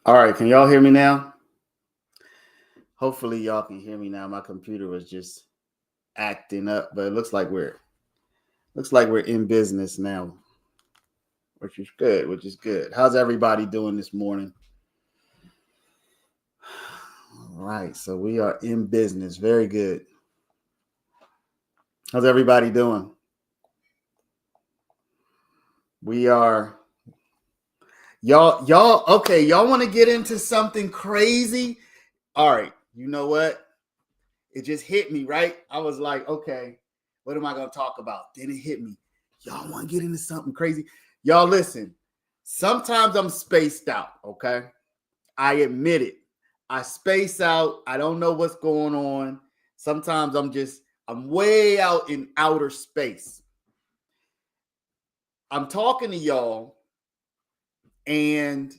All right, can y'all hear me now? Hopefully y'all can hear me now. My computer was just acting up, but it looks like we're in business now, which is good, How's everybody doing this morning? All right, so we are in business. Very good. How's everybody doing? We are y'all okay, y'all want to get into something crazy? All right, you know what? It just hit me, right? I was like, okay, what am I going to talk about? Then it hit me. Y'all want to get into something crazy? Y'all listen, sometimes I'm spaced out, okay? I admit it. I space out. I don't know what's going on. Sometimes I'm way out in outer space. I'm talking to y'all and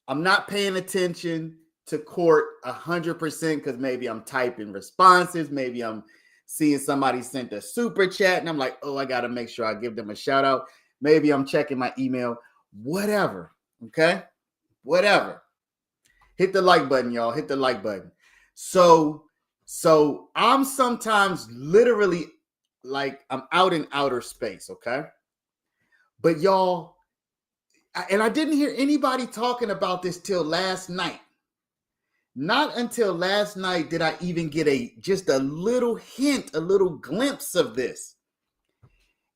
I'm not paying attention to court 100% because maybe I'm typing responses. Maybe I'm seeing somebody sent a super chat and I'm like, oh, I got to make sure I give them a shout out. Maybe I'm checking my email, whatever. Okay. Whatever. Hit the like button, y'all. Hit the like button. So I'm sometimes literally like I'm out in outer space. Okay. But y'all, and I didn't hear anybody talking about this till last night. Not until last night did I even get just a little hint, a little glimpse of this.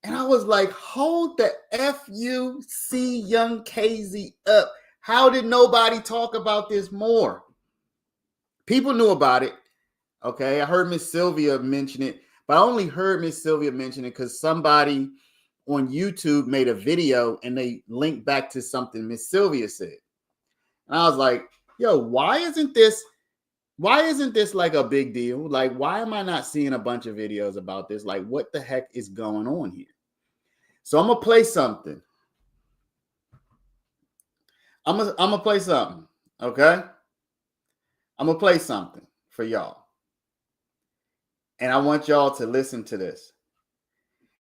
And I was like, hold the F-U-C young KZ up. How did nobody talk about this more? People knew about it. Okay, I heard Miss Sylvia mention it, but I only heard Miss Sylvia mention it because somebody on YouTube made a video and they linked back to something Miss Sylvia said. And I was like, yo, why isn't this like a big deal? Like, why am I not seeing a bunch of videos about this? Like, what the heck is going on here? So I'm gonna play something. I'm gonna play something, okay? I'm gonna play something for y'all. And I want y'all to listen to this.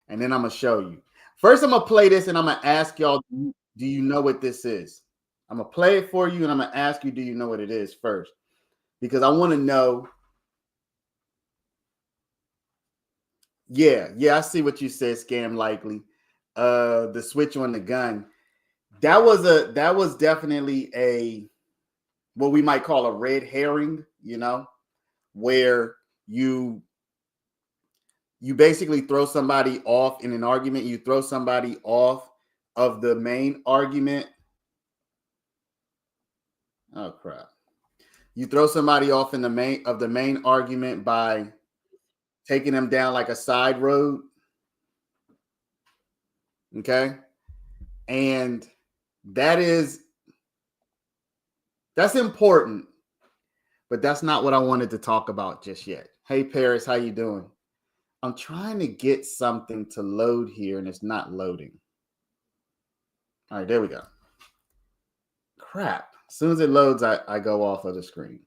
And then I'm gonna show you. First, I'm gonna play this and I'm gonna ask y'all, do you know what this is? I'm gonna play it for you and I'm gonna ask you, do you know what it is first? Because I want to know. Yeah, I see what you said, scam likely. The switch on the gun. That was definitely what we might call a red herring, where you basically throw somebody off in an argument. You throw somebody off of the main argument. Oh crap. You throw somebody off in the main argument by taking them down like a side road. Okay. And that's important, but that's not what I wanted to talk about just yet. Hey Paris, how you doing? I'm trying to get something to load here and it's not loading. All right, there we go. Crap. As soon as it loads, I go off of the screen.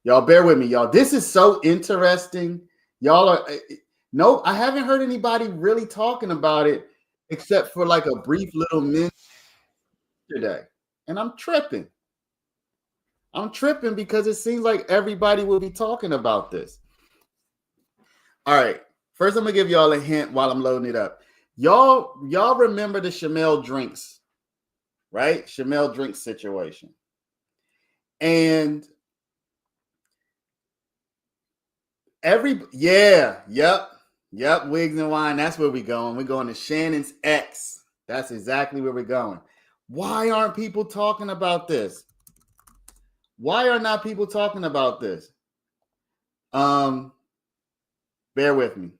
Y'all bear with me, y'all. This is so interesting. Y'all are no, I haven't heard anybody really talking about it except for like a brief little minute today. And I'm tripping. Because it seems like everybody will be talking about this. All right. First, I'm gonna give y'all a hint while I'm loading it up. Y'all remember the Chamel drinks, right? Chamel drinks situation. And yep, wigs and wine. That's where we're going. We're going to Shannon's ex. That's exactly where we're going. Why aren't people talking about this? Why are not people talking about this? Bear with me.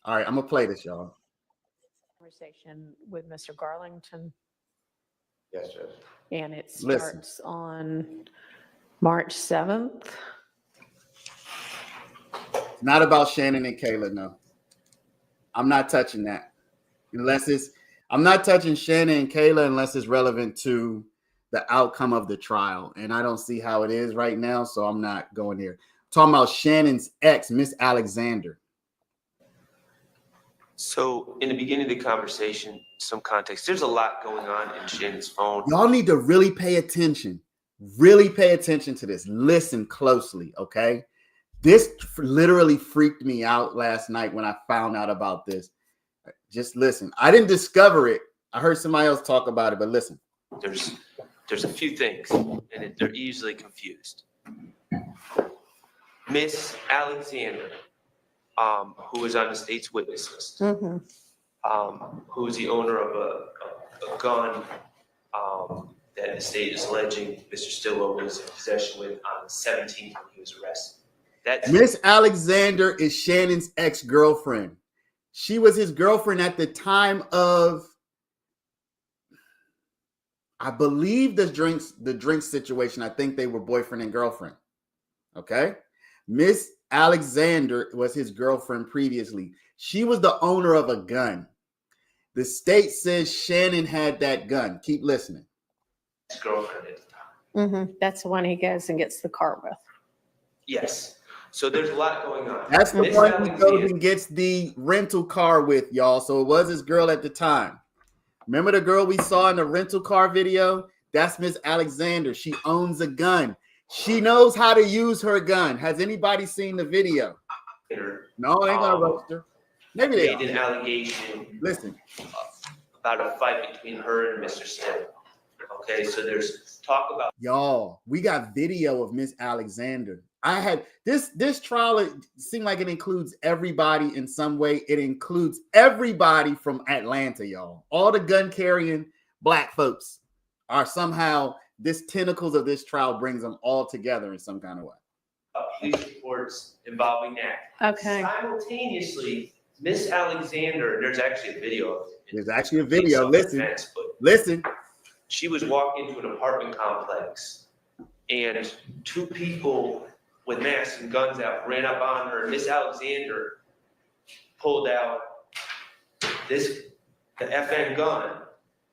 All right, I'm gonna play this, y'all. Conversation with Mr. Garlington. Yes, Judge. And it starts on March 7th. It's not about Shannon and Kayla, no. I'm not touching that. I'm not touching Shannon and Kayla unless it's relevant to the outcome of the trial. And I don't see how it is right now, so I'm not going there. I'm talking about Shannon's ex, Miss Alexander. So in the beginning of the conversation, some context. There's a lot going on in Shannon's phone. Y'all need to really pay attention. Really pay attention to this. Listen closely, okay? This literally freaked me out last night when I found out about this. Just listen. I didn't discover it. I heard somebody else talk about it, but listen. There's a few things, and they're easily confused. Miss Alexander, who is on the state's witness list, who is the owner of a gun that the state is alleging Mr. Stillwell was in possession with on the 17th when he was arrested. Miss Alexander is Shannon's ex-girlfriend. She was his girlfriend at the time of, I believe, the drinks situation. I think they were boyfriend and girlfriend. Okay? Miss Alexander was his girlfriend previously. She was the owner of a gun. The state says Shannon had that gun. Keep listening. His girlfriend at the time. That's the one he goes and gets the car with. Yes. So there's a lot going on. That's the one he goes and gets the rental car with, y'all. So it was his girl at the time. Remember the girl we saw in the rental car video? That's Miss Alexander. She owns a gun. She knows how to use her gun. Has anybody seen the video? No, they ain't gonna roast her. Maybe they made an allegation. Listen. About a fight between her and Mr. Stillwell. Okay, so there's talk about, y'all, we got video of Miss Alexander. I had this trial. It seemed like it includes everybody in some way. It includes everybody from Atlanta, y'all. All the gun carrying black folks are somehow, this tentacles of this trial brings them all together in some kind of way. Police reports involving that. Okay. Simultaneously, Miss Alexander, there's actually a video of it. There's actually a video. Listen. She was walking into an apartment complex, and two people with masks and guns out ran up on her. Miss Alexander pulled out the FN gun,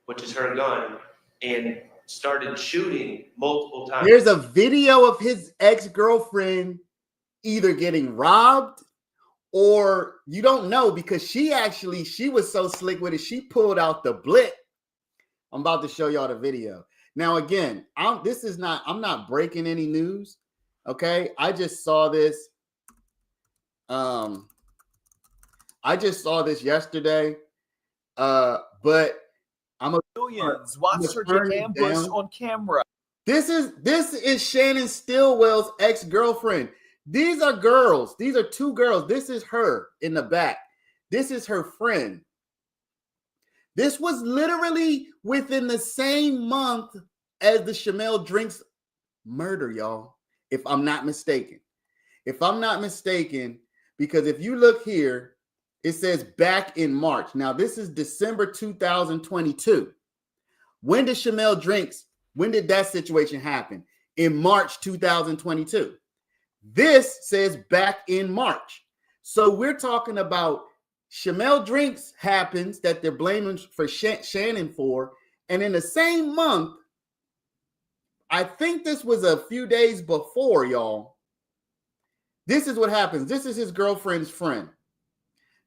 which is her gun, and started shooting multiple times. There's a video of his ex-girlfriend either getting robbed or you don't know, because she was so slick with it. She pulled out the blick. I'm about to show y'all the video. Now, again, I'm not breaking any news. Okay. I just saw this. I just saw this yesterday. But I'm a millions watch Sergeant Ambush on camera. This is Shannon Stillwell's ex-girlfriend. These are girls. These are two girls. This is her in the back. This is her friend. This was literally within the same month as the Shamel Drinks murder, y'all. If I'm not mistaken. Because if you look here, it says back in March. Now, this is December 2022. When did that situation happen? In March 2022. This says back in March. So we're talking about Shamel Drinks happens that they're blaming for Shannon for. And in the same month, I think this was a few days before, y'all. This is what happens. This is his girlfriend's friend.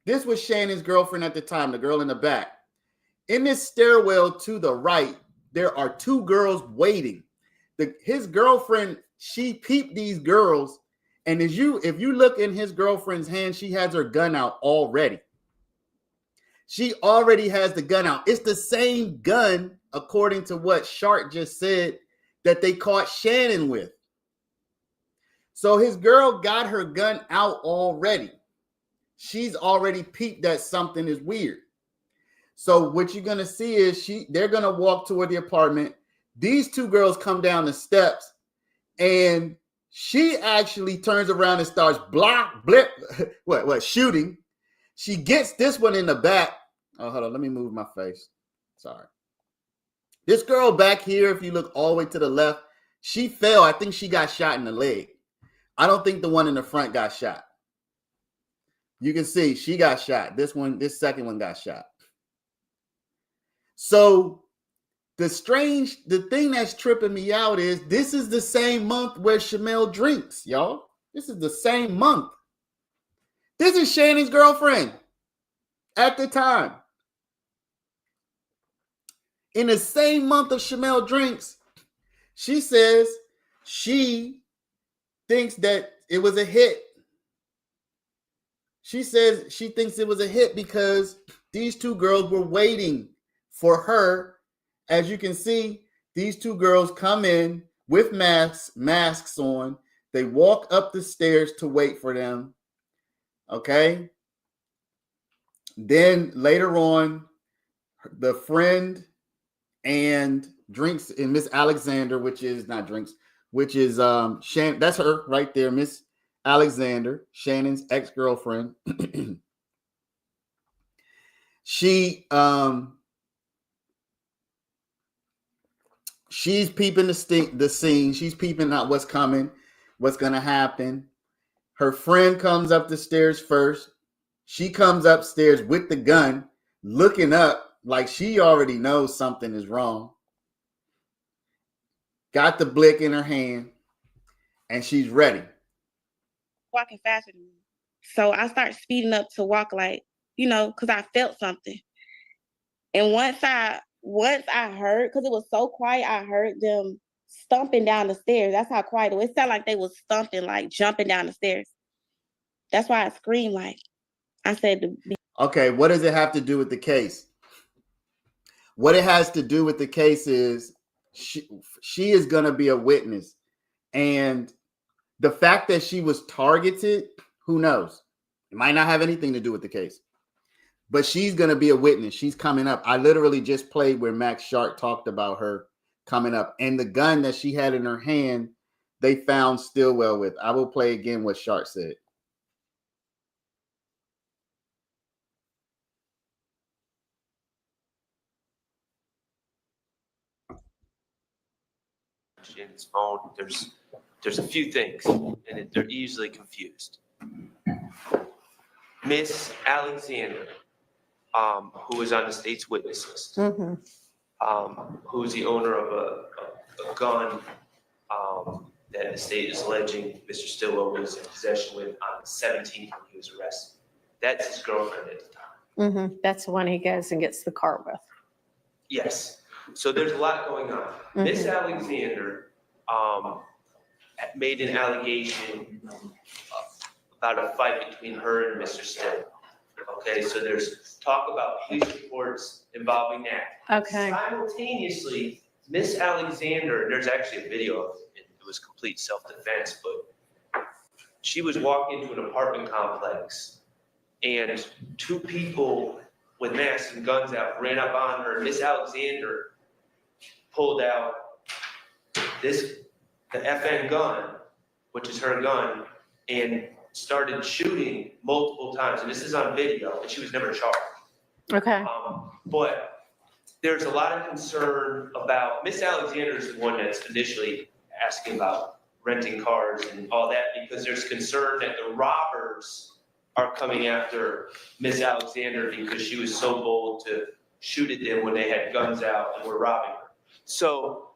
This was Shannon's girlfriend at the time, the girl in the back. In this stairwell to the right, there are two girls waiting. His girlfriend, she peeped these girls. And if you look in his girlfriend's hand, she has her gun out already. She already has the gun out. It's the same gun, according to what Shark just said, that they caught Shannon with. So his girl got her gun out already. She's already peeped that something is weird. So what you're going to see is they're going to walk toward the apartment. These two girls come down the steps, and she actually turns around and starts shooting. She gets this one in the back. Oh, hold on. Let me move my face. Sorry. This girl back here, if you look all the way to the left, she fell. I think she got shot in the leg. I don't think the one in the front got shot. You can see she got shot. This second one got shot. So the thing that's tripping me out is this is the same month where Shamel Drinks, y'all. This is the same month. This is Shannon's girlfriend at the time. in the same month of Shamel Drinks, she says she thinks that it was a hit. She says she thinks it was a hit because these two girls were waiting for her. As you can see, these two girls come in with masks on. They walk up the stairs to wait for them. Okay. Then later on, the friend and Drinks and Miss Alexander, which is not Drinks, which is Shannon. That's her right there, Miss Alexander, Shannon's ex-girlfriend. She's peeping the scene. She's peeping out what's coming, what's gonna happen. Her friend comes up the stairs first. She comes upstairs with the gun, looking up like she already knows something is wrong. Got the blick in her hand, and she's ready. Walking faster than me. So I started speeding up to walk like, because I felt something. And once I heard, because it was so quiet, I heard them stomping down the stairs. That's how quiet it was. It sounded like they was stomping, like jumping down the stairs. That's why I screamed like, I said. Okay, what does it have to do with the case? What it has to do with the case is she is going to be a witness. And the fact that she was targeted, who knows? It might not have anything to do with the case. But she's going to be a witness. She's coming up. I literally just played where Max Sharp talked about her coming up. And the gun that she had in her hand, they found Stillwell with. I will play again what Sharp said. In his phone, there's a few things, and they're easily confused. Miss Alexander, who is on the state's witness list, who is the owner of a gun that the state is alleging Mr. Stillwell was in possession with on the 17th when he was arrested. That's his girlfriend at the time. That's the one he goes and gets the car with. Yes. So there's a lot going on. Miss Alexander made an allegation about a fight between her and Mr. Stillwell. Okay, so there's talk about police reports involving that. Okay. Simultaneously, Miss Alexander, there's actually a video of it. It was complete self-defense, but she was walking into an apartment complex, and two people with masks and guns out ran up on her. Miss Alexander pulled out the FN gun, which is her gun, and started shooting multiple times. And this is on video, and she was never charged. Okay. But there's a lot of concern about, Miss Alexander is the one that's initially asking about renting cars and all that, because there's concern that the robbers are coming after Miss Alexander because she was so bold to shoot at them when they had guns out and were robbing her. So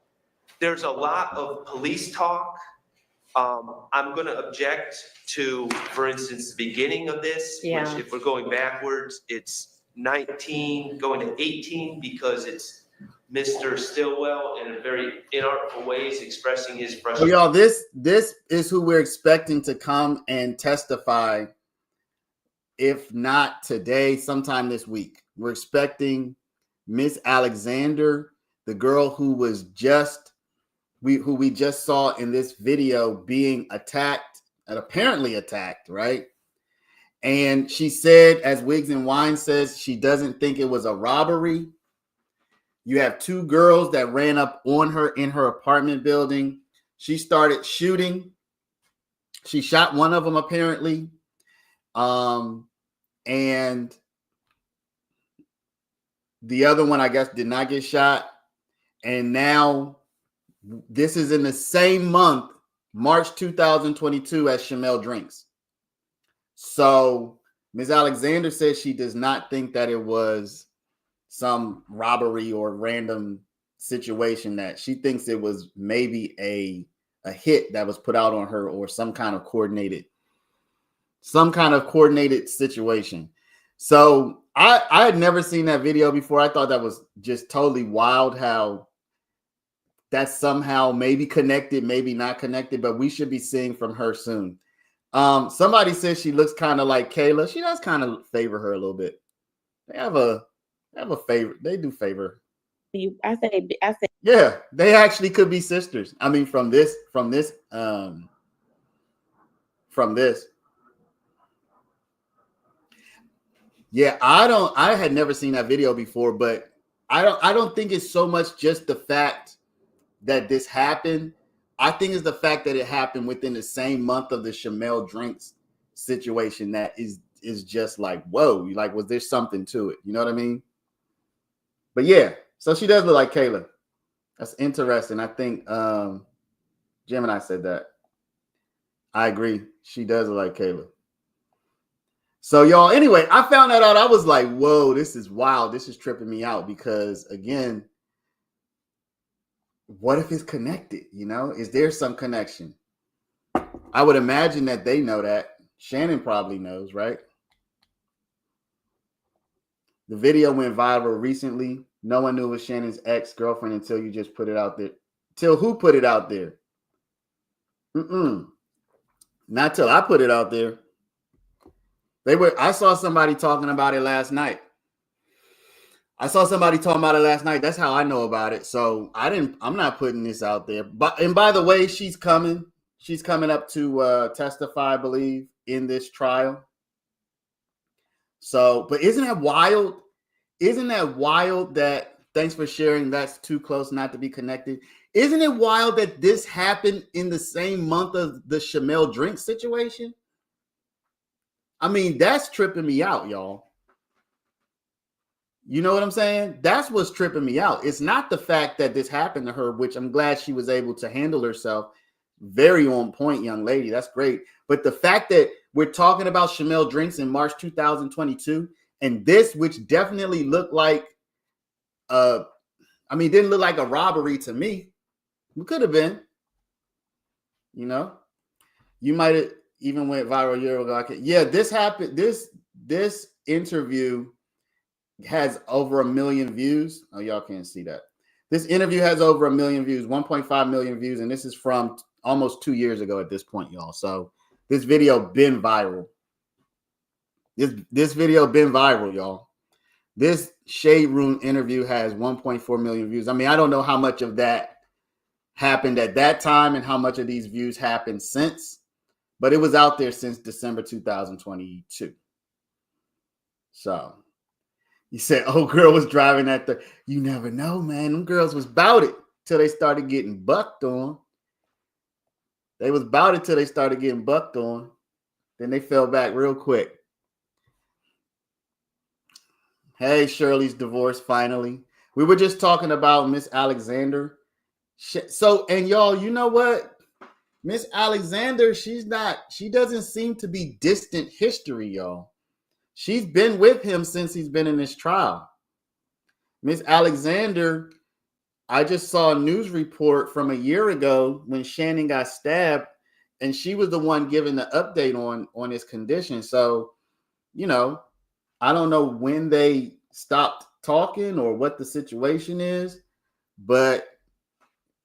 there's a lot of police talk. I'm going to object to, for instance, the beginning of this, which if we're going backwards, it's 19 going to 18 because it's Mr. Stillwell in a very inartful ways expressing his frustration. So y'all, this is who we're expecting to come and testify. If not today, sometime this week. We're expecting Miss Alexander, the girl who was who we just saw in this video being attacked and apparently attacked, right? And she said, as Wiggs and Wine says, she doesn't think it was a robbery. You have two girls that ran up on her in her apartment building. She started shooting. She shot one of them apparently. And the other one, I guess, did not get shot. And now this is in the same month, March 2022, as Shamel Drinks. So Ms. Alexander says she does not think that it was some robbery or random situation, that she thinks it was maybe a hit that was put out on her or some kind of coordinated situation. So I had never seen that video before. I thought that was just totally wild how that's somehow maybe connected, maybe not connected, but we should be seeing from her soon. Somebody says she looks kind of like Kayla. She does kind of favor her a little bit. They have a favor. They do favor. I say, Yeah, they actually could be sisters. I mean, from this. Yeah, I had never seen that video before, but I don't think it's so much just the fact that this happened. I think it's the fact that it happened within the same month of the Shamel Drinks situation that is just like, whoa, like, was there something to it? You know what I mean? But yeah, so she does look like Kayla. That's interesting. I think Gemini said that. I agree. She does look like Kayla. So y'all, anyway, I found that out. I was like, whoa, this is wild. This is tripping me out because, again, what if it's connected? You know, is there some connection? I would imagine that they know that. Shannon probably knows, right? The video went viral recently. No one knew it was Shannon's ex-girlfriend until you just put it out there. Till who put it out there? Not till I put it out there. I saw somebody talking about it last night. That's how I know about it. So I'm not putting this out there. And by the way, she's coming up to testify, I believe, in this trial. So, but isn't that wild? That, thanks for sharing, that's too close not to be connected. Isn't it wild that this happened in the same month of the Shamel Drinks situation? I mean, that's tripping me out, y'all. You know what I'm saying? That's what's tripping me out. It's not the fact that this happened to her, which I'm glad she was able to handle herself. Very on point, young lady. That's great. But the fact that we're talking about Shamel Drinks in March 2022, and this, which definitely looked like, didn't look like a robbery to me. It could have been. You know, you might have even went viral a year ago. Yeah, this happened. This interview has over 1 million views. Oh, y'all can't see that. This interview has over 1 million views, 1.5 million views, and this is from almost 2 years ago at this point, y'all. So this video been viral. This video been viral, y'all. This Shade Room interview has 1.4 million views. I mean, I don't know how much of that happened at that time and how much of these views happened since, but it was out there since December 2022. So you said, oh, girl was driving at the, you never know, man. Them girls was bout it till they started getting bucked on. They was bout it till they started getting bucked on. Then they fell back real quick. Hey, Shirley's divorce finally. We were just talking about Miss Alexander. So, and y'all, you know what? Miss Alexander, she doesn't seem to be distant history, y'all. She's been with him since he's been in this trial. Miss Alexander, I just saw a news report from a year ago when Shannon got stabbed, and she was the one giving the update on his condition. So, you know, I don't know when they stopped talking or what the situation is, but,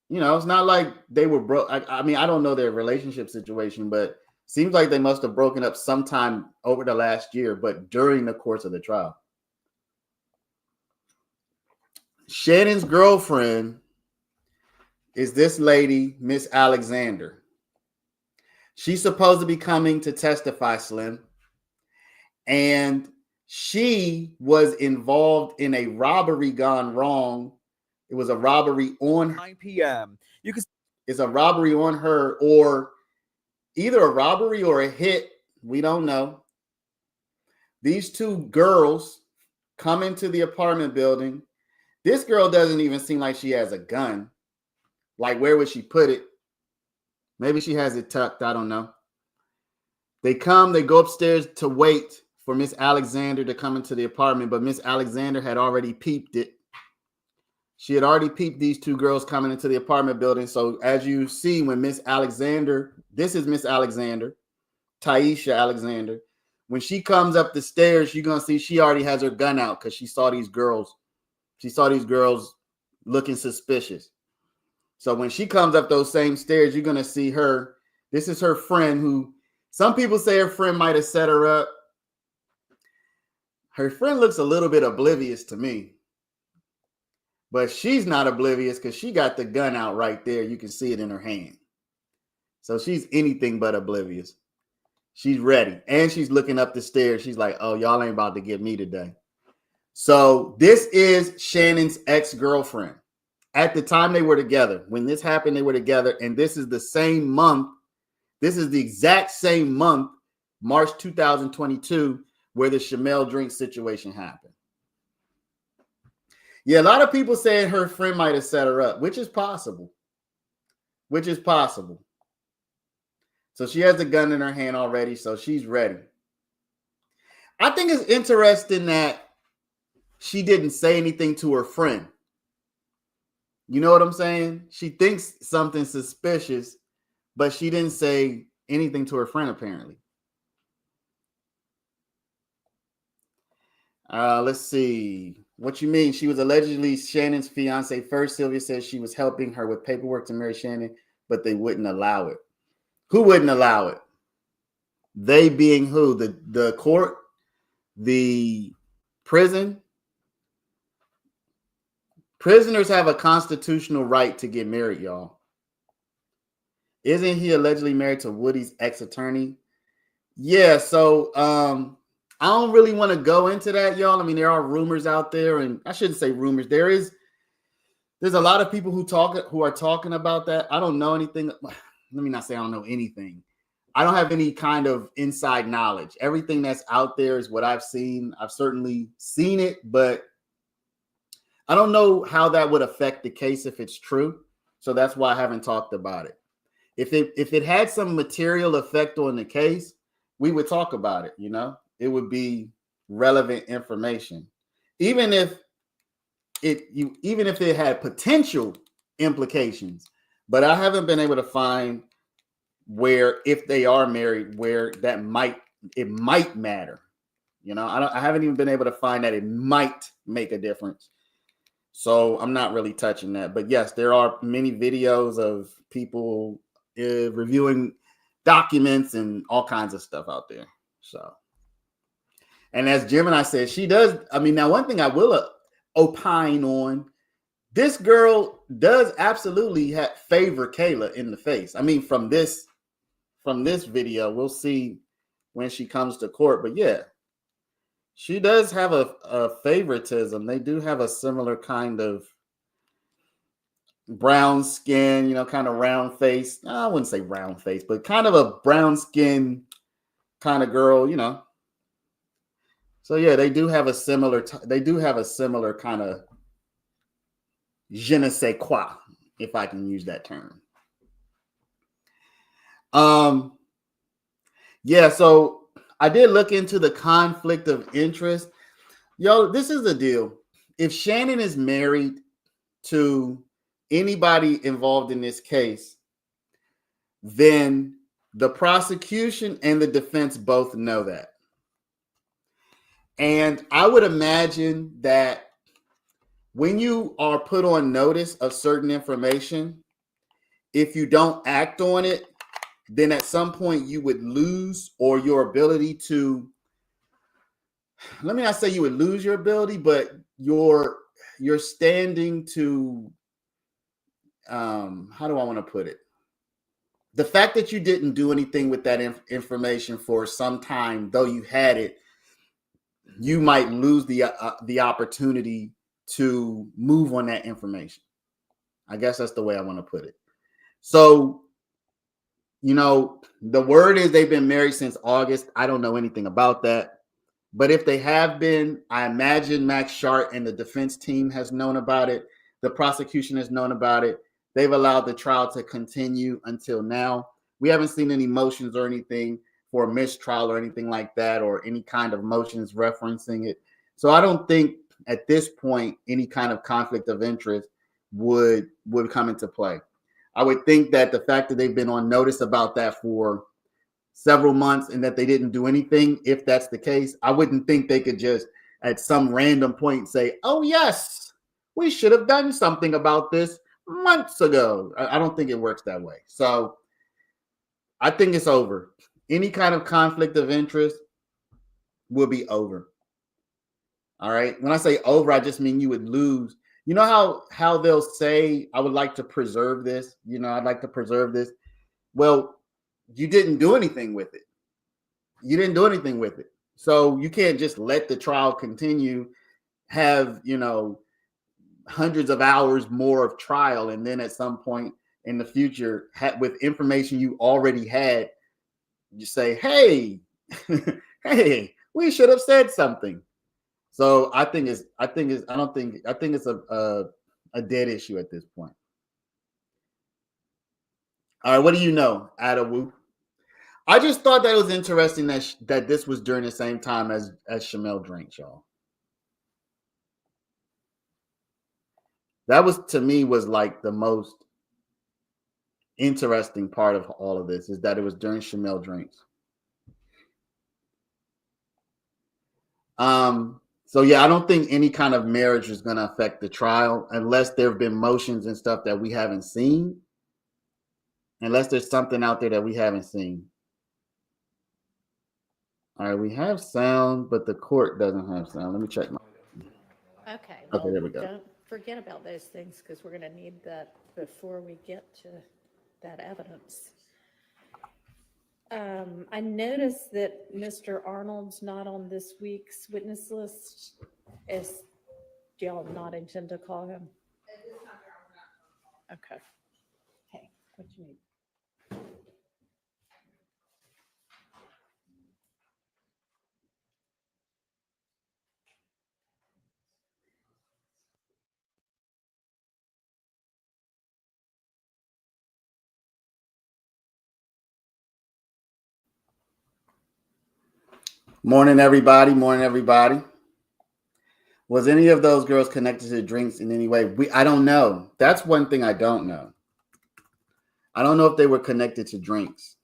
you know, it's not like they were broke. I mean, I don't know their relationship situation, but seems like they must have broken up sometime over the last year, but during the course of the trial. Shannon's girlfriend is this lady, Miss Alexander. She's supposed to be coming to testify, Slim. And she was involved in a robbery gone wrong. It was a robbery on 9 p.m. It's a robbery on her, or either a robbery or a hit. We don't know. These two girls come into the apartment building. This girl doesn't even seem like she has a gun. Like, where would she put it? Maybe she has it tucked. I don't know. They go upstairs to wait for Miss Alexander to come into the apartment, but Miss Alexander had already peeped it. She had already peeped these two girls coming into the apartment building. So as you see, when Miss Alexander, this is Miss Alexander, Taisha Alexander. when she comes up the stairs, you're gonna see she already has her gun out because she saw these girls. She saw these girls looking suspicious. So when she comes up those same stairs, you're gonna see her. This is her friend, who some people say her friend might have set her up. Her friend looks a little bit oblivious to me, but she's not oblivious because she got the gun out right there. You can see it in her hand. So she's anything but oblivious. She's ready. And she's looking up the stairs. She's like, oh, y'all ain't about to get me today. So this is Shannon's ex-girlfriend. At the time they were together. When this happened, they were together. And this is the same month. This is the exact same month, March 2022, where the Shamel drink situation happened. Yeah, a lot of people saying her friend might have set her up, which is possible. Which is possible. So she has the gun in her hand already, so she's ready. I think it's interesting that she didn't say anything to her friend. You know what I'm saying? She thinks something suspicious, but she didn't say anything to her friend, apparently. Let's see. What you mean? She was allegedly Shannon's fiance. First, Sylvia says she was helping her with paperwork to marry Shannon, but they wouldn't allow it. Who wouldn't allow it? They being who? The court? The prison? Prisoners have a constitutional right to get married, y'all. Isn't he allegedly married to Woody's ex-attorney? Yeah, so I don't really want to go into that, y'all. I mean, there are rumors out there, and I shouldn't say rumors. There's a lot of people who are talking about that. I don't know anything. Let me not say I don't know anything. I don't have any kind of inside knowledge. Everything that's out there is what I've seen. I've certainly seen it, but I don't know how that would affect the case if it's true. So that's why I haven't talked about it. If it had some material effect on the case, we would talk about it, you know? It would be relevant information. Even if it had potential implications, but I haven't been able to find where, if they are married, where it might matter. You know, I haven't even been able to find that it might make a difference. So I'm not really touching that. But yes, there are many videos of people reviewing documents and all kinds of stuff out there. So, and as Gemini said, she does. I mean, now one thing I will opine on, this girl does absolutely favor Kayla in the face. I mean, from this video, we'll see when she comes to court. But yeah, she does have a favoritism. They do have a similar kind of brown skin, you know, kind of round face. I wouldn't say round face, but kind of a brown skin kind of girl, you know. So yeah, they do have a similar kind of je ne sais quoi, if I can use that term. Yeah, so I did look into the conflict of interest. Yo, this is the deal. If Shannon is married to anybody involved in this case, then the prosecution and the defense both know that. And I would imagine that when you are put on notice of certain information, if you don't act on it, then at some point you would lose or your ability to, let me not say you would lose your ability, but your standing to, how do I want to put it? The fact that you didn't do anything with that information for some time, though you had it, you might lose the opportunity to move on that information. I guess that's the way I want to put it. So, you know, the word is they've been married since August. I don't know anything about that. But if they have been, I imagine Max Sharp and the defense team has known about it. The prosecution has known about it. They've allowed the trial to continue until now. We haven't seen any motions or anything for a mistrial or anything like that, or any kind of motions referencing it. So I don't think at this point any kind of conflict of interest would come into play. I would think that the fact that they've been on notice about that for several months and that they didn't do anything, if that's the case, I wouldn't think they could just at some random point say, oh, yes, we should have done something about this months ago. I don't think it works that way. So I think it's over. Any kind of conflict of interest will be over. All right. When I say over, I just mean you would lose. You know how they'll say, I would like to preserve this. You know, I'd like to preserve this. Well, you didn't do anything with it. You didn't do anything with it. So you can't just let the trial continue, have, you know, hundreds of hours more of trial. And then at some point in the future, with information you already had, you say, hey, hey, we should have said something. So I think it's a dead issue at this point. All right, what do you know, Adawu? I just thought that it was interesting that this was during the same time as Shamel drinks, y'all. That was, to me, was like the most interesting part of all of this, is that it was during Shamel drinks. So yeah, I don't think any kind of marriage is going to affect the trial unless there have been motions and stuff that we haven't seen. Unless there's something out there that we haven't seen. All right, we have sound, but the court doesn't have sound. Let me check my. Okay. Okay, there we go. Don't forget about those things because we're going to need that before we get to that evidence. I noticed that Mr. Arnold's not on this week's witness list. Do y'all not intend to call him? Okay. Hey, what you need? Morning, everybody. Morning, everybody. Was any of those girls connected to drinks in any way? I don't know. That's one thing I don't know. I don't know if they were connected to drinks.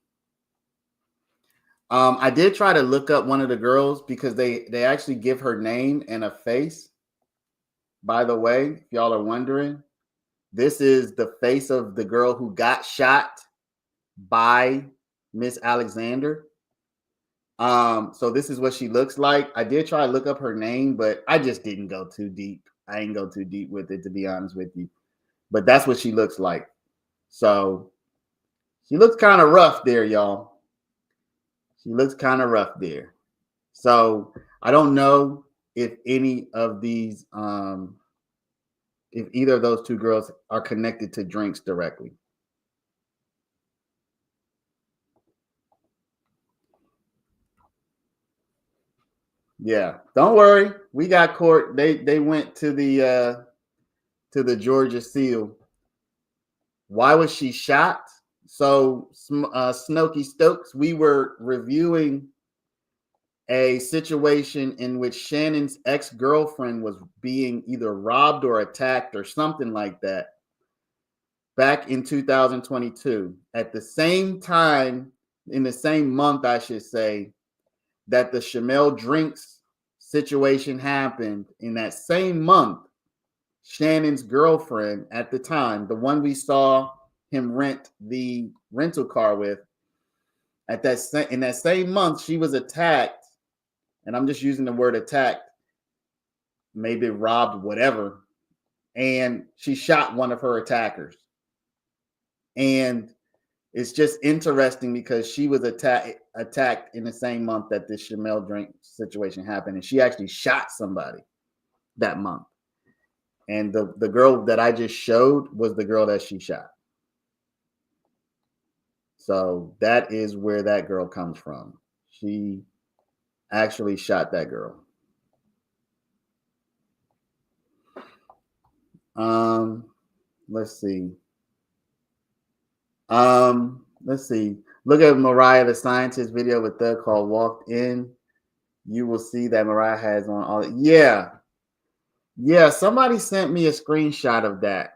I did try to look up one of the girls because they actually give her name and a face. By the way, if y'all are wondering, this is the face of the girl who got shot by Miss Alexander. So this is what she looks like. I did try to look up her name, but I just didn't go too deep. I didn't go too deep with it, to be honest with you. But that's what she looks like. So she looks kind of rough there, y'all. She looks kind of rough there. So I don't know if any of these, if either of those two girls are connected to drinks directly. Yeah, don't worry. We got court. They went to the Georgia Seal. Why was she shot? So Snooki Stokes, we were reviewing a situation in which Shannon's ex-girlfriend was being either robbed or attacked or something like that back in 2022. At the same time, in the same month, I should say, that the Shamel drinks situation happened, in that same month, Shannon's girlfriend at the time, the one we saw him rent the rental car with, in that same month, she was attacked, and I'm just using the word attacked, maybe robbed, whatever, and she shot one of her attackers. And it's just interesting because she was attacked in the same month that this Shamel drink situation happened, and she actually shot somebody that month. And the girl that I just showed was the girl that she shot. So that is where that girl comes from. She actually shot that girl. Let's see. Let's see. Look at Mariah the Scientist video with Thug called Walked In. You will see that Mariah has on all. Yeah, somebody sent me a screenshot of that.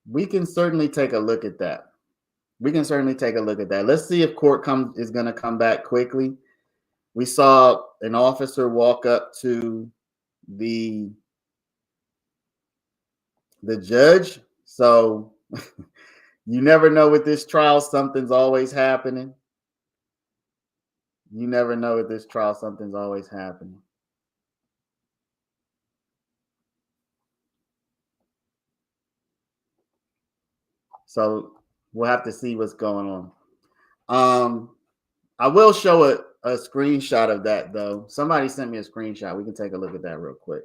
We can certainly take a look at that. We can certainly take a look at that. Let's see if court is going to come back quickly. We saw an officer walk up to the judge. So you never know with this trial, something's always happening. You never know with this trial, something's always happening. So we'll have to see what's going on. I will show a screenshot of that, though. Somebody sent me a screenshot. We can take a look at that real quick.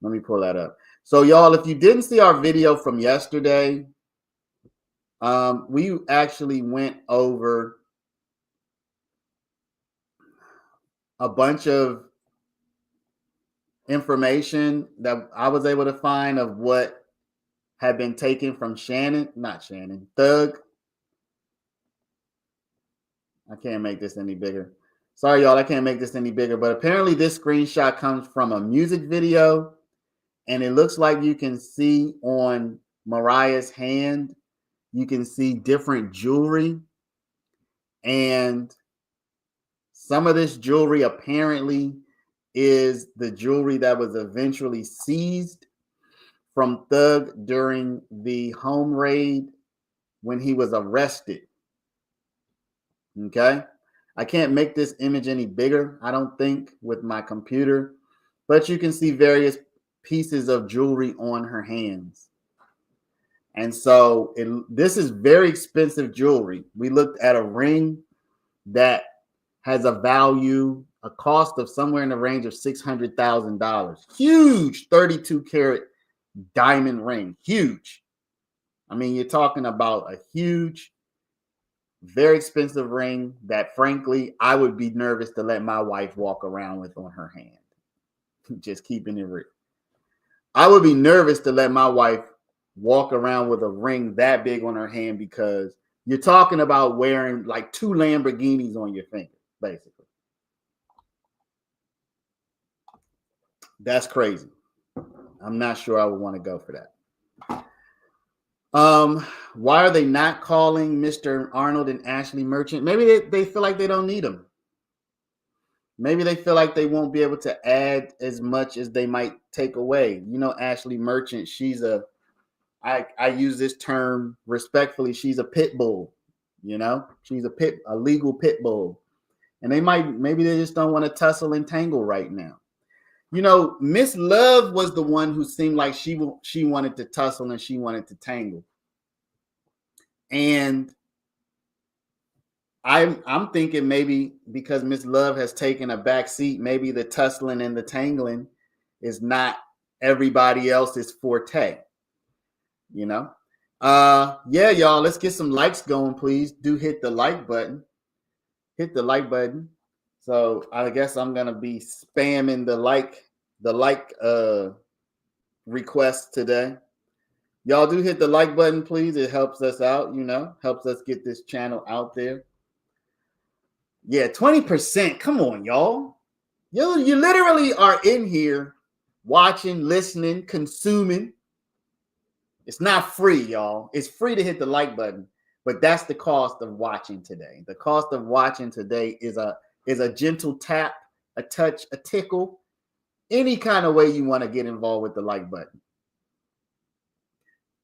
Let me pull that up. So, y'all, if you didn't see our video from yesterday, we actually went over a bunch of information that I was able to find of what had been taken from Thug. I can't make this any bigger. Sorry, y'all, I can't make this any bigger, but apparently this screenshot comes from a music video, and it looks like you can see on Mariah's hand, you can see different jewelry, and some of this jewelry apparently is the jewelry that was eventually seized from Thug during the home raid when he was arrested. Okay, I can't make this image any bigger, I don't think, with my computer, but you can see various pieces of jewelry on her hands. And so this is very expensive jewelry. We looked at a ring that has a cost of somewhere in the range of $600,000. Huge 32 karat diamond ring. Huge. I mean, you're talking about a huge, very expensive ring that, frankly, I would be nervous to let my wife walk around with on her hand. Just keeping it real. I would be nervous to let my wife walk around with a ring that big on her hand, because you're talking about wearing like 2 Lamborghinis on your finger, basically. That's crazy. I'm not sure I would want to go for that. Why are they not calling Mr. Arnold and Ashley Merchant? Maybe they feel like they don't need them. Maybe they feel like they won't be able to add as much as they might take away. You know, Ashley Merchant, I use this term respectfully, she's a pit bull. You know, she's a legal pit bull. And maybe they just don't want to tussle and tangle right now. You know, Miss Love was the one who seemed like she wanted to tussle and she wanted to tangle. And I'm thinking maybe because Miss Love has taken a back seat, maybe the tussling and the tangling is not everybody else's forte. You know? Yeah, y'all, let's get some likes going, please. Do hit the like button. Hit the like button. So I guess I'm gonna be spamming the like requests today. Y'all do hit the like button, please. It helps us out, helps us get this channel out there. Yeah, 20%. Come on, y'all. You literally are in here watching, listening, consuming. It's not free, y'all. It's free to hit the like button, but that's the cost of watching today. The cost of watching today is a gentle tap, a touch, a tickle, any kind of way you want to get involved with the like button.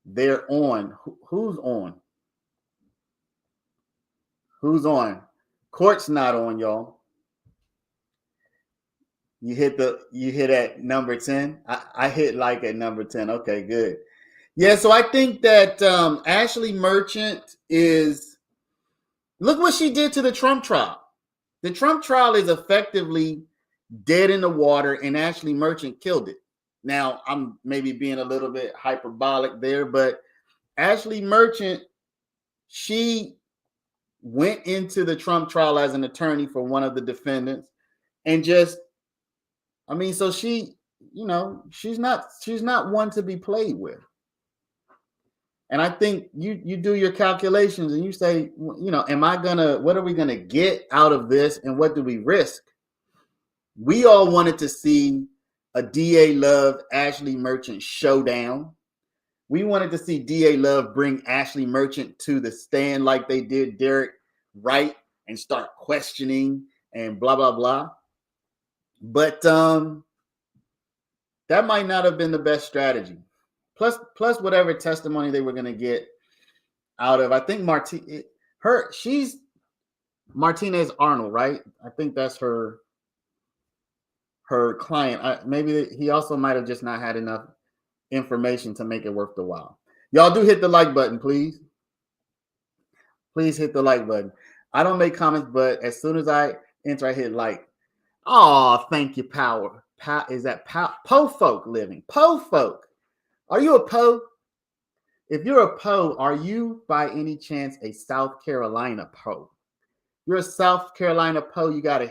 They're on. Who's on? Who's on? Court's not on, y'all. You hit at number 10. I hit like at number 10. Okay, good. Yeah, so I think that Ashley Merchant look what she did to the Trump trial. The Trump trial is effectively dead in the water, and Ashley Merchant killed it. Now, I'm maybe being a little bit hyperbolic there, but Ashley Merchant, she went into the Trump trial as an attorney for one of the defendants, and so she's not one to be played with. And I think you do your calculations and you say, what are we gonna get out of this, and what do we risk? We all wanted to see a DA Love Ashley Merchant showdown. We wanted to see DA Love bring Ashley Merchant to the stand like they did Derek Wright and start questioning and blah, blah, blah. But that might not have been the best strategy. Plus whatever testimony they were going to get out of, I think she's Martinez Arnold, right? I think that's her client. Maybe he also might have just not had enough information to make it worth the while. Y'all do hit the like button, please. Please hit the like button. I don't make comments, but as soon as I enter, I hit like. Oh, thank you, Power. Is that Po folk living? Po folk. Are you a Po? If you're a Po, are you by any chance a South Carolina Po? You're a South Carolina Po, you gotta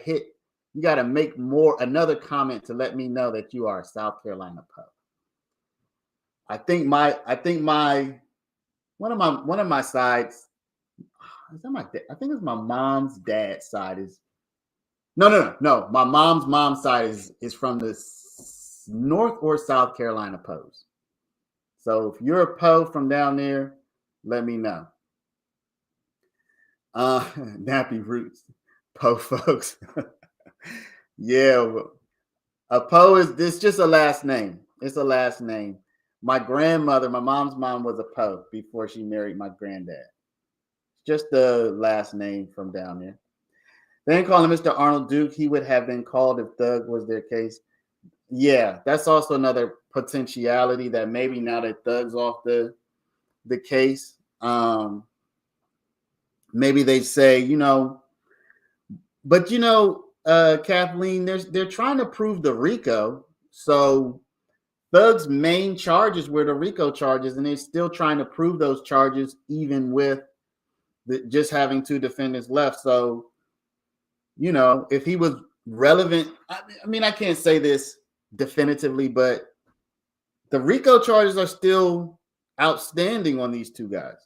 make another comment to let me know that you are a South Carolina Po. I think one of my sides, is that my dad? I think it's my mom's dad's side is no. My mom's side is from the North or South Carolina Poes. So if you're a Po from down there, let me know. Nappy Roots, Po folks. Yeah, a Po it's just a last name. It's a last name. My grandmother, my mom's mom was a Po before she married my granddad. Just the last name from down there. They didn't call him Mr. Arnold Duke. He would have been called if Thug was their case. Yeah, that's also another potentiality that maybe now that Thug's off the case, maybe they say, but Kathleen, they're trying to prove the RICO. So Thug's main charges were the RICO charges, and they're still trying to prove those charges, even with just having two defendants left. So, if he was relevant, I mean, I can't say this definitively, but the RICO charges are still outstanding on these two guys.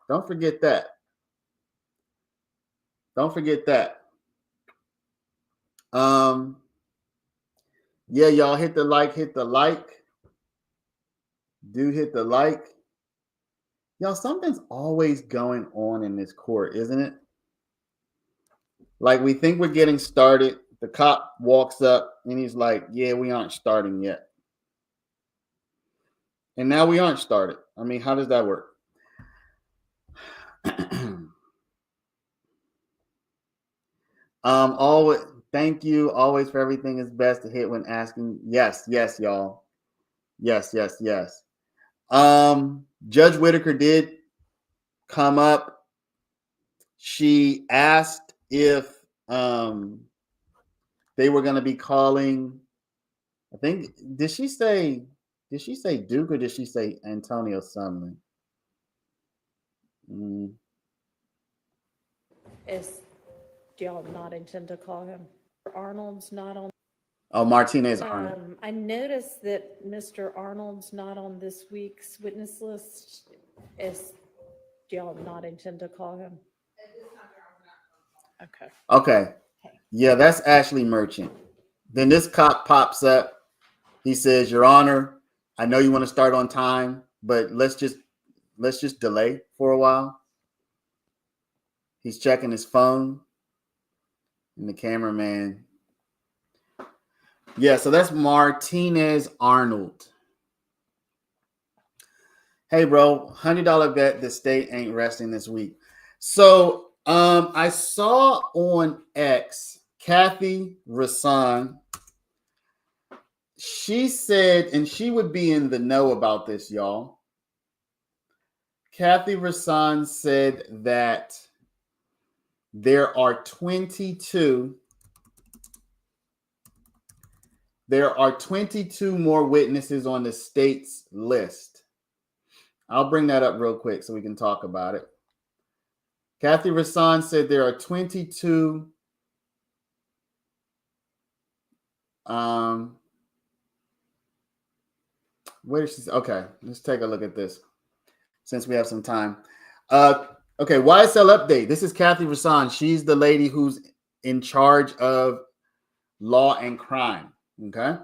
Don't forget that. Yeah, y'all hit the like. Do hit the like. Y'all, something's always going on in this court, isn't it? Like, we think we're getting started. The cop walks up and he's like, yeah, we aren't starting yet. And now we aren't started. I mean, how does that work? Always, thank you. Always for everything is best to hit when asking. Yes, y'all. Yes. Judge Whitaker did come up. She asked if they were going to be calling. I think did she say Duke or did she say Antonio Sumlin? Do y'all not intend to call him? Arnold's not on. Oh, Martinez Arnold. I noticed that Mr. Arnold's not on this week's witness list. Do y'all not intend to call him? Okay. Yeah, that's Ashley Merchant. Then this cop pops up. He says, Your Honor, I know you want to start on time, but let's just delay for a while. He's checking his phone. And the cameraman. Yeah, so that's Martinez Arnold. Hey, bro, $100 bet the state ain't resting this week. So I saw on X, Kathy Rasan. She said, and she would be in the know about this, y'all. Kathy Rasan said that there are 22 more witnesses on the state's list. I'll bring that up real quick so we can talk about it. Kathy Rasan said there are 22 where is she? Okay, let's take a look at this since we have some time. Okay, YSL update. This is Kathy Rasan. She's the lady who's in charge of law and crime. Okay.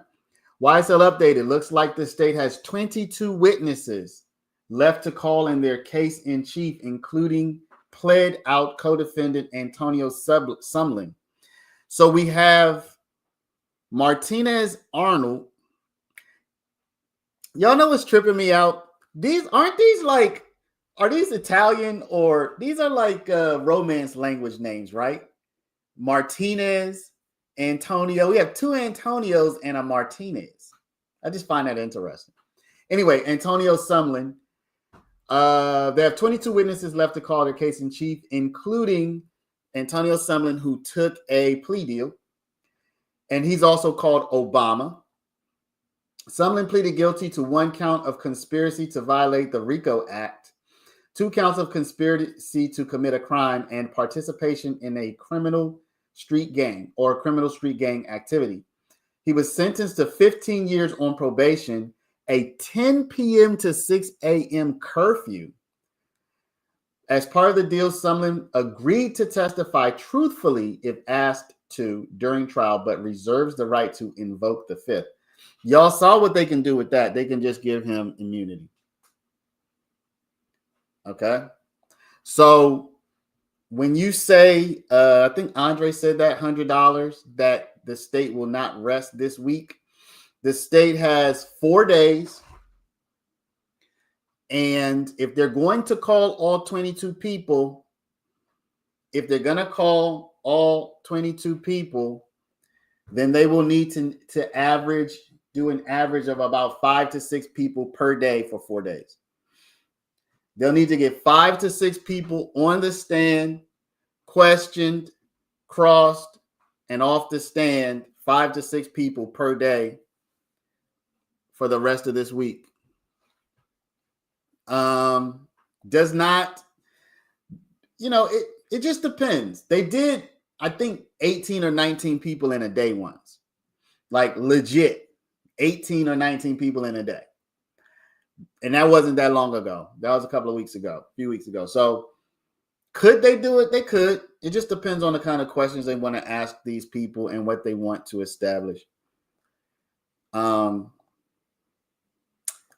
YSL update. It looks like the state has 22 witnesses left to call in their case in chief, including pled out co-defendant Antonio Sumlin. So we have Martinez Arnold. Y'all know what's tripping me out? Are these Italian, or these are like Romance language names, right? Martinez, Antonio. We have two Antonios and a Martinez. I just find that interesting. Anyway, Antonio Sumlin. They have 22 witnesses left to call their case in chief, including Antonio Sumlin, who took a plea deal. And he's also called Obama. Sumlin pleaded guilty to 1 count of conspiracy to violate the RICO Act, 2 counts of conspiracy to commit a crime, and participation in a criminal street gang or criminal street gang activity. He was sentenced to 15 years on probation, a 10 p.m. to 6 a.m. curfew. As part of the deal, Sumlin agreed to testify truthfully if asked to during trial, but reserves the right to invoke the fifth. Y'all saw what they can do with that. They can just give him immunity. Okay. So when you say, I think Andre said that $100 that the state will not rest this week, the state has 4 days. And if they're going to call all 22 people, then they will need to do an average of about 5 to 6 people per day for 4 days. They'll need to get 5 to 6 people on the stand, questioned, crossed, and off the stand, 5 to 6 people per day for the rest of this week. Does not, it just depends. They did, I think, 18 or 19 people in a day once. Like legit, 18 or 19 people in a day. And that wasn't that long ago. That was a few weeks ago. So could they do it? They could. It just depends on the kind of questions they want to ask these people and what they want to establish. Of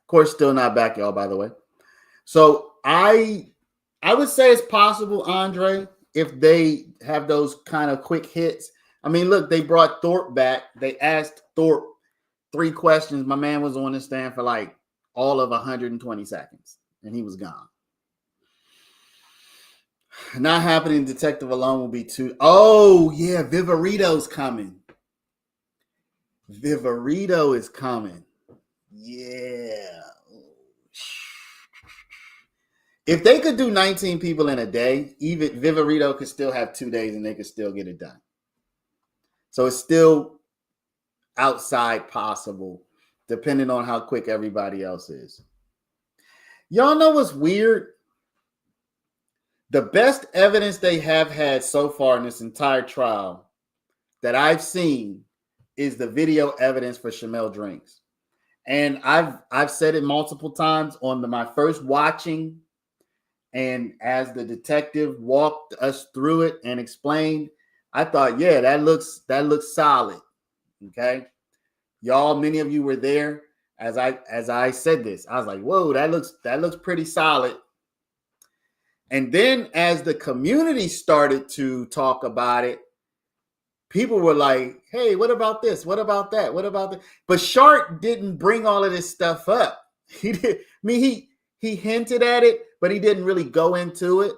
course, still not back, y'all, by the way. So I would say it's possible, Andre, if they have those kind of quick hits. I mean, look, they brought Thorpe back. They asked Thorpe 3 questions. My man was on the stand for like all of 120 seconds, and he was gone. Not happening. Detective alone will be 2. Oh, yeah, Vivarito's coming. Vivarito is coming. Yeah. If they could do 19 people in a day, even Vivarito could still have 2 days and they could still get it done. So it's still outside possible, depending on how quick everybody else is. Y'all know what's weird? The best evidence they have had so far in this entire trial that I've seen is the video evidence for Shamel Drinks. And I've said it multiple times on my first watching. And as the detective walked us through it and explained, I thought, yeah, that looks solid. Okay. Y'all, many of you were there as I said this. I was like, whoa, that looks pretty solid. And then as the community started to talk about it, people were like, hey, what about this? What about that? What about that? But Shark didn't bring all of this stuff up. He did. I mean, he hinted at it, but he didn't really go into it.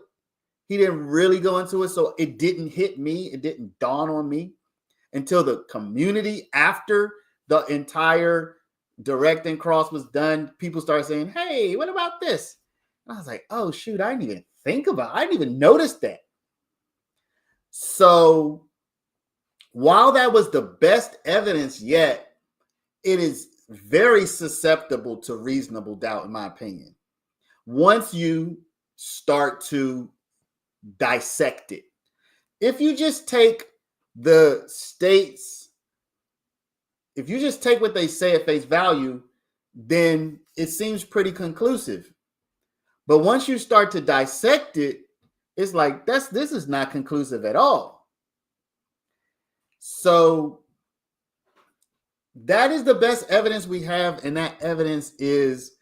So it didn't hit me. It didn't dawn on me until the community, after the entire direct and cross was done, people started saying, hey, what about this? And I was like, oh, shoot, I didn't even notice that. So while that was the best evidence yet, it is very susceptible to reasonable doubt, in my opinion. Once you start to dissect it. If you just take what they say at face value, then it seems pretty conclusive. But once you start to dissect it, it's like, this is not conclusive at all. So that is the best evidence we have, and that evidence is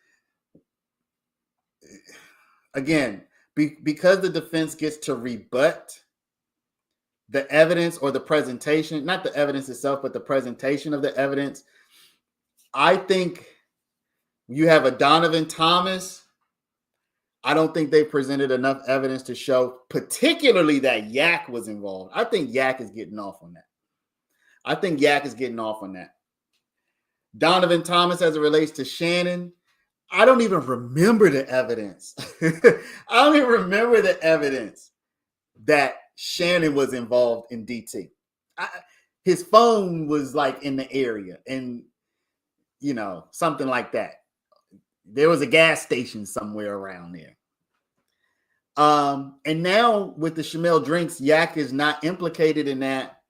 again, because the defense gets to rebut the evidence or the presentation, not the evidence itself, but the presentation of the evidence. I think you have a Donovan Thomas. I don't think they presented enough evidence to show particularly that Yak was involved. I think Yak is getting off on that. Donovan Thomas, as it relates to Shannon, I don't even remember the evidence. I don't even remember the evidence that Shannon was involved in DT. His phone was like in the area and, something like that. There was a gas station somewhere around there. And now with the Shamel drinks, Yak is not implicated in that.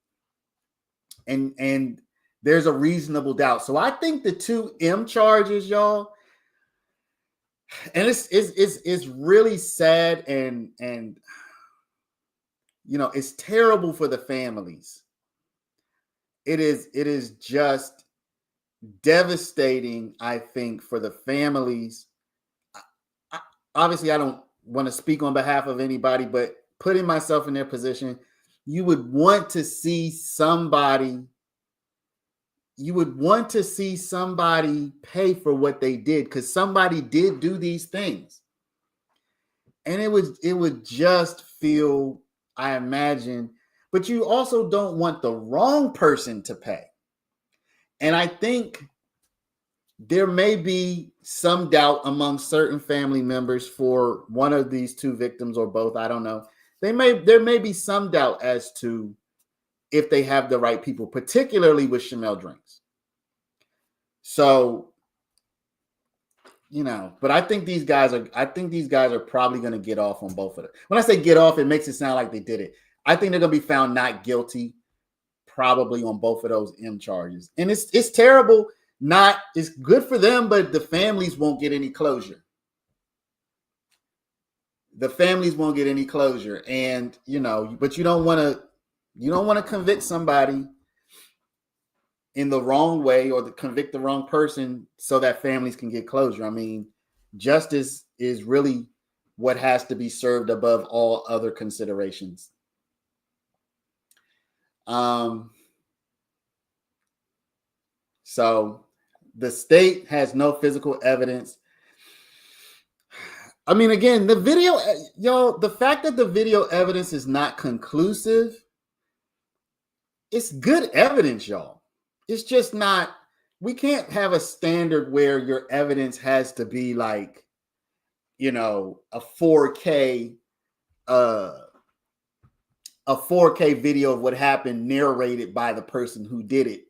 And there's a reasonable doubt. So I think the 2 M charges, y'all, and it's really sad and it's terrible for the families. It is just devastating, I think, for the families. Obviously, I don't want to speak on behalf of anybody, but putting myself in their position, you would want to see somebody pay for what they did, because somebody did do these things. And it would just feel, I imagine, but you also don't want the wrong person to pay. And I think there may be some doubt among certain family members for one of these 2 victims or both. I don't know. There may be some doubt as to if they have the right people, particularly with Shamel drinks. So, but I think these guys are probably going to get off on both of them. When I say get off, it makes it sound like they did it. I think they're going to be found not guilty, probably on both of those M charges. And it's terrible. It's good for them, but the families won't get any closure. And, but you don't want to convict somebody in the wrong way or convict the wrong person so that families can get closure. I mean, justice is really what has to be served above all other considerations. So the state has no physical evidence. I mean, again, the video, the fact that the video evidence is not conclusive, it's good evidence, y'all. It's just not, we can't have a standard where your evidence has to be like, a 4K, a 4K video of what happened narrated by the person who did it.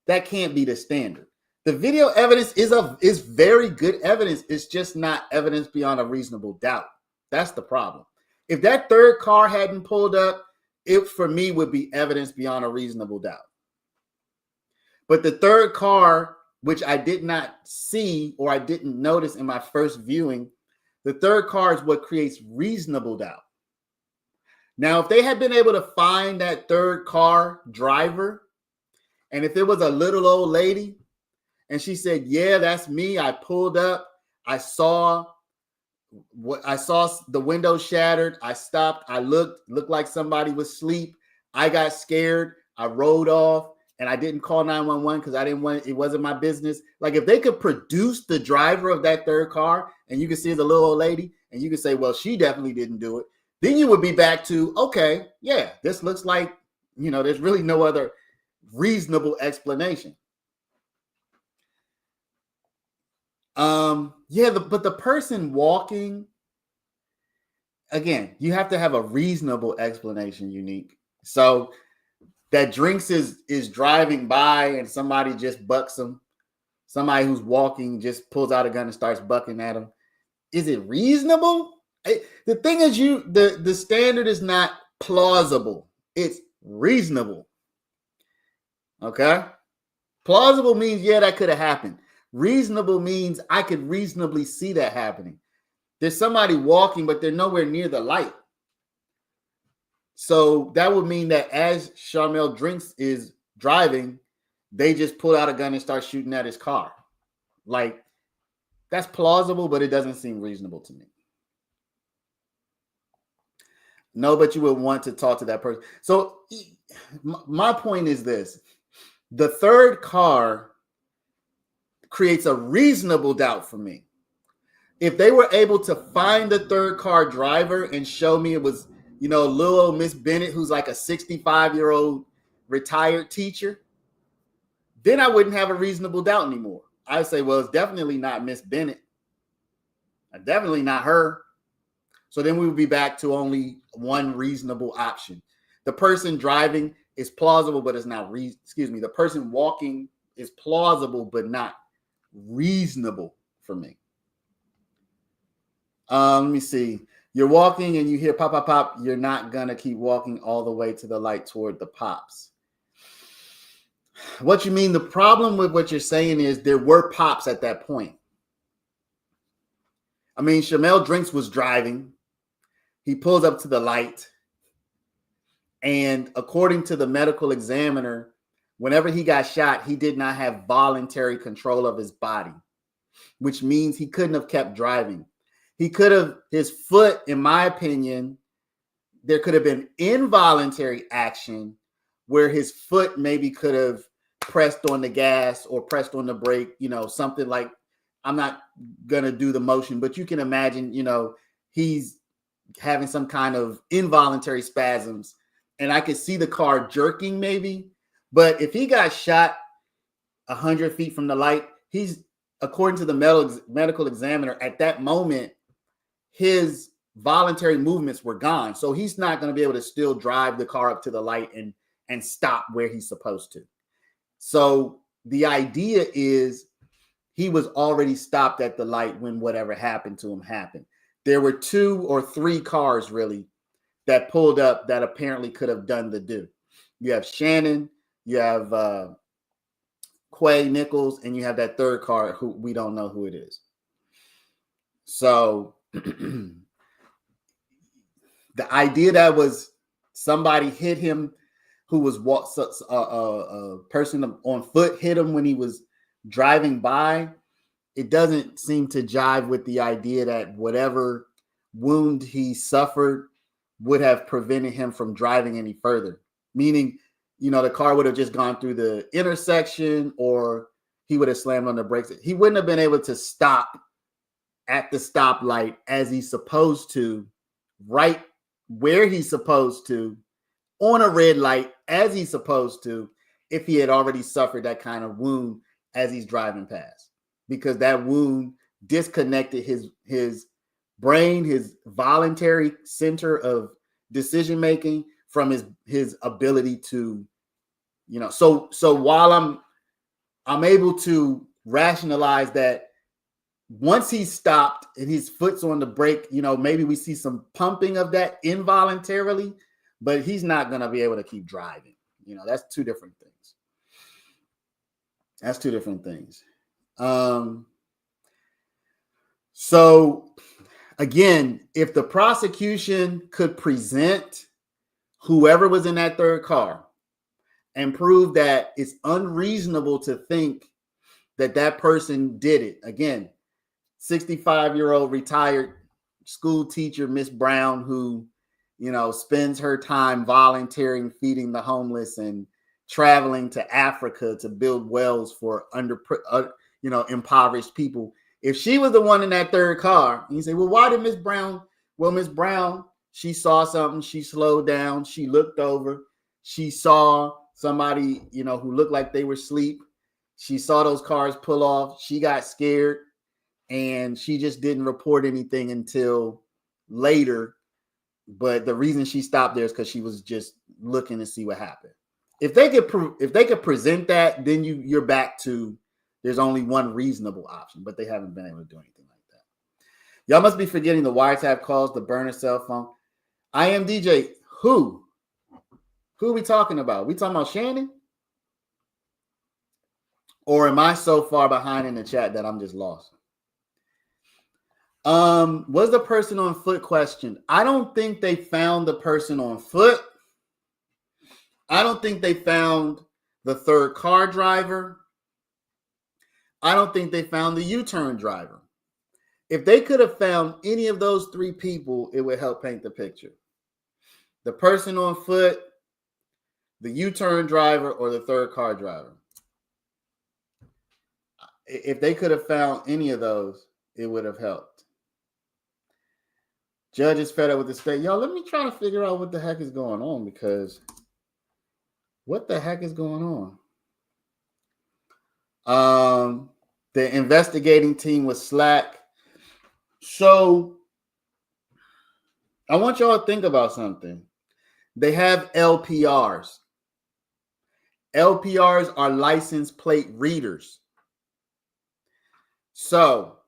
That can't be the standard. The video evidence is very good evidence. It's just not evidence beyond a reasonable doubt. That's the problem. If that 3rd car hadn't pulled up, it for me would be evidence beyond a reasonable doubt. But the 3rd car, which I did not see or I didn't notice in my first viewing, the 3rd car is what creates reasonable doubt. Now, if they had been able to find that 3rd car driver, and if it was a little old lady, and she said, "Yeah, that's me. I pulled up. I saw the window shattered. I stopped. I looked like somebody was asleep. I got scared. I rode off, and I didn't call 911 because I didn't want it wasn't my business." Like, if they could produce the driver of that 3rd car, and you can see the little old lady, and you can say, "Well, she definitely didn't do it," then you would be back to, okay, yeah, this looks like, there's really no other reasonable explanation. But the person walking, again, you have to have a reasonable explanation, Unique. So that Drinks is driving by and somebody just bucks him. Somebody who's walking just pulls out a gun and starts bucking at him. Is it reasonable? The thing is, the standard is not plausible. It's reasonable. Okay? Plausible means, yeah, that could have happened. Reasonable means I could reasonably see that happening. There's somebody walking, but they're nowhere near the light. So that would mean that as Shamel Drinks is driving, they just pull out a gun and start shooting at his car. Like, That's plausible, but it doesn't seem reasonable to me. No, but you would want to talk to that person. So my point is this. The third car creates a reasonable doubt for me. If they were able to find the third car driver and show me it was, little old Miss Bennett, who's like a 65-year-old retired teacher, then I wouldn't have a reasonable doubt anymore. I'd say, well, it's definitely not Miss Bennett. Definitely not her. So then we would be back to only one reasonable option. The person driving is plausible, but it's not the person walking is plausible, but not reasonable for me. Let me see. You're walking and you hear pop, pop, pop. You're not going to keep walking all the way to the light toward the pops. What you mean? The problem with what you're saying is there were pops at that point. I mean, Shamel Drinks was driving. He pulls up to the light. And according to the medical examiner, whenever he got shot, he did not have voluntary control of his body, which means he couldn't have kept driving. He could have, his foot, in my opinion, there could have been involuntary action where his foot maybe could have pressed on the gas or pressed on the brake, something like, I'm not going to do the motion, but you can imagine, he's having some kind of involuntary spasms. And I could see the car jerking maybe. But if he got shot 100 feet from the light, he's, according to the medical examiner, at that moment, his voluntary movements were gone. So he's not going to be able to still drive the car up to the light and stop where he's supposed to. So the idea is he was already stopped at the light when whatever happened to him happened. There were 2 or 3 cars really that pulled up that apparently could have done the do. You have Shannon, you have Quay Nichols, and you have that third car who we don't know who it is. So the idea that was somebody hit him who was a person on foot hit him when he was driving by, it doesn't seem to jive with the idea that whatever wound he suffered would have prevented him from driving any further. Meaning, the car would have just gone through the intersection or he would have slammed on the brakes. He wouldn't have been able to stop at the stoplight as he's supposed to, right where he's supposed to, on a red light as he's supposed to, if he had already suffered that kind of wound as he's driving past. Because that wound disconnected his brain, his voluntary center of decision making from his ability to, so while I'm able to rationalize that once he's stopped and his foot's on the brake, maybe we see some pumping of that involuntarily, but he's not going to be able to keep driving. That's 2 different things. That's 2 different things. So again, if the prosecution could present whoever was in that third car and prove that it's unreasonable to think that that person did it. Again, 65-year-old retired school teacher, Miss Brown, who, spends her time volunteering, feeding the homeless and traveling to Africa to build wells for impoverished people. If she was the one in that third car, and you say, well, why did Miss Brown? Well, Miss Brown, she saw something. She slowed down. She looked over. She saw somebody, who looked like they were asleep. She saw those cars pull off. She got scared and she just didn't report anything until later. But the reason she stopped there is because she was just looking to see what happened. If they could present that, then you're back to there's only one reasonable option, but they haven't been able to do anything like that. Y'all must be forgetting the wiretap calls, the burner cell phone. I am DJ. Who are we talking about? We talking about Shannon? Or am I so far behind in the chat that I'm just lost? Was the person on foot questioned? I don't think they found the person on foot. I don't think they found the third car driver. I don't think they found the U-turn driver. If they could have found any of those three people, it would help paint the picture. The person on foot, the U-turn driver, or the third car driver. If they could have found any of those, it would have helped. Judge is fed up with the state. Y'all, let me try to figure out what the heck is going on, because what the heck is going on? The investigating team was slack. So I want y'all to think about something. They have LPRs. LPRs are license plate readers. So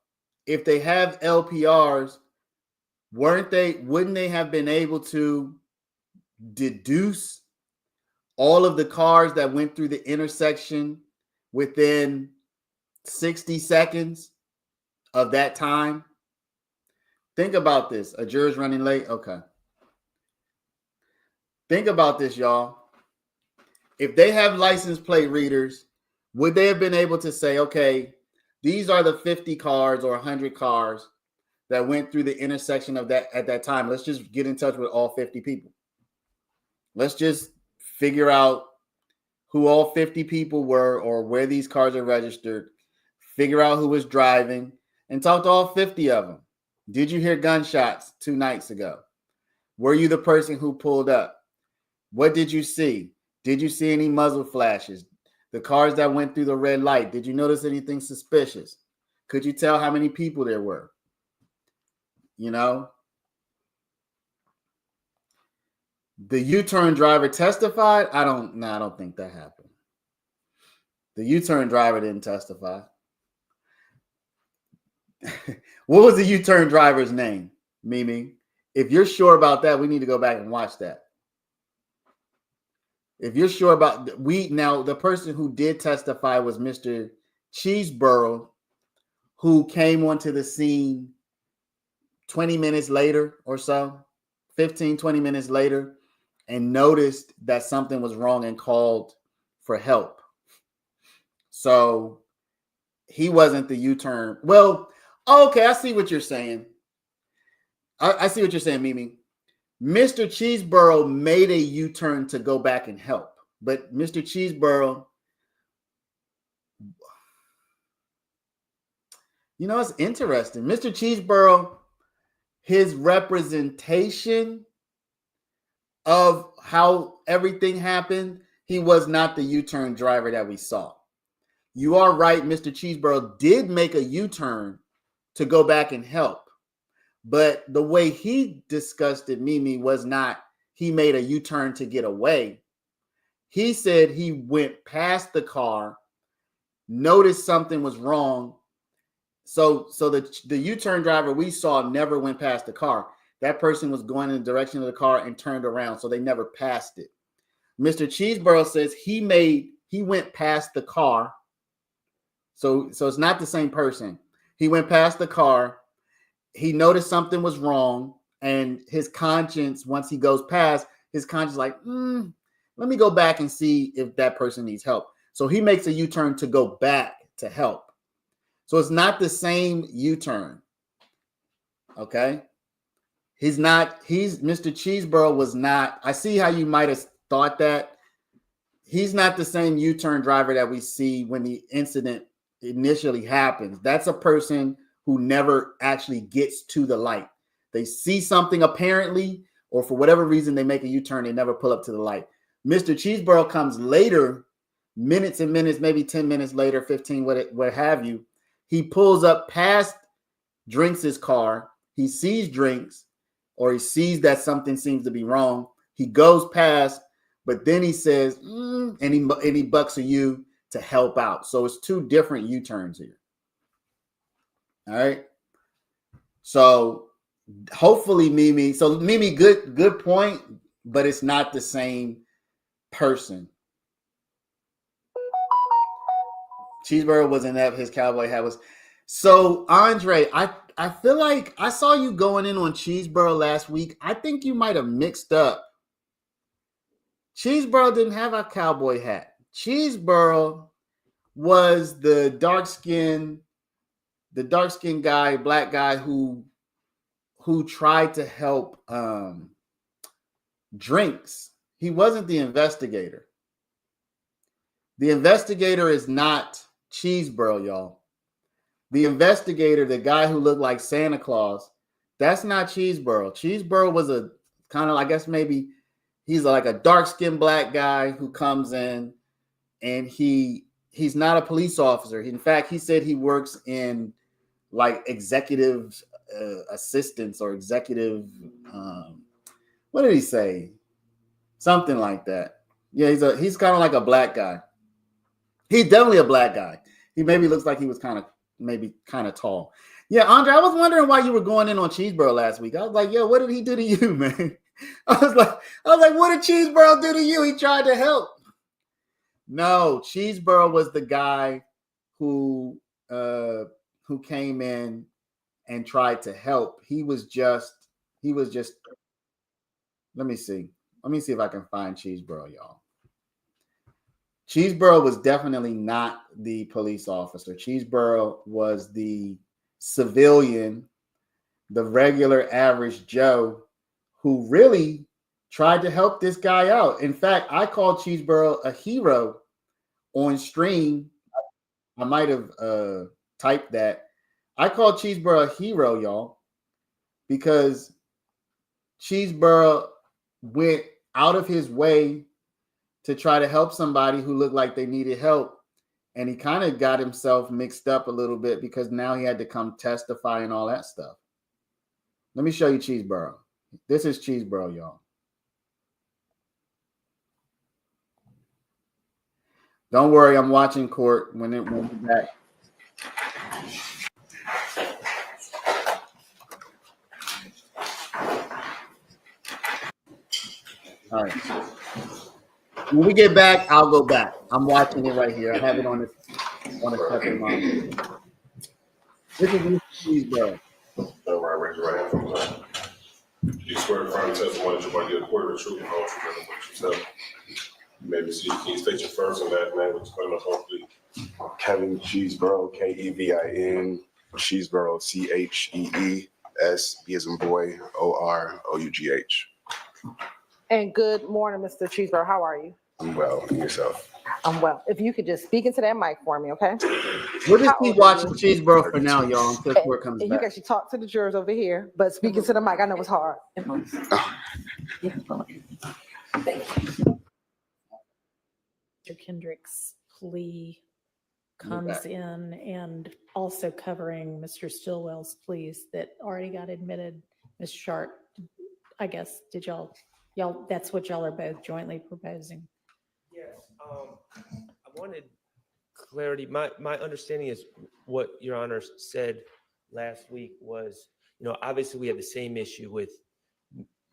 if they have LPRs, wouldn't they have been able to deduce all of the cars that went through the intersection within 60 seconds of that time? Think about this. A juror's running late. Okay. Think about this, y'all. If they have license plate readers, would they have been able to say, okay, these are the 50 cars or 100 cars that went through the intersection of that at that time? Let's just get in touch with all 50 people. Let's just figure out who all 50 people were or where these cars are registered, figure out who was driving, and talk to all 50 of them. Did you hear gunshots 2 nights ago? Were you the person who pulled up? What did you see? Did you see any muzzle flashes? The cars that went through the red light, did you notice anything suspicious? Could you tell how many people there were? You know? The U-turn driver testified? I don't think that happened. The U-turn driver didn't testify. What was the U-turn driver's name, Mimi? If you're sure about that, we need to go back and watch that. If you're sure about the person who did testify was Mr. Cheeseborough, who came onto the scene 20 minutes later or so, 15, 20 minutes later, and noticed that something was wrong and called for help. So he wasn't the U-turn. Well, okay, I see what you're saying. I see what you're saying, Mimi. Mr. Cheeseborough made a U-turn to go back and help. But Mr. Cheeseborough, you know, it's interesting. Mr. Cheeseborough, his representation of how everything happened, he was not the U-turn driver that we saw. You are right. Mr. Cheeseborough did make a U-turn to go back and help. But the way he discussed it, Mimi, was not he made a U-turn to get away. He said he went past the car, noticed something was wrong. So the U-turn driver we saw never went past the car. That person was going in the direction of the car and turned around, so they never passed it. Mr. Cheeseborough says he went past the car. So it's not the same person. He went past the car. He noticed something was wrong, and his conscience, once he goes past, his conscience like, let me go back and see if that person needs help. So he makes a U-turn to go back to help. So it's not the same U-turn. Okay? Mr. Cheeseborough was not, I see how you might have thought that. He's not the same U-turn driver that we see when the incident initially happens. That's a person who never actually gets to the light. They see something apparently, or for whatever reason, they make a U-turn, they never pull up to the light. Mr. Cheeseborough comes later, minutes and minutes, maybe 10 minutes later, 15, what have you. He pulls up past Drinks' car. He sees Drinks, or he sees that something seems to be wrong. He goes past, but then he says, and he bucks a U to help out. So it's 2 different U-turns here. All right. So hopefully Mimi, good point, but it's not the same person. Cheeseborough wasn't that, his cowboy hat was. So Andre, I feel like I saw you going in on Cheeseborough last week. I think you might have mixed up. Cheeseborough didn't have a cowboy hat. Cheeseborough was the dark-skinned the dark-skinned guy, black guy who tried to help Drinks. He wasn't the investigator. The investigator is not Cheeseborough, y'all. The investigator, the guy who looked like Santa Claus, that's not Cheeseborough. Cheeseborough was a kind of, I guess maybe he's like a dark-skinned black guy who comes in, and he's not a police officer. In fact, he said he works in like executive assistants or executive, what did he say? Something like that. Yeah, he's kind of like a black guy. He's definitely a black guy. He maybe looks like he was kind of tall. Yeah, Andre, I was wondering why you were going in on Cheeseborough last week. I was like, yo, what did he do to you, man? I was like, what did Cheeseborough do to you? He tried to help. No, Cheeseborough was the guy who came in and tried to help. He was just. Let me see if I can find Cheeseborough, y'all. Cheeseborough was definitely not the police officer. Cheeseborough was the civilian, the regular average Joe who really tried to help this guy out. In fact, I called Cheeseborough a hero on stream. I might have typed that. I called Cheeseborough a hero, y'all, because Cheeseborough went out of his way to try to help somebody who looked like they needed help. And he kind of got himself mixed up a little bit because now he had to come testify and all that stuff. Let me show you Cheeseborough. This is Cheeseborough, y'all. Don't worry, I'm watching court when we're back. All right. When we get back, I'll go back. I'm watching it right here. I have it on a second monitor. This is Cheeseborough. Right. You swear to firm testimony that you might get a quarter of the truth and all truth and what you tell. Maybe see, can you state your first and last name, which is claim upon plea? Kevin Cheeseborough, Kevin, Cheeseborough, CHEES, B as in boy, OROUGH. And good morning, Mr. Cheeseborough. How are you? I'm well, and yourself? I'm well. If you could just speak into that mic for me, okay? We'll just keep watching Cheeseborough for now, y'all, until court comes And back. you can actually talk to the jurors over here, but speaking to the mic, I know it's hard. Mr. Kendrick's plea comes in, and also covering Mr. Stillwell's pleas that already got admitted. Ms. Sharp, I guess, did y'all, that's what y'all are both jointly proposing. Yes, I wanted clarity. My understanding is what Your Honor said last week was, obviously we have the same issue with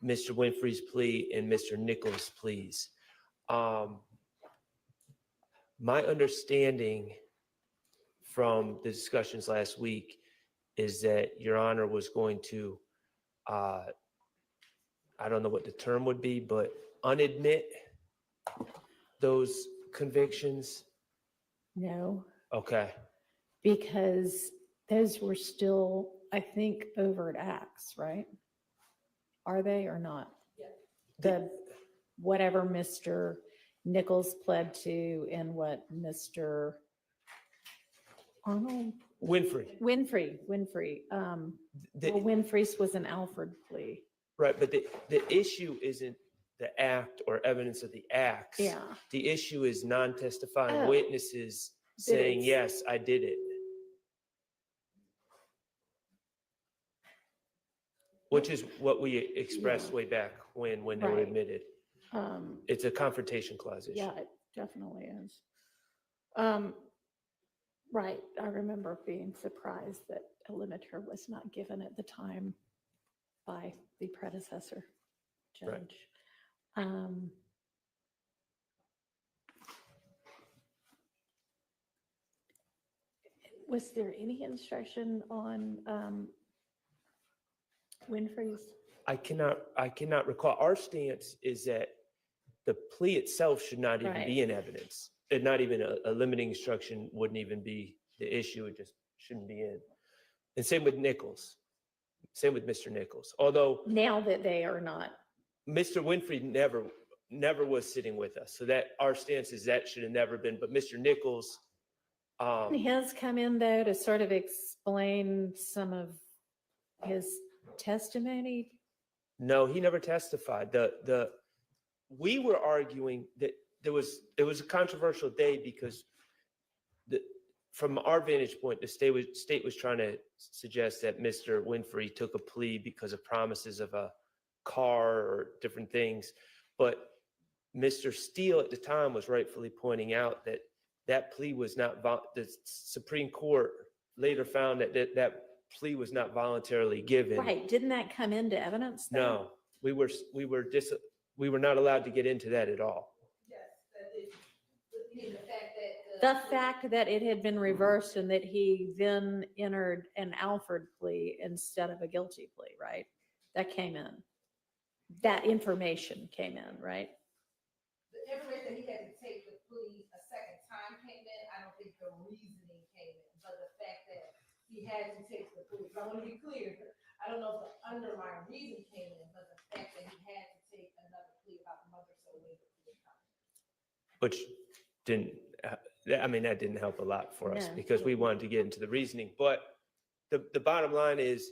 Mr. Winfrey's plea and Mr. Nichols' pleas. My understanding from the discussions last week is that Your Honor was going to, I don't know what the term would be, but unadmit those convictions. No, Okay. because those were still, I think, overt acts, right? Are they or not? Yeah. The whatever Mr. Nichols pled to and what Mr. Arnold Winfrey. Winfrey. Well, Winfrey's was an Alfred plea. Right, but the issue isn't the act or evidence of the acts. Yeah. The issue is non-testifying Oh. witnesses saying, yes, I did it. Which is what we expressed way back when they were Right. admitted. It's a confrontation clause issue. Yeah, it definitely is. Right. I remember being surprised that a limiter was not given at the time by the predecessor judge. Right. Was there any instruction on Winfrey's? I cannot recall. Our stance is that the plea itself should not even be in evidence. And not even a limiting instruction wouldn't even be the issue. It just shouldn't be in. And same with Nichols. Same with Mr. Nichols. Although Now that they are not. Mr. Winfrey never was sitting with us. So that our stance is that should have never been. But Mr. Nichols, He has come in though to sort of explain some of his testimony. no, he never testified. We were arguing that it was a controversial day because from our vantage point, the state was trying to suggest that Mr. Winfrey took a plea because of promises of a car or different things. But Mr. Steele at the time was rightfully pointing out that that plea was not, the Supreme Court later found that plea was not voluntarily given. Right. Didn't that come into evidence? Though? No, we were not allowed to get into that at all. The fact that it had been reversed and that he then entered an Alford plea instead of a guilty plea, right? That came in. That information came in, right? The information that he had to take the plea a second time came in. I don't think the reasoning came in, but the fact that he had to take the plea. I want to be clear. I don't know if the underlying reason came in, but the fact that he had to take another plea about a month or so later. Which didn't, I mean, that didn't help a lot for us No. because we wanted to get into the reasoning. But the bottom line is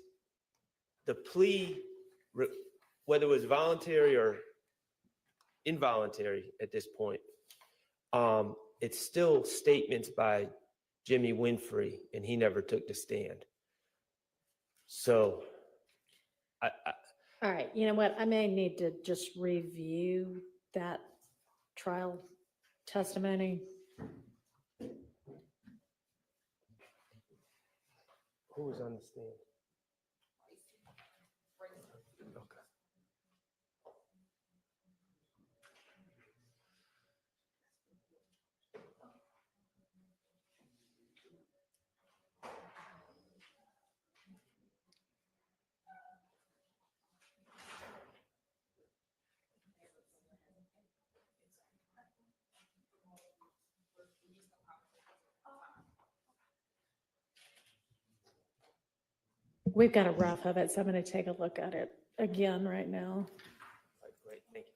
the plea, whether it was voluntary or involuntary at this point, it's still statements by Jimmy Winfrey, and he never took the stand. So, All right. You know what? I may need to just review that trial testimony. who was on the stand? Okay. We've got a rough of it, so I'm going to take a look at it again right now. Great, thank you.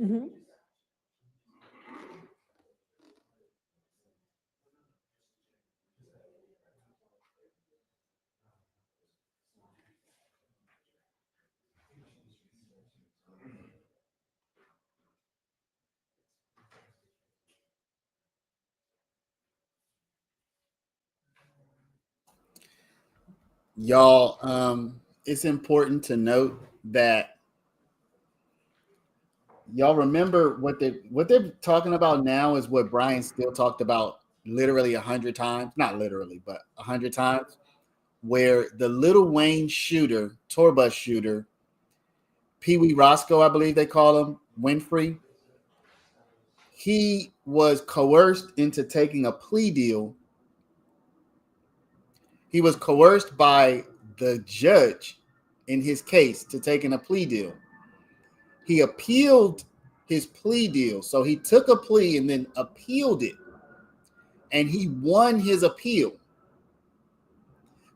Mhm. Y'all, it's important to note that y'all remember what they're talking about now is what Brian Steele talked about literally 100 times, not literally, but 100 times, where the Little Wayne shooter, tour bus shooter, Pee Wee Roscoe, I believe they call him, Winfrey, he was coerced into taking a plea deal. He was coerced by the judge in his case to taking a plea deal. He appealed his plea deal. So he took a plea and then appealed it. And he won his appeal.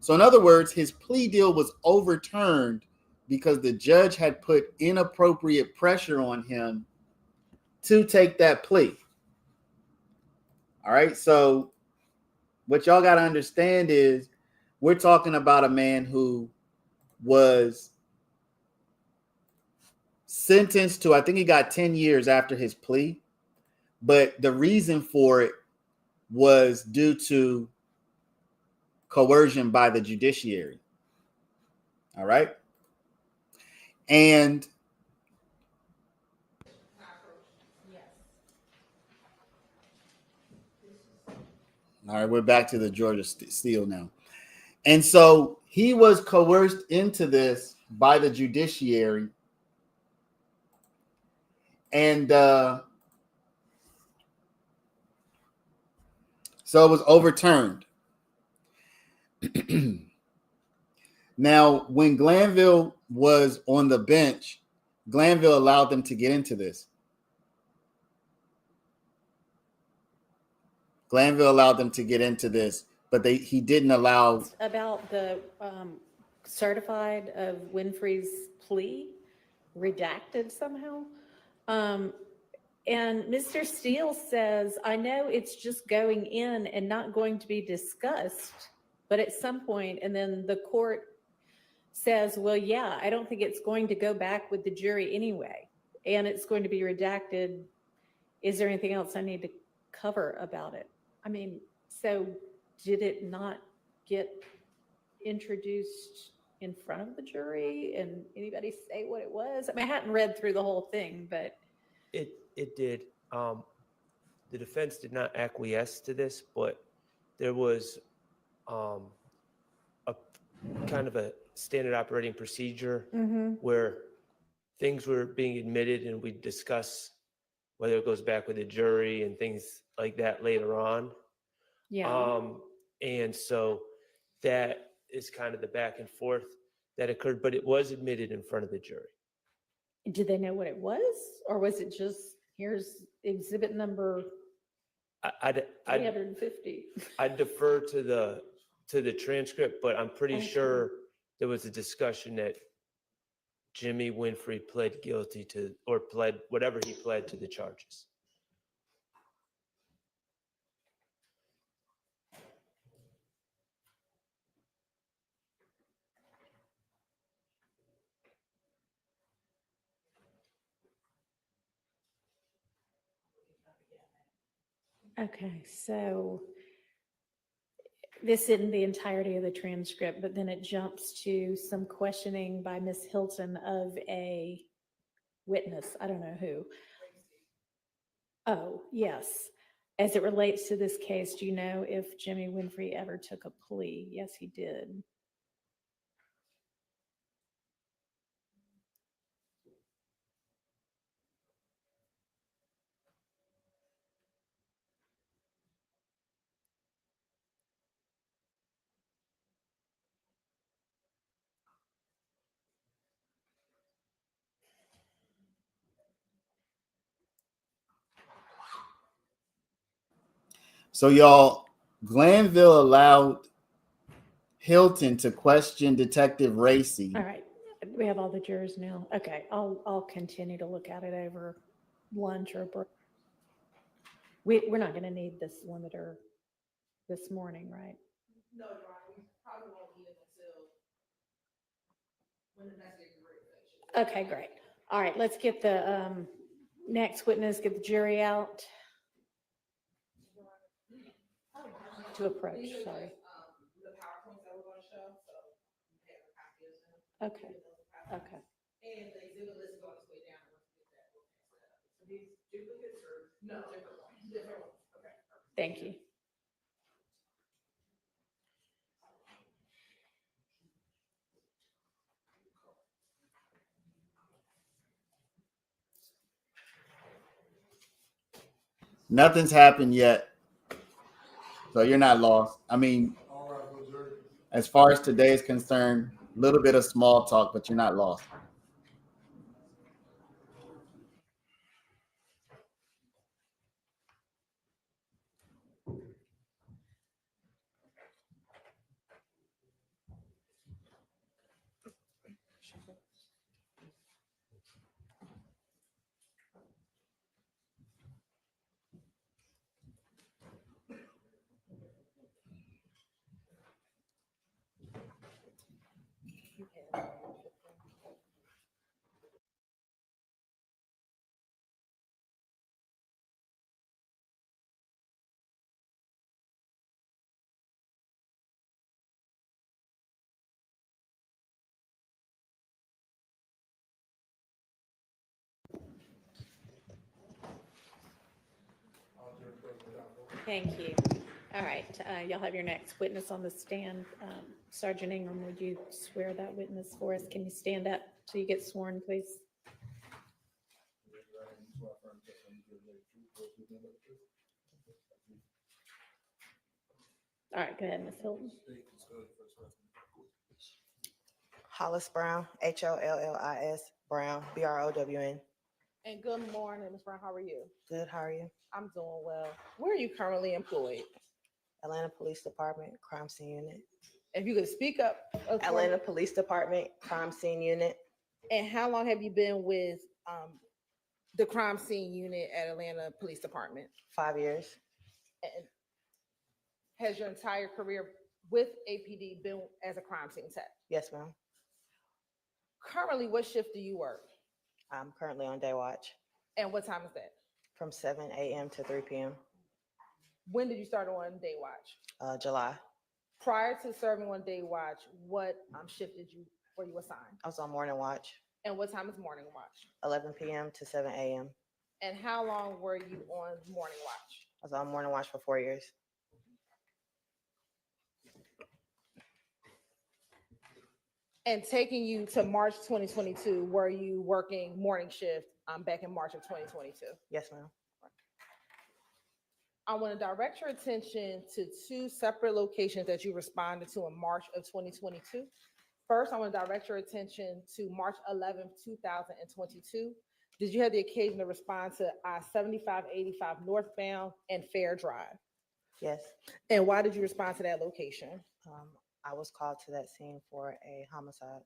So in other words, his plea deal was overturned because the judge had put inappropriate pressure on him to take that plea. All right. So what y'all got to understand is we're talking about a man who was sentenced to, I think he got 10 years after his plea, but the reason for it was due to coercion by the judiciary. All right. And all right, we're back to the Georgia Steele now. And so he was coerced into this by the judiciary. And So it was overturned. Now, when Glanville was on the bench, Glanville allowed them to get into this. Glanville allowed them to get into this, but he didn't allow. About the certified of Winfrey's plea redacted somehow. And Mr. Steele says, I know it's just going in and not going to be discussed, but at some point, and then the court says, well, yeah, I don't think it's going to go back with the jury anyway, and it's going to be redacted. Is there anything else I need to cover about it? I mean, so did it not get introduced in front of the jury and anybody say what it was? I mean, I hadn't read through the whole thing, but. It did. The defense did not acquiesce to this, but there was a kind of a standard operating procedure where things were being admitted and we discuss whether it goes back with the jury and things like that later on. Yeah. And so that is kind of the back and forth that occurred, but it was admitted in front of the jury. Did they know what it was? Or was it just, here's exhibit number 350? I defer to the transcript, but I'm pretty sure there was a discussion that Jimmy Winfrey pled guilty to, or pled whatever he pled to the charges. Okay, so this isn't the entirety of the transcript, but then it jumps to some questioning by Miss Hilton of a witness. I don't know who. Oh, yes. As it relates to this case, do you know if Jimmy Winfrey ever took a plea? Yes, he did. So y'all, Glanville allowed Hilton to question Detective Racy. All right, we have all the jurors now. Okay, I'll continue to look at it over lunch or break. We're not going to need this limiter this morning, right? No, Your Honor, we probably won't need it until when the investigative finishes. Okay, great. All right, let's get the next witness, get the jury out to approach, sorry. The PowerPoints that we're gonna show, so you have a copy of them. Okay, okay. And the exhibit list is on its way down. Once we get that, we'll pass it up. So these duplicates or? No, different ones. Different ones, okay. Thank you. Nothing's happened yet. So you're not lost. I mean, as far as today is concerned, a little bit of small talk, but you're not lost. Thank you. All right, y'all have your next witness on the stand. Sergeant Ingram, would you swear that witness for us? Can you stand up so you get sworn, please? All right, go ahead, Ms. Hilton. Hollis Brown, Hollis Brown, BROWN. And good morning, Ms. Brown. How are you? Good, how are you? I'm doing well. Where are you currently employed? Atlanta Police Department, Crime Scene Unit. If you could speak up. Atlanta Police Department, Crime Scene Unit. And how long have you been with the crime scene unit at Atlanta Police Department? 5 years. And has your entire career with APD been as a crime scene tech? Yes, ma'am. Currently, what shift do you work? I'm currently on day watch And what time is that? from 7 a.m. to 3 p.m. When did you start on day watch? July. Prior to serving on day watch, what shift were you assigned? I was on morning watch, And what time is morning watch? 11 p.m. to 7 a.m. And how long were you on morning watch? I was on morning watch for 4 years. And taking you to March 2022, were you working morning shift back in March of 2022? Yes, ma'am. I want to direct your attention to two separate locations that you responded to in March of 2022. First, I want to direct your attention to March 11th, 2022. Did you have the occasion to respond to I-7585 northbound and Fair Drive? Yes. And why did you respond to that location? I was called to that scene for a homicide.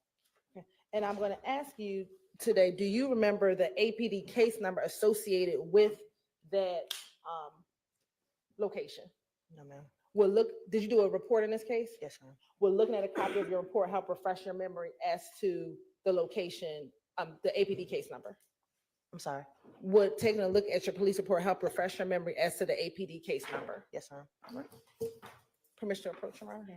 And I'm going to ask you today, do you remember the APD case number associated with that location? No, ma'am. Did you do a report in this case? Yes, ma'am. Will looking at a copy of your report help refresh your memory as to the location, the APD case number? I'm sorry. Would taking a look at your police report help refresh your memory as to the APD case number? Yes, ma'am. Permission to approach around?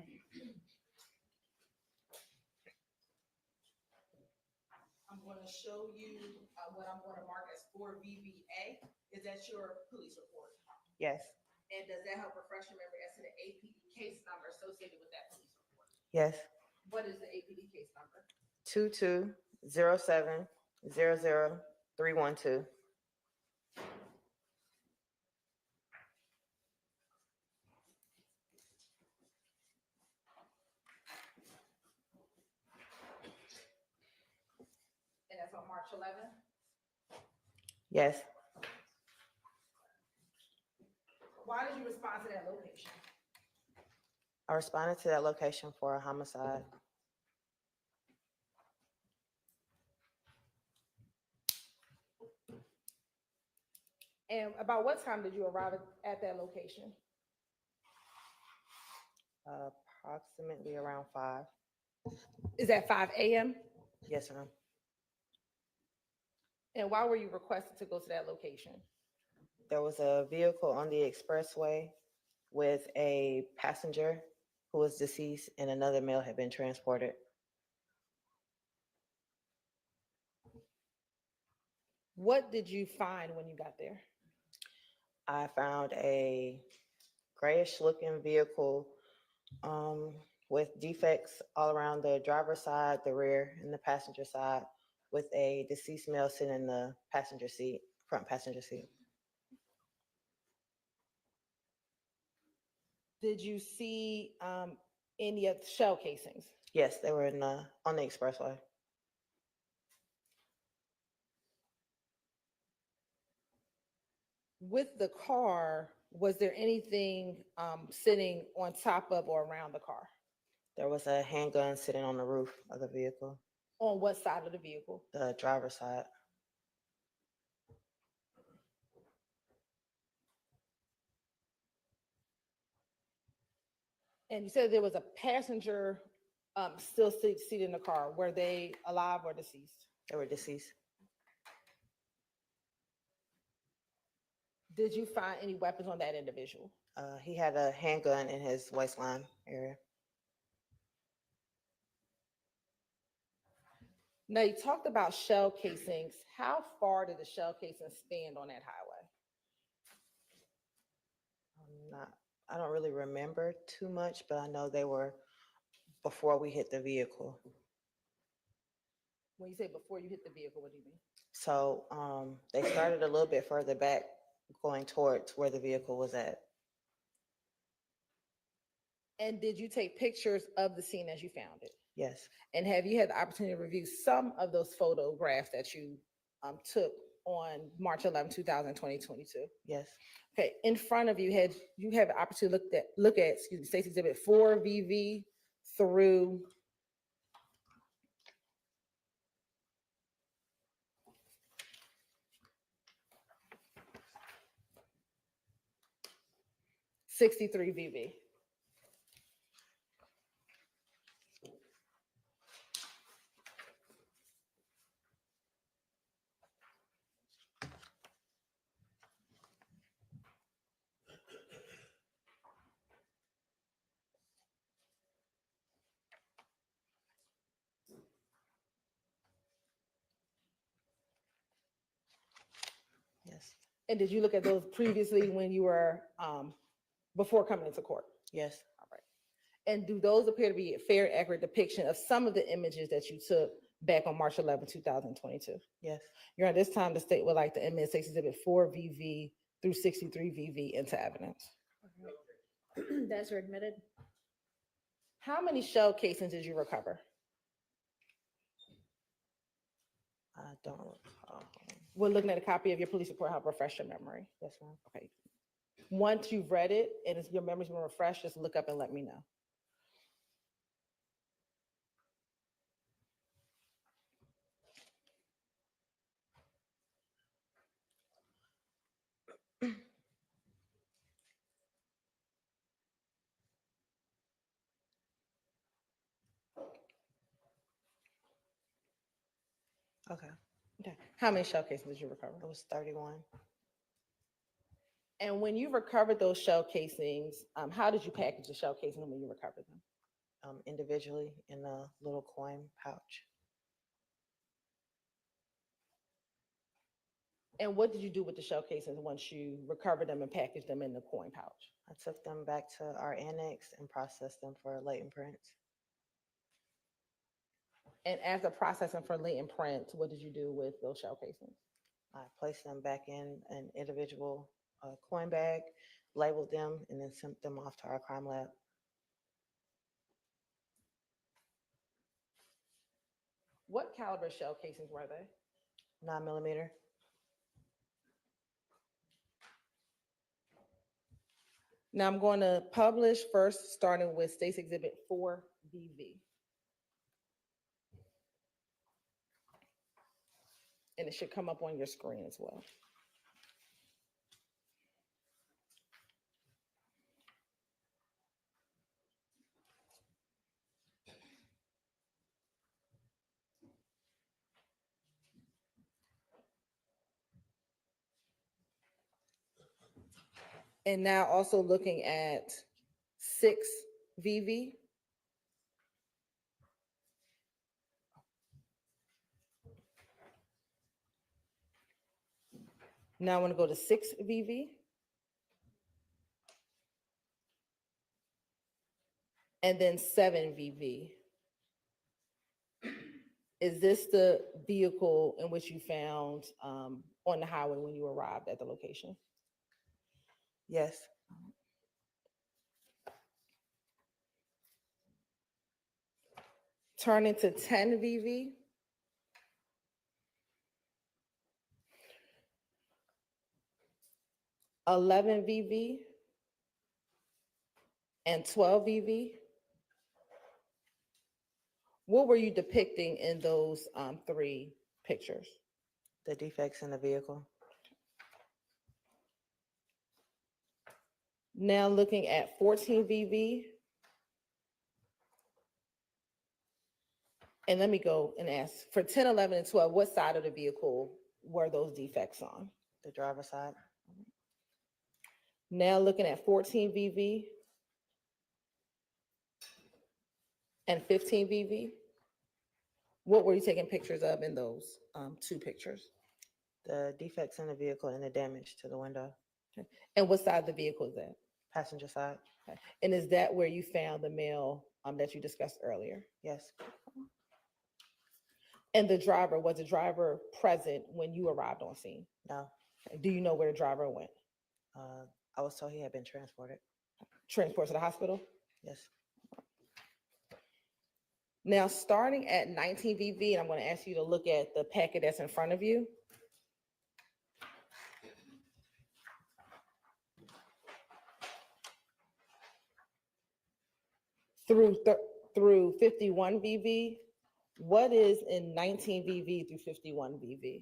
I'm going to show you what I'm going to mark as 4VVA. Is that your police report? Yes. And does that help refresh your memory as to the APD case number associated with that police report? Yes. What is the APD case number? 220700312. And that's on March 11th? Yes. Why did you respond to that location? I responded to that location for a homicide. And about what time did you arrive at that location? Approximately around 5. Is that 5 a.m.? Yes, ma'am. And why were you requested to go to that location? There was a vehicle on the expressway with a passenger who was deceased and another male had been transported. What did you find when you got there? I found a grayish looking vehicle with defects all around the driver's side, the rear, and the passenger side, with a deceased male sitting in the passenger seat, front passenger seat. Did you see any of the shell casings? Yes, they were on the expressway. With the car, was there anything sitting on top of or around the car? There was a handgun sitting on the roof of the vehicle, On what side of the vehicle? the driver's side. And you said there was a passenger still seated in the car. Were they alive or deceased? They were deceased. Did you find any weapons on that individual? He had a handgun in his waistline area. Now, you talked about shell casings. How far did the shell casings stand on that highway? I don't really remember too much, but I know they were before we hit the vehicle. When you say before you hit the vehicle, what do you mean? So they started a little bit further back, going towards where the vehicle was at. And did you take pictures of the scene as you found it? Yes, And have you had the opportunity to review some of those photographs that you took on March 11, 2022? yes, Okay, in front of you have the opportunity to look at Stacy Exhibit 4 VV through '63 VV. yes, And did you look at those previously when you were before coming into court? yes, All right. And do those appear to be a fair, accurate depiction of some of the images that you took back on March 11, 2022? yes. Your Honor, this time the state would like to admit Stacy Exhibit 4 VV through 63 VV into evidence. Those are admitted. How many shell casings did you recover? I don't recall. We're looking at a copy of your police report, help refresh your memory. Yes, ma'am. Okay. Once you've read it and your memory's been refreshed, just look up and let me know. Okay, Okay. How many shell casings did you recover? it was 31. And when you recovered those shell casings, how did you package the shell casings when you recovered them? Individually in a little coin pouch. And what did you do with the shell casings once you recovered them and packaged them in the coin pouch? I took them back to our annex and processed them for latent prints. And after processing for latent prints, what did you do with those shell casings? I placed them back in an individual coin bag, labeled them, and then sent them off to our crime lab. What caliber shell casings were they? 9mm. Now I'm going to publish first, starting with State's Exhibit 4 VV. And it should come up on your screen as well. And now also looking at 6 VV. Now I want to go to 6 VV. And then 7 VV. Is this the vehicle in which you found on the highway when you arrived at the location? Yes, Turning to 10 VV. $11 VV and 12 VV. What were you depicting in those 3 pictures? the defects in the vehicle. Now looking at 14 VV. And let me go and ask, for 10, 11, and 12, what side of the vehicle were those defects on? The driver's side. Now looking at 14 VV and 15 VV. What were you taking pictures of in those 2 pictures? The defects in the vehicle and the damage to the window. And what side of the vehicle is that? Passenger side. Okay. And is that where you found the mail that you discussed earlier? Yes, And was the driver present when you arrived on scene? no. Do you know where the driver went? I was told he had been transported. Transport to the hospital? Yes. Now, starting at 19 VV, and I'm going to ask you to look at the packet that's in front of you. Through 51 VV, what is in 19 VV through 51 VV?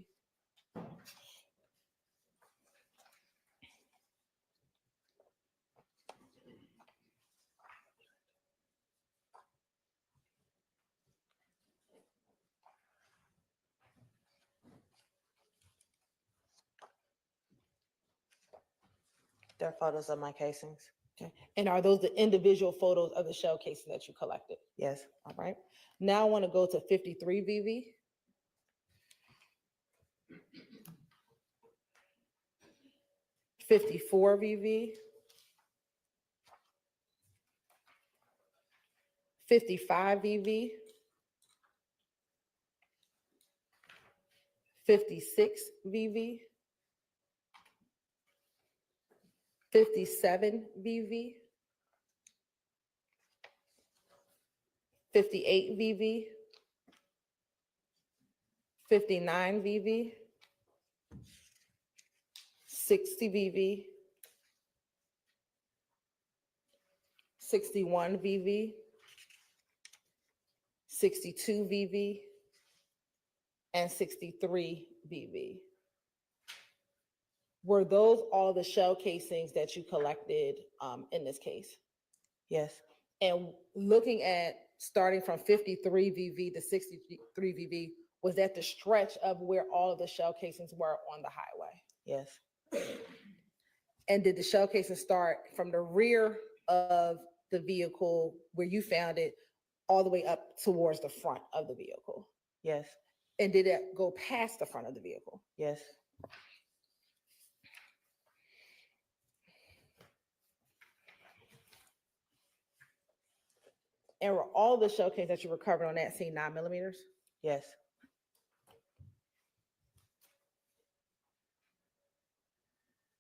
They're photos of my casings. Okay. And are those the individual photos of the shell cases that you collected? Yes. All right. Now I want to go to 53 VV. '54 VV. 55 VV. 56 VV. 57 VV. 58 VV. 59 VV. 60 VV. 61 VV. 62 VV. And 63 VV. Were those all the shell casings that you collected in this case? Yes. And looking at starting from 53 VV to 63 VV, was that the stretch of where all of the shell casings were on the highway? Yes. And did the shell casings start from the rear of the vehicle where you found it all the way up towards the front of the vehicle? Yes. And did it go past the front of the vehicle? Yes. And were all the shell casings that you recovered on that scene 9mm? Yes.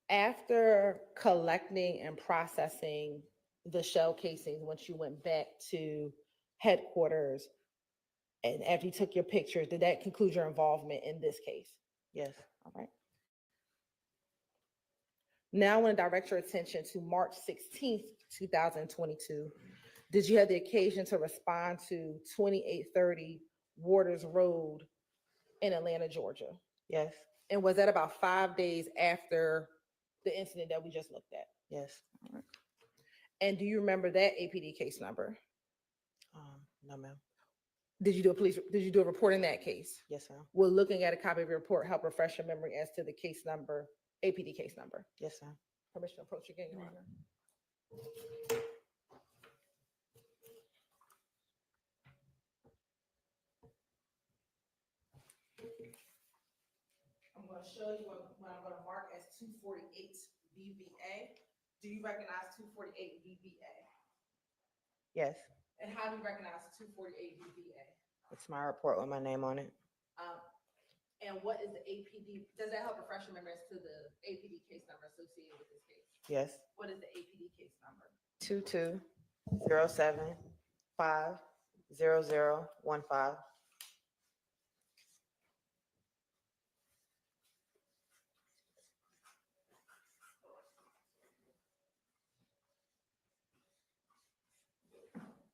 After collecting and processing the shell casings, once you went back to headquarters and after you took your pictures, did that conclude your involvement in this case? Yes. All right. Now I want to direct your attention to March 16th, 2022. Did you have the occasion to respond to 2830 Waters Road in Atlanta, Georgia? Yes. And was that about 5 days after the incident that we just looked at? Yes. And do you remember that APD case number? No, ma'am. Did you do a report in that case? Yes, ma'am. Will looking at a copy of your report help refresh your memory as to the case number, APD case number? Yes, ma'am. Permission to approach again, Your Honor. I'm going to show you what I'm going to mark as 248 VBA. Do you recognize 248 VBA? Yes. And how do you recognize 248 VBA? It's my report with my name on it. And what is the APD? Does that help refresh your memory as to the APD case number associated with this case? Yes. What is the APD case number? 220750015.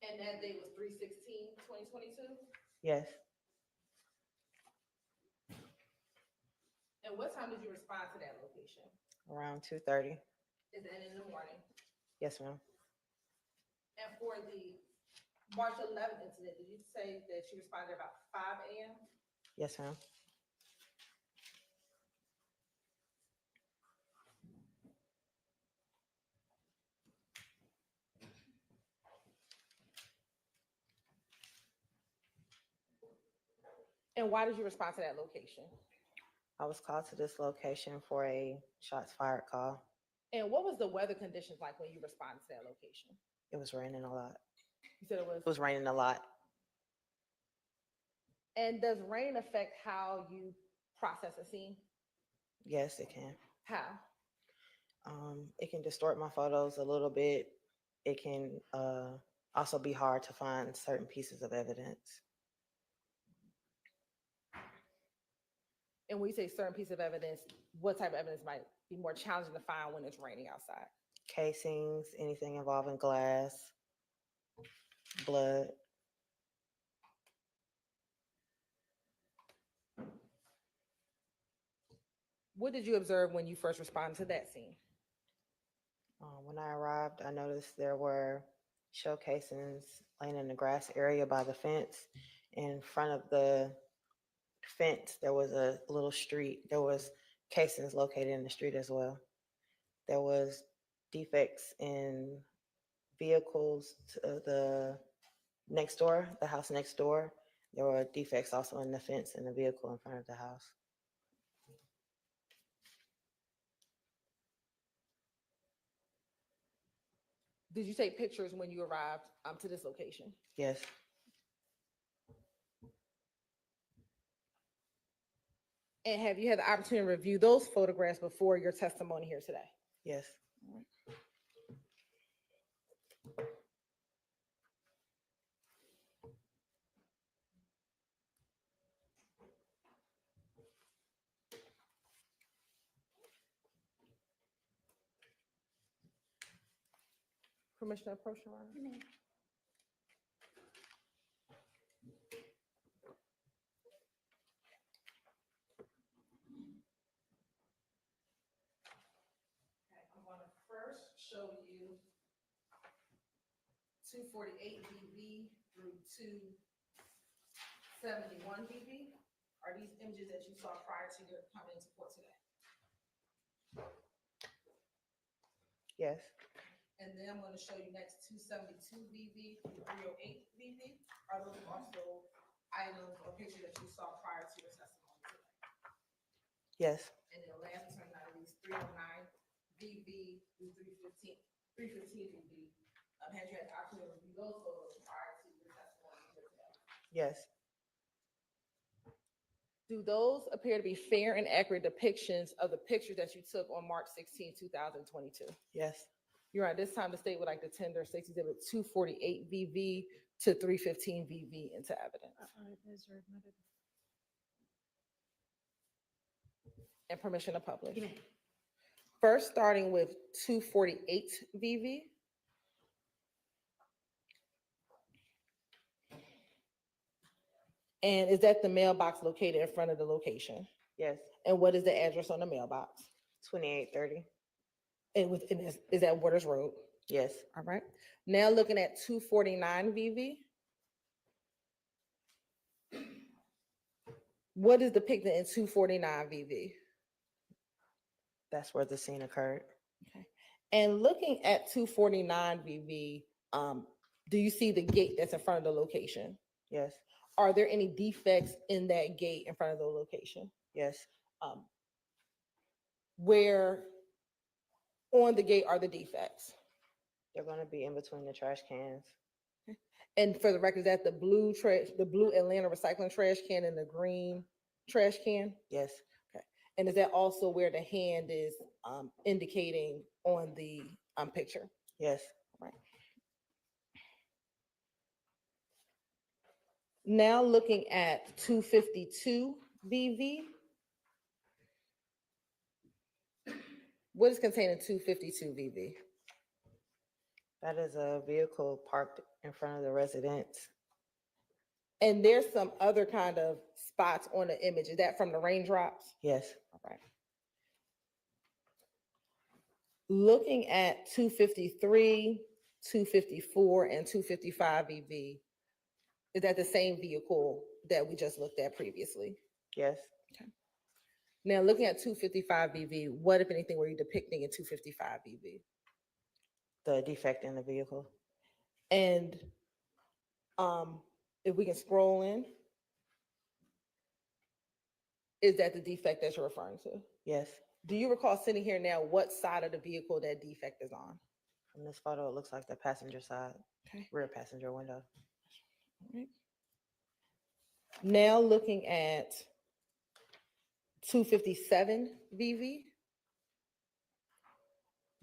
And that date was 3/16/2022? Yes. And what time did you respond to that location? Around 2:30. Is that in the morning? Yes, ma'am. And for the March 11th incident, did you say that you responded about 5 a.m.? Yes, ma'am. And why did you respond to that location? I was called to this location for a shots fired call. And what was the weather conditions like when you responded to that location? It was raining a lot. You said it was. It was raining a lot. And does rain affect how you process a scene? Yes, it can. How? It can distort my photos a little bit. it can also be hard to find certain pieces of evidence. And when you say certain piece of evidence, what type of evidence might be more challenging to find when it's raining outside? Casings, anything involving glass, blood. What did you observe when you first responded to that scene? When I arrived, I noticed there were shell casings laying in the grass area by the fence. In front of the fence, there was a little street. There was casings located in the street as well. There was defects in vehicles to the next door, the house next door. There were defects also in the fence and the vehicle in front of the house. Did you take pictures when you arrived to this location? Yes. And have you had the opportunity to review those photographs before your testimony here today? Yes. Permission to approach Your Honor? I'm going to first show you 248 VV through 271 VV. Are these images that you saw prior to your coming into court today? Yes. And then I'm going to show you next 272 VV through 308 VV. Are those also items or pictures that you saw prior to your testimony today? Yes. And then last one, out of these 309 VV through 315 VV. Had you had the opportunity to review those photos prior to your testimony here today? Yes. Do those appear to be fair and accurate depictions of the pictures that you took on March 16, 2022? Yes. You're at this time, the state would like to tender State's Exhibit 248 VV to 315 VV into evidence. Those are admitted. And permission to publish. You may. First, starting with 248 VV. And is that the mailbox located in front of the location? Yes. And what is the address on the mailbox? 2830. Is that Waters Road? Yes. All right. Now looking at 249 VV. What is depicted in 249 VV? That's where the scene occurred. Okay. And looking at 249 VV, do you see the gate that's in front of the location? Yes. Are there any defects in that gate in front of the location? Yes. Where on the gate are the defects? They're going to be in between the trash cans. And for the record, is that the blue Atlanta recycling trash can and the green trash can? Yes. Okay. And is that also where the hand is indicating on the picture? Yes. Right. Now looking at 252 VV. What is contained in 252 VV? That is a vehicle parked in front of the residence. And there's some other kind of spots on the image. Is that from the raindrops? Yes. All right. Looking at 253, 254, and 255 VV, is that the same vehicle that we just looked at previously? Yes. Okay. Now looking at 255 VV, what, if anything, were you depicting in 255 VV? The defect in the vehicle. And if we can scroll in, is that the defect that you're referring to? Yes. Do you recall sitting here now what side of the vehicle that defect is on? From this photo, it looks like the passenger side, Okay. rear passenger window. All right. Now looking at 257 VV.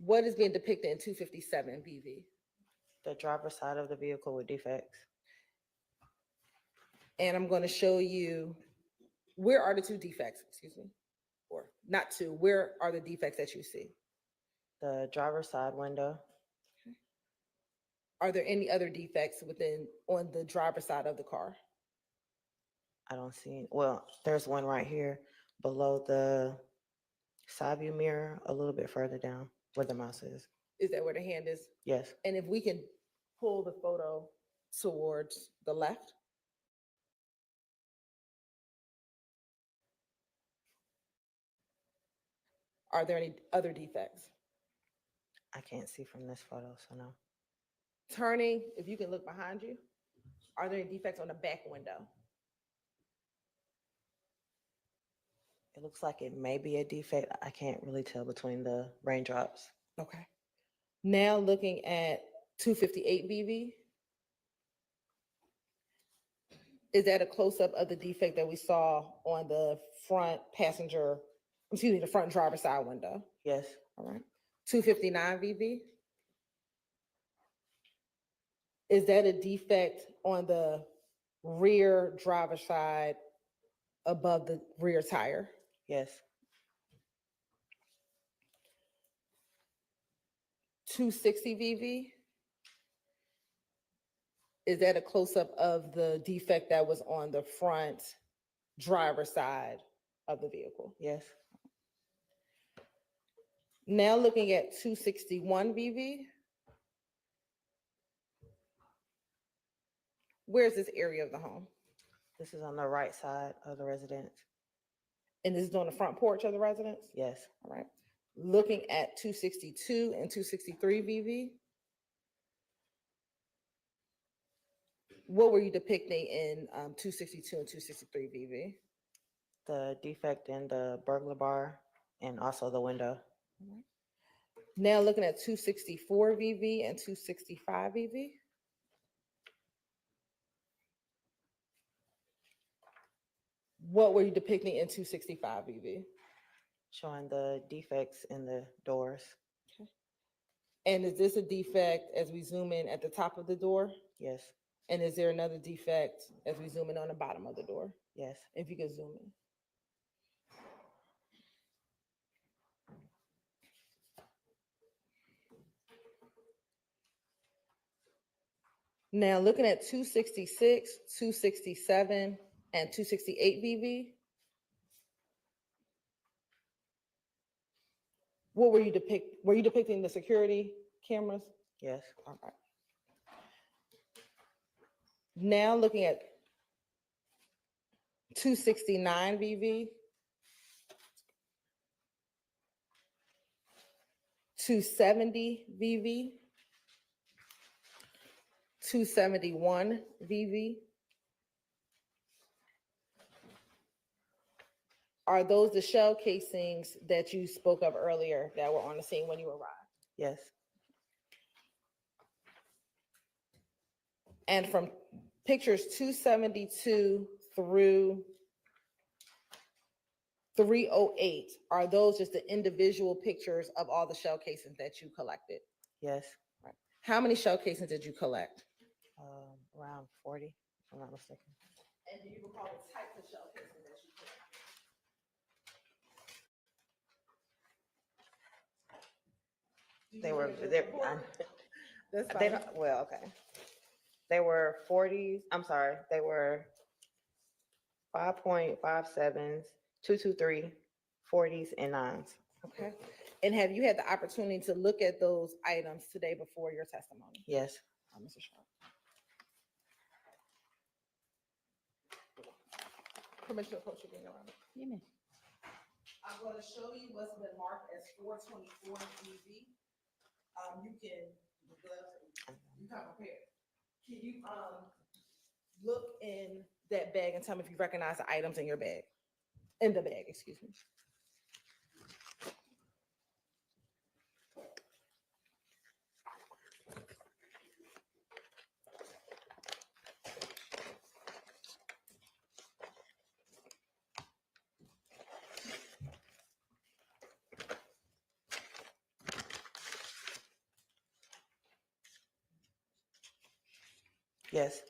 What is being depicted in 257 VV? The driver's side of the vehicle with defects. And I'm going to show you, where are the two defects, excuse me? Or not two, where are the defects that you see? The driver's side window. Are there any other defects on the driver's side of the car? I don't see, well, there's one right here below the side view mirror, a little bit further down where the mouse is. Is that where the hand is? Yes. And if we can pull the photo towards the left. Are there any other defects? I can't see from this photo, so no. Turning, if you can look behind you, are there any defects on the back window? It looks like it may be a defect. I can't really tell between the raindrops. Okay. Now looking at 258 VV. Is that a close-up of the defect that we saw on the front the front driver's side window? Yes. All right. 259 VV. Is that a defect on the rear driver's side above the rear tire? Yes. 260 VV. Is that a close-up of the defect that was on the front driver's side of the vehicle? Yes. Now looking at 261 VV. Where's this area of the home? This is on the right side of the residence. And this is on the front porch of the residence? Yes. All right. Looking at 262 and 263 VV. What were you depicting in 262 and 263 VV? The defect in the burglar bar and also the window. Now looking at 264 VV and 265 VV. What were you depicting in 265 VV? Showing the defects in the doors. Okay. And is this a defect as we zoom in at the top of the door? Yes. And is there another defect as we zoom in on the bottom of the door? Yes. If you could zoom in. Now looking at 266, 267, and 268 VV. What were you depicting the security cameras? Yes. All right. Now looking at 269 VV. 270 VV. 271 VV. Are those the shell casings that you spoke of earlier that were on the scene when you arrived? Yes. And from pictures 272 through 308, are those just the individual pictures of all the shell casings that you collected? Yes. Right. How many shell casings did you collect? Around 40, if I'm not mistaken. And do you recall the types of shell casings that you collected? They were, That's they fine. don't, well, okay. They were 40s, I'm sorry, they were 5.57s, 223, 40s, and 9s. Okay. And have you had the opportunity to look at those items today before your testimony? Yes. Mr. Sharp. Commissioner Coach, you're being around. Amen. I'm going to show you what's been marked as 424 DV. You can, you come prepared. Can you look in that bag and tell me if you recognize the items in your bag? In the bag, excuse me. Yes,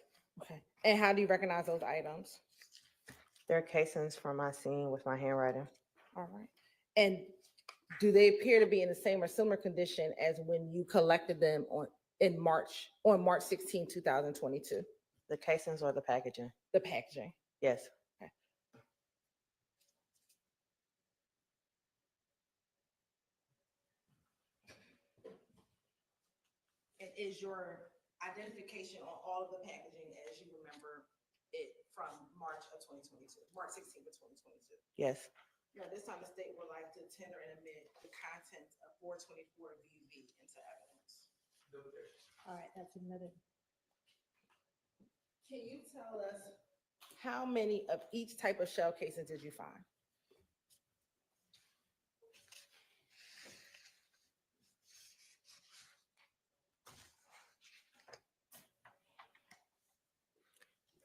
Okay. And how do you recognize those items? they're casings from my scene with my handwriting. All right. And do they appear to be in the same or similar condition as when you collected them on March 16, 2022? The casings or the packaging? The packaging. Yes, And is your identification on all of the packaging as you remember it from March of 2022, March 16th of 2022? yes, Now, this time the state would like to tender and admit the contents of 424 VV into evidence. All right, that's admitted. Can you tell us how many of each type of shell casing did you find?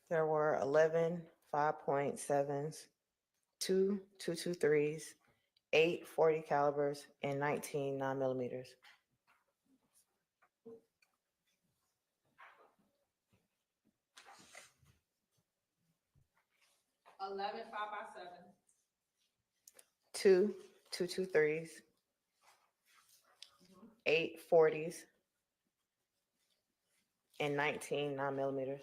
there were 11 5.7s, 2 223s, 8 40 calibers, and 19 9mm. 11 5x7, 2 223s, 8 40s, and 19 9mm.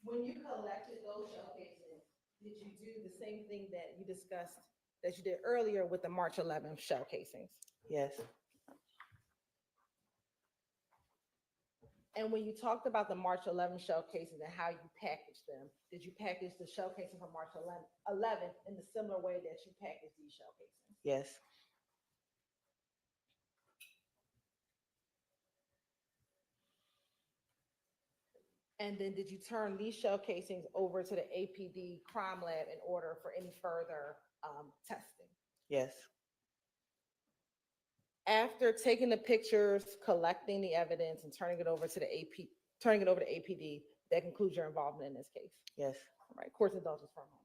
When you collected those shell casings, did you do the same thing that you discussed, that you did earlier with the March 11th shell casings? Yes, And when you talked about the March 11th shell casings and how you packaged them, did you package the shell casing from March 11th in the similar way that you packaged these shell casings? yes, And then did you turn these shell casings over to the APD crime lab in order for any further testing? yes, After taking the pictures, collecting the evidence, and turning it over to APD, that concludes your involvement in this case. yes. All right, court's indulgence for a moment.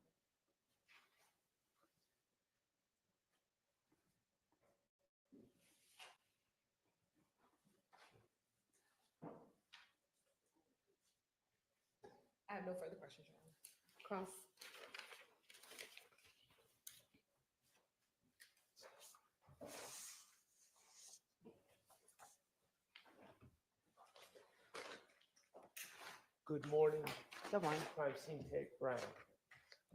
I have no further questions, Your Honor. Cross. Good morning, Good morning. crime scene tech Brown.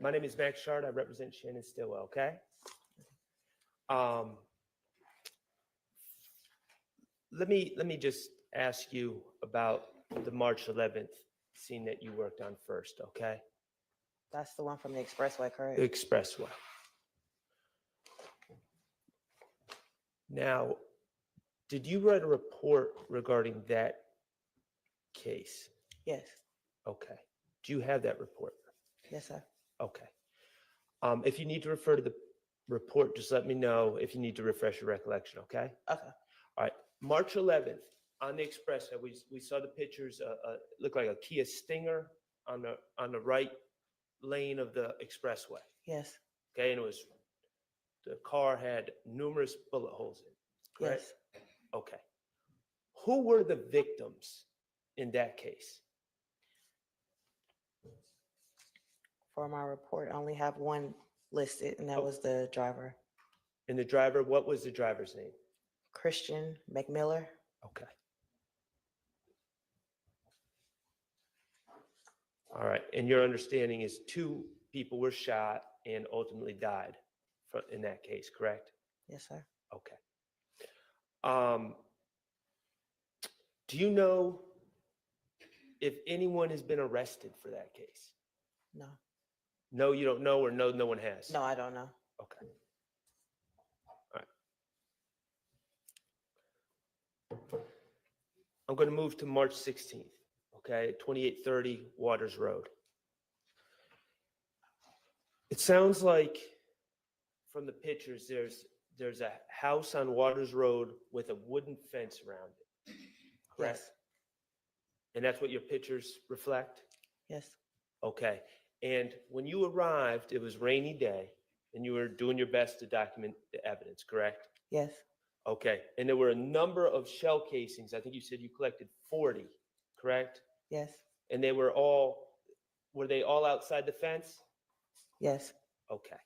My name is Max Shard. I represent Shannon Stillwell, okay? Let me just ask you about the March 11th scene that you worked on first, okay? That's the one from the expressway, correct? The expressway. Now, did you write a report regarding that case? Yes, Okay. Do you have that report? yes, sir. Okay. If you need to refer to the report, just let me know if you need to refresh your recollection, okay? Okay, All right. March 11th on the expressway, we saw the pictures. Looked like a Kia Stinger on the right lane of the expressway. yes, Okay, and the car had numerous bullet holes in it. Correct? yes. Okay. Who were the victims in that case? For my report, I only have one listed, and that was the driver, And the driver, what was the driver's name? Christian McMiller. Okay. All right. And your understanding is 2 people were shot and ultimately died in that case, correct? Yes, sir. Okay. Do you know if anyone has been arrested for that case? No, No, you don't know, or no one has? no, I don't know. Okay. All right. I'm going to move to March 16th, okay, 2830 Waters Road. It sounds like from the pictures, there's a house on Waters Road with a wooden fence around it, correct? Yes, And that's what your pictures reflect? Yes, Okay. And when you arrived, it was rainy day and you were doing your best to document the evidence, correct? yes, Okay. And there were a number of shell casings. I think you said you collected 40, correct? yes, And were they all outside the fence? yes, Okay.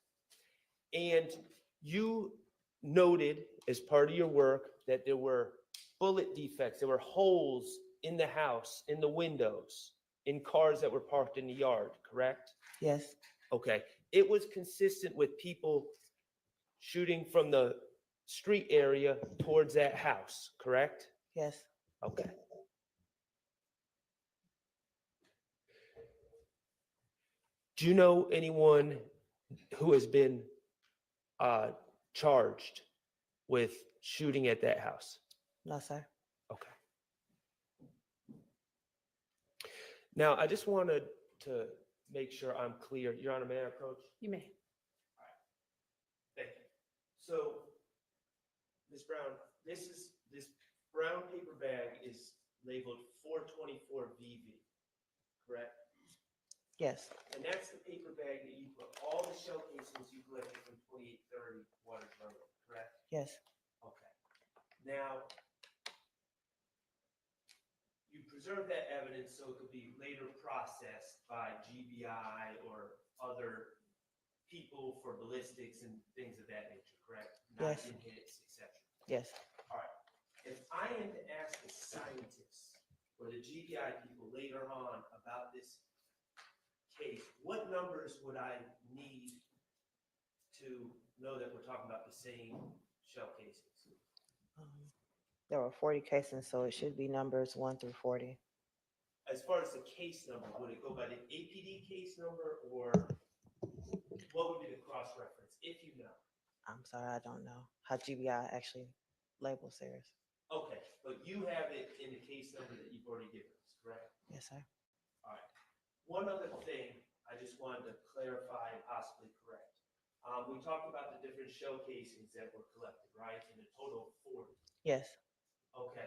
And you noted as part of your work that there were bullet defects, there were holes in the house, in the windows, in cars that were parked in the yard, correct? yes, Okay. It was consistent with people shooting from the street area towards that house, correct? yes. Okay. Do you know anyone who has been charged with shooting at that house? No, sir. Okay. Now, I just wanted to make sure I'm clear. Your Honor, may I approach? You may. Thank you. So, Ms. Brown, this brown paper bag is labeled 424VV, correct? Yes, And that's the paper bag that you put all the shell casings you collected from 2830 Waters Road, correct? yes, Okay. Now, you preserve that evidence so it could be later processed by GBI or other people for ballistics and things of that nature, correct? Not Yes. in hits, etc. yes. All right. If I am to ask the scientists or the GBI people later on about this case, what numbers would I need to know that we're talking about the same shell casings? There were 40 cases, so it should be numbers 1 through 40. As far as the case number, would it go by the APD case number or what would be the cross-reference, if you know? I'm sorry, I don't know how GBI actually labels theirs. Okay, but you have it in the case number that you've already given us, correct? Yes, sir. All right. One other thing I just wanted to clarify and possibly correct. We talked about the different shell casings that were collected, right? In a total of 40. Yes, Okay.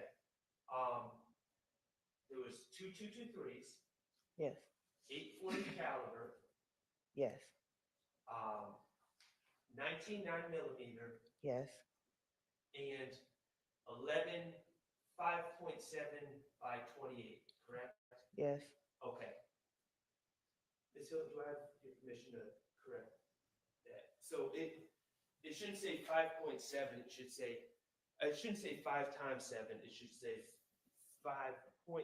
There was 2 223s, yes, 840 caliber, yes, 19 9mm, yes, and 11 5.7 by 28, correct? yes, Okay. Ms. Hill, do I have your permission to correct that? So it shouldn't say 5.7, it shouldn't say 5 times 7, it should say 5.7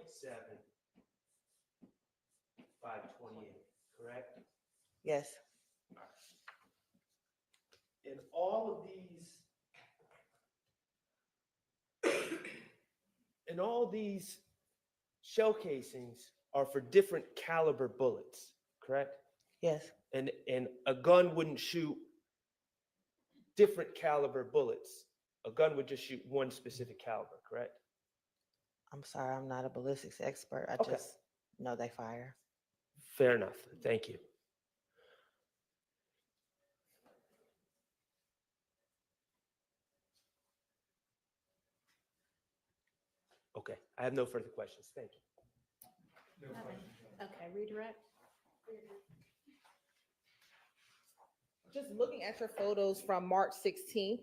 by 28, correct? yes, And all of these shell casings are for different caliber bullets, correct? yes, And a gun wouldn't shoot different caliber bullets. A gun would just shoot one specific caliber, correct? I'm sorry, I'm not a ballistics expert. I Okay. just know they fire. Fair enough. Thank you. Okay, I have no further questions. Thank you. Okay, redirect. Just looking at your photos from March 16th,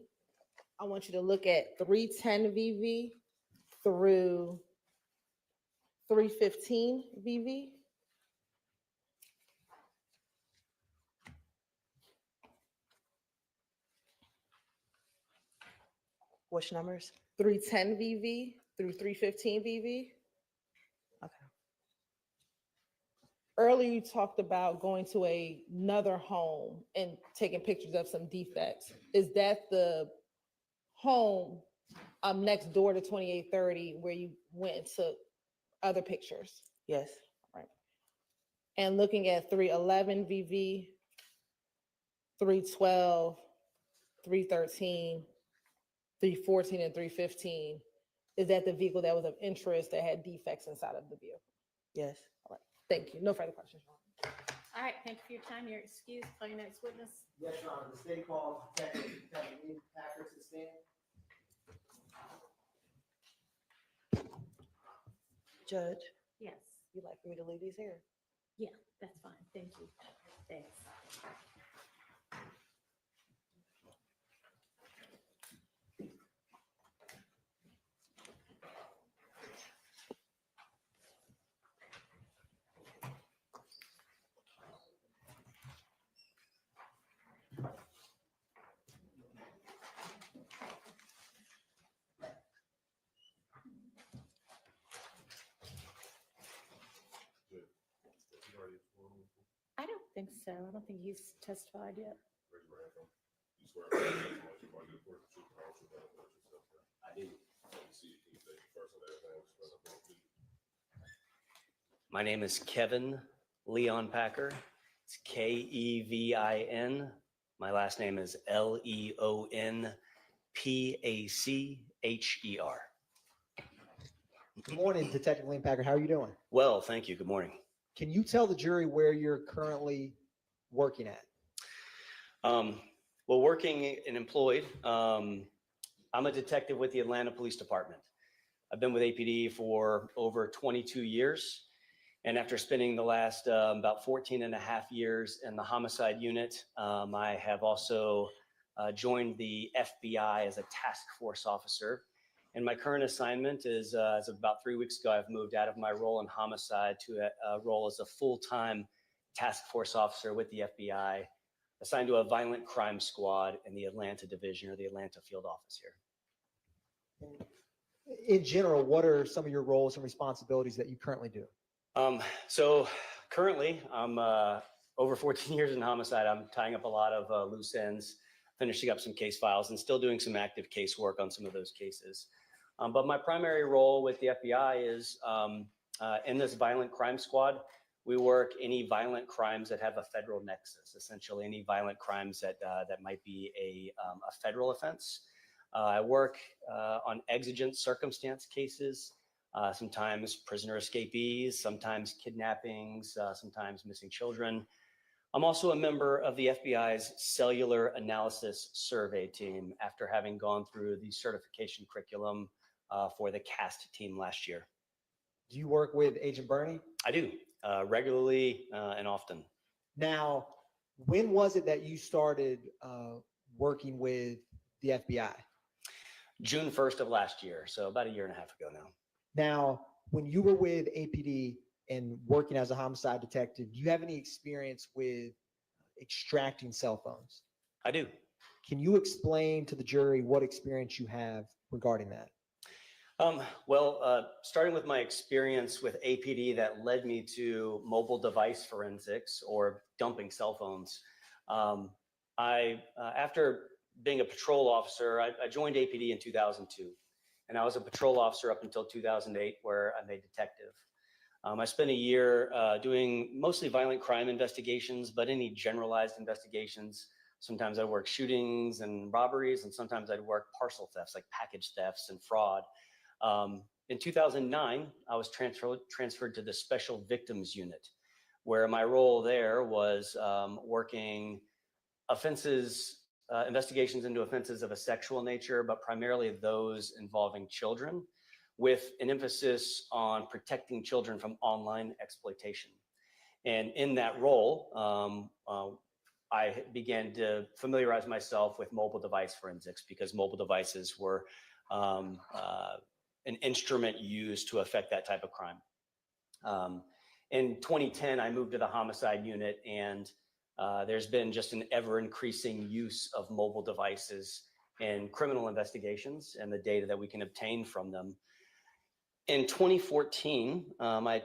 I want you to look at 310 VV through 315 VV. Which numbers? 310 VV through 315 VV. Okay. Earlier, you talked about going to another home and taking pictures of some defects. Is that the home next door to 2830 where you went and took other pictures? Yes, Right. And looking at 311 VV, 312, 313, 314, and 315, is that the vehicle that was of interest that had defects inside of the vehicle? yes. All right, thank you. No further questions. Your Honor. All right, thank you for your time. You're excused. Call your next witness. Yes, Your Honor, the state calls Detective Packard to stand. Judge, Yes. you'd like for me to leave these here? Yeah, that's fine. Thank you. Thanks. I don't think so. I don't think he's testified yet. Raise your hand. You swear to God, you want to report the truth, the whole truth, and nothing but yourself. I do. Let me see. Can you state your first and last name? Spell it out, please. My name is Kevin Leon Packer. It's Kevin. My last name is Leonpacher. Good morning, Detective Leon Packer. How are you doing? Well, thank you. Good morning. Can you tell the jury where you're currently working at? Well, working and employed, I'm a detective with the Atlanta Police Department. I've been with APD for over 22 years. And after spending the last about 14 and a half years in the homicide unit, I have also joined the FBI as a task force officer. And my current assignment is, as of about 3 weeks ago, I've moved out of my role in homicide to a role as a full-time task force officer with the FBI, assigned to a violent crime squad in the Atlanta division or the Atlanta field office here. In general, what are some of your roles and responsibilities that you currently do? So currently, I'm over 14 years in homicide. I'm tying up a lot of loose ends, finishing up some case files, and still doing some active case work on some of those cases. But my primary role with the FBI is in this violent crime squad. We work any violent crimes that have a federal nexus, essentially any violent crimes that might be a federal offense. I work on exigent circumstance cases, sometimes prisoner escapees, sometimes kidnappings, sometimes missing children. I'm also a member of the FBI's Cellular Analysis Survey team after having gone through the certification curriculum for the CAST team last year. Do you work with Agent Bernie? I do, regularly and often. Now, when was it that you started working with the FBI? June 1st of last year, so about a year and a half ago now. Now, when you were with APD and working as a homicide detective, do you have any experience with extracting cell phones? I do. Can you explain to the jury what experience you have regarding that? Starting with my experience with APD that led me to mobile device forensics or dumping cell phones. After being a patrol officer, I joined APD in 2002, and I was a patrol officer up until 2008, where I made detective. I spent a year doing mostly violent crime investigations, but any generalized investigations. Sometimes I'd work shootings and robberies, and sometimes I'd work parcel thefts, like package thefts and fraud. In 2009, I was transferred to the Special Victims Unit, where my role there was working offenses, investigations into offenses of a sexual nature, but primarily those involving children, with an emphasis on protecting children from online exploitation. And in that role, I began to familiarize myself with mobile device forensics, because mobile devices were an instrument used to affect that type of crime. In 2010, I moved to the homicide unit, and there's been just an ever increasing use of mobile devices in criminal investigations and the data that we can obtain from them. In 2014, I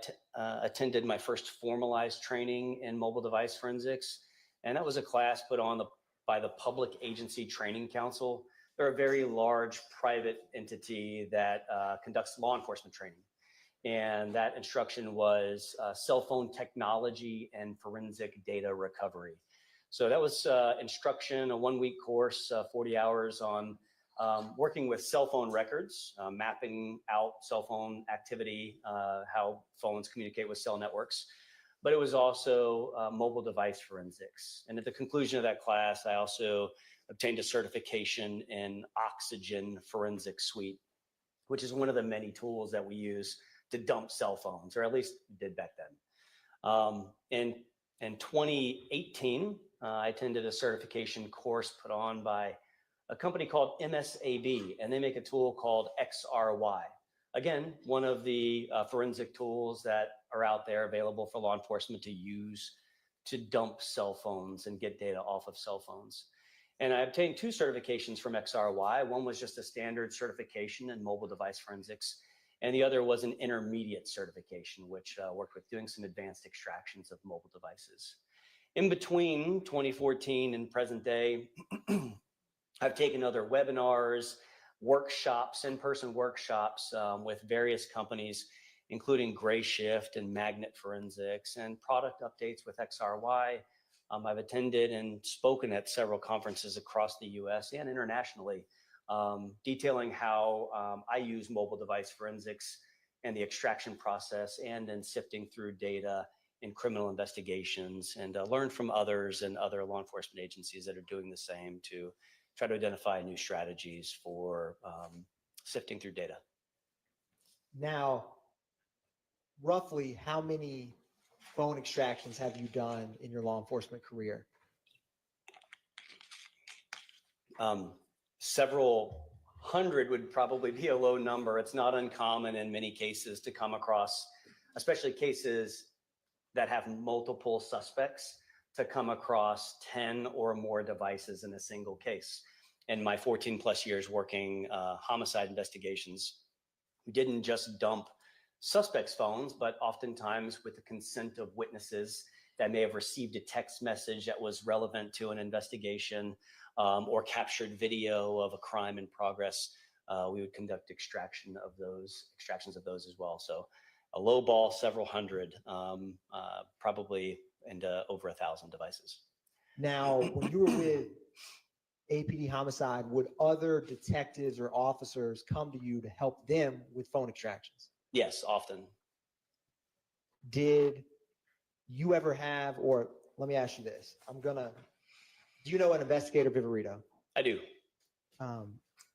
attended my first formalized training in mobile device forensics, and that was a class put on by the Public Agency Training Council. They're a very large private entity that conducts law enforcement training. And that instruction was cell phone technology and forensic data recovery. So that was instruction, a 1-week course, 40 hours on working with cell phone records, mapping out cell phone activity, how phones communicate with cell networks. But it was also mobile device forensics. And at the conclusion of that class, I also obtained a certification in Oxygen Forensic Suite, which is one of the many tools that we use to dump cell phones, or at least did back then. In 2018, I attended a certification course put on by a company called MSAB, and they make a tool called XRY. Again, one of the forensic tools that are out there available for law enforcement to use to dump cell phones and get data off of cell phones. And I obtained 2 certifications from XRY. One was just a standard certification in mobile device forensics, and the other was an intermediate certification, which worked with doing some advanced extractions of mobile devices. In between 2014 and present day, I've taken other webinars, workshops, in-person workshops with various companies, including Gray Shift and Magnet Forensics, and product updates with XRY. I've attended and spoken at several conferences across the US and internationally, detailing how I use mobile device forensics and the extraction process and in sifting through data in criminal investigations, and learn from others and other law enforcement agencies that are doing the same to try to identify new strategies for sifting through data. Now, roughly how many phone extractions have you done in your law enforcement career? Several hundred would probably be a low number. It's not uncommon in many cases to come across, especially cases that have multiple suspects, to come across 10 or more devices in a single case. In my 14 plus years working homicide investigations, we didn't just dump suspects' phones, but oftentimes with the consent of witnesses that may have received a text message that was relevant to an investigation, or captured video of a crime in progress, we would conduct extractions of those as well. So a low ball, several hundred, probably into over 1,000 devices. Now, when you were with APD Homicide, would other detectives or officers come to you to help them with phone extractions? Yes, often. Did you ever have, or let me ask you this, do you know an investigator, Viverito? I do.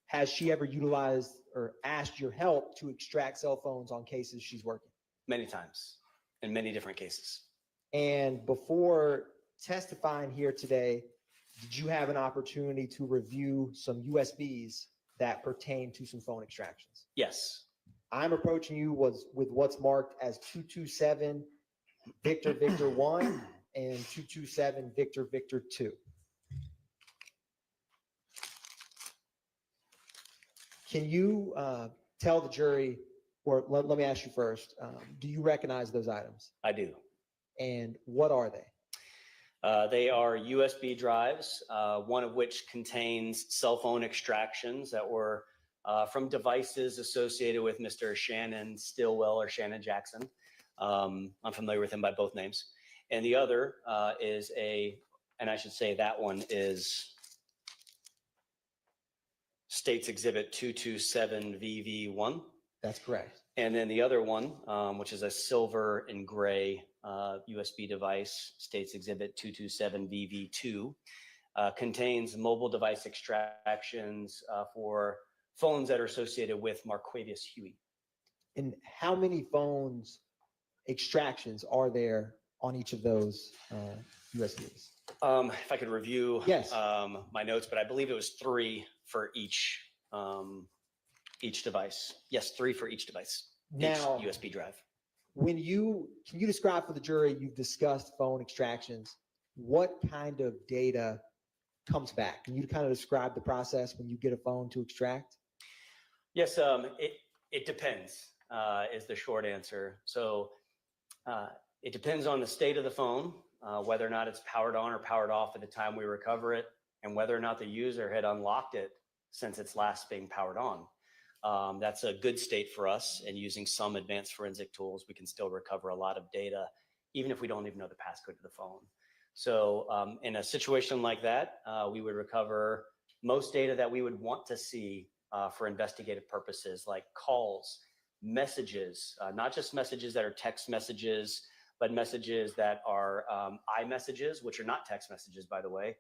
Has she ever utilized or asked your help to extract cell phones on cases she's working? Many times, in many different cases. And before testifying here today, did you have an opportunity to review some USBs that pertain to some phone extractions? Yes. I'm approaching you with what's marked as 227 Victor Victor 1 and 227 Victor Victor 2. Can you tell the jury, or let me ask you first, do you recognize those items? I do. And what are they? They are USB drives, one of which contains cell phone extractions that were from devices associated with Mr. Shannon Stillwell or Shannon Jackson. I'm familiar with him by both names. And the other is and I should say that one is States Exhibit 227VV1. That's correct. And then the other one, which is a silver and gray USB device, States Exhibit 227VV2, contains mobile device extractions for phones that are associated with Marquavius Huey. And how many phones extractions are there on each of those USBs? If I could review Yes. My notes, but I believe it was 3 for each device. Yes, 3 for each device. Now, each USB drive. can you describe for the jury, you've discussed phone extractions, what kind of data comes back? Can you kind of describe the process when you get a phone to extract? Yes, it depends, is the short answer. So it depends on the state of the phone, whether or not it's powered on or powered off at the time we recover it, and whether or not the user had unlocked it since it's last being powered on. That's a good state for us, and using some advanced forensic tools, we can still recover a lot of data, even if we don't even know the passcode to the phone. So in a situation like that, we would recover most data that we would want to see for investigative purposes, like calls, messages, not just messages that are text messages, but messages that are iMessages, which are not text messages, by the way.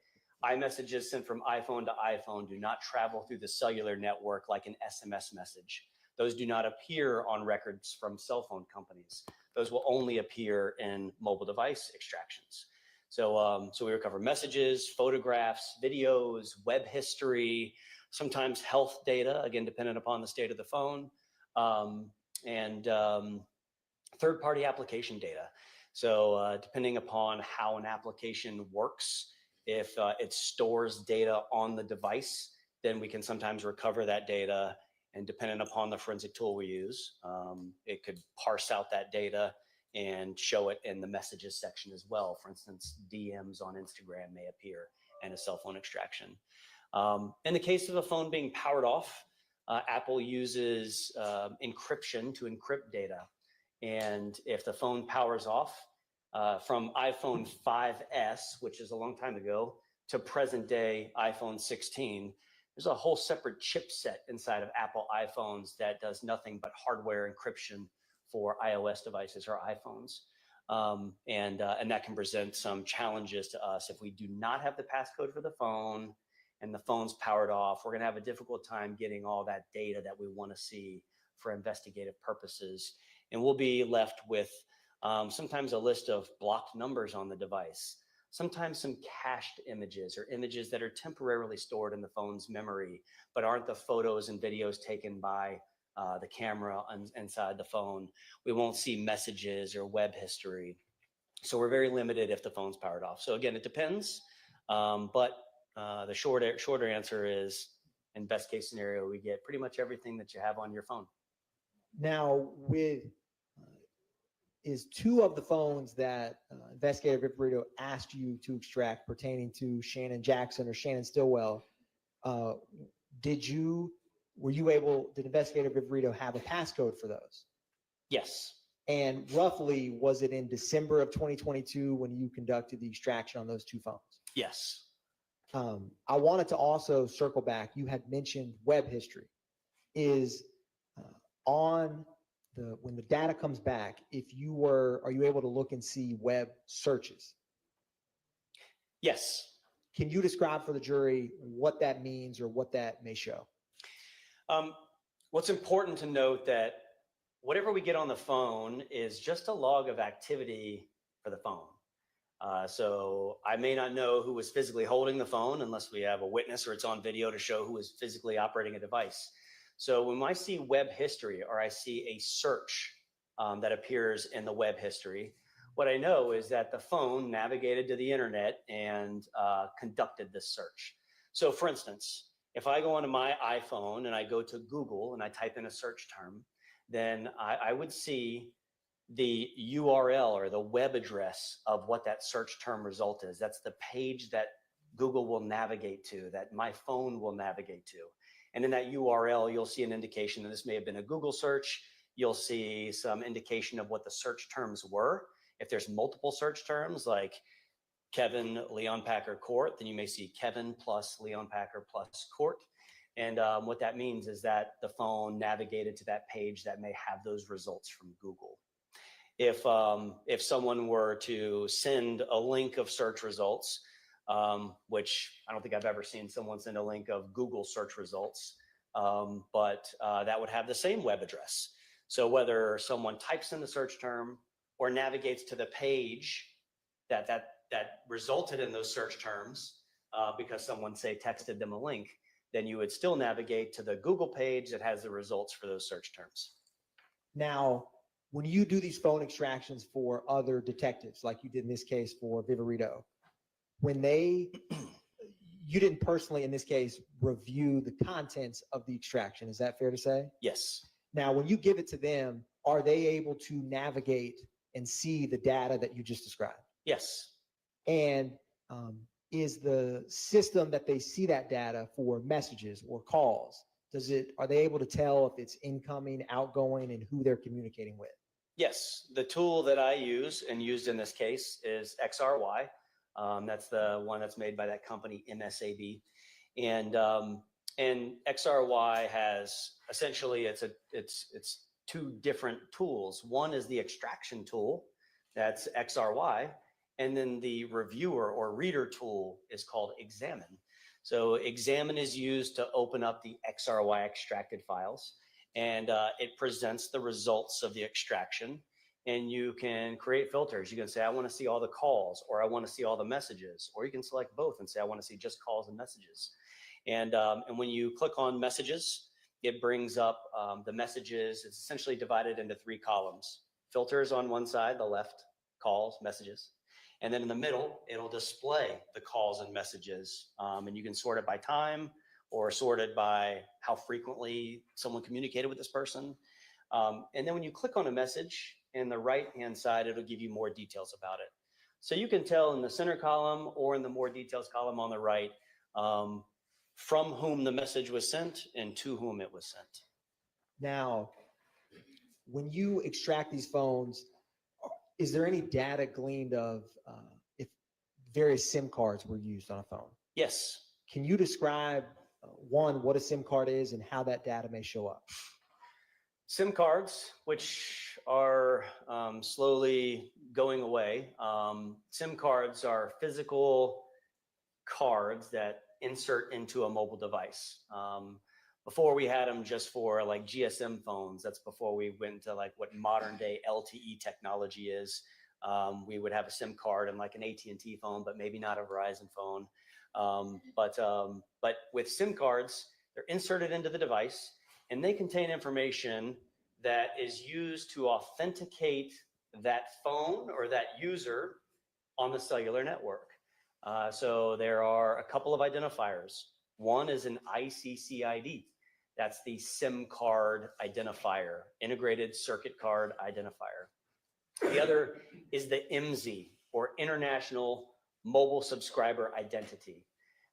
iMessages sent from iPhone to iPhone do not travel through the cellular network like an SMS message. Those do not appear on records from cell phone companies. those will only appear in mobile device extractions. So, so we recover messages, photographs, videos, web history, sometimes health data, again, dependent upon the state of the phone, and third-party application data. So depending upon how an application works, if it stores data on the device, then we can sometimes recover that data. And depending upon the forensic tool we use, it could parse out that data and show it in the messages section as well. For instance, DMs on Instagram may appear in a cell phone extraction. In the case of a phone being powered off, Apple uses encryption to encrypt data. And if the phone powers off, from iPhone 5S, which is a long time ago, to present day iPhone 16, there's a whole separate chipset inside of Apple iPhones that does nothing but hardware encryption for iOS devices or iPhones. And that can present some challenges to us. If we do not have the passcode for the phone and the phone's powered off, we're gonna have a difficult time getting all that data that we wanna see for investigative purposes. And we'll be left with sometimes a list of blocked numbers on the device, sometimes some cached images or images that are temporarily stored in the phone's memory, but aren't the photos and videos taken by the camera inside the phone. We won't see messages or web history. So we're very limited if the phone's powered off. So again, it depends, but the shorter answer is, in best case scenario, we get pretty much everything that you have on your phone. Now, with is two of the phones that investigator Viparito asked you to extract pertaining to Shannon Jackson or Shannon Stillwell, did investigator Viparito have a passcode for those? Yes. And roughly, was it in December of 2022 when you conducted the extraction on those two phones? Yes. I wanted to also circle back. You had mentioned web history. Is when the data comes back, are you able to look and see web searches? Yes. Can you describe for the jury what that means or what that may show? What's important to note that whatever we get on the phone is just a log of activity for the phone. So I may not know who was physically holding the phone unless we have a witness or it's on video to show who was physically operating a device. So when I see web history or I see a search that appears in the web history, what I know is that the phone navigated to the internet and conducted this search. So for instance, if I go onto my iPhone and I go to Google and I type in a search term, then I would see the URL or the web address of what that search term result is. That's the page that Google will navigate to, that my phone will navigate to. And in that URL, you'll see an indication that this may have been a Google search. You'll see some indication of what the search terms were. If there's multiple search terms like Kevin Leon Packer Court, then you may see Kevin plus Leon Packer plus Court. And what that means is that the phone navigated to that page that may have those results from Google. If someone were to send a link of search results, which I don't think I've ever seen someone send a link of Google search results, but that would have the same web address. So whether someone types in the search term or navigates to the page that resulted in those search terms because someone, say, texted them a link, then you would still navigate to the Google page that has the results for those search terms. Now, when you do these phone extractions for other detectives, like you did in this case for Vivarito, you didn't personally, in this case, review the contents of the extraction. Is that fair to say? Yes. Now, when you give it to them, are they able to navigate and see the data that you just described? Yes. And is the system that they see that data for messages or calls, are they able to tell if it's incoming, outgoing, and who they're communicating with? Yes. The tool that I use and used in this case is XRY. That's the one that's made by that company MSAB. And XRY has essentially, it's two different tools. One is the extraction tool, that's XRY, and then the reviewer or reader tool is called Examine. So Examine is used to open up the XRY extracted files, and it presents the results of the extraction. and you can create filters. You can say, I want to see all the calls, or I want to see all the messages, or you can select both and say, I want to see just calls and messages. And when you click on messages, it brings up the messages. It's essentially divided into 3 columns. Filters on one side, the left, calls, messages. And then in the middle, it'll display the calls and messages. And you can sort it by time or sort it by how frequently someone communicated with this person. And then when you click on a message in the right-hand side, it'll give you more details about it. So you can tell in the center column or in the more details column on the right, from whom the message was sent and to whom it was sent. Now, when you extract these phones, is there any data gleaned of if various SIM cards were used on a phone? Yes. Can you describe, one, what a SIM card is and how that data may show up? SIM cards, which are slowly going away. SIM cards are physical cards that insert into a mobile device. Before we had them just for like GSM phones. That's before we went to like what modern day LTE technology is. We would have a SIM card in like an AT&T phone, but maybe not a Verizon phone. But with SIM cards, they're inserted into the device and they contain information that is used to authenticate that phone or that user on the cellular network. So there are a couple of identifiers. One is an ICCID. That's the SIM card identifier, integrated circuit card identifier. The other is the IMSI, or International Mobile Subscriber Identity.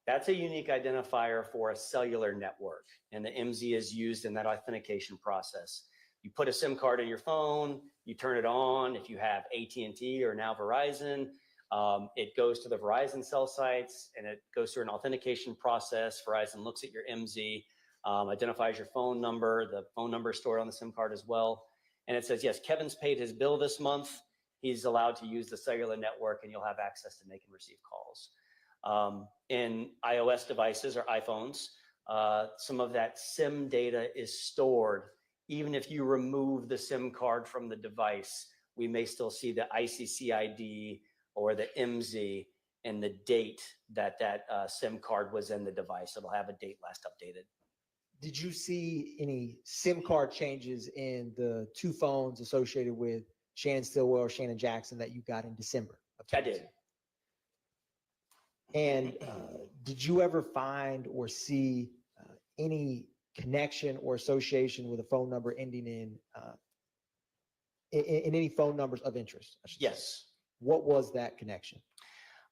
That's a unique identifier for a cellular network, and the IMSI is used in that authentication process. You put a SIM card in your phone, you turn it on. If you have AT&T or now Verizon, it goes to the Verizon cell sites and it goes through an authentication process. Verizon looks at your IMSI, identifies your phone number. The phone number is stored on the SIM card as well. And it says, yes, Kevin's paid his bill this month. He's allowed to use the cellular network and you'll have access to make and receive calls. In iOS devices or iPhones, some of that SIM data is stored. Even if you remove the SIM card from the device, we may still see the ICCID or the IMSI and the date that SIM card was in the device. It'll have a date last updated. Did you see any SIM card changes in the 2 phones associated with Shannon Stillwell or Shannon Jackson that you got in December? I did. And did you ever find or see any connection or association with a phone number ending in any phone numbers of interest? Yes. What was that connection?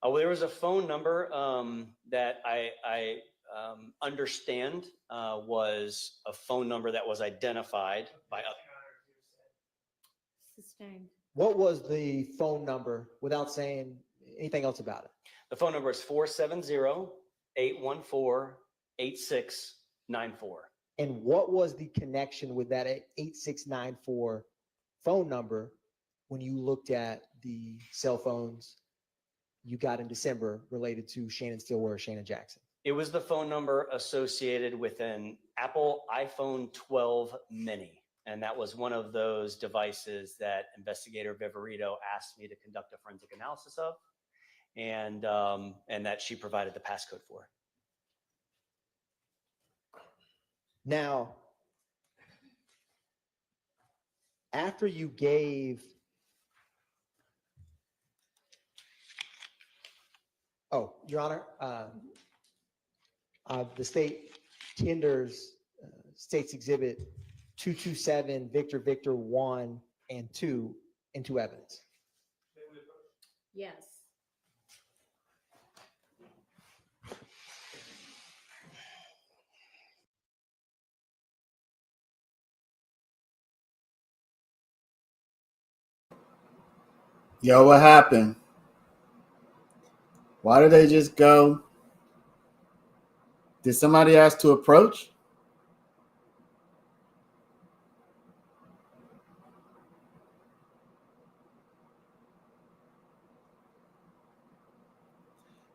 Well, there was a phone number that I understand was a phone number that was identified by others. Sustained. What was the phone number without saying anything else about it? The phone number is 470-814-8694. And what was the connection with that 8694 phone number when you looked at the cell phones you got in December related to Shannon Stillwell or Shannon Jackson? It was the phone number associated with an Apple iPhone 12 mini. And that was one of those devices that investigator Viverito asked me to conduct a forensic analysis of, and that she provided the passcode for. Now, after you gave, Your Honor, the state tenders State's Exhibit 227, Victor 1 and 2 into evidence. Yes. Yo, what happened? Why did they just go? Did somebody ask to approach?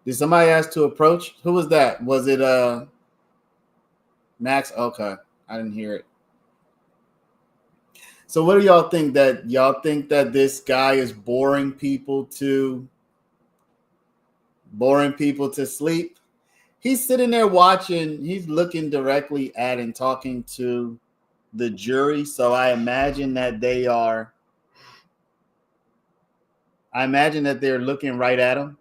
Did somebody ask to approach? Who was that? Was it Max? Okay, I didn't hear it. So what do y'all think? That y'all think that this guy is boring people to sleep? He's sitting there watching, he's looking directly at and talking to the jury. So I imagine that they're looking right at him,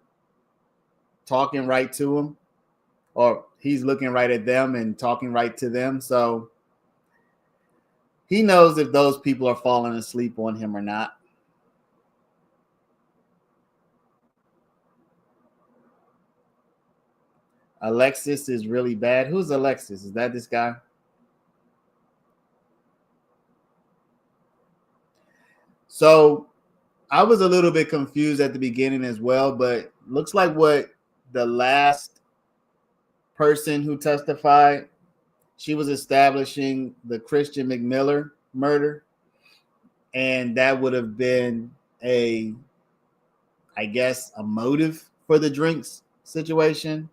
talking right to him, or he's looking right at them and talking right to them. So he knows if those people are falling asleep on him or not. Alexis is really bad. Who's Alexis? Is that this guy? So I was a little bit confused at the beginning as well, but looks like what the last person who testified, she was establishing the Christian McMiller murder. And that would have been a motive for the drinks situation.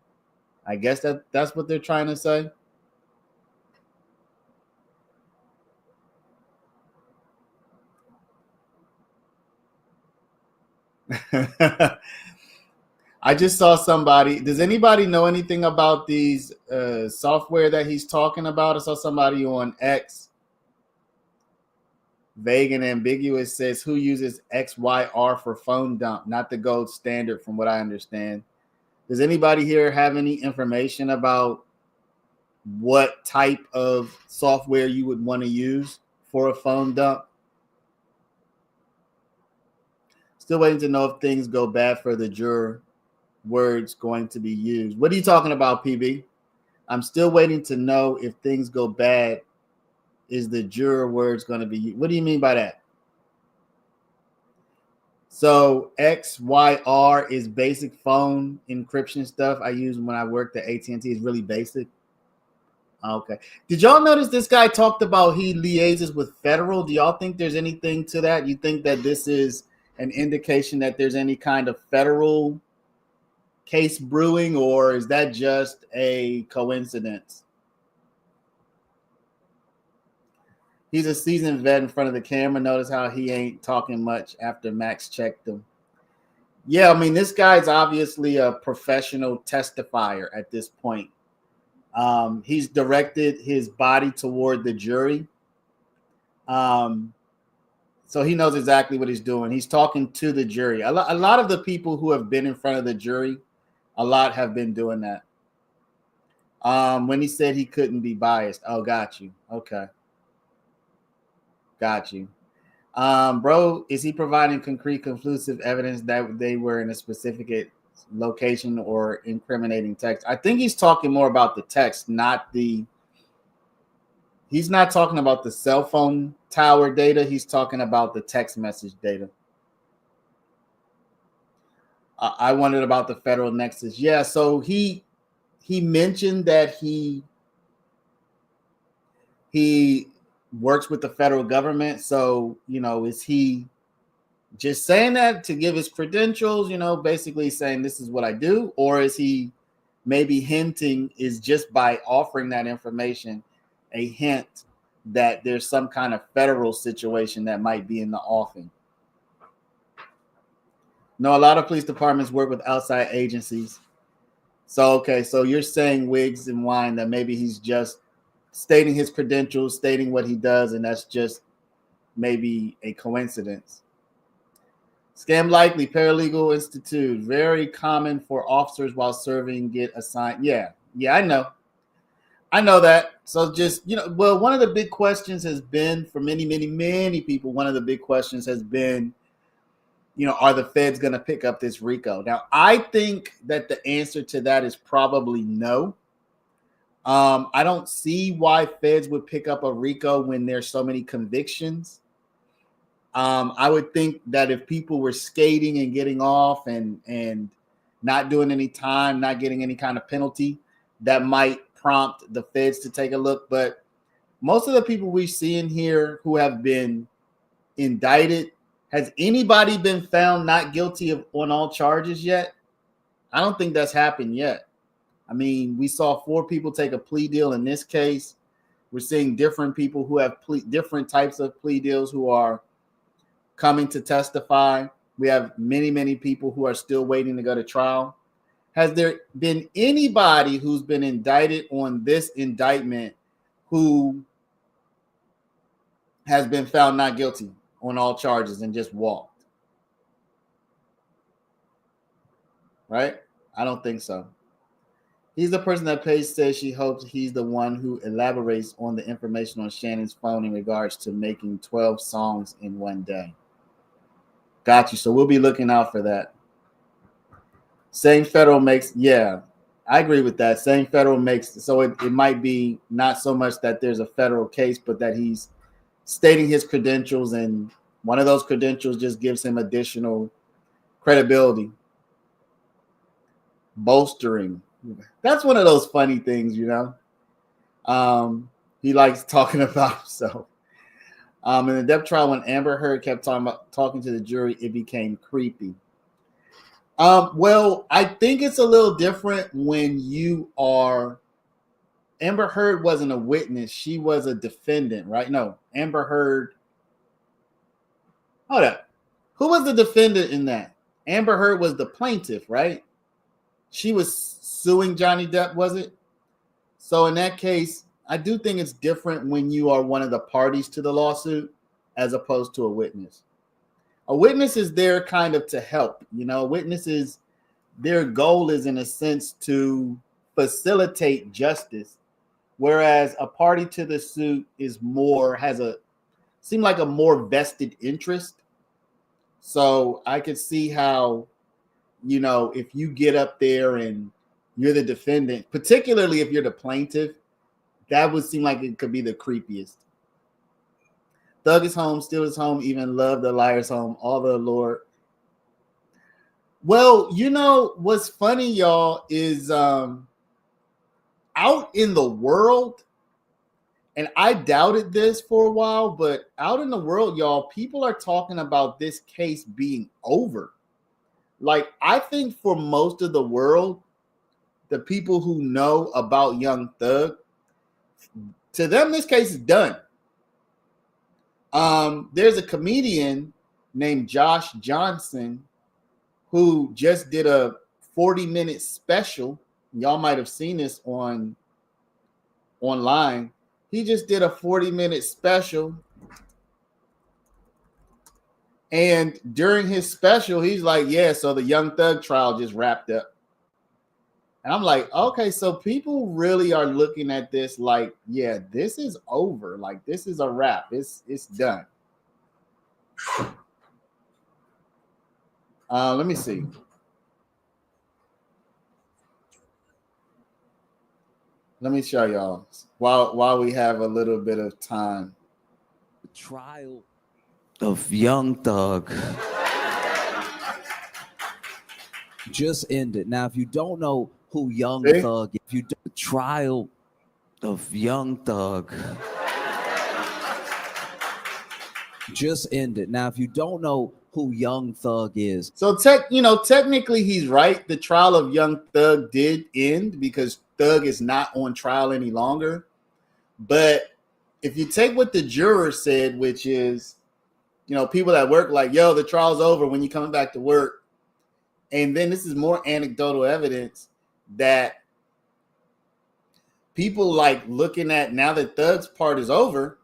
I guess that's what they're trying to say. I just saw somebody. Does anybody know anything about these software that he's talking about? I saw somebody on X, vague and ambiguous, says who uses XYR for phone dump, not the gold standard from what I understand. Does anybody here have any information about what type of software you would want to use for a phone dump? Still waiting to know if things go bad for the juror, words going to be used. What are you talking about, PB? I'm still waiting to know if things go bad. Is the juror words going to be used? What do you mean by that? So XYR is basic phone encryption stuff I use when I worked at AT&T. It's really basic. Okay. Did y'all notice this guy talked about he liaises with federal? Do y'all think there's anything to that? You think that this is an indication that there's any kind of federal case brewing, or is that just a coincidence? He's a seasoned vet in front of the camera. Notice how he ain't talking much after Max checked him. Yeah, I mean, this guy's obviously a professional testifier at this point. He's directed his body toward the jury. So he knows exactly what he's doing. He's talking to the jury. A lot of the people who have been in front of the jury, a lot have been doing that. When he said he couldn't be biased. Oh, got you. Okay. Got you. Bro, is he providing concrete, conclusive evidence that they were in a specific location or incriminating text? I think he's talking more about the text, he's not talking about the cell phone tower data. He's talking about the text message data. I wondered about the federal nexus. Yeah, so he mentioned that he works with the federal government. So, is he just saying that to give his credentials, basically saying this is what I do? Or is he maybe hinting, is just by offering that information a hint that there's some kind of federal situation that might be in the offing? No, a lot of police departments work with outside agencies. So, okay, so you're saying Wiggs and Wine that maybe he's just stating his credentials, stating what he does, and that's just maybe a coincidence. Scam likely, Paralegal Institute, very common for officers while serving get assigned. Yeah, I know that. So just, well, one of the big questions has been for many, many, many people, one of the big questions has been, are the feds going to pick up this RICO? Now, I think that the answer to that is probably no. I don't see why feds would pick up a RICO when there's so many convictions. I would think that if people were skating and getting off and not doing any time, not getting any kind of penalty, that might prompt the feds to take a look. But most of the people we see in here who have been indicted, has anybody been found not guilty on all charges yet? I don't think that's happened yet. I mean, we saw 4 people take a plea deal in this case. We're seeing different people who have different types of plea deals who are coming to testify. We have many, many people who are still waiting to go to trial. Has there been anybody who's been indicted on this indictment who has been found not guilty on all charges and just walked? Right? I don't think so. He's the person that Paige says she hopes he's the one who elaborates on the information on Shannon's phone in regards to making 12 songs in one day. Got you. So we'll be looking out for that. Saying federal makes, yeah, I agree with that. Saying federal makes, so it might be not so much that there's a federal case, but that he's stating his credentials, and one of those credentials just gives him additional credibility. Bolstering. That's one of those funny things, you know. He likes talking about himself. In the Depp trial, when Amber Heard kept talking to the jury, it became creepy. Well, I think it's a little different when you are. Amber Heard wasn't a witness; she was a defendant, right? No, Amber Heard. Hold up, who was the defendant in that? Amber Heard was the plaintiff, right? She was suing Johnny Depp, was it? So in that case, I do think it's different when you are one of the parties to the lawsuit as opposed to a witness. A witness is there kind of to help, you know. Witnesses, their goal is in a sense to facilitate justice, whereas a party to the suit is more, seem like a more vested interest. So I could see how, you know, if you get up there and you're the defendant, particularly if you're the plaintiff, that would seem like it could be the creepiest. Thug is home, still is home, even love the liar's home, all the Lord. Well, you know, what's funny, y'all, is out in the world, and I doubted this for a while, but out in the world, y'all, people are talking about this case being over. Like, I think for most of the world, the people who know about Young Thug, to them, this case is done. There's a comedian named Josh Johnson who just did a 40-minute special. Y'all might have seen this online. He just did a 40-minute special. And during his special, he's like, yeah, so the Young Thug trial just wrapped up. And I'm like, okay, so people really are looking at this like, yeah, this is over. Like, this is a wrap. It's done. Let me see. Let me show y'all while we have a little bit of time. The trial of Young Thug just ended. Now, if you don't know who Young Thug, if you do the trial of Young Thug just ended. Now, if you don't know who Young Thug is, so technically he's right. The trial of Young Thug did end because Thug is not on trial any longer. But if you take what the juror said, which is, you know, people that work like, yo, the trial's over when you're coming back to work. And then this is more anecdotal evidence that people like looking at, now that Thug's part is over,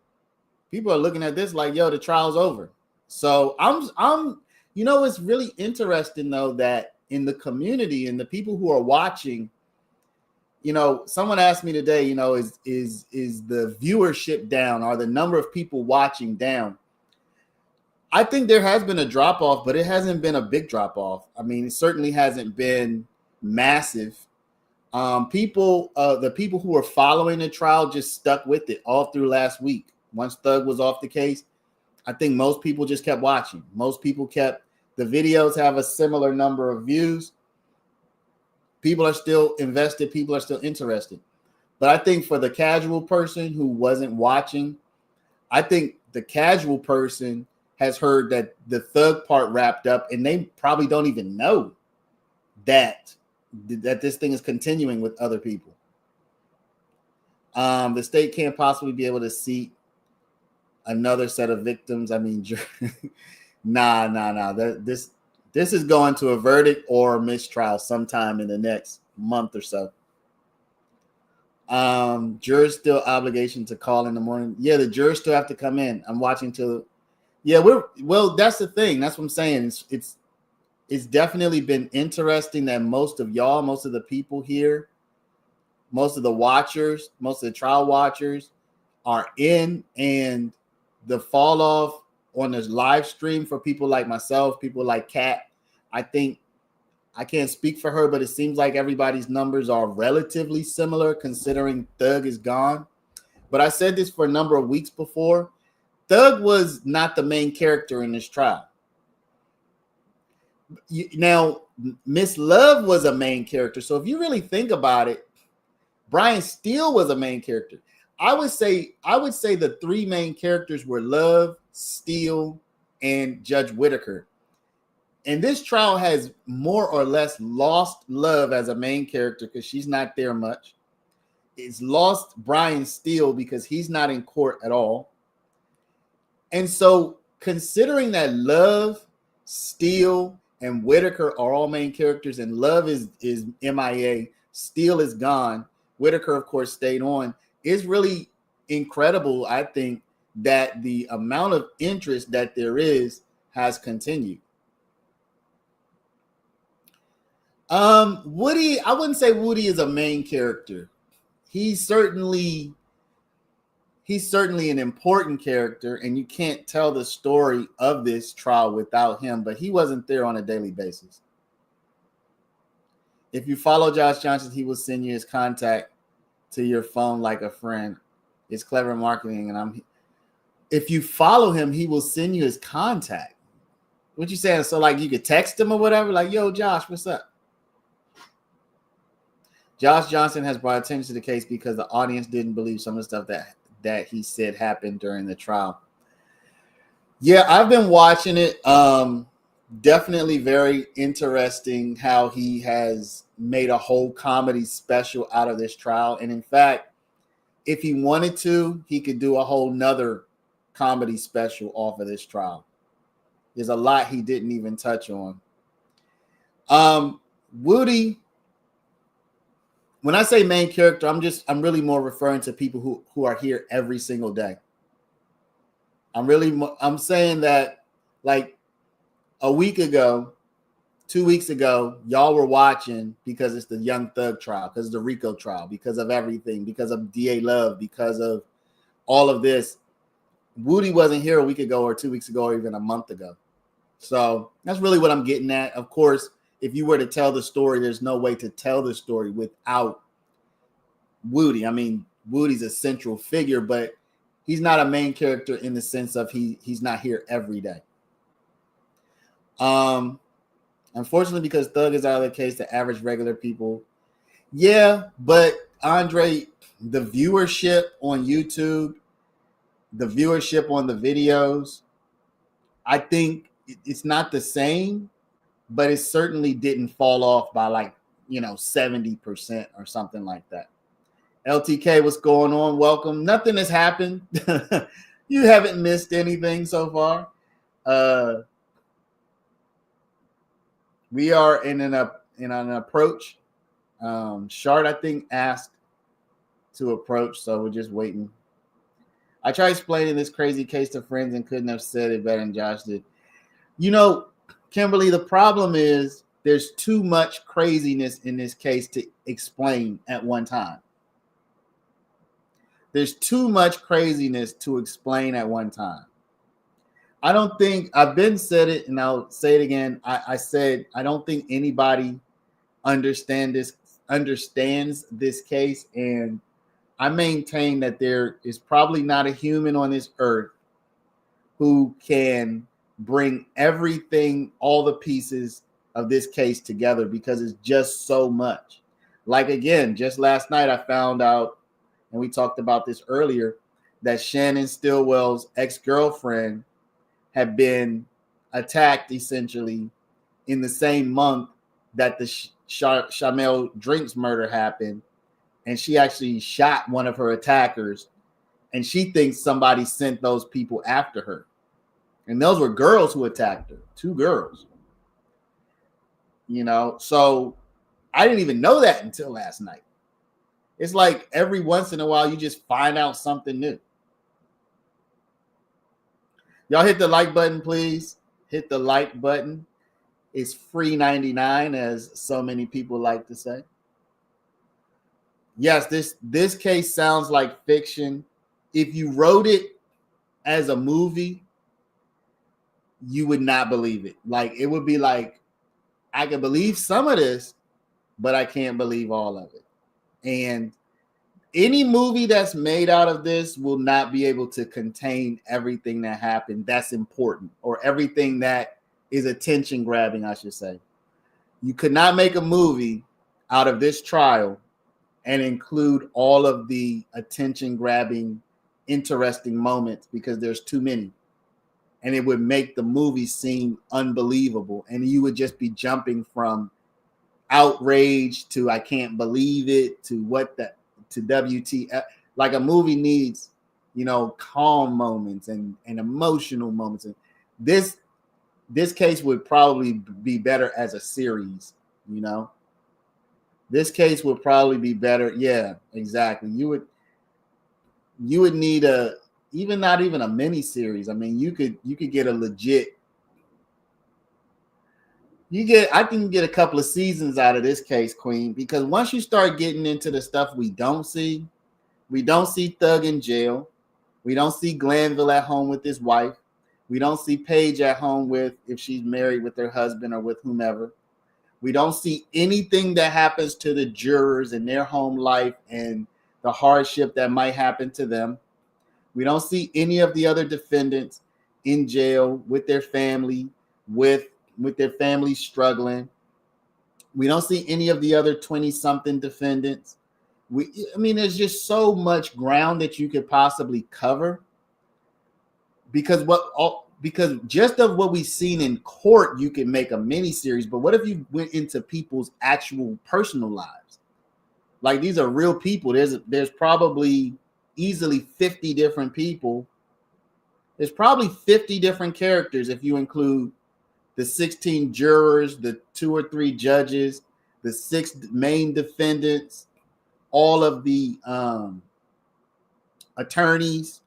people are looking at this like, yo, the trial's over. So I'm you know, it's really interesting though that in the community and the people who are watching, you know, someone asked me today, you know, is the viewership down? Are the number of people watching down? I think there has been a drop off, but it hasn't been a big drop off. I mean, it certainly hasn't been massive. The people who were following the trial just stuck with it all through last week. Once Thug was off the case, I think most people just kept watching. Most people kept, the videos have a similar number of views. People are still invested. People are still interested. But I think for the casual person who wasn't watching, I think the casual person has heard that the Thug part wrapped up, and they probably don't even know that this thing is continuing with other people. The state can't possibly be able to seek another set of victims. I mean, nah. This is going to a verdict or mistrial sometime in the next month or so. Jurors still obligation to call in the morning. Yeah, the jurors still have to come in. I'm watching till. Yeah, that's the thing. That's what I'm saying. It's definitely been interesting that most of the people here, most of the watchers, most of the trial watchers are in, and the fall off on this live stream for people like myself, people like Kat, I think, I can't speak for her, but it seems like everybody's numbers are relatively similar considering Thug is gone. But I said this for a number of weeks before. Thug was not the main character in this trial. Now, Miss Love was a main character. So if you really think about it, Brian Steele was a main character. I would say the three main characters were Love, Steele, and Judge Whitaker. And this trial has more or less lost Love as a main character because she's not there much. It's lost Brian Steele because he's not in court at all. And so considering that Love, Steele, and Whitaker are all main characters, and Love is MIA, Steele is gone, Whitaker, of course, stayed on, it's really incredible, I think, that the amount of interest that there is has continued. Woody, I wouldn't say Woody is a main character. He's certainly an important character, and you can't tell the story of this trial without him, but he wasn't there on a daily basis. If you follow Josh Johnson, he will send you his contact to your phone like a friend. It's clever marketing, and if you follow him, he will send you his contact. What you saying? So like you could text him or whatever, like, yo, Josh, what's up? Josh Johnson has brought attention to the case because the audience didn't believe some of the stuff that he said happened during the trial. Yeah, I've been watching it. Definitely very interesting how he has made a whole comedy special out of this trial. And in fact, if he wanted to, he could do a whole nother comedy special off of this trial. There's a lot he didn't even touch on. Woody, when I say main character, I'm really more referring to people who are here every single day. I'm saying that like a week ago, 2 weeks ago, y'all were watching because it's the Young Thug trial, because of the RICO trial, because of everything, because of DA Love, because of all of this. Woody wasn't here a week ago or 2 weeks ago or even a month ago. So that's really what I'm getting at. Of course, if you were to tell the story, there's no way to tell the story without Woody. I mean, Woody's a central figure, but he's not a main character in the sense of he's not here every day. Unfortunately, because Thug is out of the case, the average regular people. Yeah, but Andre, the viewership on YouTube, the viewership on the videos, I think it's not the same, but it certainly didn't fall off by like, 70% or something like that. LTK, what's going on? Welcome. Nothing has happened. You haven't missed anything so far. We are in an approach. Shard, I think, asked to approach, so we're just waiting. I tried explaining this crazy case to friends and couldn't have said it better than Josh did. Kimberly, the problem is there's too much craziness in this case to explain at one time. There's too much craziness to explain at one time. I don't think I've been said it, and I'll say it again. I said I don't think anybody understands this case, and I maintain that there is probably not a human on this earth who can bring everything, all the pieces of this case together because it's just so much. Like again, just last night I found out, and we talked about this earlier, that Shannon Stillwell's ex-girlfriend had been attacked essentially in the same month that the Shamel Drinks murder happened and she actually shot one of her attackers, and she thinks somebody sent those people after her. And those were girls who attacked her, 2 girls. You know, so I didn't even know that until last night. It's like every once in a while you just find out something new. Y'all hit the like button, please. Hit the like button. It's free 99, as so many people like to say. Yes, this case sounds like fiction. If you wrote it as a movie, you would not believe it. Like, it would be like, I can believe some of this, but I can't believe all of it. And any movie that's made out of this will not be able to contain everything that happened that's important, or everything that is attention grabbing, I should say. You could not make a movie out of this trial and include all of the attention grabbing, interesting moments, because there's too many. And it would make the movie seem unbelievable. And you would just be jumping from outrage to I can't believe it to to WTF. Like, a movie needs, you know, calm moments and emotional moments. And this case would probably be better as a series, you know. This case would probably be better. Yeah, exactly. You would need not even a mini series. I mean, you could get a legit. I can get a couple of seasons out of this case, Queen, because once you start getting into the stuff we don't see Thug in jail. We don't see Glanville at home with his wife. We don't see Paige at home if she's married with her husband or with whomever. We don't see anything that happens to the jurors in their home life and the hardship that might happen to them. We don't see any of the other defendants in jail with their family, with their family struggling. We don't see any of the other 20-something defendants. There's just so much ground that you could possibly cover, because just of what we've seen in court, you can make a mini series. But what if you went into people's actual personal lives? Like, these are real people. There's probably easily 50 different people. There's probably 50 different characters if you include the 16 jurors, the 2 or 3 judges, the 6 main defendants, all of the attorneys,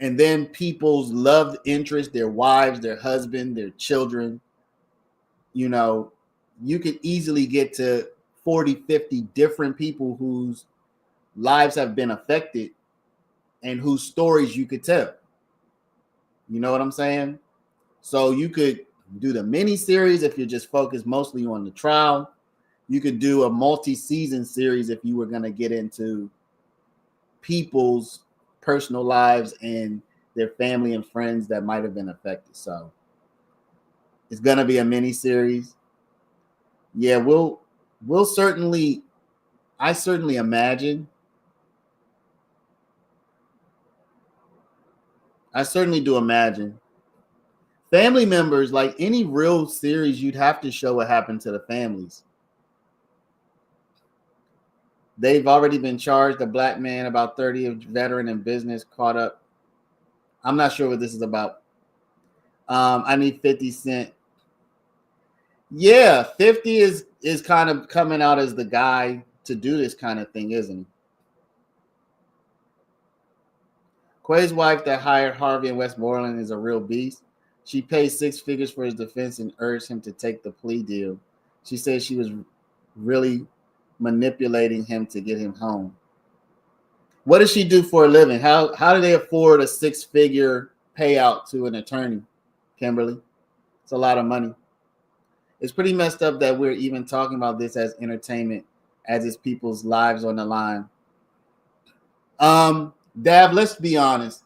and then people's loved interests, their wives, their husband, their children. You know, you could easily get to 40, 50 different people whose lives have been affected and whose stories you could tell. You know what I'm saying? So you could do the mini series if you're just focused mostly on the trial. You could do a multi-season series if you were going to get into people's personal lives and their family and friends that might have been affected. So it's going to be a mini series. Yeah, I certainly imagine. I certainly do imagine. Family members, like any real series, you'd have to show what happened to the families. They've already been charged. A black man, about 30, a veteran in business, caught up. I'm not sure what this is about. I need 50 Cent. Yeah, 50 is kind of coming out as the guy to do this kind of thing, isn't he? Quay's wife that hired Harvey in Westmoreland is a real beast. She paid 6 figures for his defense and urged him to take the plea deal. She said she was really manipulating him to get him home. What does she do for a living? How do they afford a 6-figure payout to an attorney, Kimberly? It's a lot of money. It's pretty messed up that we're even talking about this as entertainment, as it's people's lives on the line. Dav, let's be honest.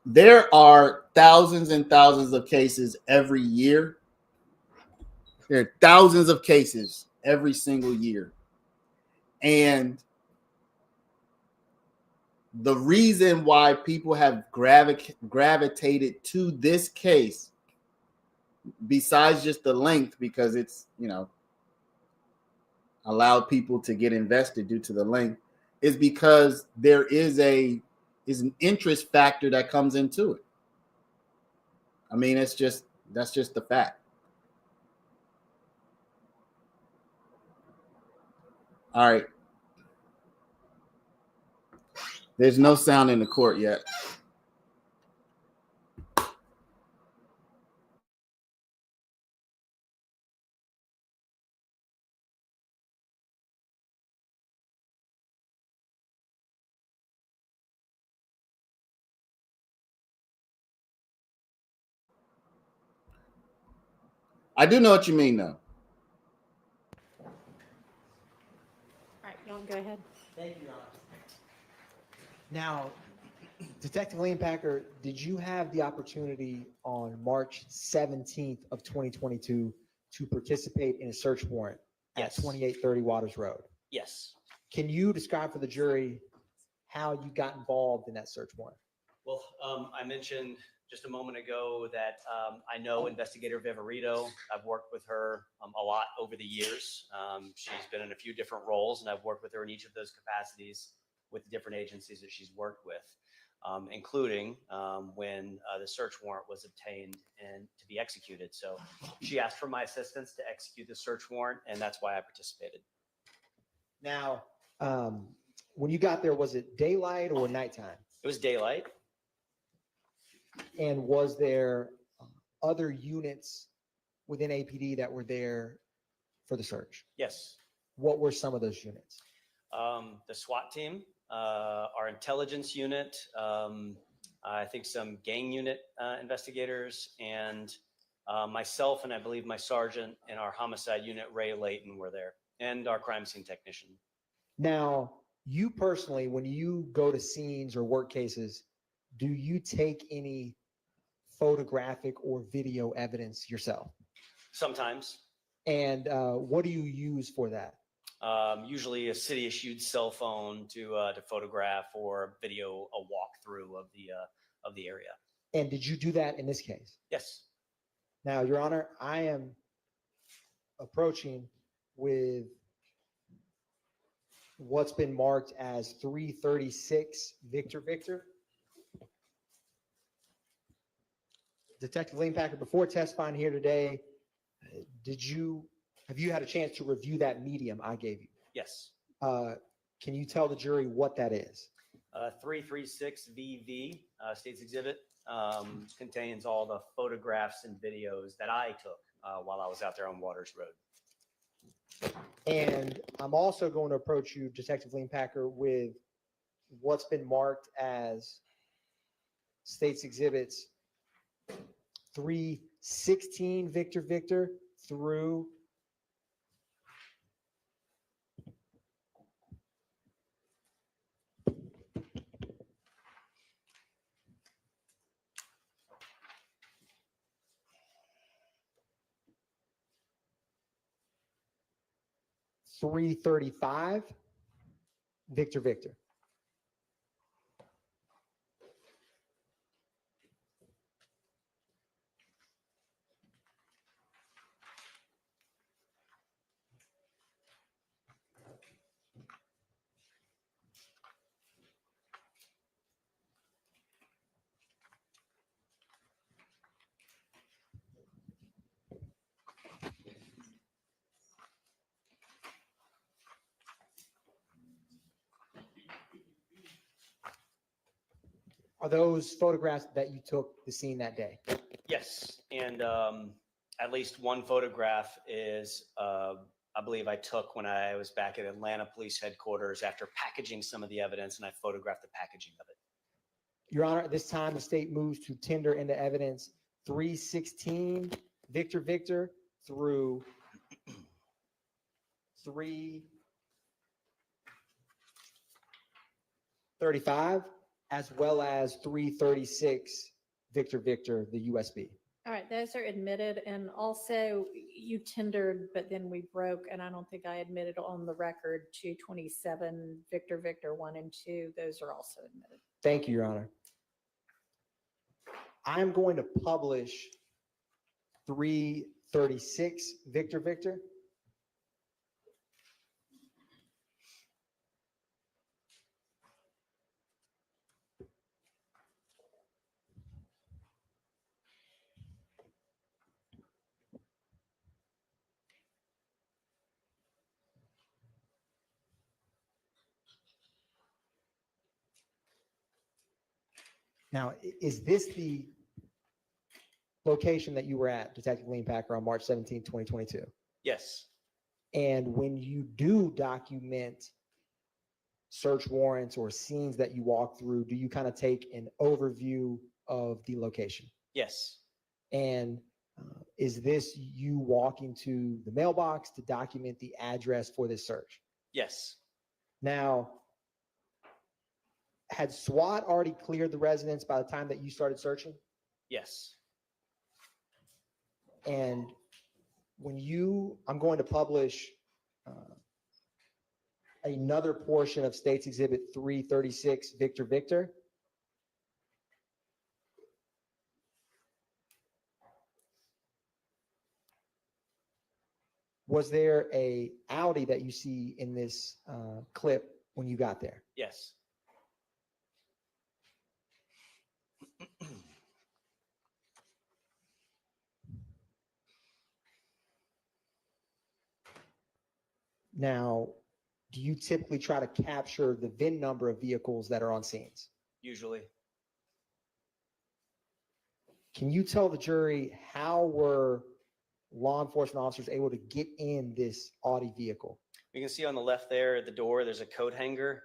There are thousands and thousands of cases every year. There are thousands of cases every single year. And the reason why people have gravitated to this case, besides just the length, because it's, you know, allowed people to get invested due to the link is because there is an interest factor that comes into it. I mean, that's just the fact. All right. There's no sound in the court yet. I do know what you mean, though. All right, y'all go ahead. Thank you, Your Honor. Now, Detective Lane Packer, did you have the opportunity on March 17th of 2022 to participate in a search warrant at Yes. 2830 Waters Road? Yes. Can you describe for the jury how you got involved in that search warrant? Well, I mentioned just a moment ago that I know Investigator Viverito. I've worked with her a lot over the years. She's been in a few different roles, and I've worked with her in each of those capacities with the different agencies that she's worked with, including when the search warrant was obtained and to be executed. So she asked for my assistance to execute the search warrant, and that's why I participated. Now, when you got there, was it daylight or nighttime? It was daylight. And was there other units within APD that were there for the search? Yes. What were some of those units? The SWAT team, our intelligence unit, I think some gang unit investigators, and myself, and I believe my sergeant and our homicide unit, Ray Layton, were there, and our crime scene technician. Now, you personally, when you go to scenes or work cases, do you take any photographic or video evidence yourself? Sometimes. And what do you use for that? Usually a city-issued cell phone to photograph or video a walkthrough of the area. And did you do that in this case? Yes. Now, Your Honor, I am approaching with what's been marked as 336 Victor Victor. Detective Lane Packer, before testifying here today, have you had a chance to review that medium I gave you? Yes. Can you tell the jury what that is? 336 VV, State's Exhibit, contains all the photographs and videos that I took while I was out there on Waters Road. And I'm also going to approach you, Detective Lane Packer, with what's been marked as State's Exhibits 316 Victor Victor through 335 Victor Victor. Are those photographs that you took the scene that day? Yes, and at least one photograph is, I believe I took when I was back at Atlanta Police Headquarters after packaging some of the evidence, and I photographed the packaging of it. Your Honor, at this time, the state moves to tender into evidence 316 Victor Victor through 335, as well as 336 Victor Victor, the USB. All right, those are admitted, and also you tendered, but then we broke, and I don't think I admitted on the record 227 Victor Victor 1 and 2. Those are also admitted. Thank you, Your Honor. I'm going to publish 336 Victor Victor. Now, is this the location that you were at, Detective Lean Packer, on March 17, 2022? Yes. And when you do document search warrants or scenes that you walk through, do you kind of take an overview of the location? Yes. And is this you walking to the mailbox to document the address for this search? Yes. Now, had SWAT already cleared the residence by the time that you started searching? Yes. And I'm going to publish another portion of State's Exhibit 336, Victor Victor. Was there a Audi that you see in this clip when you got there? Yes. Now, do you typically try to capture the VIN number of vehicles that are on scenes? Usually. Can you tell the jury how were law enforcement officers able to get in this Audi vehicle? You can see on the left there at the door, there's a coat hanger.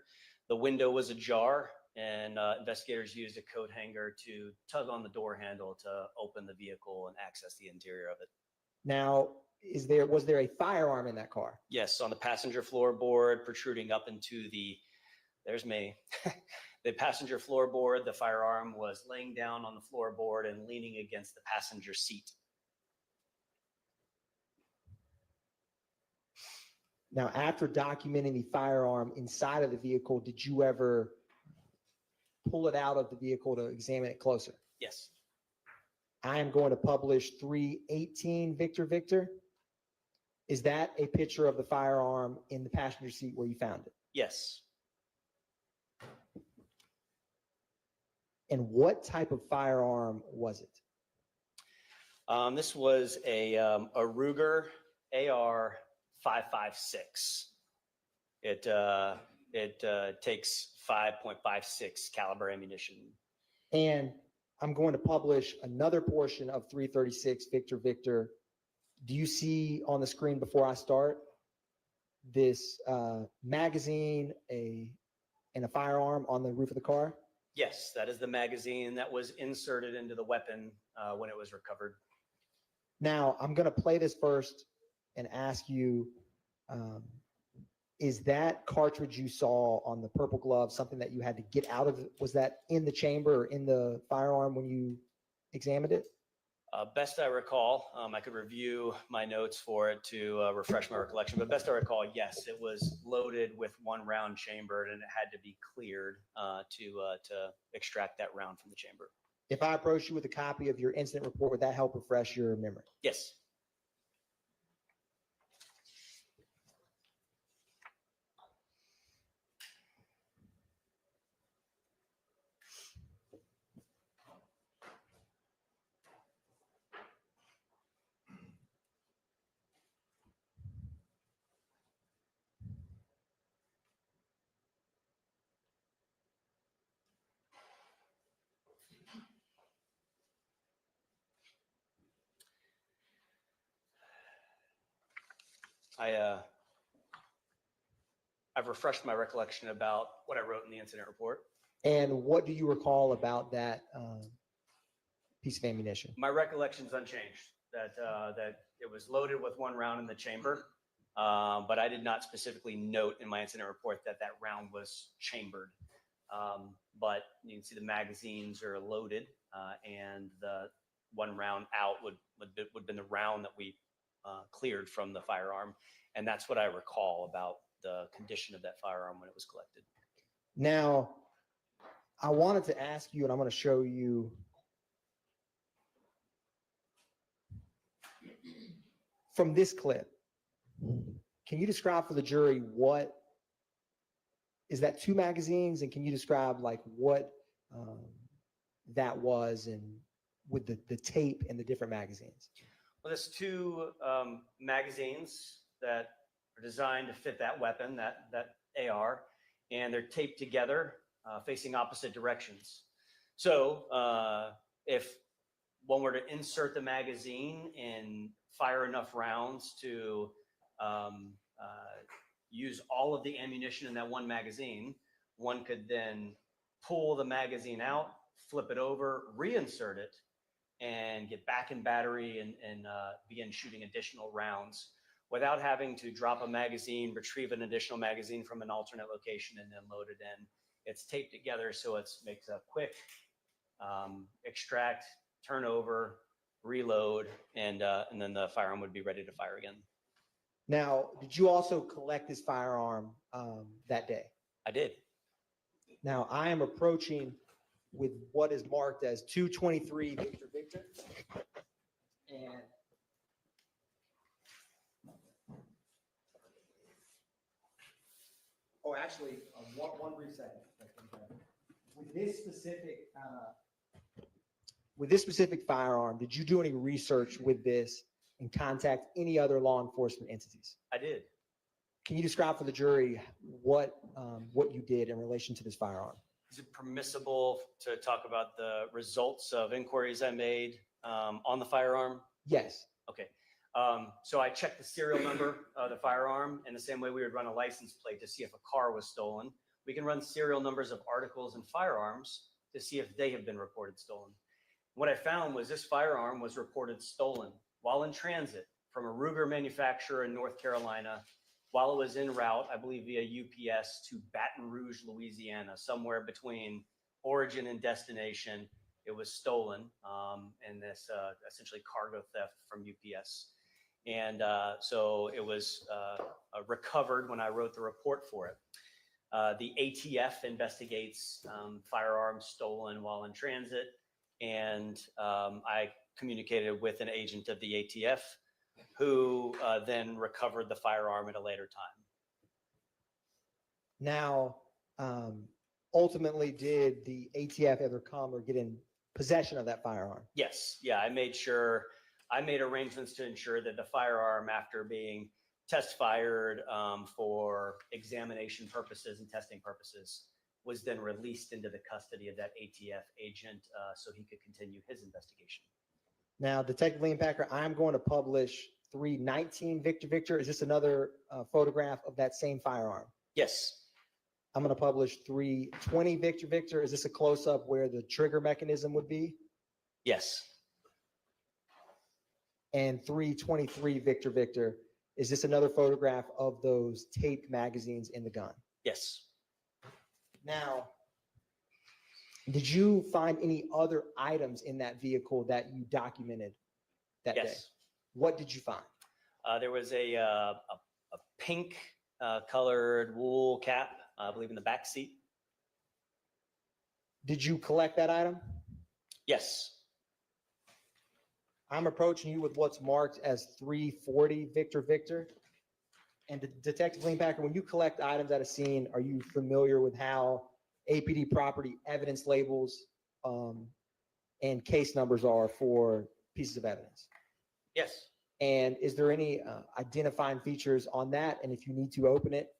The window was ajar, and investigators used a coat hanger to tug on the door handle to open the vehicle and access the interior of it. Now, was there a firearm in that car? Yes, on the passenger floorboard, protruding up into there's me. The passenger floorboard, the firearm was laying down on the floorboard and leaning against the passenger seat. Now, after documenting the firearm inside of the vehicle, did you ever pull it out of the vehicle to examine it closer? Yes. I am going to publish 318 Victor Victor. Is that a picture of the firearm in the passenger seat where you found it? Yes. And what type of firearm was it? This was a Ruger AR 5.56. It takes 5.56 caliber ammunition. And I'm going to publish another portion of 336 Victor Victor. Do you see on the screen before I start this magazine and a firearm on the roof of the car? Yes, that is the magazine that was inserted into the weapon when it was recovered. Now, I'm going to play this first and ask you, is that cartridge you saw on the purple glove something that you had to get out of? Was that in the chamber or in the firearm when you examined it? Best I recall, I could review my notes for it to refresh my recollection, but best I recall, yes, it was loaded with one round chambered and it had to be cleared to extract that round from the chamber. If I approach you with a copy of your incident report, would that help refresh your memory? Yes. I've refreshed my recollection about what I wrote in the incident report. And what do you recall about that piece of ammunition? My recollection's unchanged, that it was loaded with one round in the chamber, but I did not specifically note in my incident report that that round was chambered. But you can see the magazines are loaded, and the one round out would have been the round that we cleared from the firearm. And that's what I recall about the condition of that firearm when it was collected. Now, I wanted to ask you, and I'm going to show you from this clip. Can you describe for the jury what is that, two magazines? And can you describe like what that was and with the tape and the different magazines? Well, there's two magazines that are designed to fit that weapon, that AR, and they're taped together facing opposite directions. So if one were to insert the magazine and fire enough rounds to use all of the ammunition in that one magazine, one could then pull the magazine out, flip it over, reinsert it, and get back in battery and begin shooting additional rounds without having to drop a magazine, retrieve an additional magazine from an alternate location, and then load it in. It's taped together, so it makes a quick extract, turn over, reload, and then the firearm would be ready to fire again. Now, did you also collect this firearm that day? I did. Now, I am approaching with what is marked as 223 Victor Victor. And oh, actually, one brief second. With this specific firearm, did you do any research with this and contact any other law enforcement entities? I did. Can you describe for the jury what you did in relation to this firearm? Is it permissible to talk about the results of inquiries I made on the firearm? Yes. Okay. So I checked the serial number of the firearm in the same way we would run a license plate to see if a car was stolen. We can run serial numbers of articles and firearms to see if they have been reported stolen. What I found was this firearm was reported stolen while in transit from a Ruger manufacturer in North Carolina while it was en route, I believe via UPS, to Baton Rouge, Louisiana, somewhere between origin and destination. It was stolen in this essentially cargo theft from UPS. And so it was recovered when I wrote the report for it. The ATF investigates firearms stolen while in transit. And I communicated with an agent of the ATF who then recovered the firearm at a later time. Now, ultimately, did the ATF ever come or get in possession of that firearm? Yes. Yeah, I made arrangements to ensure that the firearm, after being test fired for examination purposes and testing purposes, was then released into the custody of that ATF agent so he could continue his investigation. Now, Detective Liam Packer, I'm going to publish 319 Victor Victor. Is this another photograph of that same firearm? Yes. I'm going to publish 320 Victor Victor. Is this a close-up where the trigger mechanism would be? Yes. And 323 Victor Victor. Is this another photograph of those taped magazines in the gun? Yes. Now, did you find any other items in that vehicle that you documented that day? What did you find? There was a pink colored wool cap, I believe, in the back seat. Did you collect that item? Yes. I'm approaching you with what's marked as 340 Victor Victor. And Detective Liam Packer, when you collect items at a scene, are you familiar with how APD property evidence labels and case numbers are for pieces of evidence? Yes. And is there any identifying features on that? And if you need to open it,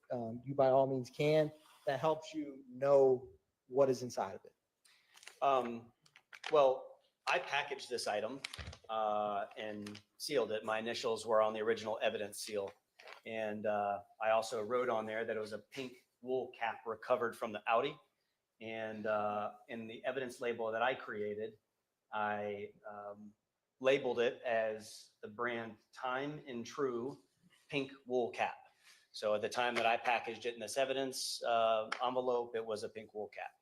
you by all means can. That helps you know what is inside of it. Well, I packaged this item and sealed it. My initials were on the original evidence seal. And I also wrote on there that it was a pink wool cap recovered from the Audi. And in the evidence label that I created, I labeled it as the brand Time and True pink wool cap. So at the time that I packaged it in this evidence envelope, it was a pink wool cap.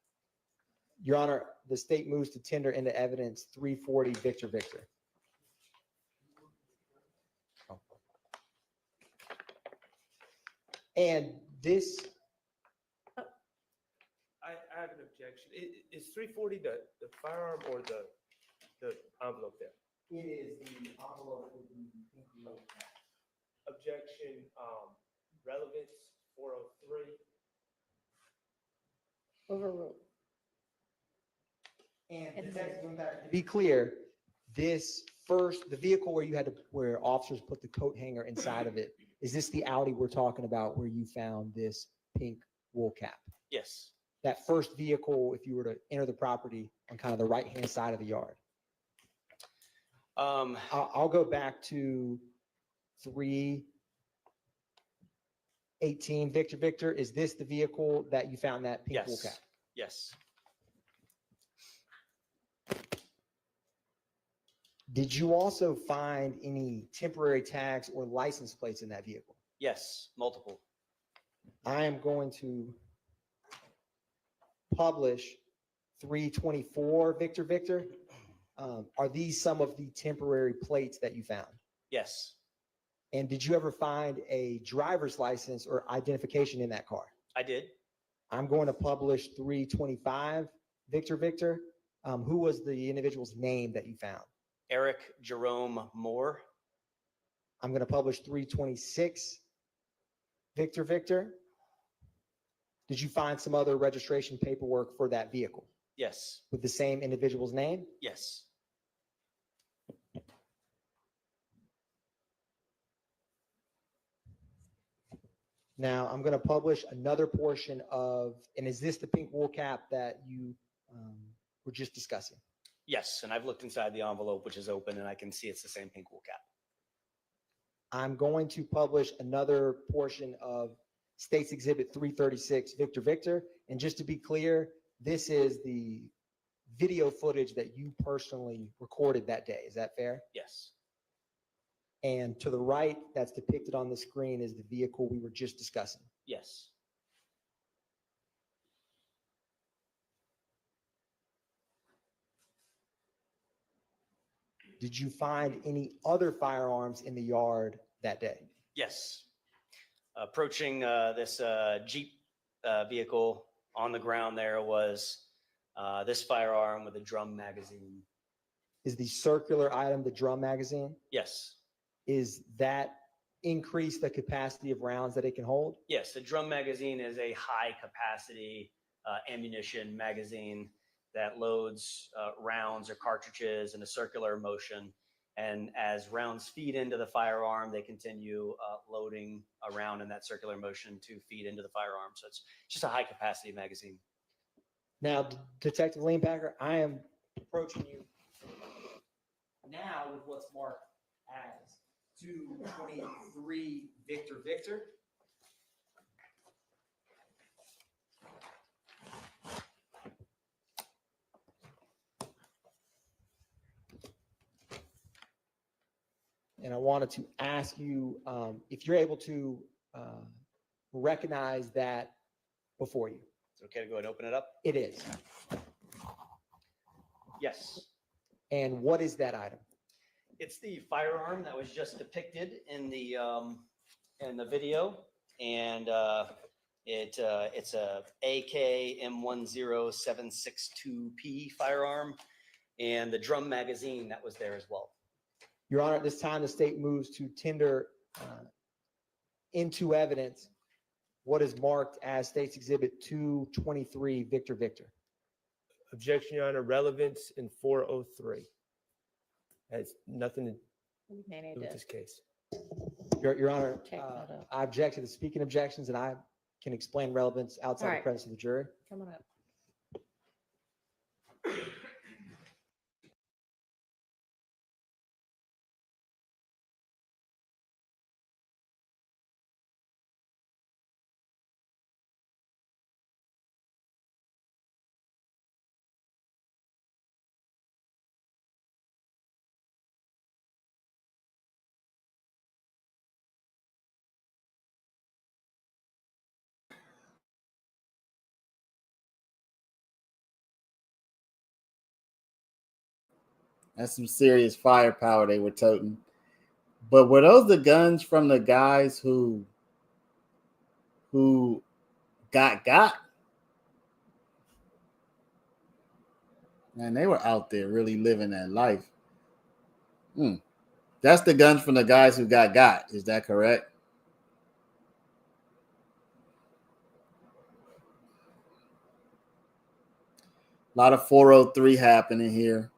Your Honor, the state moves to tender into evidence 340 Victor Victor. And this, I have an objection. Is 340 the firearm or the envelope there? it is the envelope with the pink wool cap. Objection, relevance 403. Overruled. And Detective Liam Packer, to be clear, this first, the vehicle where officers put the coat hanger inside of it, is this the Audi we're talking about where you found this pink wool cap? Yes. that first vehicle if you were to enter the property on kind of the right-hand side of the yard? I'll go back to 318. Victor, is this the vehicle that you found that pink wool cap? Yes. Did you also find any temporary tags or license plates in that vehicle? Yes, multiple. I am going to publish 324, Victor. Are these some of the temporary plates that you found? Yes. And did you ever find a driver's license or identification in that car? I did. I'm going to publish 325, Victor. Who was the individual's name that you found? Eric Jerome Moore. I'm going to publish 326, Victor. Did you find some other registration paperwork for that vehicle Yes. with the same individual's name? Yes. Now I'm going to publish another portion of, and is this the pink wool cap that you were just discussing? Yes, and I've looked inside the envelope, which is open, and I can see it's the same pink wool cap. I'm going to publish another portion of State's Exhibit 336, Victor. And just to be clear, this is the video footage that you personally recorded that day. Is that fair? Yes. And to the right, that's depicted on the screen, is the vehicle we were just discussing. Yes. Did you find any other firearms in the yard that day? Yes. Approaching this Jeep vehicle on the ground, there was this firearm with a drum magazine. Is the circular item the drum magazine? Yes. Is that increase the capacity of rounds that it can hold? Yes, the drum magazine is a high capacity ammunition magazine that loads rounds or cartridges in a circular motion. And as rounds feed into the firearm, they continue loading a round in that circular motion to feed into the firearm. So it's just a high capacity magazine. Now, Detective Leanpacker, I am approaching you now with what's marked as 223 Victor. And I wanted to ask you if you're able to recognize that before you. Is it okay to go ahead and open it up? It is. Yes. And what is that item? It's the firearm that was just depicted in the video, and it's a AK M10762P firearm, and the drum magazine that was there as well. Your Honor, at this time, the state moves to tender into evidence what is marked as State's Exhibit 223 Victor. Objection, Your Honor. Relevance in 403. Has nothing to We may need do with to this case. Your Honor, check that up. I object to the speaking objections, and I can explain relevance outside All the right. presence of the jury. Come on up. That's some serious firepower they were toting. But were those the guns from the guys who got? Man, they were out there really living that life. That's the guns from the guys who got. Is that correct? A lot of 403 happening here.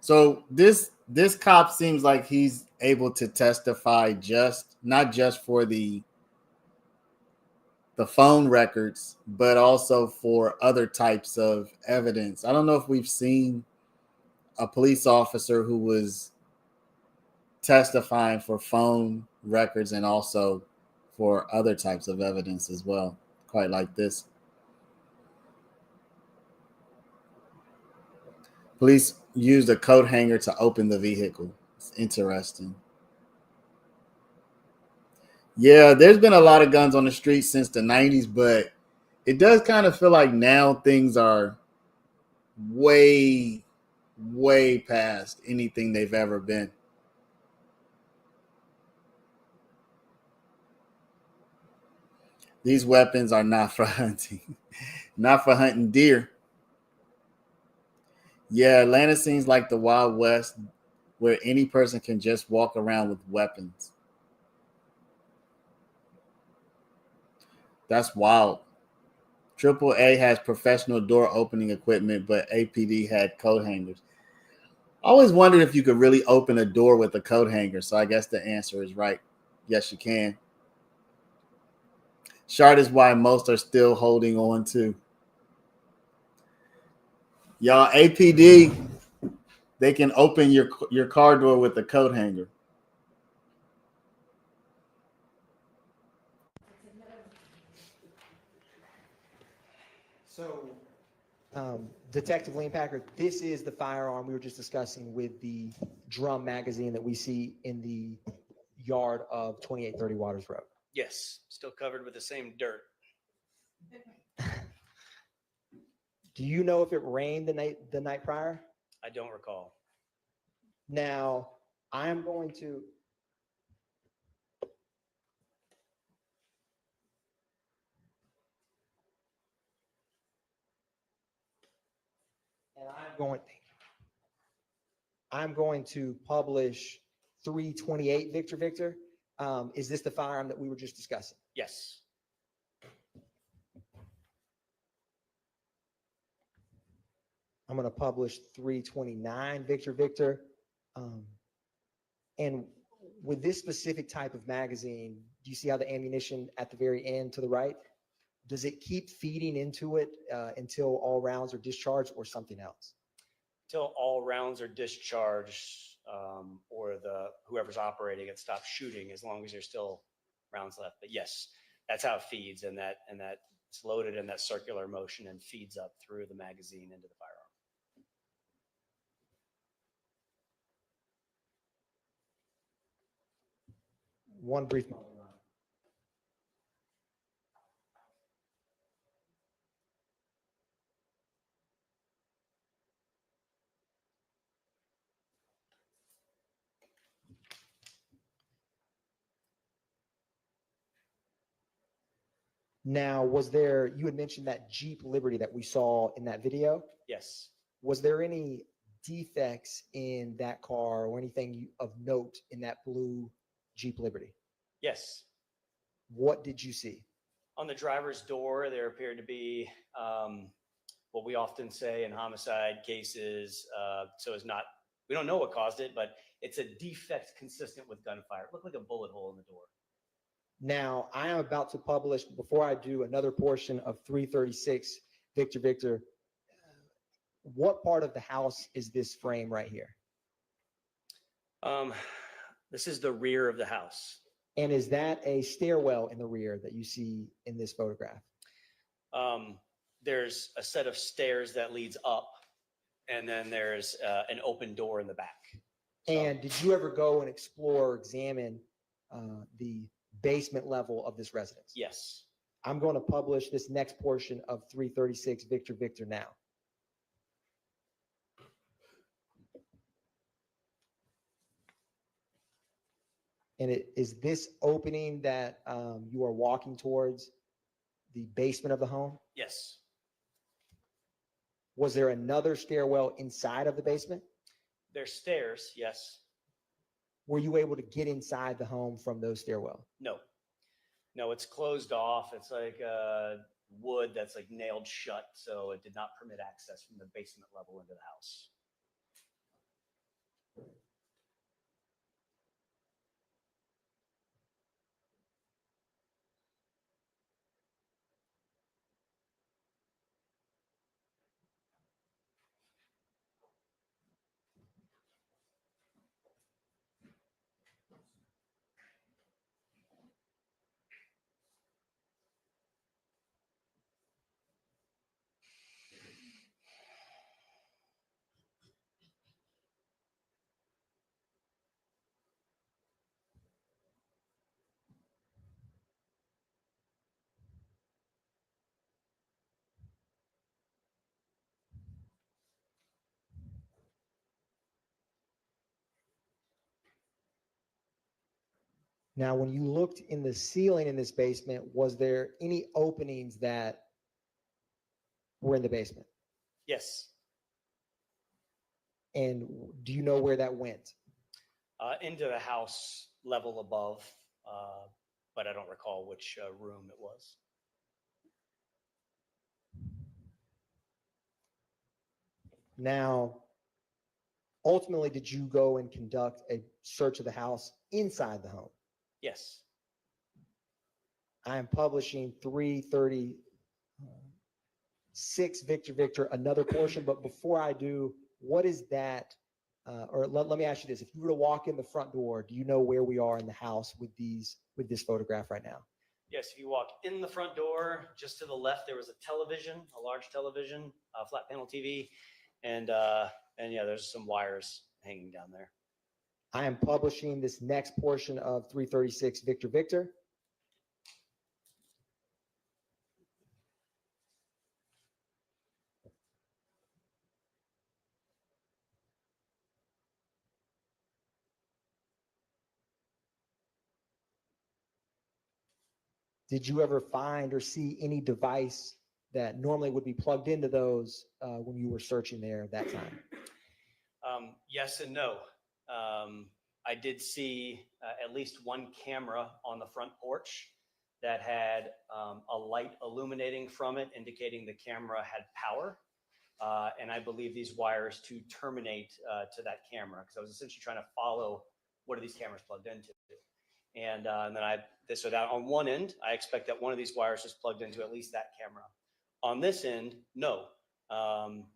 So this cop seems like he's able to testify not just for the the phone records, but also for other types of evidence. I don't know if we've seen a police officer who was testifying for phone records and also for other types of evidence as well, quite like this. Police used a coat hanger to open the vehicle. It's interesting. Yeah, there's been a lot of guns on the street since the 90s, but it does kind of feel like now things are way, way past anything they've ever been. These weapons are not for hunting, not for hunting deer. Yeah, Atlanta seems like the Wild West where any person can just walk around with weapons. That's wild. AAA has professional door opening equipment, but APD had coat hangers. I always wondered if you could really open a door with a coat hanger, so I guess the answer is right. Yes, you can. Shard is why most are still holding on to. Y'all, APD, they can open your car door with a coat hanger. So, Detective Lane Packard, this is the firearm we were just discussing with the drum magazine that we see in the yard of 2830 Waters Road. Yes, still covered with the same dirt. Do you know if it rained the night prior? I don't recall. Now, I am going to. And I'm going to publish 328 Victor Victor. Is this the firearm that we were just discussing? Yes. I'm going to publish 329 Victor Victor. And with this specific type of magazine, do you see how the ammunition at the very end to the right? Does it keep feeding into it until all rounds are discharged or something else? Until all rounds are discharged, or whoever's operating it stops shooting, as long as there's still rounds left. But yes, that's how it feeds, and that it's loaded in that circular motion and feeds up through the magazine into the firearm. One brief moment. Now, you had mentioned that Jeep Liberty that we saw in that video. Yes. Was there any defects in that car or anything of note in that blue Jeep Liberty? Yes. What did you see? On the driver's door, there appeared to be what we often say in homicide cases. We don't know what caused it, but it's a defect consistent with gunfire. It looked like a bullet hole in the door. Now, I am about to publish, before I do another portion of 336 Victor Victor, what part of the house is this frame right here? This is the rear of the house. And is that a stairwell in the rear that you see in this photograph? There's a set of stairs that leads up, and then there's an open door in the back. And did you ever go and explore or examine the basement level of this residence? Yes. I'm going to publish this next portion of 336 Victor Victor now. And is this opening that you are walking towards the basement of the home? Yes. Was there another stairwell inside of the basement? There's stairs, yes. Were you able to get inside the home from those stairwell? No. No, it's closed off. It's like wood that's like nailed shut, so it did not permit access from the basement level into the house. Now, when you looked in the ceiling in this basement, was there any openings that were in the basement? Yes. And do you know where that went? Into the house level above, but I don't recall which room it was. Now, ultimately, did you go and conduct a search of the house inside the home? Yes. I am publishing 336 Victor Victor, another portion. But before I do, what is that? Or let me ask you this. If you were to walk in the front door, do you know where we are in the house with this photograph right now? Yes, if you walk in the front door, just to the left, there was a television, a large television, a flat panel TV. And yeah, there's some wires hanging down there. I am publishing this next portion of 336 Victor Victor. Did you ever find or see any device that normally would be plugged into those when you were searching there at that time? Yes and no. I did see at least one camera on the front porch that had a light illuminating from it, indicating the camera had power. And I believe these wires to terminate to that camera, because I was essentially trying to follow what are these cameras plugged into. And then so that on one end, I expect that one of these wires is plugged into at least that camera. On this end, no.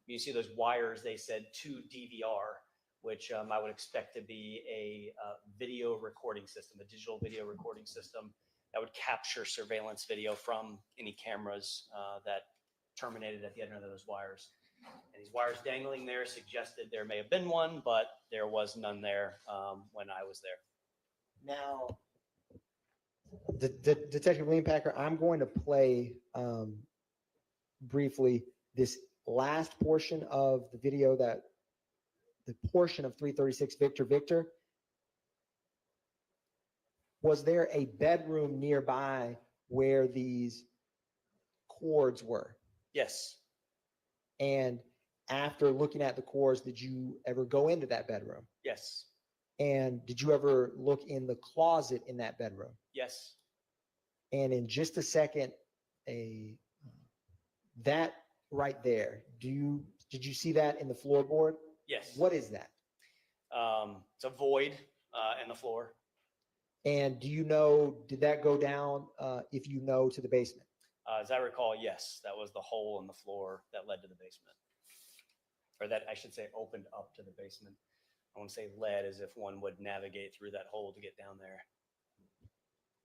You see those wires, they said to DVR, which I would expect to be a video recording system, a digital video recording system that would capture surveillance video from any cameras that terminated at the end of those wires. And these wires dangling there suggested there may have been one, but there was none there when I was there. Now, Detective Leanpacker, I'm going to play briefly this last portion of the video, that the portion of 336 Victor Victor. Was there a bedroom nearby where these cords were? Yes. And after looking at the cords, did you ever go into that bedroom? Yes. And did you ever look in the closet in that bedroom? Yes. And in just a second, that right there, did you see that in the floorboard? Yes. What is that? It's a void in the floor. And do you know, did that go down, if you know, to the basement? As I recall, yes, that was the hole in the floor that led to the basement. Or that, I should say, opened up to the basement. I want to say led, as if one would navigate through that hole to get down there.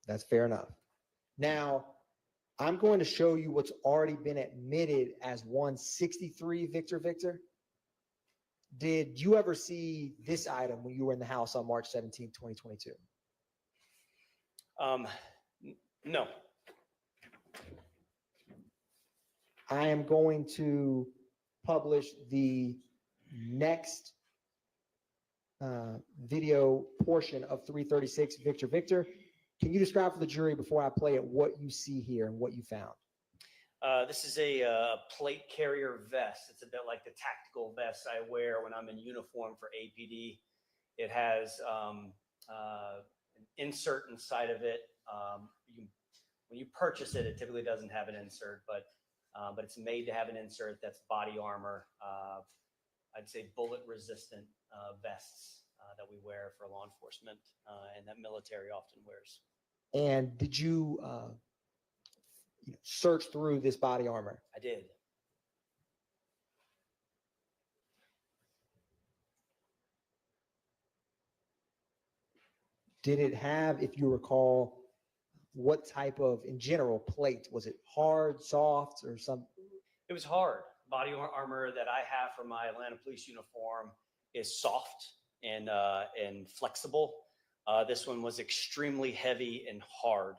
That's fair enough. Now, I'm going to show you what's already been admitted as 163 Victor Victor. Did you ever see this item when you were in the house on March 17, 2022? No. I am going to publish the next video portion of 336 Victor Victor. Can you describe for the jury, before I play it, what you see here and what you found? This is a plate carrier vest. It's a bit like the tactical vest I wear when I'm in uniform for APD. It has an insert inside of it. When you purchase it, it typically doesn't have an insert, but it's made to have an insert that's body armor. I'd say bullet resistant vests that we wear for law enforcement and that military often wears. And did you search through this body armor? I did. Did it have, if you recall, what type of, in general, plate? Was it hard, soft, or some? It was hard. Body armor that I have for my Atlanta police uniform is soft and flexible. This one was extremely heavy and hard,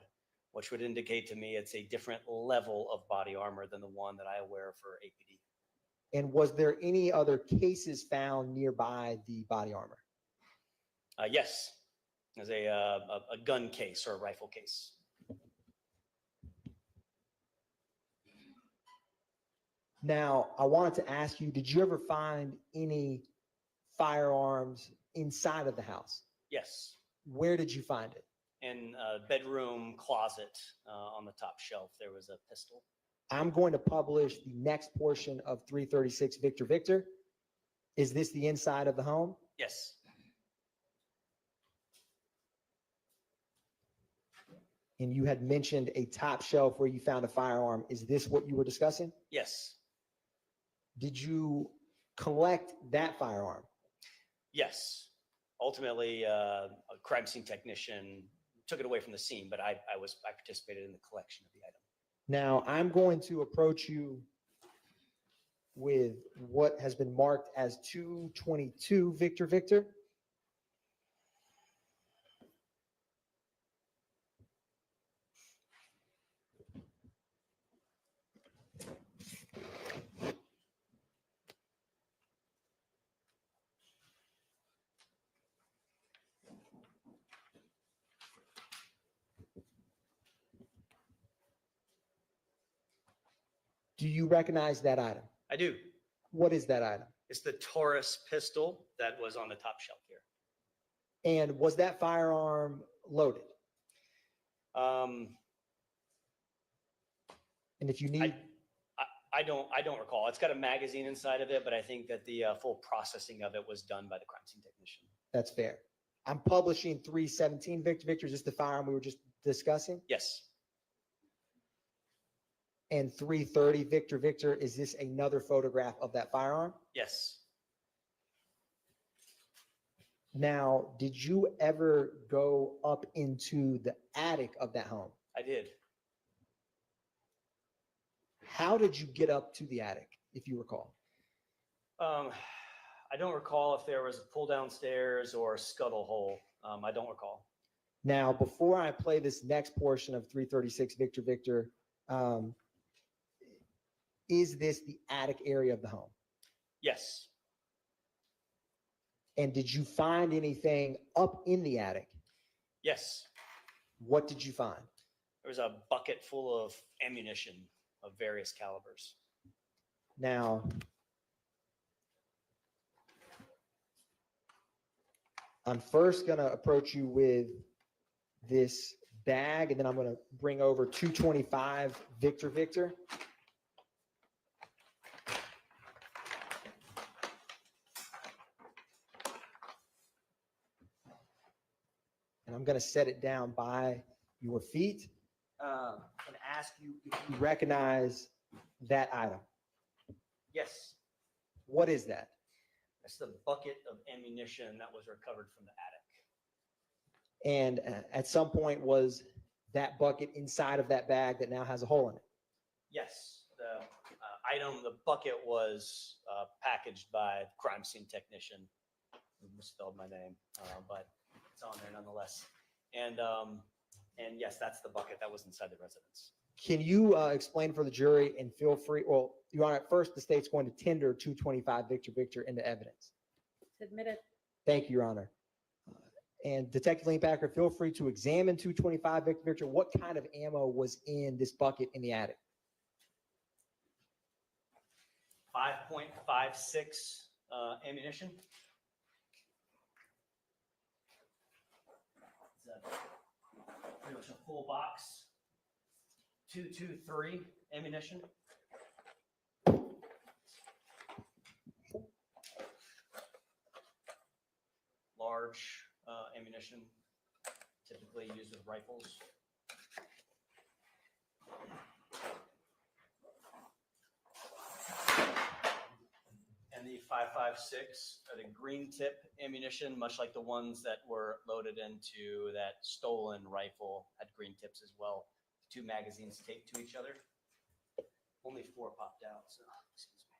which would indicate to me it's a different level of body armor than the one that I wear for APD. And was there any other cases found nearby the body armor? Yes. As a gun case or a rifle case. Now, I wanted to ask you, did you ever find any firearms inside of the house? Yes. Where did you find it? In a bedroom closet on the top shelf, there was a pistol. I'm going to publish the next portion of 336 Victor Victor. Is this the inside of the home? Yes. And you had mentioned a top shelf where you found a firearm. Is this what you were discussing? Yes. Did you collect that firearm? Yes. Ultimately, a crime scene technician took it away from the scene, but I participated in the collection of the item. Now, I'm going to approach you with what has been marked as 222 Victor Victor. Do you recognize that item? I do. What is that item? It's the Taurus pistol that was on the top shelf here. And was that firearm loaded? And if you need, I don't recall. It's got a magazine inside of it, but I think that the full processing of it was done by the crime scene technician. that's fair. I'm publishing 317 Victor Victor. Is this the firearm we were just discussing? Yes. And 330 Victor Victor, is this another photograph of that firearm? Yes. Now, did you ever go up into the attic of that home? I did. How did you get up to the attic, if you recall? I don't recall if there was a pull down stairs or a scuttle hole. I don't recall. Now, before I play this next portion of 336 Victor Victor, is this the attic area of the home? Yes. And did you find anything up in the attic? Yes. What did you find? There was a bucket full of ammunition of various calibers. Now, I'm first going to approach you with this bag, and then I'm going to bring over 225 Victor Victor. And I'm going to set it down by your feet and ask you if you recognize that item. Yes. What is that? That's the bucket of ammunition that was recovered from the attic. And at some point, was that bucket inside of that bag that now has a hole in it? Yes. The item, the bucket was packaged by the crime scene technician who misspelled my name, but it's on there nonetheless. And yes, that's the bucket that was inside the residence. Can you explain for the jury, and feel free, well, Your Honor, first the state's going to tender 225 Victor Victor into evidence. Admit it. Thank you, Your Honor. And Detective Lane Packer, feel free to examine 225 Victor Victor. What kind of ammo was in this bucket in the attic? 5.56 ammunition. Pretty much a full box. 223 ammunition. Large ammunition, typically used with rifles. And the 5.56 are the green tip ammunition, much like the ones that were loaded into that stolen rifle had green tips as well. The two magazines taped to each other. Only 4 popped out, so excuse me.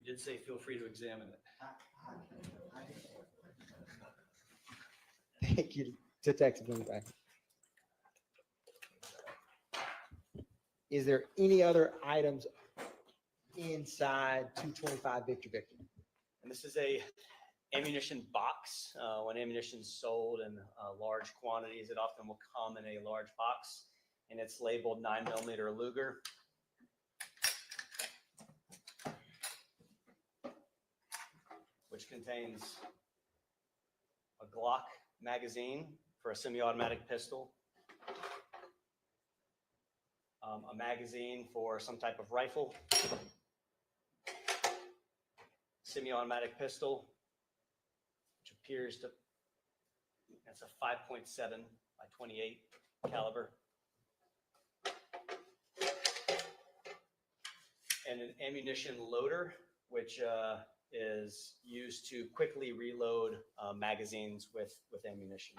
You did say feel free to examine it. Thank you, Detective Lane Packer. Is there any other items inside 225 Victor Victor? And this is a ammunition box. When ammunition is sold in large quantities, it often will come in a large box, and it's labeled 9mm Luger. Which contains a Glock magazine for a semi-automatic pistol, a magazine for some type of rifle, semi-automatic pistol, which appears to, that's a 5.7 by 28 caliber, and an ammunition loader, which is used to quickly reload magazines with ammunition.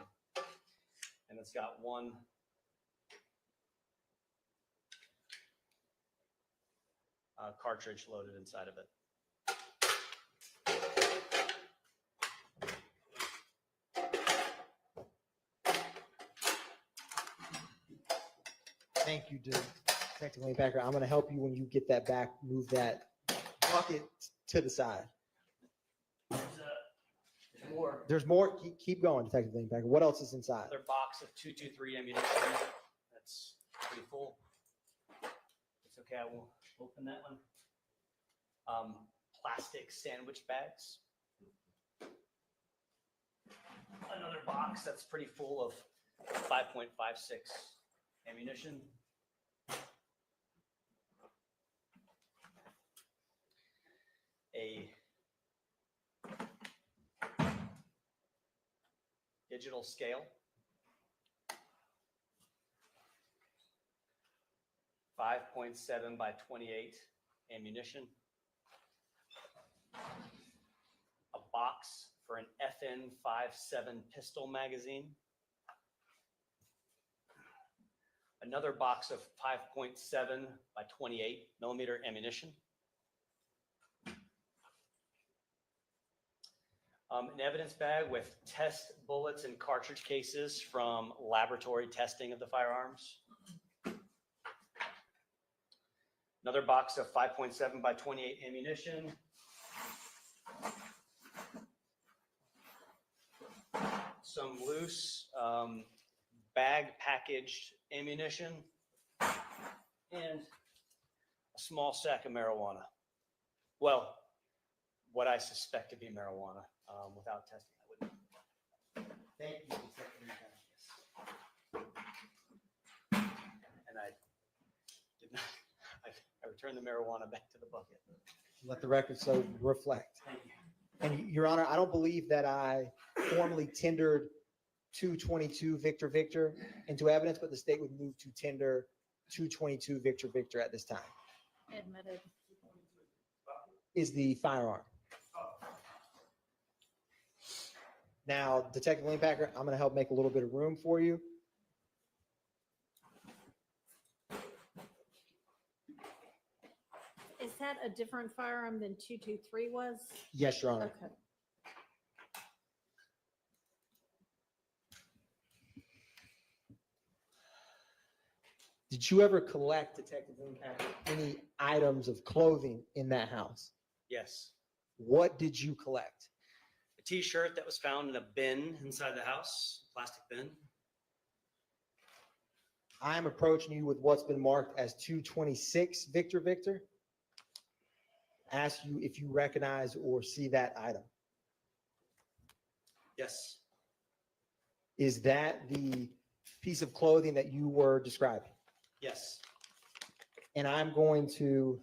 And it's got one cartridge loaded inside of it. Thank you, Detective Lane Packer. I'm going to help you when you get that back. Move that bucket to the side. There's more. There's more. Keep going, Detective Lane Packer. What else is inside? Another box of 223 ammunition. That's pretty full. It's okay. I will open that one. Plastic sandwich bags. Another box that's pretty full of 5.56 ammunition. A digital scale. 5.7 by 28 ammunition. A box for an FN57 pistol magazine. Another box of 5.7 by 28mm ammunition. An evidence bag with test bullets and cartridge cases from laboratory testing of the firearms. Another box of 5.7 by 28 ammunition. Some loose bag packaged ammunition, and a small sack of marijuana. Well, what I suspect to be marijuana. Without testing, I wouldn't. Thank you. And I did not. I returned the marijuana back to the bucket. Let the record so reflect. Thank you. And Your Honor, I don't believe that I formally tendered 222 Victor Victor into evidence, but the state would move to tender 222 Victor Victor at this time. Admitted. Is the firearm. Now, Detective Lane Packer, I'm going to help make a little bit of room for you. Is that a different firearm than 223 was? Yes, Your Honor. Okay. Did you ever collect, Detective Lane Packer, any items of clothing in that house? Yes. What did you collect? A T-shirt that was found in a bin inside the house, plastic bin. I am approaching you with what's been marked as 226 Victor Victor. Ask you if you recognize or see that item. Yes. Is that the piece of clothing that you were describing? Yes. And I'm going to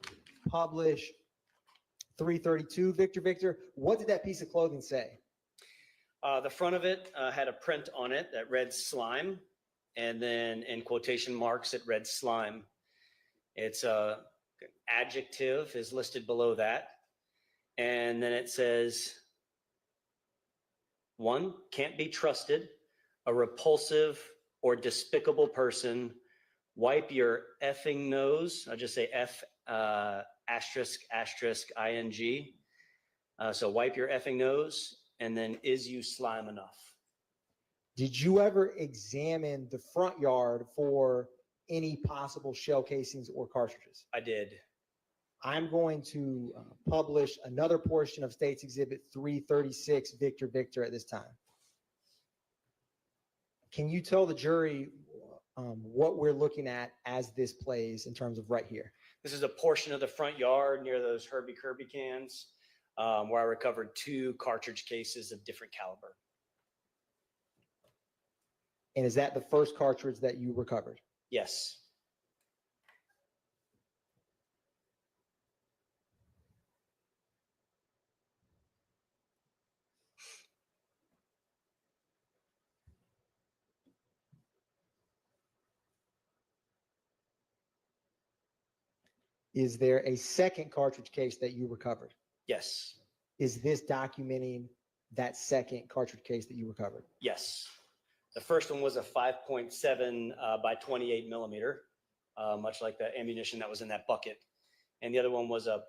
publish 332 Victor Victor. What did that piece of clothing say? The front of it had a print on it that read slime, and then in quotation marks it read slime. Its adjective is listed below that, and then it says, 1, can't be trusted, a repulsive or despicable person, wipe your effing nose. I'll just say F asterisk asterisk ing. So wipe your effing nose, and then is you slime enough? Did you ever examine the front yard for any possible shell casings or cartridges? I did. I'm going to publish another portion of State's Exhibit 336, Victor Victor, at this time. Can you tell the jury what we're looking at as this plays in terms of right here? This is a portion of the front yard near those Herbie Kirby cans where I recovered 2 cartridge cases of different caliber. And is that the first cartridge that you recovered? Yes. Is there a second cartridge case that you recovered? Yes. Is this documenting that second cartridge case that you recovered? Yes. The first one was a 5.7 by 28 millimeter, much like the ammunition that was in that bucket. And the other one was a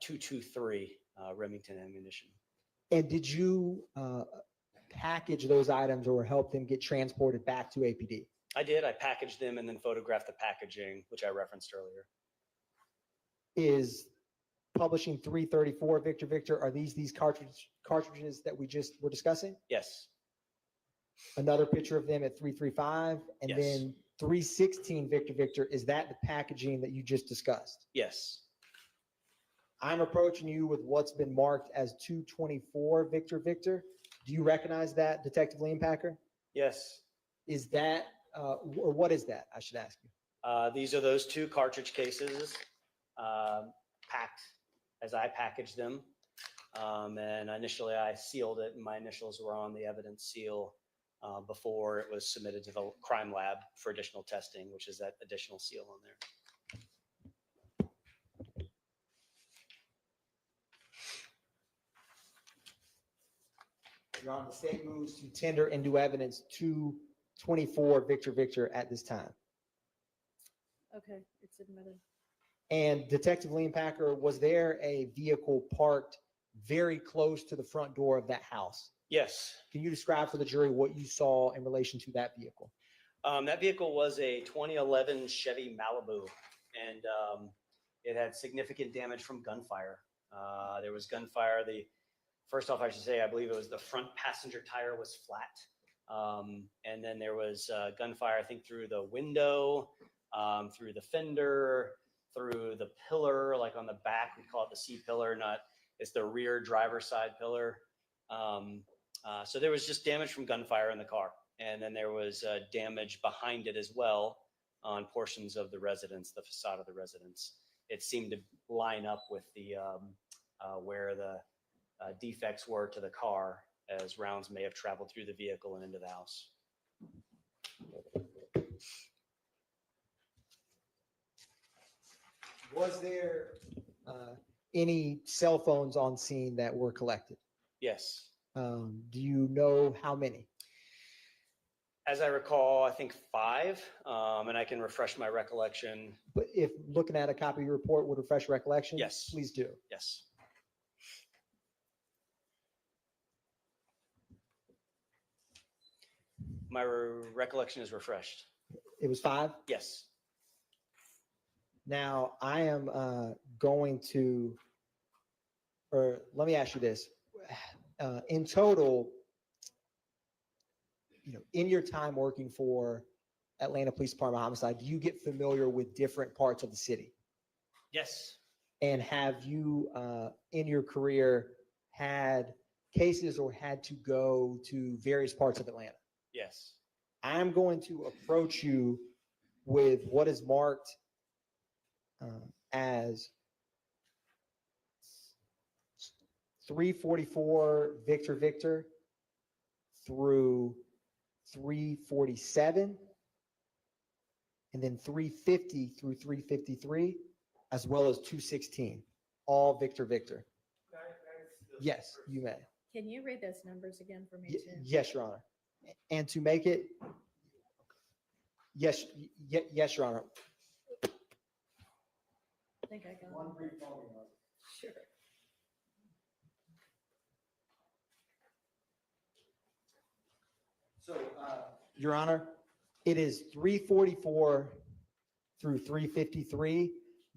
223 Remington ammunition. And did you package those items or help them get transported back to APD? I did. I packaged them and then photographed the packaging, which I referenced earlier. Is publishing 334 Victor Victor, are these cartridges that we just were discussing? Yes. Another picture of them at 335, and Yes. then 316 Victor Victor, is that the packaging that you just discussed? Yes. I'm approaching you with what's been marked as 224 Victor Victor. Do you recognize that, Detective Leanpacker? Yes. Is that, or what is that, I should ask you? These are those 2 cartridge cases packed as I packaged them. And initially I sealed it and my initials were on the evidence seal before it was submitted to the crime lab for additional testing, which is that additional seal on there. Your Honor, the state moves to tender into evidence 224 Victor Victor at this time. Okay, it's admitted. And Detective Leanpacker, was there a vehicle parked very close to the front door of that house? Yes. Can you describe for the jury what you saw in relation to that vehicle? That vehicle was a 2011 Chevy Malibu, and it had significant damage from gunfire. There was gunfire. First off, I should say, I believe it was the front passenger tire was flat. And then there was gunfire, I think, through the window, through the fender, through the pillar, like on the back, we call it the C pillar, it's the rear driver's side pillar. So there was just damage from gunfire in the car. And then there was damage behind it as well on portions of the residence, the facade of the residence. It seemed to line up with the where the defects were to the car, as rounds may have traveled through the vehicle and into the house. Was there any cell phones on scene that were collected? Yes. Do you know how many? As I recall, I think 5, and I can refresh my recollection. But if looking at a copy of your report would refresh recollection? Yes. Please do. Yes. My recollection is refreshed. It was 5? Yes. Now, I am going to, or let me ask you this. In total, in your time working for Atlanta Police Department Homicide, do you get familiar with different parts of the city? Yes. And have you, in your career, had cases or had to go to various parts of Atlanta? Yes. I'm going to approach you with what is marked as 344 Victor Victor through 347, and then 350 through 353, as well as 216, all Victor Victor. Yes, you may. Can you read those numbers again for me too? Yes, Your Honor. And to make it, yes, Your Honor. I think I got One it. brief moment. Sure. So, Your Honor, it is 344 through 353,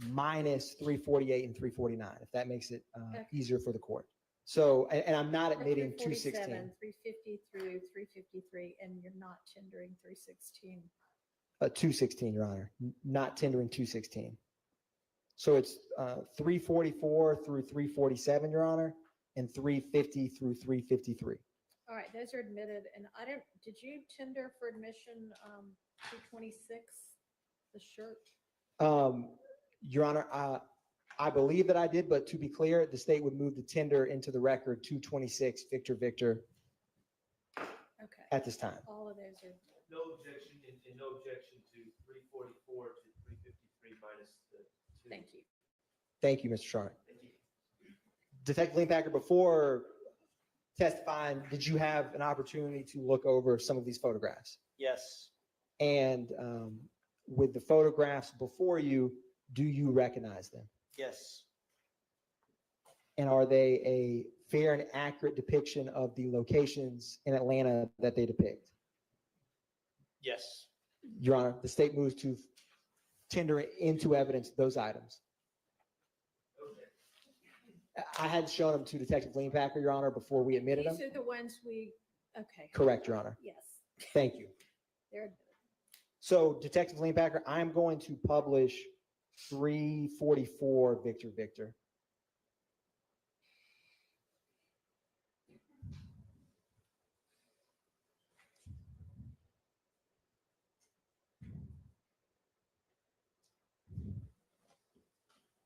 minus 348 and 349, if that makes it Okay. easier for the court. So, and I'm not Or admitting 347, 216, 350 through 353, and you're not tendering 316. 216, Your Honor, not tendering 216. So it's 344 through 347, Your Honor, and 350 through 353. All right, those are admitted, and did you tender for admission 226, the shirt? Your Honor, I believe that I did, but to be clear, the state would move the tender into the record 226 Victor Victor Okay. at this time. All of those are, No objection, and no objection to 344 to 353 minus the two. thank you. Thank you, Mr. Sharp. Thank you. Detective Leanpacker, before testifying, did you have an opportunity to look over some of these photographs? Yes. And with the photographs before you, do you recognize them? Yes. And are they a fair and accurate depiction of the locations in Atlanta that they depict? Yes. Your Honor, the state moves to tender into evidence those items. I had shown them to Detective Leanpacker, Your Honor, before we admitted them. These are the ones okay. Correct, Your Honor. Yes, Thank you. they're admitted. So Detective Leanpacker, I'm going to publish 344 Victor Victor.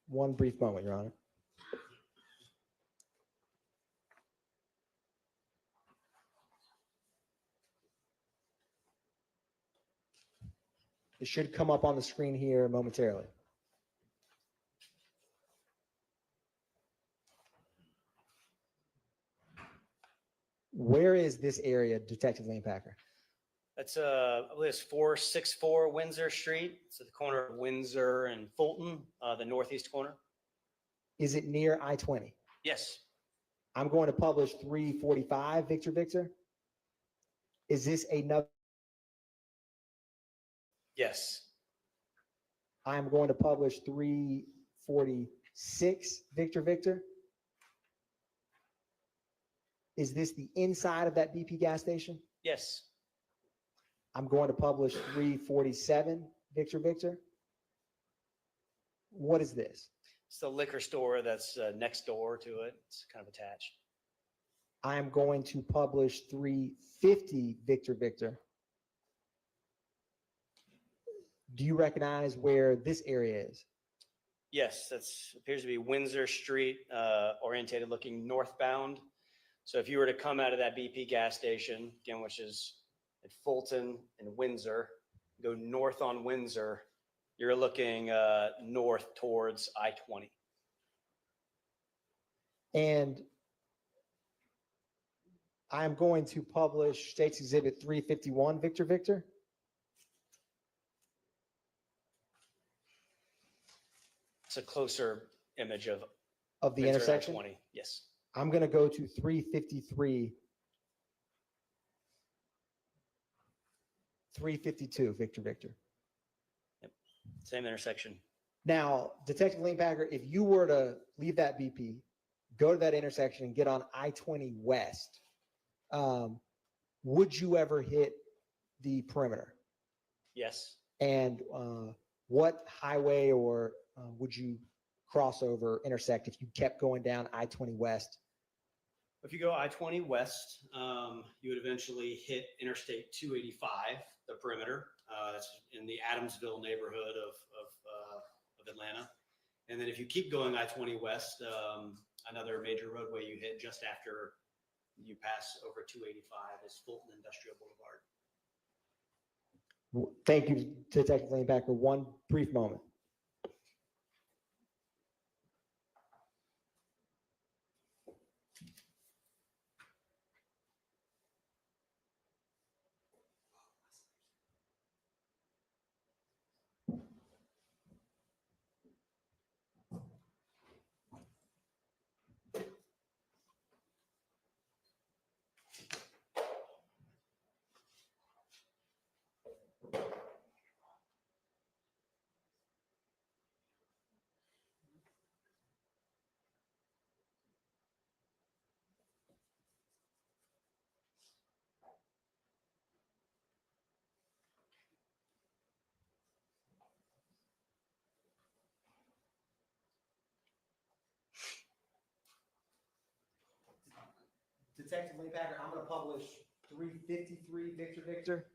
One brief moment, Your Honor. It should come up on the screen here momentarily. Where is this area, Detective Leanpacker? That's I believe it's 464 Windsor Street. It's at the corner of Windsor and Fulton, the northeast corner. Is it near I-20? Yes. I'm going to publish 345 Victor Victor. Is this another? Yes. I'm going to publish 346 Victor Victor. Is this the inside of that BP gas station? Yes. I'm going to publish 347 Victor Victor. What is this? It's the liquor store that's next door to it. It's kind of attached. I'm going to publish 350 Victor Victor. Do you recognize where this area is? Yes, that's appears to be Windsor Street, orientated looking northbound. So if you were to come out of that BP gas station, again, which is at Fulton and Windsor, go north on Windsor, you're looking north towards I-20. And I'm going to publish State's Exhibit 351 Victor Victor. It's a closer image of the Windsor intersection? I-20. Yes. I'm going to go to 353, 352 Victor Victor. Yep. Same intersection. Now, Detective Leanpacker, if you were to leave that BP, go to that intersection and get on I-20 West, would you ever hit the perimeter? Yes. And what highway or would you cross over, intersect if you kept going down I-20 West? If you go I-20 West, you would eventually hit Interstate 285, the perimeter. That's in the Adamsville neighborhood of Atlanta. And then if you keep going I-20 West, another major roadway you hit just after you pass over 285 is Fulton Industrial Boulevard. Thank you, Detective Leanpacker. One brief moment. Detective Lee Packer, I'm going to publish 353 Victor Victor.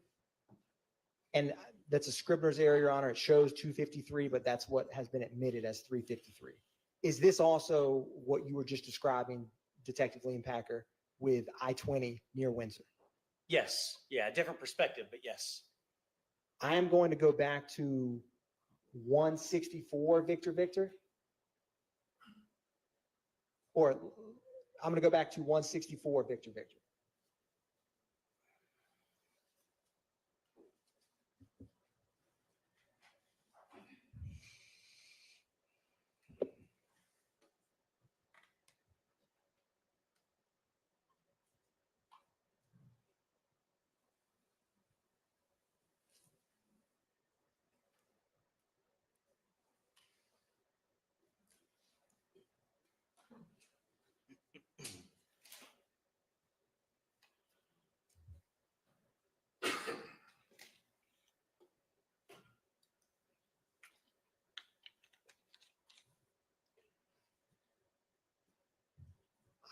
And that's a Scribner's error, Your Honor. It shows 253, but that's what has been admitted as 353. Is this also what you were just describing, Detective Lee Packer, with I-20 near Windsor? Yes. Yeah, different perspective, but yes. I am going to go back to 164 Victor Victor. Or I'm going to go back to 164 Victor Victor.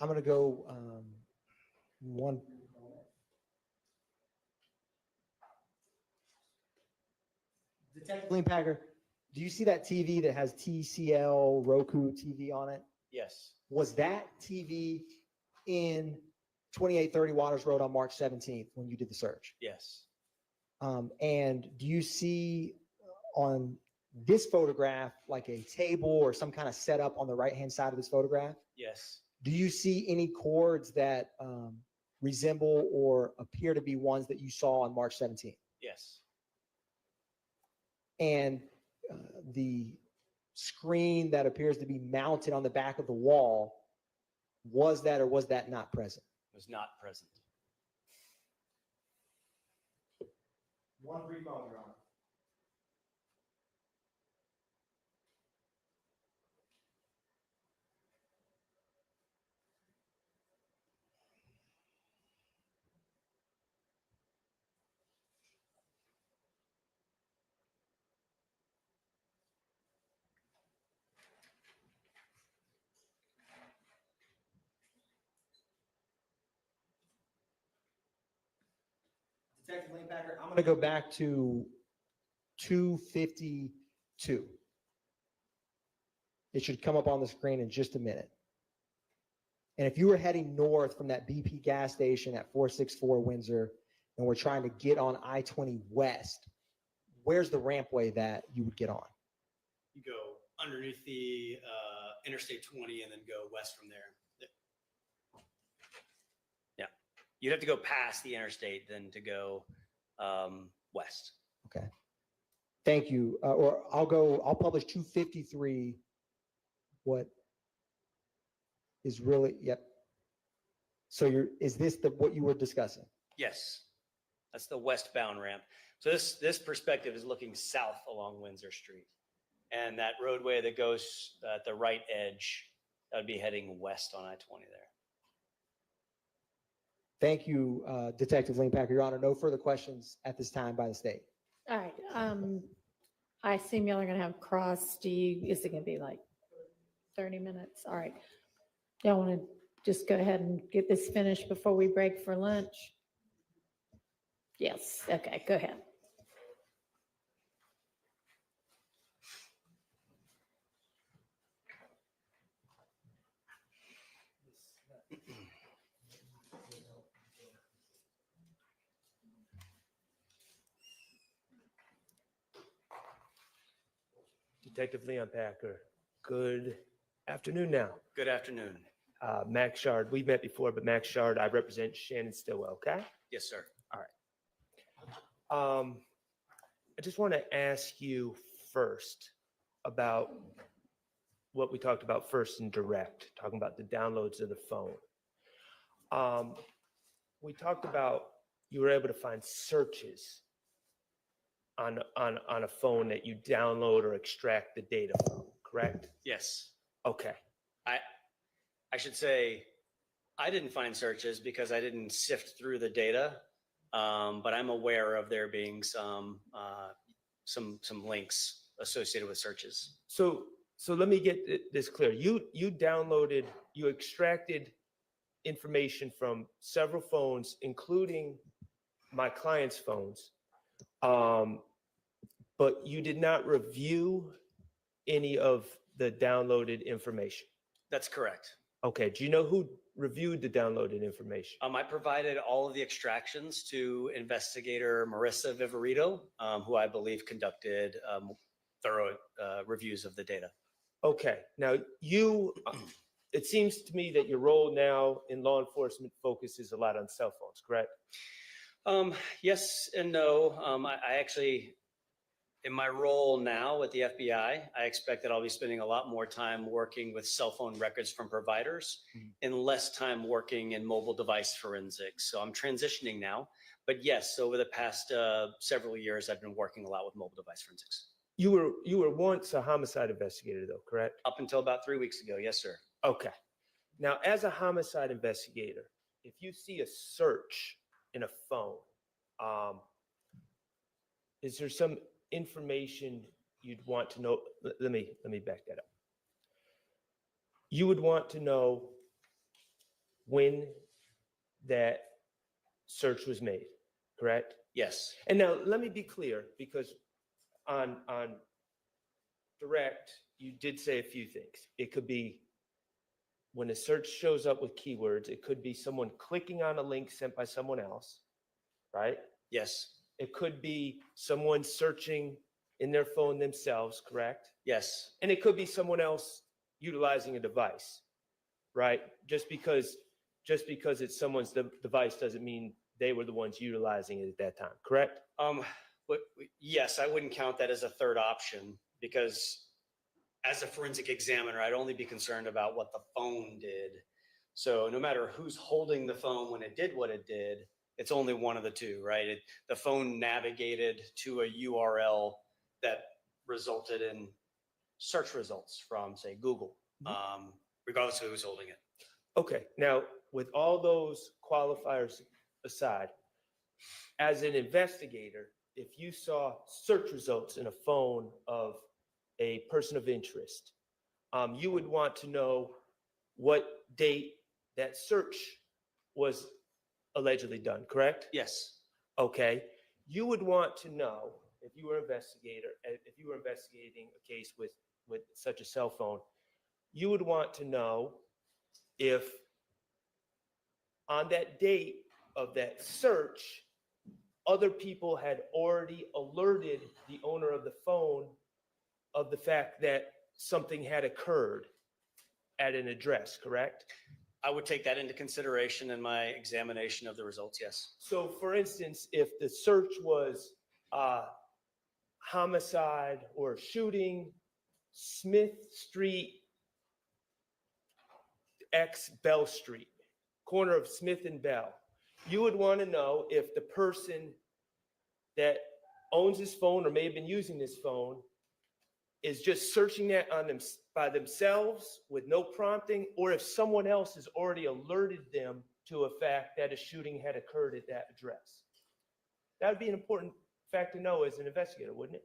I'm going to go one. Detective Lee Packer, do you see that TV that has TCL Roku TV on it? Yes. Was that TV in 2830 Waters Road on March 17th when you did the search? Yes. And do you see on this photograph like a table or some kind of setup on the right-hand side of this photograph? Yes. Do you see any cords that resemble or appear to be ones that you saw on March 17th? Yes. And the screen that appears to be mounted on the back of the wall, was that or was that not present? Was not present. One brief moment, Your Honor. Detective Lee Packer, I'm going to go back to 252. It should come up on the screen in just a minute. And if you were heading north from that BP gas station at 464 Windsor, and we're trying to get on I-20 West, where's the rampway that you would get on? You go underneath the Interstate 20 and then go west from there. Yeah. You'd have to go past the interstate then to go west. Okay. Thank you. Or I'll publish 253. What is really, yep. So is this what you were discussing? Yes. That's the westbound ramp. So this perspective is looking south along Windsor Street. And that roadway that goes at the right edge, that would be heading west on I-20 there. Thank you, Detective Lee Packer. Your Honor, no further questions at this time by the state. All right. I assume y'all are going to have cross. Is it going to be like 30 minutes? All right. Y'all want to just go ahead and get this finished before we break for lunch? Yes. Okay, go ahead. Detective Leon Packer, good afternoon now. Good afternoon. Max Shard, we met before, but Max Shard, I represent Shannon Stillwell, okay? Yes, sir. All right. I just want to ask you first about what we talked about first in direct, talking about the downloads of the phone. We talked about you were able to find searches on a phone that you download or extract the data from, correct? Yes. Okay. I should say I didn't find searches because I didn't sift through the data, but I'm aware of there being some links associated with searches. So let me get this clear. You extracted information from several phones, including my client's phones. But you did not review any of the downloaded information. That's correct. Okay, do you know who reviewed the downloaded information? I provided all of the extractions to investigator Marissa Viverito, who I believe conducted thorough reviews of the data. Okay, now it seems to me that your role now in law enforcement focuses a lot on cell phones, correct? Yes and no. I actually, in my role now at the FBI, I expect that I'll be spending a lot more time working with cell phone records from providers and less time working in mobile device forensics. So I'm transitioning now. But yes, over the past several years, I've been working a lot with mobile device forensics. You were once a homicide investigator, though, correct? Up until about 3 weeks ago, yes, sir. Okay. Now, as a homicide investigator, if you see a search in a phone, is there some information you'd want to know? Let me back that up. You would want to know when that search was made, correct? Yes. And now let me be clear, because on direct, you did say a few things. It could be when a search shows up with keywords, it could be someone clicking on a link sent by someone else, right? Yes. It could be someone searching in their phone themselves, correct? Yes. And it could be someone else utilizing a device, right? Just because it's someone's device doesn't mean they were the ones utilizing it at that time, correct? But yes, I wouldn't count that as a third option, because as a forensic examiner, I'd only be concerned about what the phone did. So no matter who's holding the phone when it did what it did, it's only one of the two, right? The phone navigated to a URL that resulted in search results from, say, Google, regardless of who's holding it. Okay, now with all those qualifiers aside, as an investigator, if you saw search results in a phone of a person of interest, you would want to know what date that search was allegedly done, correct? Yes. Okay. You would want to know, if you were investigating a case with such a cell phone, you would want to know if on that date of that search, other people had already alerted the owner of the phone of the fact that something had occurred at an address, correct? I would take that into consideration in my examination of the results, yes. So for instance, if the search was homicide or shooting, Smith Street X Bell Street, corner of Smith and Bell, you would want to know if the person that owns this phone or may have been using this phone is just searching that on them by themselves with no prompting, or if someone else has already alerted them to a fact that a shooting had occurred at that address. That would be an important fact to know as an investigator, wouldn't it?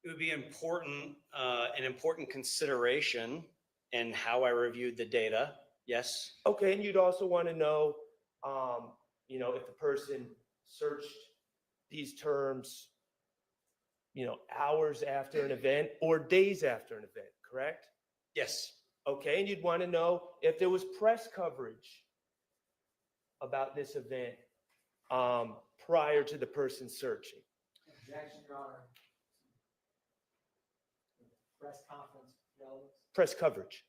It would be important, an important consideration in how I reviewed the data. Yes. Okay, and you'd also want to know, if the person searched these terms, hours after an event or days after an event, correct? Yes. Okay, and you'd want to know if there was press coverage about this event prior to the person searching. Objection, Your Honor. Press conference, relevance. Press coverage.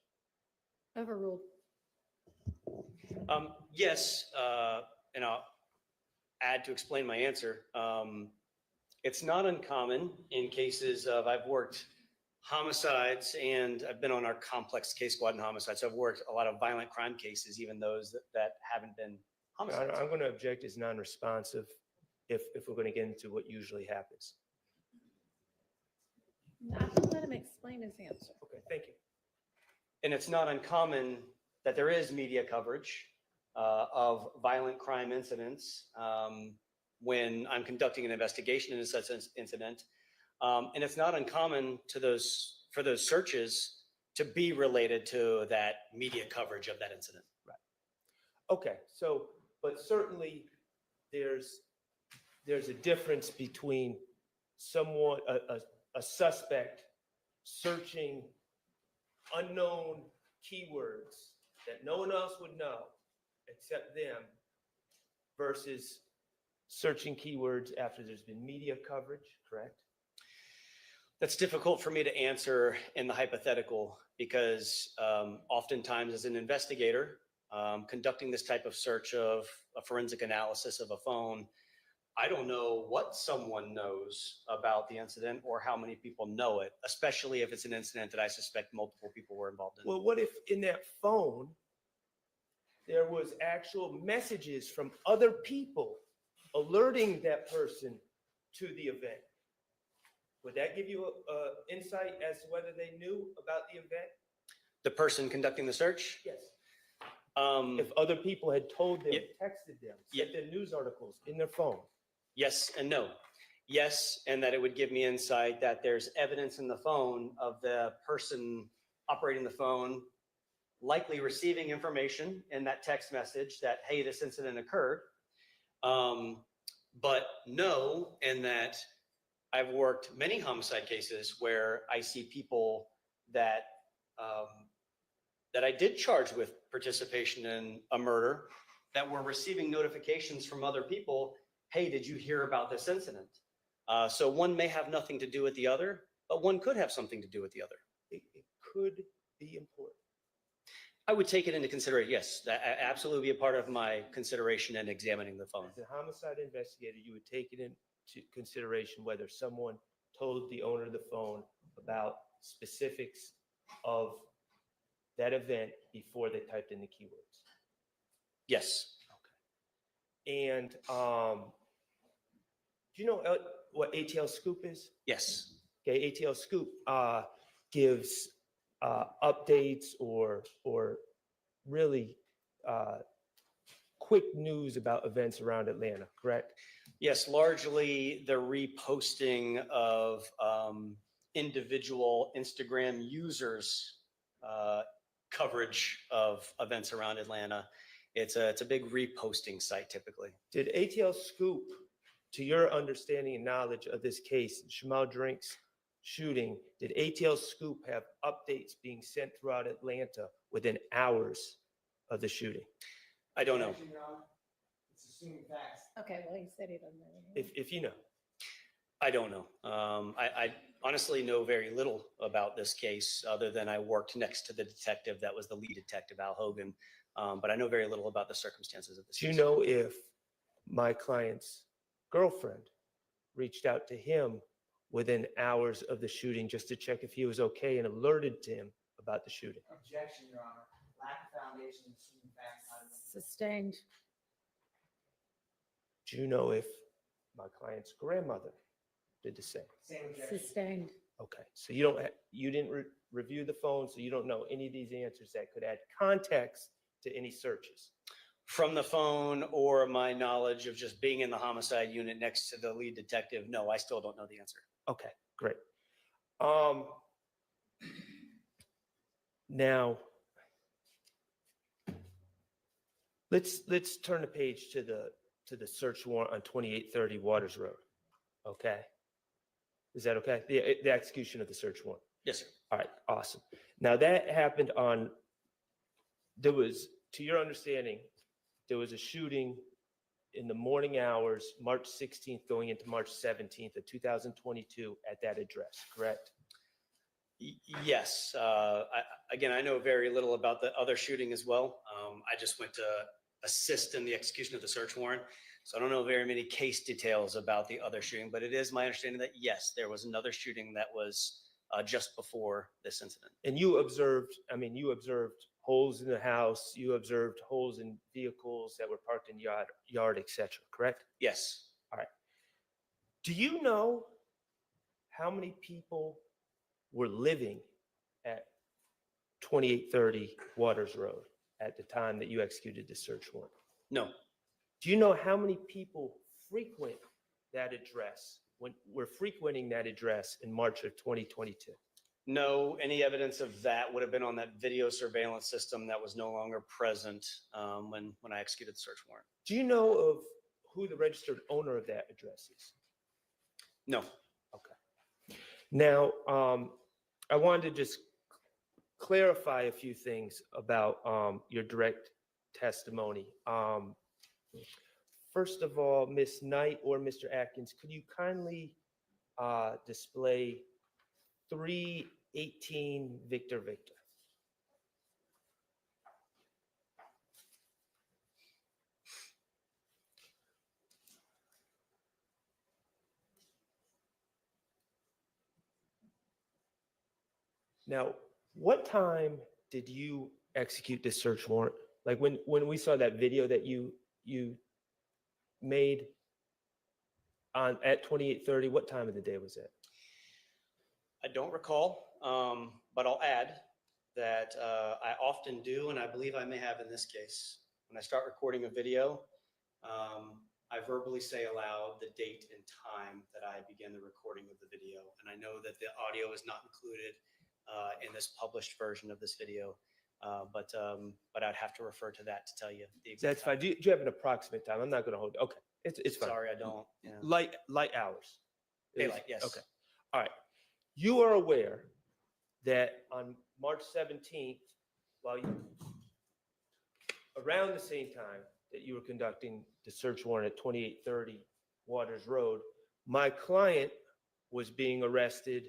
Overruled. Yes, and I'll add to explain my answer. It's not uncommon in cases of, I've worked homicides and I've been on our complex case squad in homicides. So I've worked a lot of violent crime cases, even those that haven't been homicides. I'm going to object as non-responsive if we're going to get into what usually happens. I will let him explain his answer. Okay, thank you. And it's not uncommon that there is media coverage of violent crime incidents when I'm conducting an investigation into such an incident. And it's not uncommon for those searches to be related to that media coverage of that incident. Okay, so, but certainly there's a difference between someone, a suspect searching unknown keywords that no one else would know except them versus searching keywords after there's been media coverage, correct? That's difficult for me to answer in the hypothetical because oftentimes as an investigator, conducting this type of search of a forensic analysis of a phone, I don't know what someone knows about the incident or how many people know it, especially if it's an incident that I suspect multiple people were involved in. Well, what if in that phone, there was actual messages from other people alerting that person to the event? Would that give you insight as to whether they knew about the event? The person conducting the search? Yes. If other people had told them, texted them, Yeah. sent them news articles in their phone. Yes and no. Yes, and that it would give me insight that there's evidence in the phone of the person operating the phone likely receiving information in that text message that, hey, this incident occurred. But no, in that I've worked many homicide cases where I see people that that I did charge with participation in a murder that were receiving notifications from other people. Hey, did you hear about this incident? So one may have nothing to do with the other, but one could have something to do with the other. It could be important. I would take it into consideration. Yes, that absolutely be a part of my consideration in examining the phone. As a homicide investigator, you would take it into consideration whether someone told the owner of the phone about specifics of that event before they typed in the keywords. Yes. Okay. And do you know what ATL Scoop is? Yes. Okay, ATL Scoop gives updates or really quick news about events around Atlanta, correct? Yes, largely the reposting of individual Instagram users' coverage of events around Atlanta. It's a big reposting site typically. Did ATL Scoop, to your understanding and knowledge of this case, Shamal Drink's shooting, did ATL Scoop have updates being sent throughout Atlanta within hours of the shooting? I don't know. It's assuming facts. Okay, well, he said he doesn't know. If you know. I don't know. I honestly know very little about this case other than I worked next to the detective that was the lead detective, Al Hogan. But I know very little about the circumstances of this Do you case. know if my client's girlfriend reached out to him within hours of the shooting just to check if he was okay and alerted to him about the shooting? Objection, Your Honor. Lack of foundation, assuming facts. Sustained. Do you know if my client's grandmother did the same? Same objection. Sustained. Okay, so you didn't review the phone, so you don't know any of these answers that could add context to any searches. From the phone or my knowledge of just being in the homicide unit next to the lead detective, no, I still don't know the answer. Okay, great. Now, let's turn the page to the search warrant on 2830 Waters Road. Okay, is that okay? The execution of the search warrant. Yes, sir. All right, awesome. Now that happened there was, to your understanding, there was a shooting in the morning hours, March 16th going into March 17th of 2022 at that address, correct? Yes. Again, I know very little about the other shooting as well. I just went to assist in the execution of the search warrant. So I don't know very many case details about the other shooting, but it is my understanding that yes, there was another shooting that was just before this incident. And you observed holes in the house, you observed holes in vehicles that were parked in yard, et cetera, correct? Yes. All right. Do you know how many people were living at 2830 Waters Road at the time that you executed the search warrant? No. Do you know how many people frequent that address, were frequenting that address in March of 2022? No, any evidence of that would have been on that video surveillance system that was no longer present when I executed the search warrant. Do you know of who the registered owner of that address is? No. Okay. Now, I wanted to just clarify a few things about your direct testimony. First of all, Ms. Knight or Mr. Atkins, could you kindly display 318 Victor Victor? Now, what time did you execute this search warrant? Like when we saw that video that you made on at 28:30, what time of the day was it? I don't recall, but I'll add that I often do, and I believe I may have in this case. When I start recording a video, I verbally say aloud the date and time that I begin the recording of the video. And I know that the audio is not included in this published version of this video, but I'd have to refer to that to tell you the exact That's fine. Do you have an approximate time? I'm not going to hold. Okay, it's fine. Sorry, I don't. Yeah. Light hours. Daylight, yes. Okay. All right. You are aware that on March 17th, around the same time that you were conducting the search warrant at 2830 Waters Road, my client was being arrested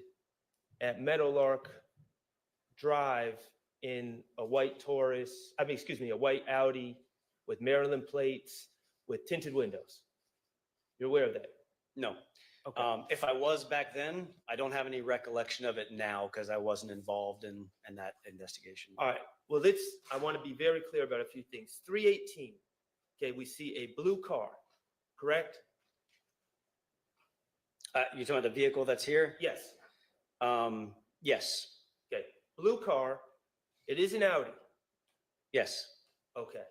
at Meadowlark Drive in a white a white Audi with Maryland plates with tinted windows. You're aware of that? No. Okay. If I was back then, I don't have any recollection of it now because I wasn't involved in that investigation. All right. Well, I want to be very clear about a few things. 318. Okay, we see a blue car, correct? You're talking about the vehicle that's here? Yes. Yes. Okay. Blue car. It is an Audi. Yes. Okay.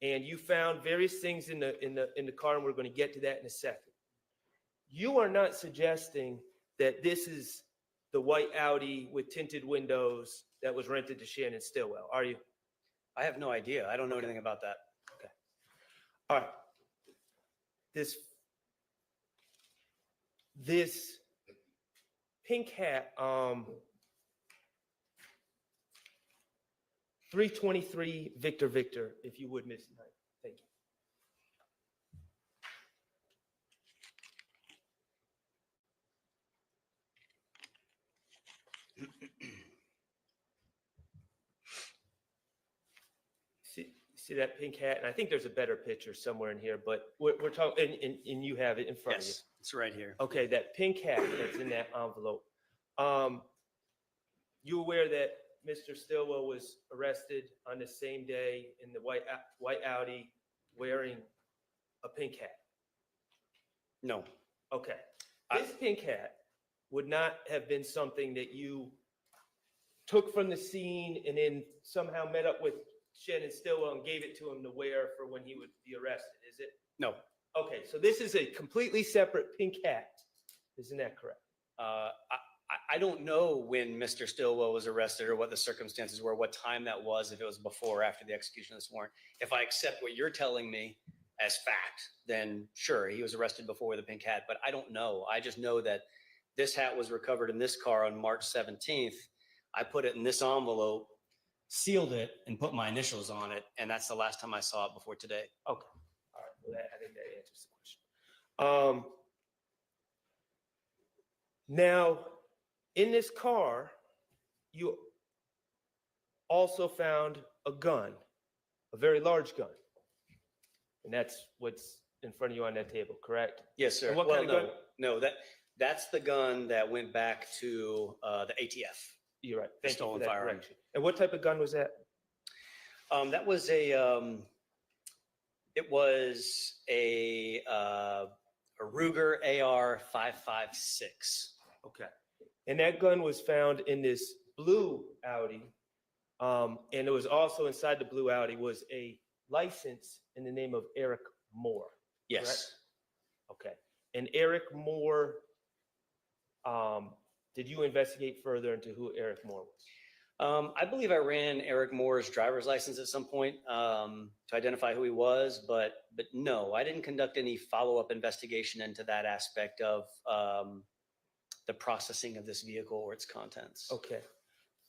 And you found various things in the car, and we're going to get to that in a second. You are not suggesting that this is the white Audi with tinted windows that was rented to Shannon Stillwell, are you? I have no idea. I don't know anything about that. Okay. All right. This pink hat, 323 Victor Victor, if you would, Ms. Knight. Thank you. See that pink hat? And I think there's a better picture somewhere in here, but we're talking, and you have it in front of you. Yes, it's right here. Okay, that pink hat that's in that envelope. You aware that Mr. Stillwell was arrested on the same day in the white Audi wearing a pink hat? No. Okay. This pink hat would not have been something that you took from the scene and then somehow met up with Shannon Stillwell and gave it to him to wear for when he would be arrested, is it? No. Okay, so this is a completely separate pink hat. Isn't that correct? I don't know when Mr. Stillwell was arrested or what the circumstances were, what time that was, if it was before or after the execution of this warrant. If I accept what you're telling me as fact, then sure, he was arrested before with a pink hat, but I don't know. I just know that this hat was recovered in this car on March 17th. I put it in this envelope, sealed it, and put my initials on it, and that's the last time I saw it before today. Okay. All right. Well, I think that answers the question. Now, in this car, you also found a gun, a very large gun. And that's what's in front of you on that table, correct? Yes, sir. And what kind of gun? No, that's the gun that went back to the ATF. You're right. Thank you for Stolen that firearm. correction. And what type of gun was that? That was it was a Ruger AR 5.56. Okay. And that gun was found in this blue Audi. And it was also inside the blue Audi was a license in the name of Eric Moore. Yes. Correct? Okay. And Eric Moore, did you investigate further into who Eric Moore was? I believe I ran Eric Moore's driver's license at some point to identify who he was, but no, I didn't conduct any follow-up investigation into that aspect of the processing of this vehicle or its contents. Okay.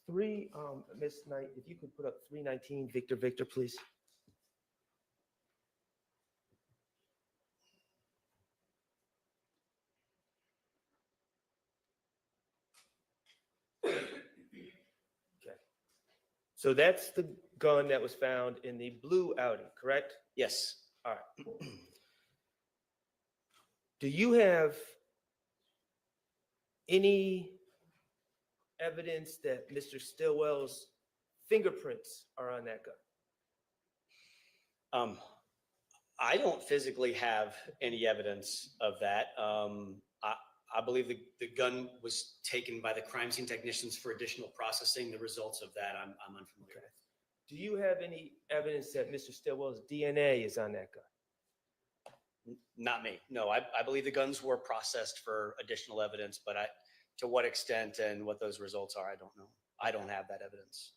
Miss Knight, if you could put up 319 Victor, please. Okay. So that's the gun that was found in the blue Audi, correct? Yes. All right. Do you have any evidence that Mr. Stillwell's fingerprints are on that gun? I don't physically have any evidence of that. I believe the gun was taken by the crime scene technicians for additional processing. The results of that, I'm unfamiliar with. Do you have any evidence that Mr. Stillwell's DNA is on that gun? Not me. No, I believe the guns were processed for additional evidence, but to what extent and what those results are, I don't know. I don't have that evidence.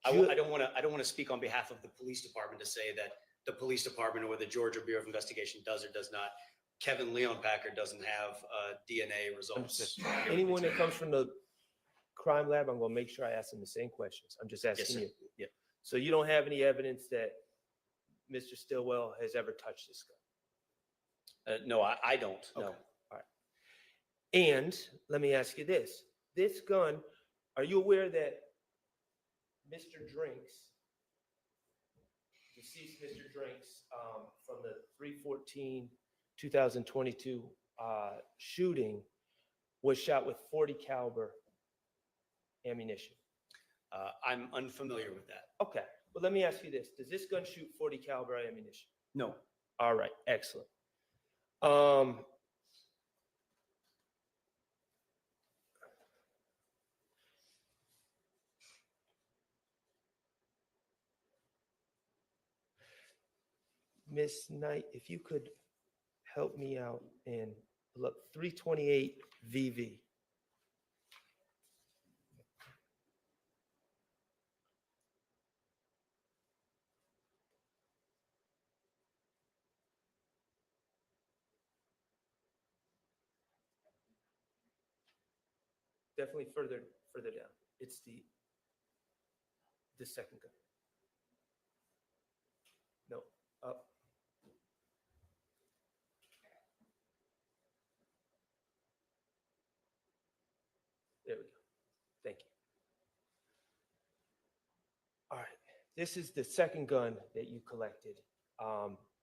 I don't want to speak on behalf of the police department to say that the police department or the Georgia Bureau of Investigation does or does not. Kevin Leon Packer doesn't have DNA results. Anyone that comes from the crime lab, I'm going to make sure I ask them the same questions. I'm just asking you. Yeah. So you don't have any evidence that Mr. Stillwell has ever touched this gun? No, I don't. No. Okay. All right. And let me ask you this. This gun, are you aware that Mr. Drinks, deceased Mr. Drinks, from the 3/14/2022 shooting was shot with .40 caliber ammunition? I'm unfamiliar with that. Okay. Well, let me ask you this. Does this gun shoot .40 caliber ammunition? No. All right. Excellent. Miss Knight, if you could help me out and look 328 VV. Definitely further down. It's the second gun. No, up. There we go. Thank you. All right. This is the second gun that you collected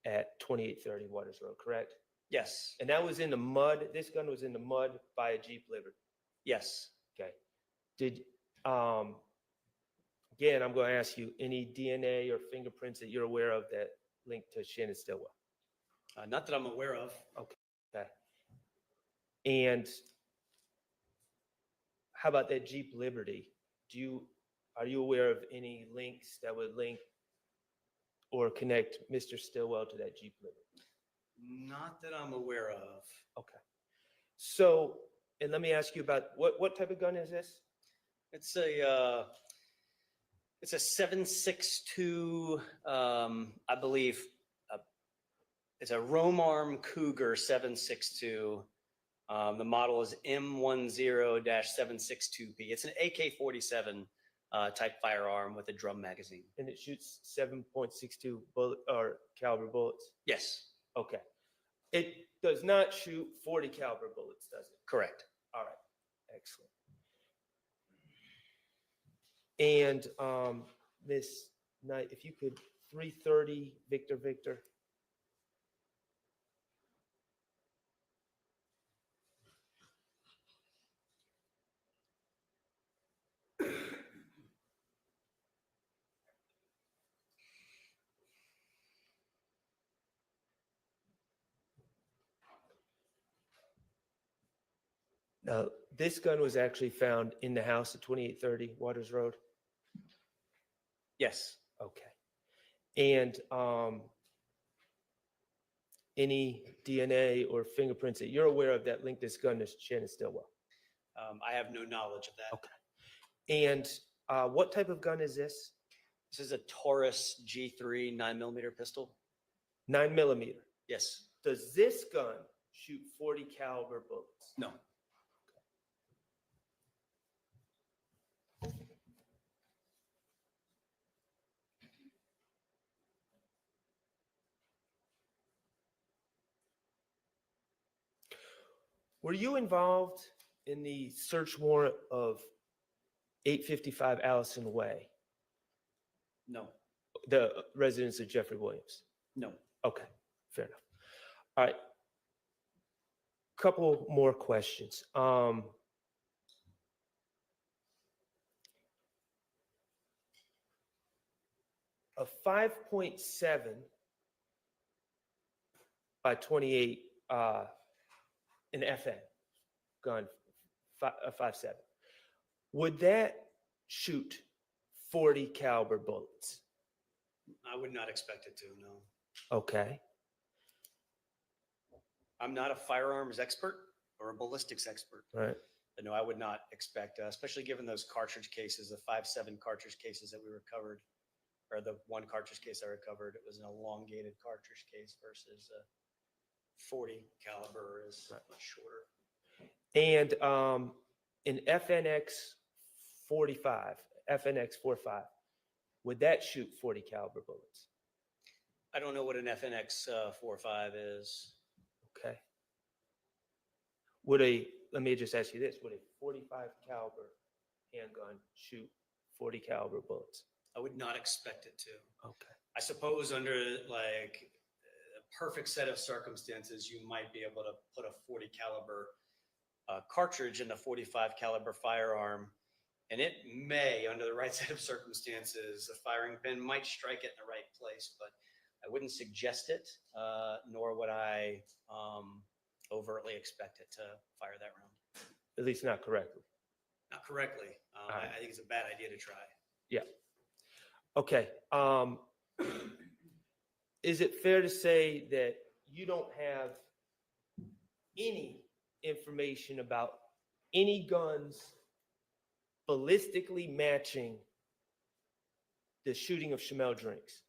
at 2830 Waters Road, correct? Yes. And that was in the mud. This gun was in the mud by a Jeep Liberty. Yes. Okay. Did again, I'm going to ask you any DNA or fingerprints that you're aware of that link to Shannon Stillwell? Not that I'm aware of. Okay. And how about that Jeep Liberty? Are you aware of any links that would link or connect Mr. Stillwell to that Jeep Liberty? Not that I'm aware of. Okay. So, and let me ask you about what type of gun is this? It's a 7.62, I believe. It's a Romarm Cougar 7.62. The model is M10-762B. It's an AK-47 type firearm with a drum magazine. And it shoots 7.62 bullet or caliber bullets? Yes. Okay. It does not shoot 40 caliber bullets, does it? Correct. All right. Excellent. And Miss Knight, if you could 330 Victor. Now, this gun was actually found in the house at 2830 Waters Road? Yes. Okay. And any DNA or fingerprints that you're aware of that link this gun to Shannon Stillwell? I have no knowledge of that. Okay. And what type of gun is this? This is a Taurus G3 9mm pistol. 9mm. Yes. Does this gun shoot 40 caliber bullets? No. Were you involved in the search warrant of 855 Allison Way, No. the residence of Jeffrey Williams? No. Okay, fair enough. All right. Couple more questions. A 5.7 by 28 an FN gun, a 5.7. Would that shoot 40 caliber bullets? I would not expect it to, no. Okay. I'm not a firearms expert or a ballistics expert. Right. But no, I would not expect, especially given those cartridge cases, the 5.7 cartridge cases that we recovered, or the one cartridge case I recovered, it was an elongated cartridge case versus a 40 caliber is much shorter. And an FNX 45, FNX 45, would that shoot 40 caliber bullets? I don't know what an FNX 45 is. Okay. Let me just ask you this, would a 45 caliber handgun shoot 40 caliber bullets? I would not expect it to. Okay. I suppose under like a perfect set of circumstances, you might be able to put a 40 caliber cartridge in a 45 caliber firearm, and it may, under the right set of circumstances, the firing pin might strike it in the right place, but I wouldn't suggest it, nor would I overtly expect it to fire that round. At least not correctly. Not correctly. Right. I think it's a bad idea to try. Yeah. Okay. Is it fair to say that you don't have any information about any guns ballistically matching the shooting of Chamel Drinks?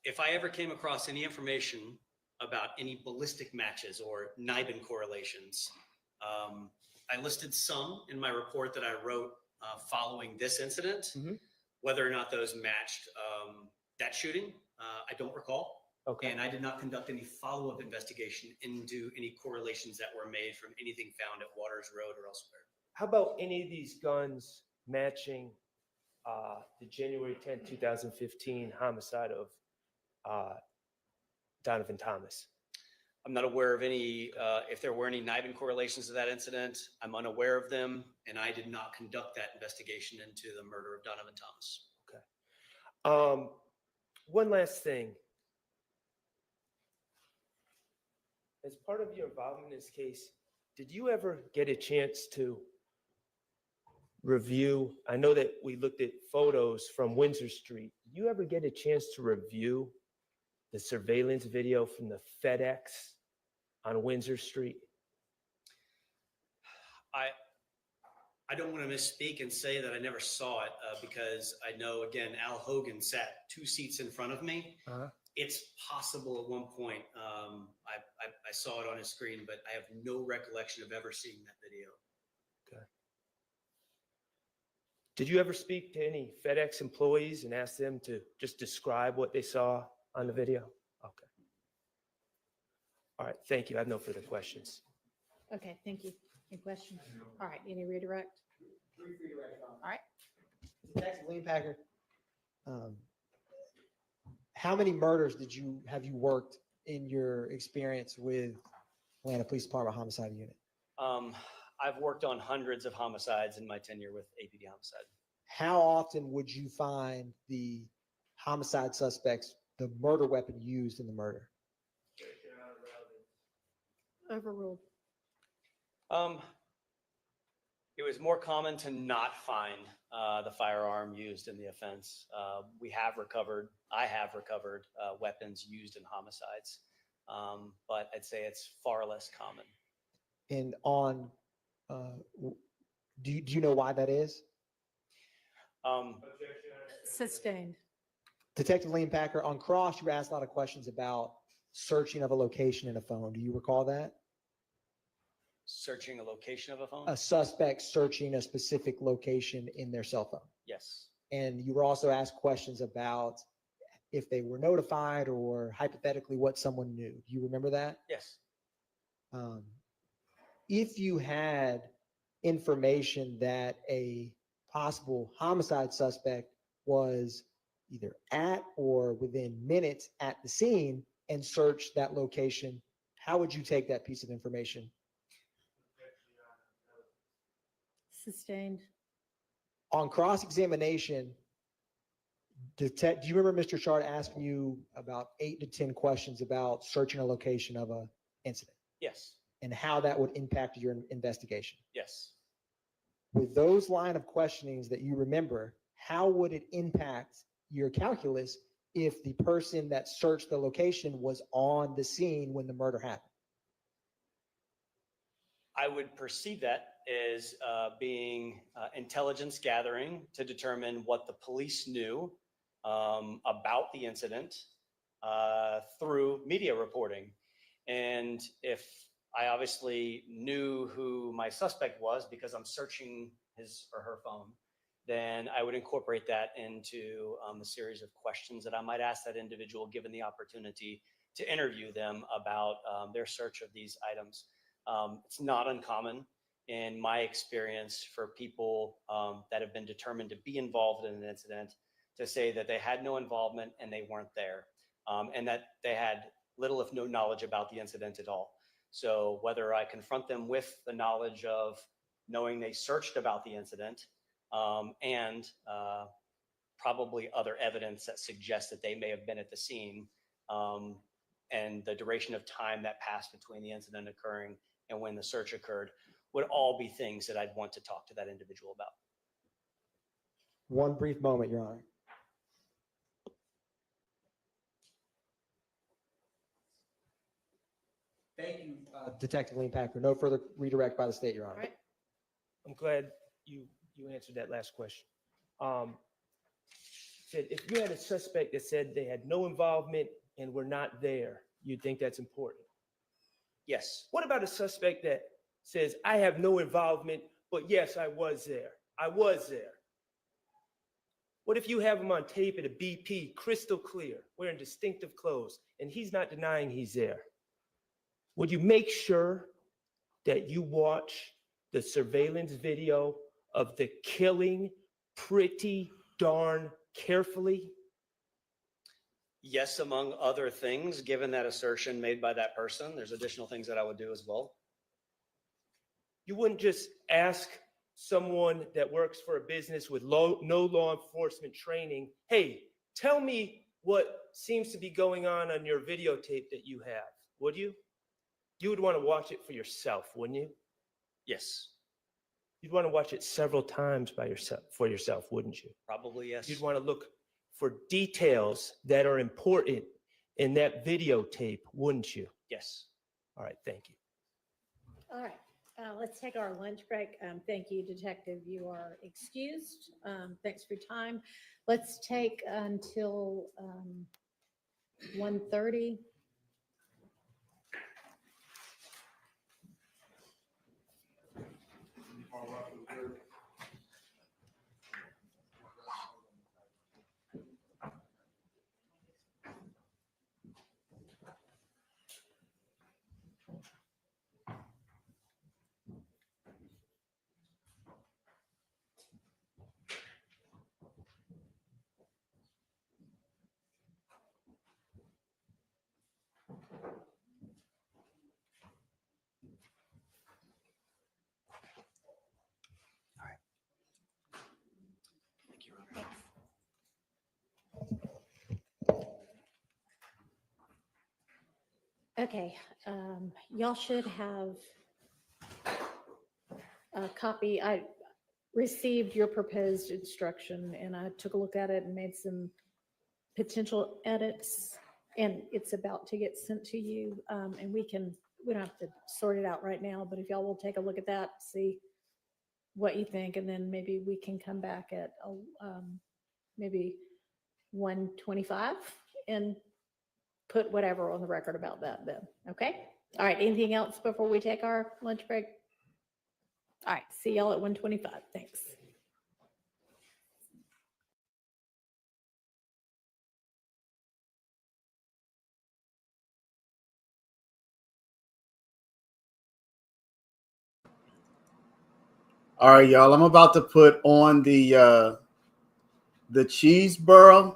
If I ever came across any information about any ballistic matches or NIBIN correlations, I listed some in my report that I wrote following this incident. Mm-hmm. Whether or not those matched that shooting, I don't recall. Okay. And I did not conduct any follow-up investigation into any correlations that were made from anything found at Waters Road or elsewhere. How about any of these guns matching the January 10, 2015 homicide of Donovan Thomas? I'm not aware of any, if there were any NIBIN correlations to that incident, I'm unaware of them, and I did not conduct that investigation into the murder of Donovan Thomas. Okay. One last thing. As part of your involvement in this case, did you ever get a chance to review? I know that we looked at photos from Windsor Street. Did you ever get a chance to review the surveillance video from the FedEx on Windsor Street? I don't want to misspeak and say that I never saw it because I know, again, Al Hogan sat 2 seats in front of me. Uh-huh. It's possible at one point I saw it on his screen, but I have no recollection of ever seeing that video. Okay. Did you ever speak to any FedEx employees and ask them to just describe what they saw on the video? Okay. All right, thank you. I have no further questions. Okay, thank you. Any questions? All right, any redirect? All right. Detective William Packer, how many murders have you worked in your experience with Atlanta Police Department Homicide Unit? I've worked on hundreds of homicides in my tenure with APD Homicide. How often would you find the homicide suspects, the murder weapon used in the murder? Overruled. It was more common to not find the firearm used in the offense. I have recovered weapons used in homicides, but I'd say it's far less common. And on, do you know why that is? Sustained. Detective Lean Packer, on cross, you asked a lot of questions about searching of a location in a phone. Do you recall that? Searching a location of a phone? A suspect searching a specific location in their cell phone. Yes. And you were also asked questions about if they were notified or hypothetically what someone knew. Do you remember that? Yes. If you had information that a possible homicide suspect was either at or within minutes at the scene and searched that location, how would you take that piece of information? Sustained. On cross-examination, do you remember Mr. Chart asking you about 8 to 10 questions about searching a location of a incident Yes. and how that would impact your investigation? Yes. With those line of questionings that you remember, how would it impact your calculus if the person that searched the location was on the scene when the murder happened? I would perceive that as being intelligence gathering to determine what the police knew about the incident through media reporting. And if I obviously knew who my suspect was because I'm searching his or her phone, then I would incorporate that into a series of questions that I might ask that individual given the opportunity to interview them about their search of these items. It's not uncommon in my experience for people that have been determined to be involved in an incident to say that they had no involvement and they weren't there, and that they had little if no knowledge about the incident at all. So whether I confront them with the knowledge of knowing they searched about the incident and probably other evidence that suggests that they may have been at the scene and the duration of time that passed between the incident occurring and when the search occurred would all be things that I'd want to talk to that individual about. One brief moment, Your Honor. Thank you, Detective Lean Packer. No further redirect by the state, Your Honor. All right. I'm glad you answered that last question. Said if you had a suspect that said they had no involvement and were not there, you'd think that's important. Yes. What about a suspect that says, I have no involvement, but yes, I was there. I was there. What if you have him on tape at a BP, crystal clear, wearing distinctive clothes, and he's not denying he's there? Would you make sure that you watch the surveillance video of the killing pretty darn carefully? Yes, among other things, given that assertion made by that person, there's additional things that I would do as well. You wouldn't just ask someone that works for a business with no law enforcement training, hey, tell me what seems to be going on your videotape that you have, would you? You would want to watch it for yourself, wouldn't you? Yes. You'd want to watch it several times for yourself, wouldn't you? Probably, yes. You'd want to look for details that are important in that videotape, wouldn't you? Yes. All right, thank you. All right. Let's take our lunch break. Thank you, Detective. You are excused. Thanks for your time. Let's take until 1:30. Okay, y'all should have a copy. I received your proposed instruction and I took a look at it and made some potential edits, and it's about to get sent to you, and we can we don't have to sort it out right now, but if y'all will take a look at that, see what you think, and then maybe we can come back at maybe 125 and put whatever on the record about that then. Okay. All right. Anything else before we take our lunch break? All right. See y'all at 125. Thanks. All right, y'all. I'm about to put on the Cheeseboro,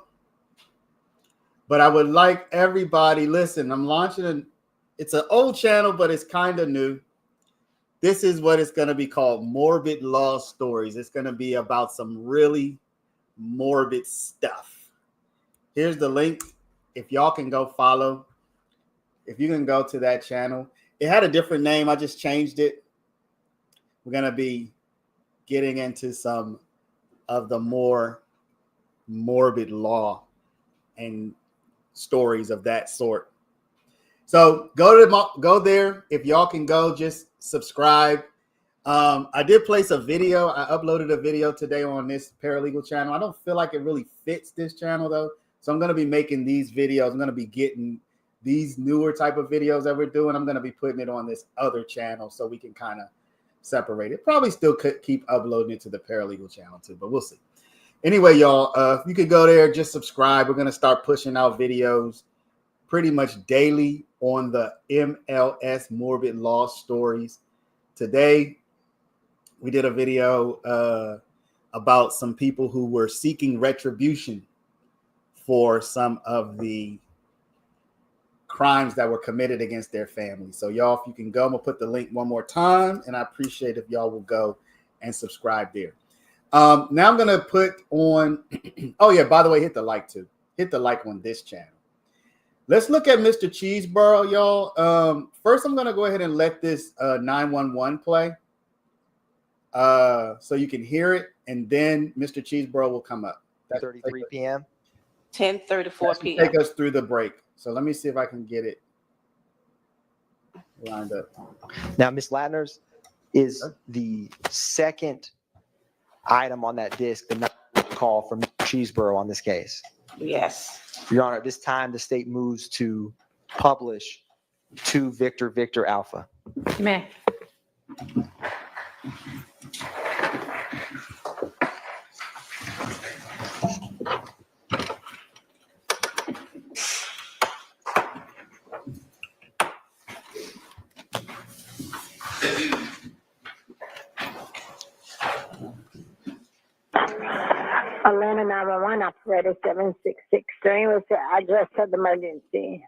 but I would like everybody, listen, I'm launching it's an old channel, but it's kind of new. This is what it's going to be called, Morbid Law Stories. It's going to be about some really morbid stuff. Here's the link. If y'all can go follow, if you can go to that channel. It had a different name. I just changed it. We're going to be getting into some of the more morbid law and stories of that sort. So go there. If y'all can go, just subscribe. I did place a video. I uploaded a video today on this paralegal channel. I don't feel like it really fits this channel though. So I'm going to be making these videos. I'm going to be getting these newer type of videos that we're doing. I'm going to be putting it on this other channel so we can kind of separate it. Probably still could keep uploading it to the paralegal channel too, but we'll see. Anyway, y'all, if you could go there, just subscribe. We're going to start pushing out videos pretty much daily on the MLS Morbid Law Stories. Today, we did a video about some people who were seeking retribution for some of the crimes that were committed against their family. So y'all, if you can go, I'm gonna put the link one more time, and I appreciate if y'all will go and subscribe there. Now I'm gonna put on, oh yeah, by the way, hit the like too. Hit the like on this channel. Let's look at Mr. Cheeseboro, y'all. First, I'm gonna go ahead and let this 911 play so you can hear it, and then Mr. Cheeseboro will come up. 33 p.m. 10:34 p.m. Take us through the break. So let me see if I can get it lined up. Now, Ms. Latner's is the second item on that disc, the call from Cheeseboro on this case. Yes. Your Honor, at this time, the state moves to publish to Victor Alpha. You may. Atlanta 911 operator 7663. What's the address of the emergency?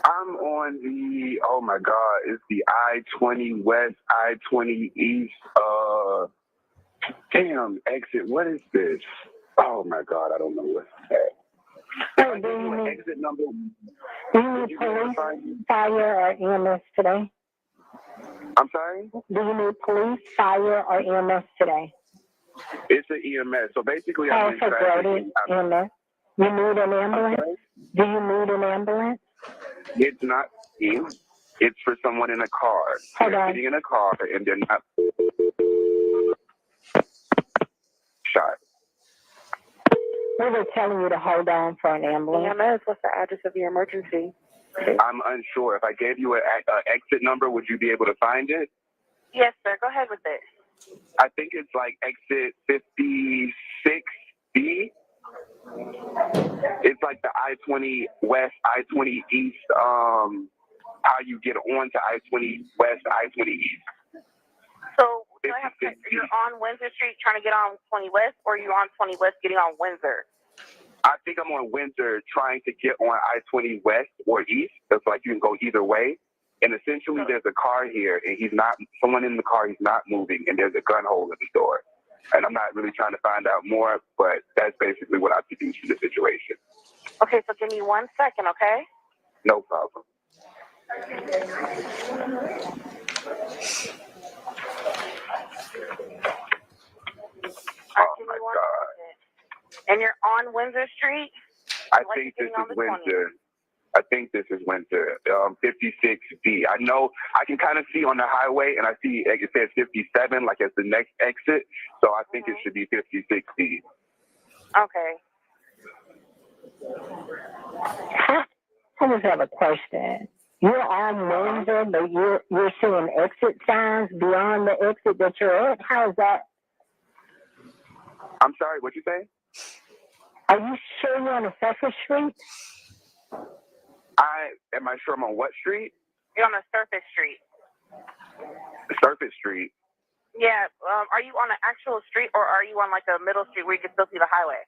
I'm on the, oh my God, it's the I-20 West, I-20 East, damn, exit. What is this? Oh my God, I don't know what's that. Oh, do you need Exit number. Do you need police, fire, or EMS today? I'm sorry? Do you need police, fire, or EMS today? It's an EMS. So basically, Oh, I'm in so traffic. Brody, EMS. You need an ambulance? Do you need an ambulance? It's not me. It's for someone in a car. Hold they're on. sitting in a car and they're not shot. We were telling you to hold on for an ambulance. EMS, what's the address of your emergency? I'm unsure. If I gave you an exit number, would you be able to find it? Yes, sir. Go ahead with it. I think it's like exit 56B. It's like the I-20 West, I-20 East, how you get on to I-20 West, I-20 East. So, you're on Windsor Street trying to get on 20 West, or you're on 20 West getting on Windsor? I think I'm on Windsor trying to get on I-20 West or East. It's like you can go either way. And essentially there's a car here and someone in the car, he's not moving, and there's a gun hole in the door. And I'm not really trying to find out more, but that's basically what I've deduced from the situation. Okay, so give me 1 second, okay? No problem. Oh my God. And you're on Windsor Street? I think this is Windsor. I think this is Windsor, 56D. I know I can kind of see on the highway, and I see like, it says 57, like it's the next exit. So I think it should be 56D. Okay. I just have a question. You're on Windsor, but you're seeing exit signs beyond the exit that you're at. How is that? I'm sorry, what'd you say? Are you sure you're on a surface street? Am I sure I'm on what street? You're on a surface street. Surface Street. Yeah. Are you on an actual street or are you on like a middle street where you can still see the highway?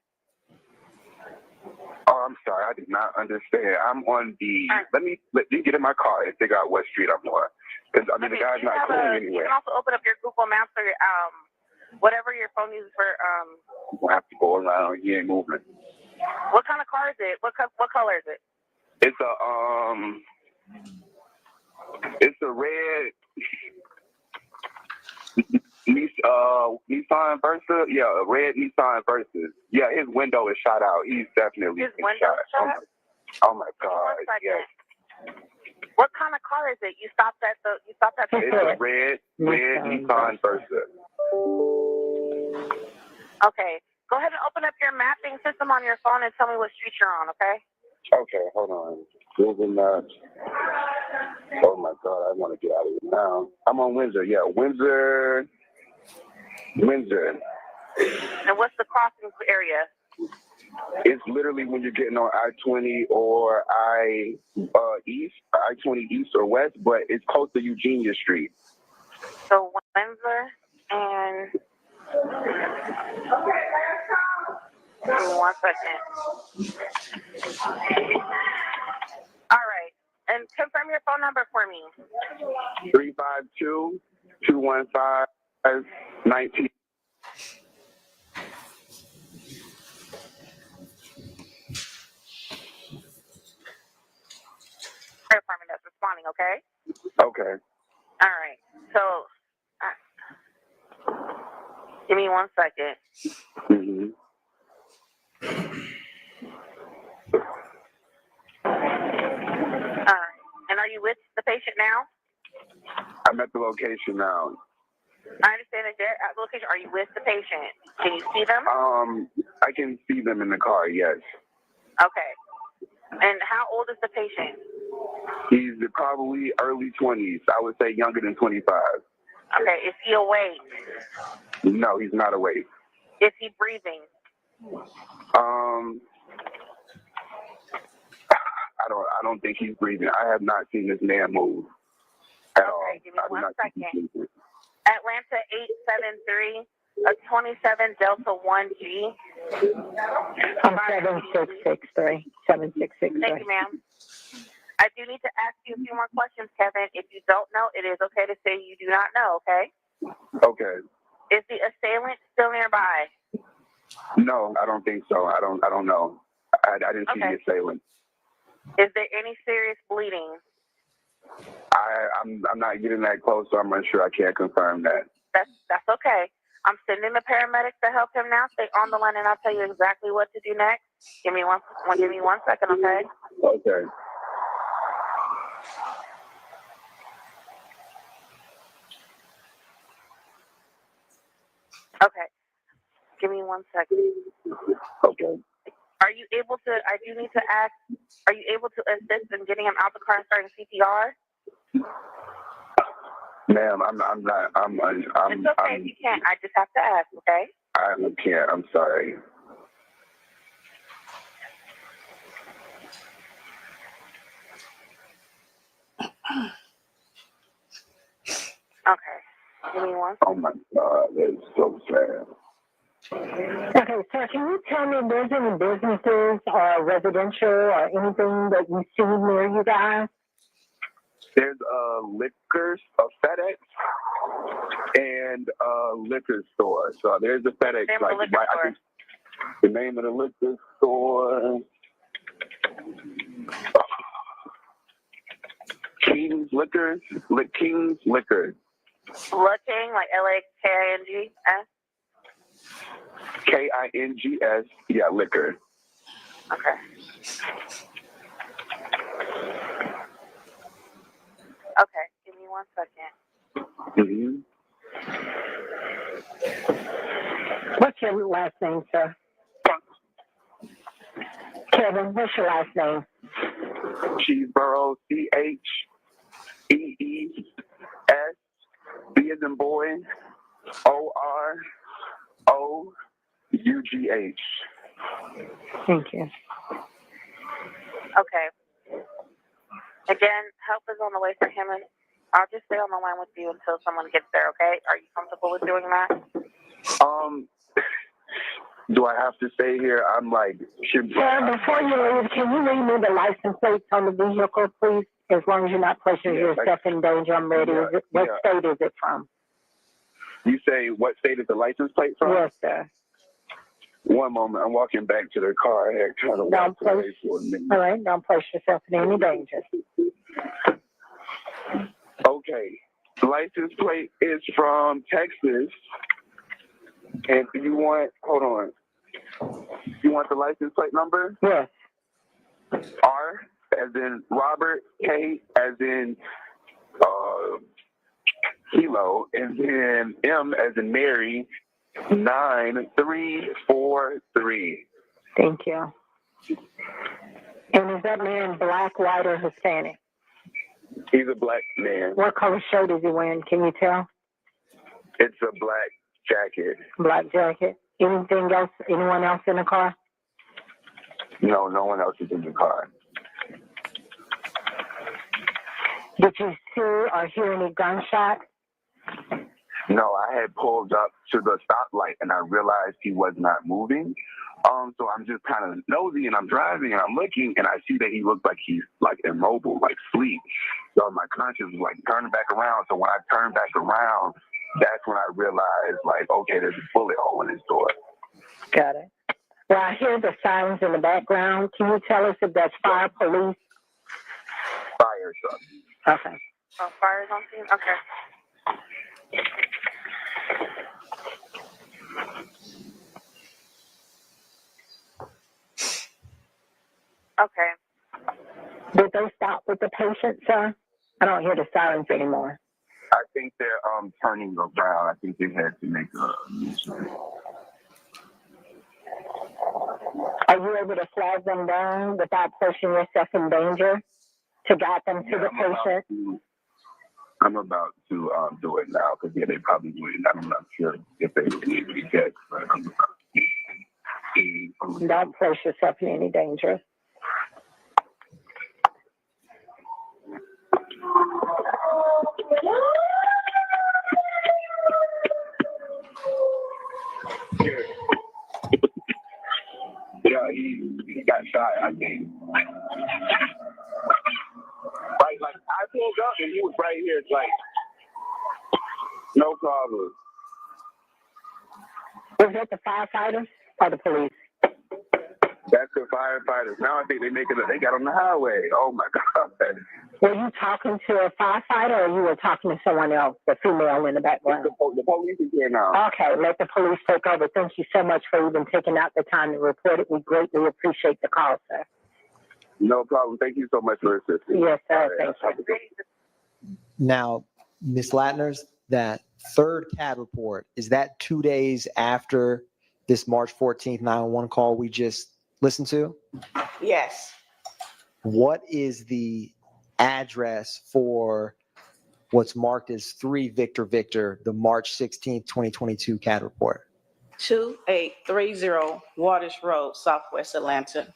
Oh, I'm sorry, I did not understand. I'm on the. Let me get in my car and figure out what street I'm on. Because I mean, the guy's not going You anywhere. can also open up your Google Maps or your, whatever your phone uses for. We'll have to go around. He ain't moving. What kind of car is it? What color is it? It's a red Nissan Versa. Yeah, a red Nissan Versa. Yeah, his window is shot out. He's definitely His window is shot out? Oh my God! Yes. What kind of car is it? You stopped at the. It's a red Nissan Versa. Okay, go ahead and open up your mapping system on your phone and tell me what street you're on. Okay. Okay, hold on. Google Maps. Oh my God, I want to get out of here now. I'm on Windsor. Yeah, Windsor. And what's the crossing area? It's literally when you're getting on I-20 or I-20 East or West, but it's close to Eugenia Street. So Windsor and. Give me 1 second. All right. And confirm your phone number for me. 352-215-19. Fire department that's responding, okay? Okay. All right. So, give me 1 second. Mm-hmm. All right. And are you with the patient now? I'm at the location now. I understand that they're at the location. Are you with the patient? Can you see them? I can see them in the car, yes. Okay. And how old is the patient? He's probably early 20s. I would say younger than 25. Okay. Is he awake? No, he's not awake. Is he breathing? I don't think he's breathing. I have not seen this man move at all. Okay, give me 1 second. Atlanta 873, a 27 Delta 1G. I'm 7663. 7663. Thank you, ma'am. I do need to ask you a few more questions, Kevin. If you don't know, it is okay to say you do not know, okay? Okay. Is the assailant still nearby? No, I don't think so. I don't know. I didn't see the assailant. Is there any serious bleeding? I'm not getting that close, so I'm unsure. I can't confirm that. That's okay. I'm sending the paramedics to help him now. Stay on the line, and I'll tell you exactly what to do next. Give me 1 second, okay? Okay. Okay. Give me 1 second. Okay. Are you able to? I do need to ask. Are you able to assist in getting him out the car and starting CPR? Ma'am, I'm not. It's okay if you can't. I just have to ask, okay? I can't. I'm sorry. Okay. Give me 1 second. Oh my God, that's so sad. Okay, sir, can you tell me if there's any businesses or residential or anything that you see near you guys? There's a FedEx, and a liquor store. So there's a FedEx, like right. I think the name of the liquor store. King's Liquors. King's Liquor. Looking like LAKINGS? KINGS. Yeah, liquor. Okay. 1 second. What's your last name, sir? Kevin, what's your last name? Cheeseboro, CHEES, B as in boy, OROUGH. Thank you. Okay. Again, help is on the way for him, and I'll just stay on the line with you until someone gets there, okay? Are you comfortable with doing that? Do I have to stay here? I'm like, Sir, before you leave, can you read me the license plates on the vehicle, please? As long as you're not placing yourself in danger, I'm ready. What state is it from? You say what state is the license plate from? Yes, sir. One moment, I'm walking back to the car. I had kind of walked away for a minute. All right, don't place yourself in any danger. Okay, the license plate is from Texas. And do you want, hold on. You want the license plate number? Yes. R as in Robert, K as in Kilo, and then M as in Mary, 9343. Thank you. And is that man black, white, or Hispanic? He's a black man. What color shirt is he wearing? Can you tell? It's a black jacket. Black jacket. Anything else? Anyone else in the car? No, no one else is in the car. Did you see or hear any gunshots? No, I had pulled up to the stoplight and I realized he was not moving. So I'm just kind of nosy and I'm driving and I'm looking and I see that he looks like he's like immobile, like sleep. So my conscience was like turning back around. So when I turned back around, that's when I realized like, okay, there's a bullet hole in his door. Got it. Well, I hear the sirens in the background. Can you tell us if that's fire, police? Fire truck. Okay. Oh, fire's on scene? Okay. Okay. Did they stop with the patient, sir? I don't hear the sirens anymore. I think they're turning around. I think they had to make a mission. Are you able to flag them down without placing yourself in danger to guide them to the patient? I'm about to do it now because they probably would. I'm not sure if they would be able to get, but I'm about to. Don't place yourself in any danger. Yeah, he got shot, I think. Right, like I pulled up and he was right here. It's like, no problem. Was that the firefighters or the police? That's the firefighters. Now I think they got on the highway. Oh my God. Were you talking to a firefighter or you were talking to someone else, the female in the background? The police is here now. Okay, let the police take over. Thank you so much for even taking out the time to report it. We greatly appreciate the call, sir. No problem. Thank you so much for assisting. Yes, sir. Thank you. Now, Ms. Latners, that third CAD report, is that 2 days after this March 14th 911 call we just listened to? Yes. What is the address for what's marked as 3 Victor Victor, the March 16th, 2022 CAD report? 2830 Waters Road, Southwest Atlanta.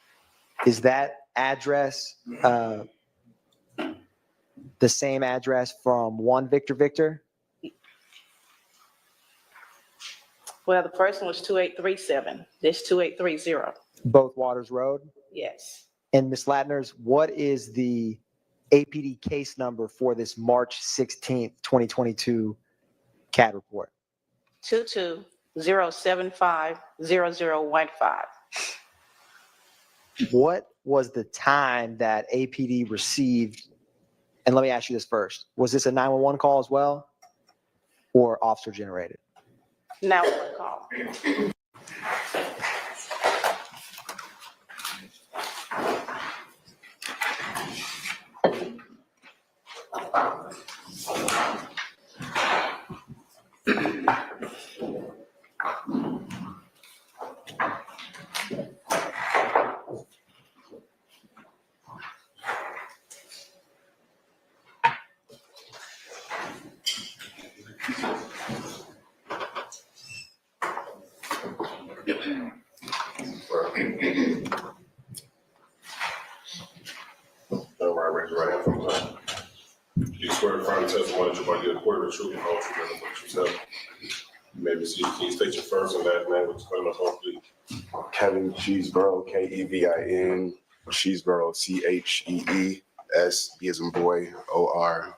Is that address the same address from 1 Victor Victor? Well, the first one was 2837. This 2830. Both Waters Road? Yes. And Ms. Latners, what is the APD case number for this March 16th, 2022 CAD report? 22-075-0015. What was the time that APD received? And let me ask you this first. Was this a 911 call as well or officer generated? 911 call. All right, raise your right hand for the time. Do you swear to affirm the testimony that you might give the court the truth and the whole truth and nothing but yourself? You may proceed. Can you state your first and last name with disclaimer, please? Kevin Cheeseborough, Kevin Cheeseborough, Chees, B as in boy, Orough.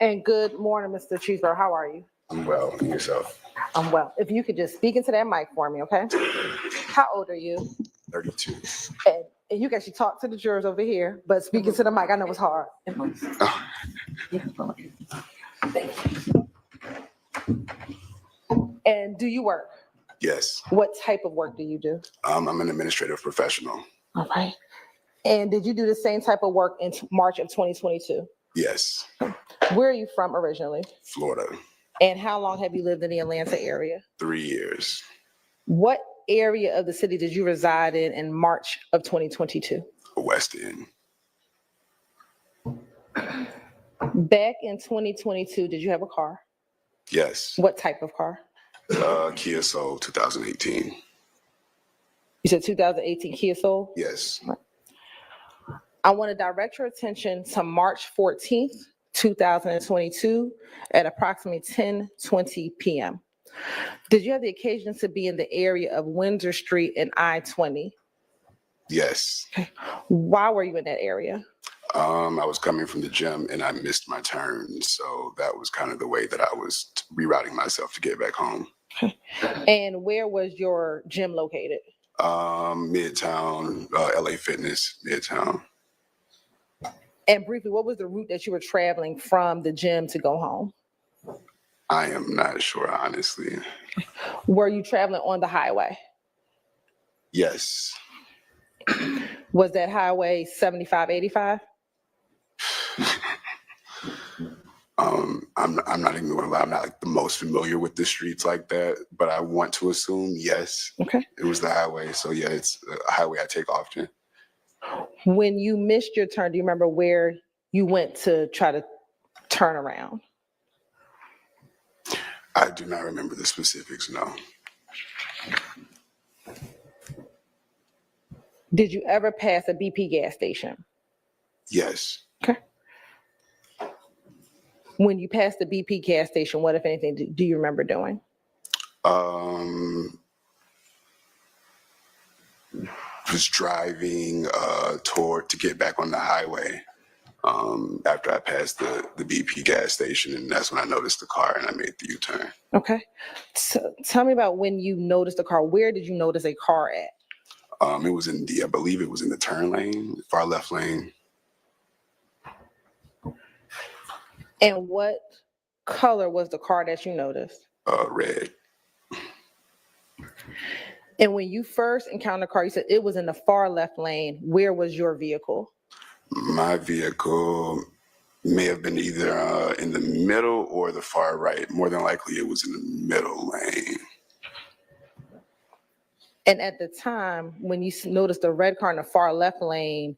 And good morning, Mr. Cheeseburger. How are you? I'm well, and yourself? I'm well. If you could just speak into that mic for me, okay? How old are you? 32. And you can actually talk to the jurors over here, but speaking to the mic, I know it's hard. And do you work? Yes. What type of work do you do? I'm an administrative professional. All right. And did you do the same type of work in March of 2022? Yes. Where are you from originally? Florida. And how long have you lived in the Atlanta area? 3 years. What area of the city did you reside in March of 2022? West End. Back in 2022, did you have a car? Yes. What type of car? Kia Soul 2018. You said 2018 Kia Soul? Yes. I want to direct your attention to March 14th, 2022 at approximately 10:20 p.m. Did you have the occasion to be in the area of Windsor Street and I-20? Yes. Why were you in that area? I was coming from the gym and I missed my turn. So that was kind of the way that I was rerouting myself to get back home. And where was your gym located? Midtown, LA Fitness, Midtown. And briefly, what was the route that you were traveling from the gym to go home? I am not sure, honestly. Were you traveling on the highway? Yes. Was that highway 7585? I'm not even gonna lie, I'm not like the most familiar with the streets like that, but I want to assume yes. Okay. It was the highway. So yeah, it's a highway I take often. When you missed your turn, do you remember where you went to try to turn around? I do not remember the specifics, no. Did you ever pass a BP gas station? Yes. Okay. When you passed the BP gas station, what, if anything, do you remember doing? Was driving to get back on the highway after I passed the BP gas station, and that's when I noticed the car and I made the U-turn. Okay. So tell me about when you noticed the car. Where did you notice a car at? It was I believe it was in the turn lane, far left lane. And what color was the car that you noticed? Red. And when you first encountered the car, you said it was in the far left lane. Where was your vehicle? My vehicle may have been either in the middle or the far right. More than likely, it was in the middle lane. And at the time, when you noticed the red car in the far left lane,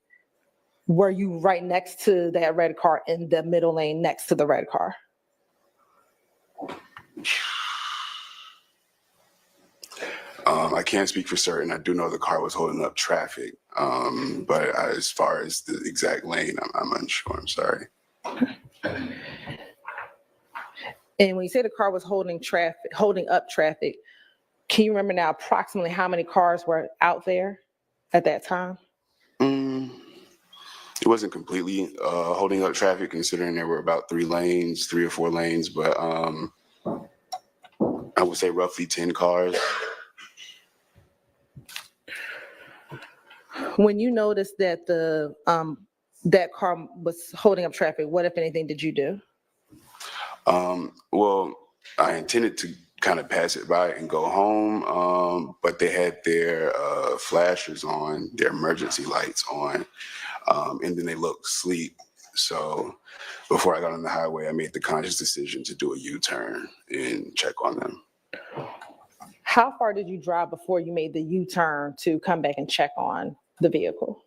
were you right next to that red car in the middle lane next to the red car? I can't speak for certain. I do know the car was holding up traffic, but as far as the exact lane, I'm unsure. I'm sorry. And when you say the car was holding up traffic, can you remember now approximately how many cars were out there at that time? It wasn't completely holding up traffic, considering there were about 3 or 4 lanes, but I would say roughly 10 cars. When you noticed that that car was holding up traffic, what, if anything, did you do? Well, I intended to kind of pass it by and go home, but they had their flashers on, their emergency lights on, and then they looked asleep. So before I got on the highway, I made the conscious decision to do a U-turn and check on them. How far did you drive before you made the U-turn to come back and check on the vehicle?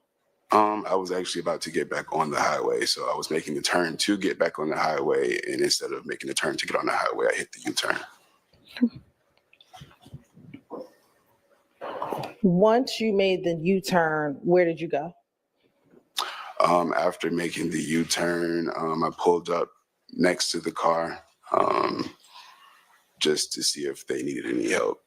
I was actually about to get back on the highway, so I was making the turn to get back on the highway, and instead of making the turn to get on the highway, I hit the U-turn. Once you made the U-turn, where did you go? After making the U-turn, I pulled up next to the car just to see if they needed any help.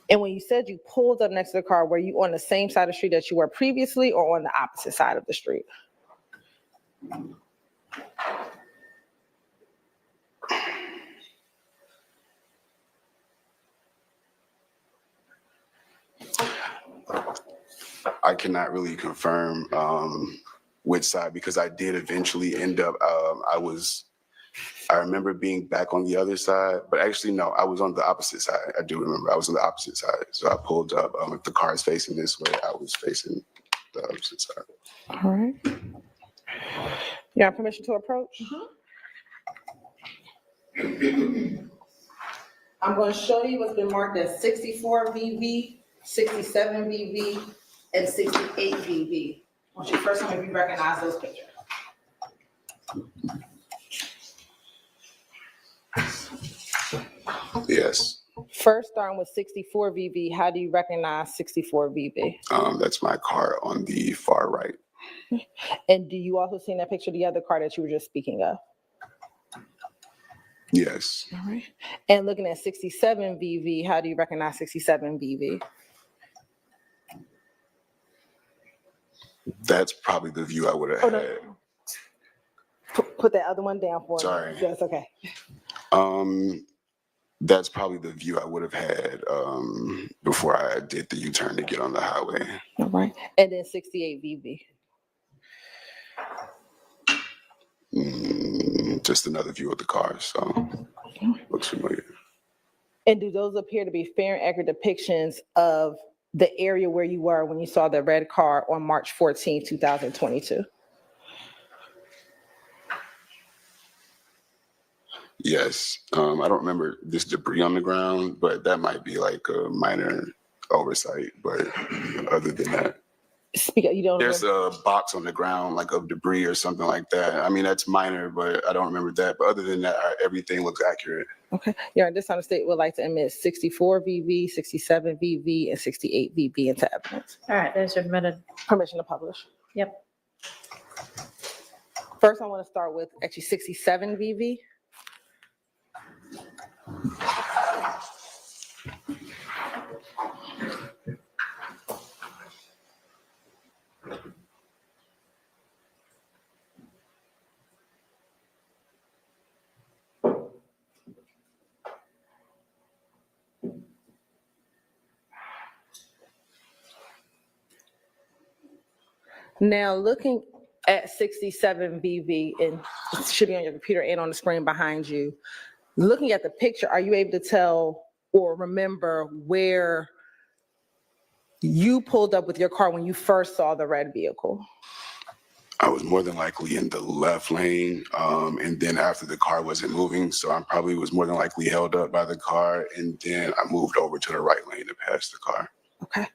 And when you said you pulled up next to the car, were you on the same side of the street that you were previously or on the opposite side of the street? I cannot really confirm which side, because I did eventually end up, I remember being back on the other side, but actually, no, I was on the opposite side. I do remember I was on the opposite side. So I pulled up, if the car is facing this way, I was facing the opposite side. All right. You have permission to approach? I'm going to show you what's been marked as 64 VV, 67 VV, and 68 VV. I want you to first tell me if you recognize those pictures. Yes. First, starting with 64 VV, how do you recognize 64 VV? That's my car on the far right. And do you also see in that picture the other car that you were just speaking of? Yes. All right. And looking at 67 VV, how do you recognize 67 VV? That's probably the view I would have had. Put that other one down for me. Sorry. That's okay. That's probably the view I would have had before I did the U-turn to get on the highway. All right. And then 68 VV. Just another view of the car, so looks familiar. And do those appear to be fair and accurate depictions of the area where you were when you saw the red car on March 14, 2022? Yes. I don't remember this debris on the ground, but that might be like a minor oversight. But other than that, there's a box on the ground like of debris or something like that. I mean, that's minor, but I don't remember that. But other than that, everything looks accurate. Okay. Your Honor, this time the state would like to admit 64 VV, 67 VV, and 68 VV into evidence. All right, those are admitted. Permission to publish. Yep. First, I want to start with actually 67 VV. Now, looking at 67 VV, and it should be on your computer and on the screen behind you, looking at the picture, are you able to tell or remember where you pulled up with your car when you first saw the red vehicle? I was more than likely in the left lane, and then after the car wasn't moving, so I probably was more than likely held up by the car, and then I moved over to the right lane to pass the car. Okay.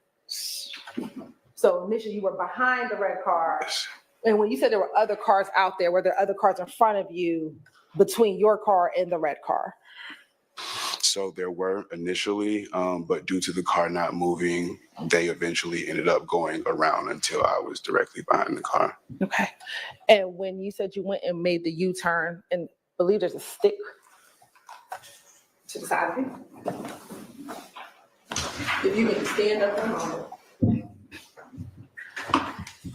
So initially you were behind the red car. Yes. And when you said there were other cars out there, were there other cars in front of you between your car and the red car? So there were initially, but due to the car not moving, they eventually ended up going around until I was directly behind the car. Okay. And when you said you went and made the U-turn, and I believe there's a stick to the side of it. If you can stand up a moment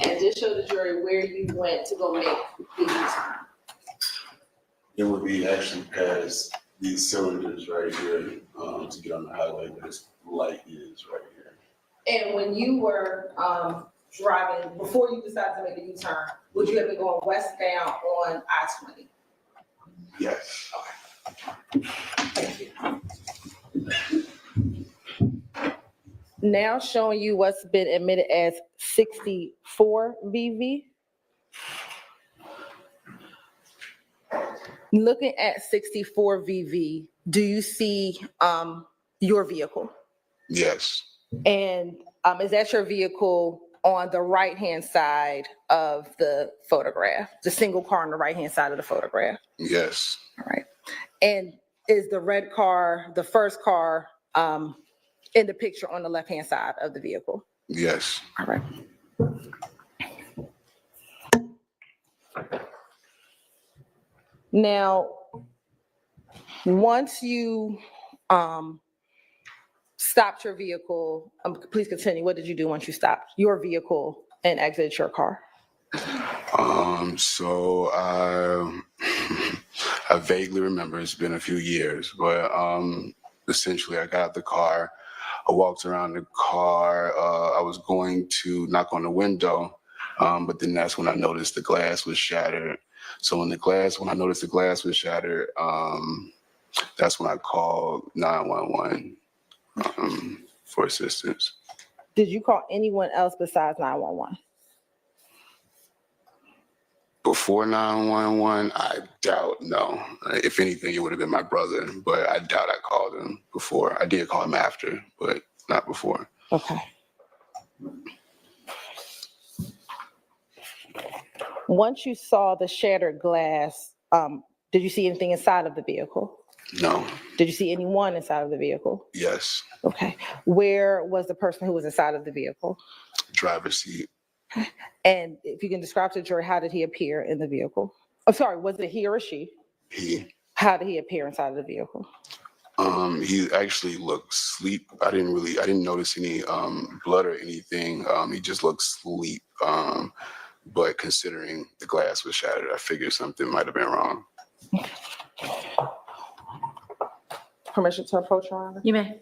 and just show the jury where you went to go make the U-turn. It would be actually past these cylinders right here to get on the highway, where this light is right here. And when you were driving, before you decided to make a U-turn, would you have been going westbound on I-20? Yes. Okay. Thank you. Now showing you what's been admitted as 64 VV. Looking at 64 VV, do you see your vehicle? Yes. And is that your vehicle on the right-hand side of the photograph? The single car on the right-hand side of the photograph? Yes. All right. And is the red car, the first car, in the picture on the left-hand side of the vehicle? Yes. All right. Now, once you stopped your vehicle, please continue. What did you do once you stopped your vehicle and exited your car? So I vaguely remember, it's been a few years, but essentially I got out the car, I walked around the car, I was going to knock on the window, but then that's when I noticed the glass was shattered. So when I noticed the glass was shattered, that's when I called 911 for assistance. Did you call anyone else besides 911? Before 911, I doubt, no. If anything, it would have been my brother, but I doubt I called him before. I did call him after, but not before. Okay. Once you saw the shattered glass, did you see anything inside of the vehicle? No. Did you see anyone inside of the vehicle? Yes. Okay. Where was the person who was inside of the vehicle? Driver's seat. And if you can describe to the jury, how did he appear in the vehicle? I'm sorry, was it he or she? He. How did he appear inside of the vehicle? He actually looked asleep. I didn't notice any blood or anything. He just looked asleep. But considering the glass was shattered, I figured something might have been wrong. Permission to approach, Your Honor? You may.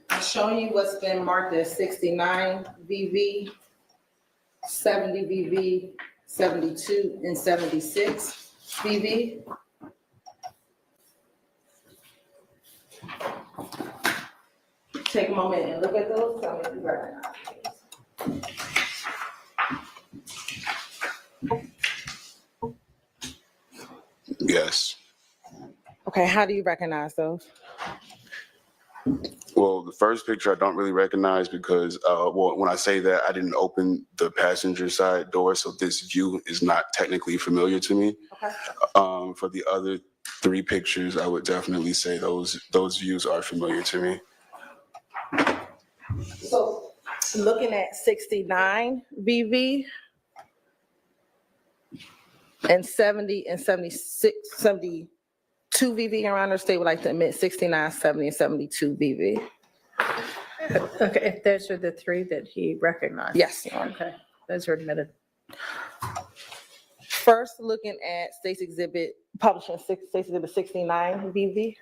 I'm showing you what's been marked as 69 VV, 70 VV, 72, and 76 VV. Take a moment and look at those. Tell me if you recognize these. Yes. Okay, how do you recognize those? Well, the first picture I don't really recognize because, when I say that, I didn't open the passenger side door, so this view is not technically familiar to me. Okay. For the other three pictures, I would definitely say those views are familiar to me. So looking at 69 VV and 70 and 76, 72 VV, Your Honor, state would like to admit 69, 70, and 72 VV. Okay, those are the three that he recognized? Yes, Your Honor. Okay, those are admitted. First, looking at State's Exhibit, publishing State's Exhibit 69 VV.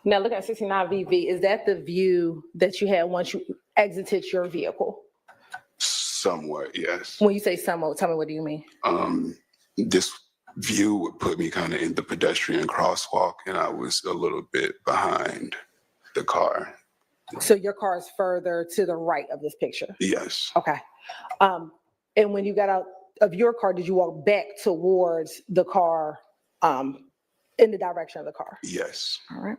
Now, looking at 69 VV, is that the view that you had once you exited your vehicle? Somewhat, yes. When you say somewhat, tell me, what do you mean? This view would put me kind of in the pedestrian crosswalk, and I was a little bit behind the car. So your car is further to the right of this picture? Yes. Okay. And when you got out of your car, did you walk back towards the car, in the direction of the car? Yes. All right.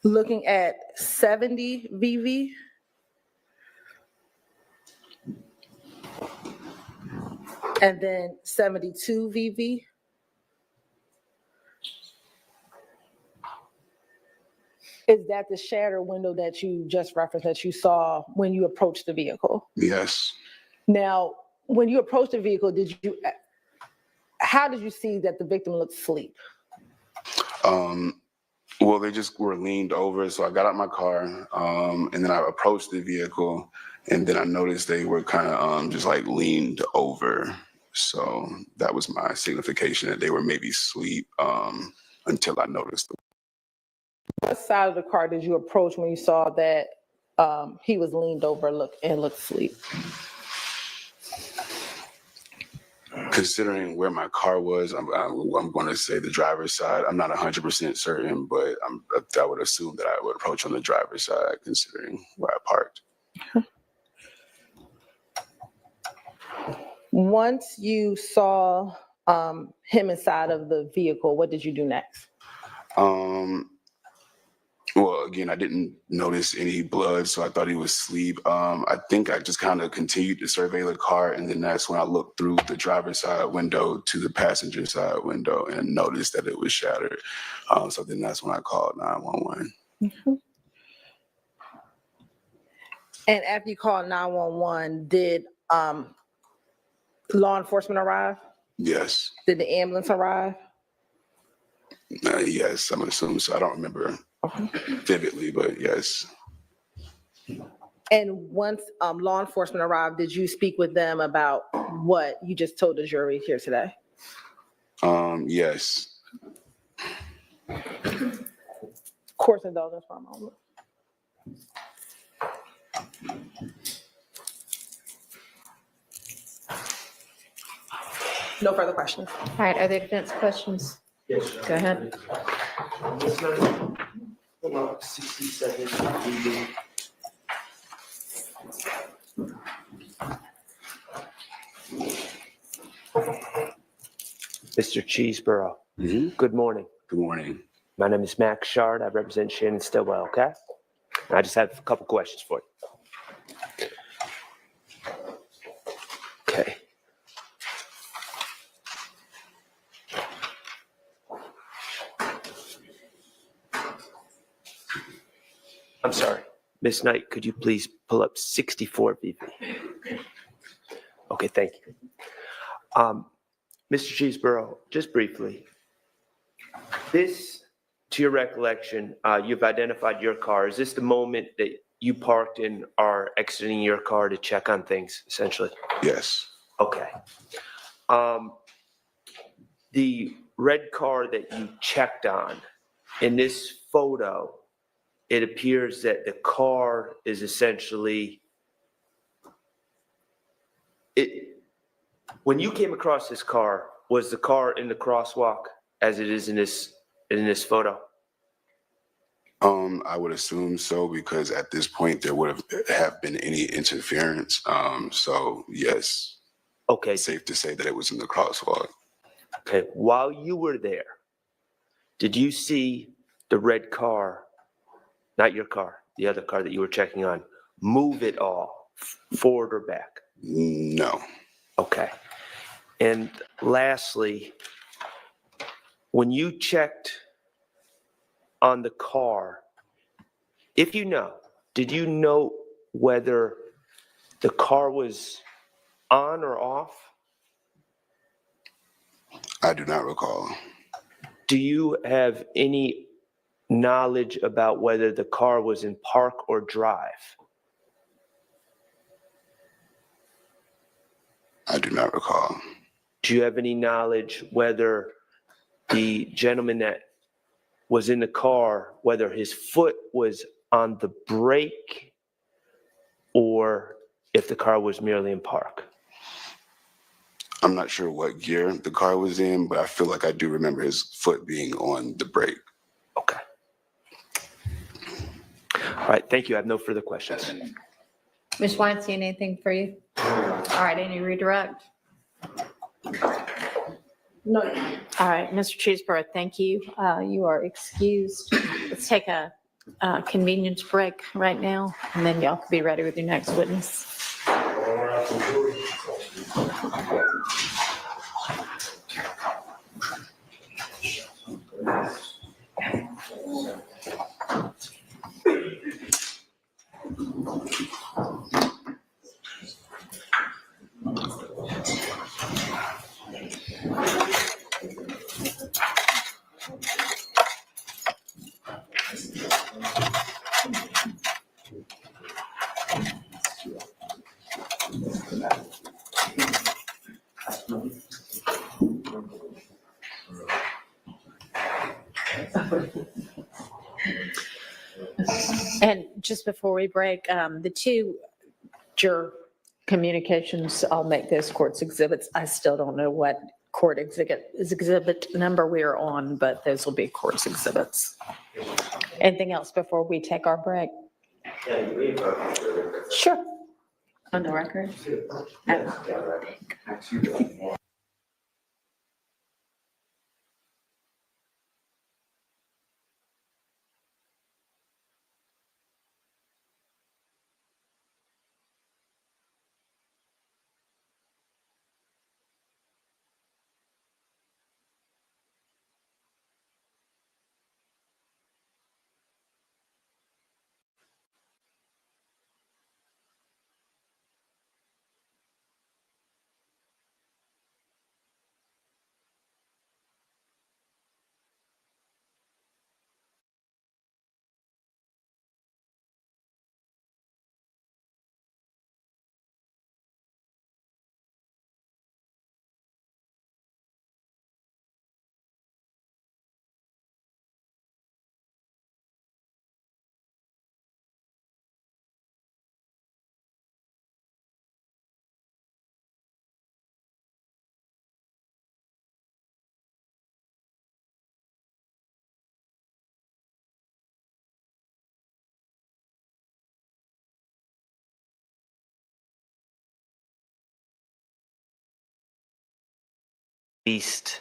Looking at 70 VV. And then 72 VV. Is that the shattered window that you just referenced that you saw when you approached the vehicle? Yes. Now, when you approached the vehicle, how did you see that the victim looked asleep? Well, they just were leaned over, so I got out my car, and then I approached the vehicle, and then I noticed they were kind of just like leaned over. So that was my signification that they were maybe asleep until I noticed them. What side of the car did you approach when you saw that he was leaned over looked asleep? Considering where my car was, I'm going to say the driver's side. I'm not 100% certain, but I would assume that I would approach on the driver's side, considering where I parked. Once you saw him inside of the vehicle, what did you do next? Well, again, I didn't notice any blood, so I thought he was asleep. I think I just kind of continued to survey the car, and then that's when I looked through the driver's side window to the passenger side window and noticed that it was shattered. So then that's when I called 911. Mm-hmm. And after you called 911, did law enforcement arrive? Yes. Did the ambulance arrive? Yes, I'm assuming so. I don't remember vividly, but yes. And once law enforcement arrived, did you speak with them about what you just told the jury here today? Yes. Court's indulgence for a moment. No further questions. All right, are there defense questions? Yes. Go ahead. This number, about 67. Mr. Cheeseborough. Good morning. Good morning. My name is Max Shard. I represent Shannon Stillwell, okay? I just have a couple questions for you. Okay. I'm sorry. Miss Knight, could you please pull up 64 VV? Okay, thank you. Mr. Cheeseborough, just briefly, this, to your recollection, you've identified your car. Is this the moment that you parked and are exiting your car to check on things, essentially? Yes. Okay. The red car that you checked on, in this photo, it appears that the car is essentially, when you came across this car, was the car in the crosswalk as it is in this photo? I would assume so, because at this point there would have been any interference. So yes. Okay. Safe to say that it was in the crosswalk. Okay. While you were there, did you see the red car, not your car, the other car that you were checking on, move at all, forward or back? No. Okay. And lastly, when you checked on the car, if you know, did you know whether the car was on or off? I do not recall. Do you have any knowledge about whether the car was in park or drive? I do not recall. Do you have any knowledge whether the gentleman that was in the car, whether his foot was on the brake or if the car was merely in park? I'm not sure what gear the car was in, but I feel like I do remember his foot being on the brake. Okay. All right, thank you. I have no further questions. Ms. Weinstein, anything for you? All right, any redirect? No. All right, Mr. Cheeseborough, thank you. You are excused. Let's take a convenience break right now, and then y'all can be ready with your next witness. And just before we break, the two juror communications, I'll make those court's exhibits. I still don't know what court exhibit number we are on, but those will be court's exhibits. Anything else before we take our break? Sure. On the record? Least,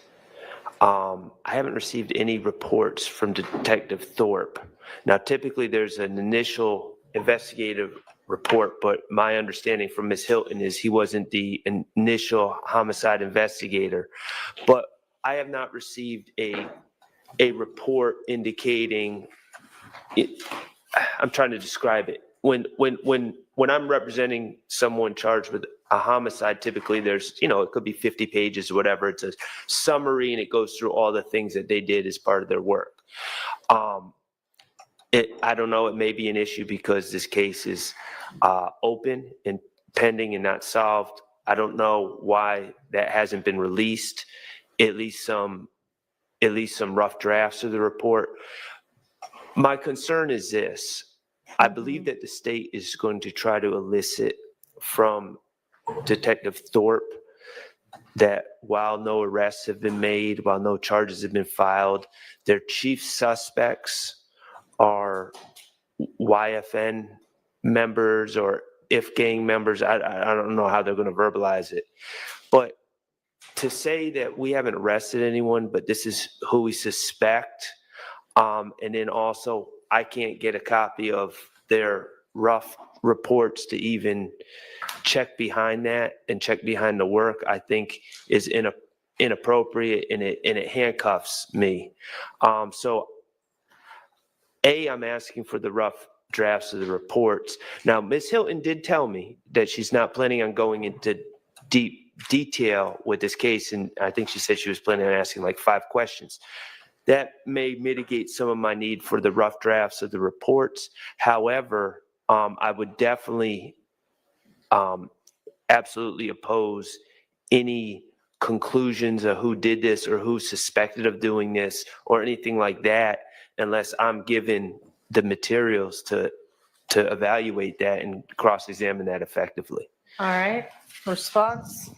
I haven't received any reports from Detective Thorpe. Now, typically there's an initial investigative report, but my understanding from Ms. Hilton is he wasn't the initial homicide investigator. But I have not received a report indicating it. I'm trying to describe it. When I'm representing someone charged with a homicide, typically there's, it could be 50 pages or whatever. It's a summary and it goes through all the things that they did as part of their work. I don't know, it may be an issue because this case is open and pending and not solved. I don't know why that hasn't been released, at least some rough drafts of the report. My concern is this. I believe that the state is going to try to elicit from Detective Thorpe that while no arrests have been made, while no charges have been filed, their chief suspects are YFN members or if gang members. I don't know how they're going to verbalize it. But to say that we haven't arrested anyone, but this is who we suspect, and then also I can't get a copy of their rough reports to even check behind that and check behind the work, I think is inappropriate and it handcuffs me. So I'm asking for the rough drafts of the reports. Now, Ms. Hilton did tell me that she's not planning on going into deep detail with this case, and I think she said she was planning on asking like 5 questions. That may mitigate some of my need for the rough drafts of the reports. However, I would definitely absolutely oppose any conclusions of who did this or who's suspected of doing this or anything like that unless I'm given the materials to evaluate that and cross-examine that effectively. All right, response?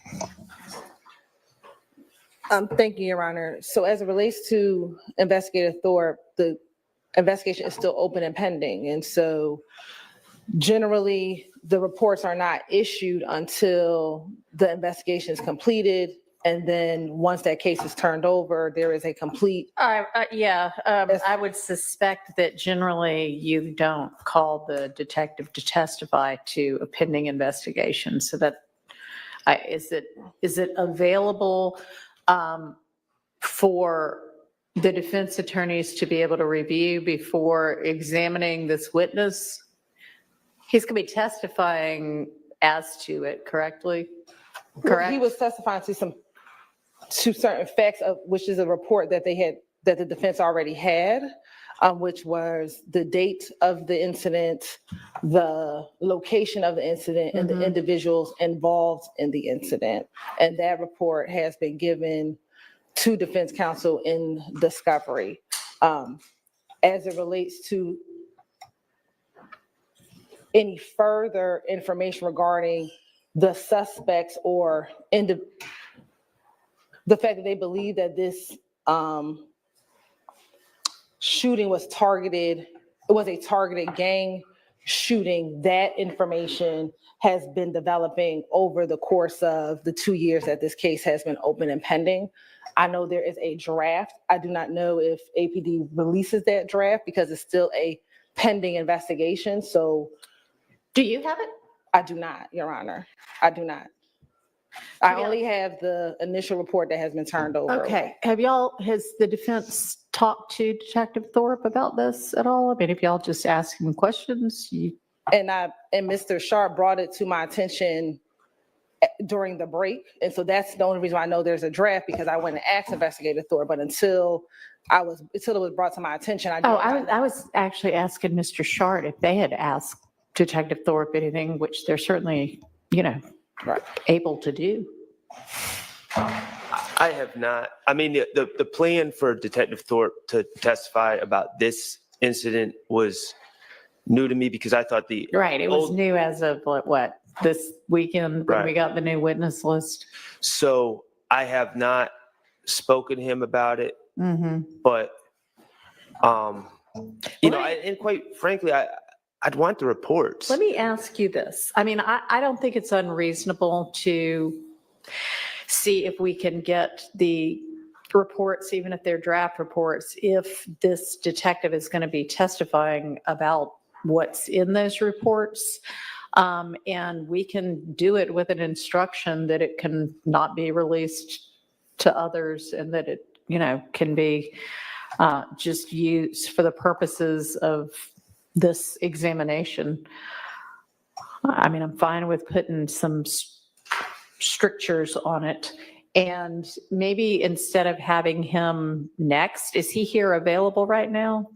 Thank you, Your Honor. So as it relates to Investigator Thorpe, the investigation is still open and pending. And so generally, the reports are not issued until the investigation is completed. And then once that case is turned over, there is a complete. I would suspect that generally you don't call the detective to testify to a pending investigation. So that, is it available for the defense attorneys to be able to review before examining this witness? He's going to be testifying as to it, correctly? Correct. He was testifying to certain facts, of which is a report that that the defense already had, which was the date of the incident, the location of the incident, and the individuals involved in the incident. And that report has been given to defense counsel in discovery. as it relates to any further information regarding the suspects or the fact that they believe that this shooting was a targeted gang shooting. That information has been developing over the course of the 2 years that this case has been open and pending. I know there is a draft. I do not know if APD releases that draft because it's still a pending investigation. So do you have it? I do not, Your Honor. I do not. I only have the initial report that has been turned over. Okay. Has the defense talked to Detective Thorpe about this at all? I mean, if y'all just ask him questions, And Mr. Sharp brought it to my attention during the break. And so that's the only reason why I know there's a draft, because I went and asked Investigator Thorpe, but until it was brought to my attention, I was actually asking Mr. Sharp if they had asked Detective Thorpe anything, which they're certainly, able to do. I have not. I mean, the plan for Detective Thorpe to testify about this incident was new to me because I thought it was new as of what this weekend when we got the new witness list. So I have not spoken to him about it, but and quite frankly, I'd want the reports. Let me ask you this. I mean, I don't think it's unreasonable to see if we can get the reports, even if they're draft reports, if this detective is going to be testifying about what's in those reports. And we can do it with an instruction that it can not be released to others and that it, can be just used for the purposes of this examination. I mean, I'm fine with putting some strictures on it. And maybe instead of having him next, is he here available right now?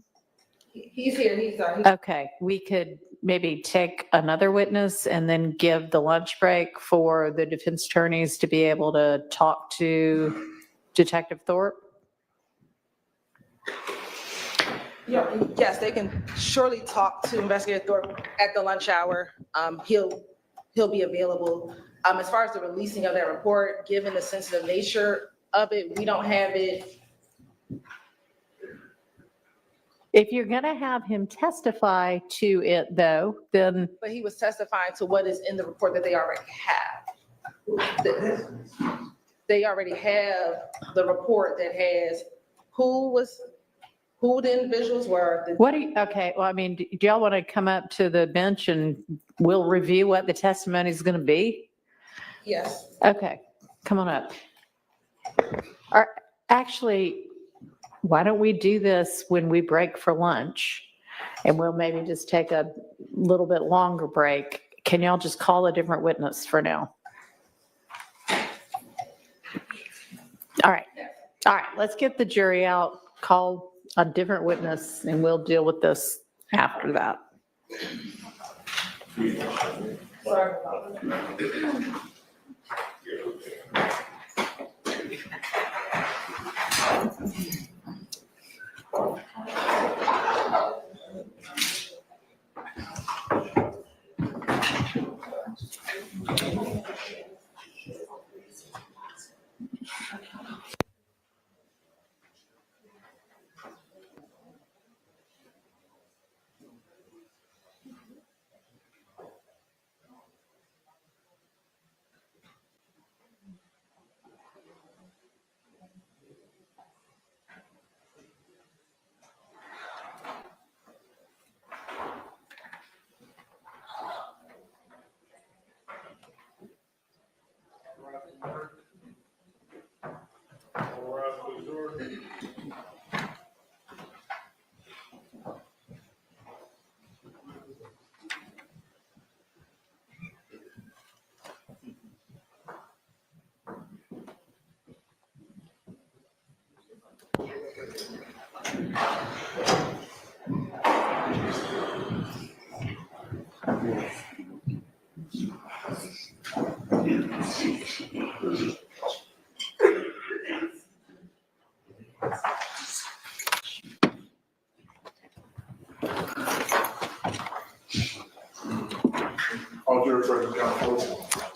He's here. Okay, we could maybe take another witness and then give the lunch break for the defense attorneys to be able to talk to Detective Thorpe. Yes, they can surely talk to Investigator Thorpe at the lunch hour. He'll be available. As far as the releasing of that report, given the sensitive nature of it, we don't have it. If you're going to have him testify to it, though, then. But he was testifying to what is in the report that they already have. They already have the report that has who the individuals were. Okay, well, I mean, do y'all want to come up to the bench and we'll review what the testimony is going to be? Yes. Okay, come on up. Actually, why don't we do this when we break for lunch? And we'll maybe just take a little bit longer break. Can y'all just call a different witness for now? All right, let's get the jury out, call a different witness, and we'll deal with this after that.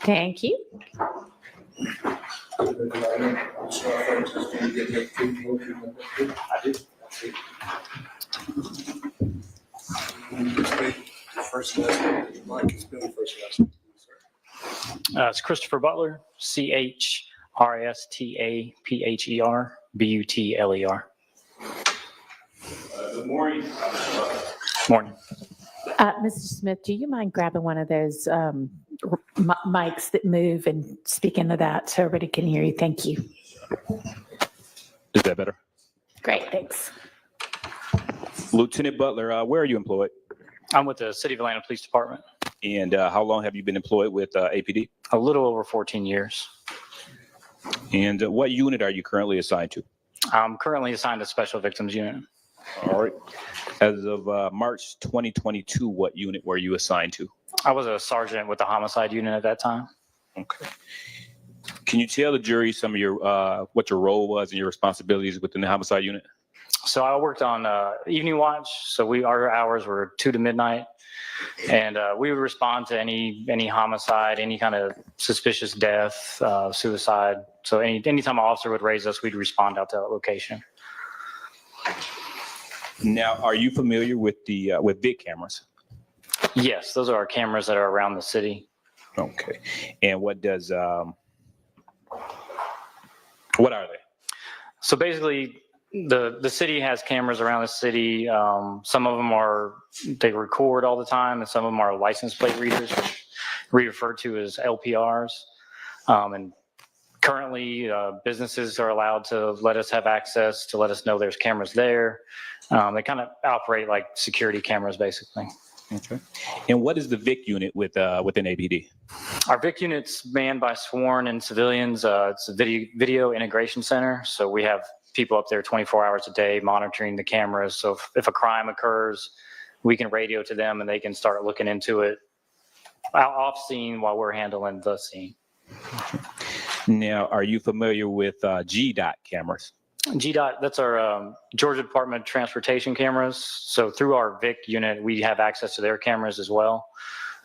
Thank you. It's Christopher Butler, CHRISTAPHER, BUTLER. Good morning. Morning. Mr. Smith, do you mind grabbing one of those mics that move and speak into that so everybody can hear you? Thank you. Is that better? Great, thanks. Lieutenant Butler, where are you employed? I'm with the City of Atlanta Police Department. And how long have you been employed with APD? A little over 14 years. And what unit are you currently assigned to? I'm currently assigned to Special Victims Unit. All right. As of March 2022, what unit were you assigned to? I was a sergeant with the Homicide Unit at that time. Okay. Can you tell the jury some of your what your role was and your responsibilities within the Homicide Unit? So I worked on evening watch. So our hours were 2 to midnight. And we would respond to any homicide, any kind of suspicious death, suicide. So anytime an officer would raise us, we'd respond out to that location. Now, are you familiar with the with VIC cameras? Yes, those are our cameras that are around the city. Okay. And what does what are they? So basically, the city has cameras around the city. Some of them they record all the time, and some of them are license plate readers, which we refer to as LPRs. And currently, businesses are allowed to let us have access to let us know there's cameras there. They kind of operate like security cameras, basically. Okay. And what is the VIC unit within APD? Our VIC unit's manned by sworn and civilians. It's a video integration center. So we have people up there 24 hours a day monitoring the cameras. So if a crime occurs, we can radio to them and they can start looking into it off scene while we're handling the scene. Now, are you familiar with GDOT cameras? GDOT, that's our Georgia Department of Transportation cameras. So through our VIC unit, we have access to their cameras as well.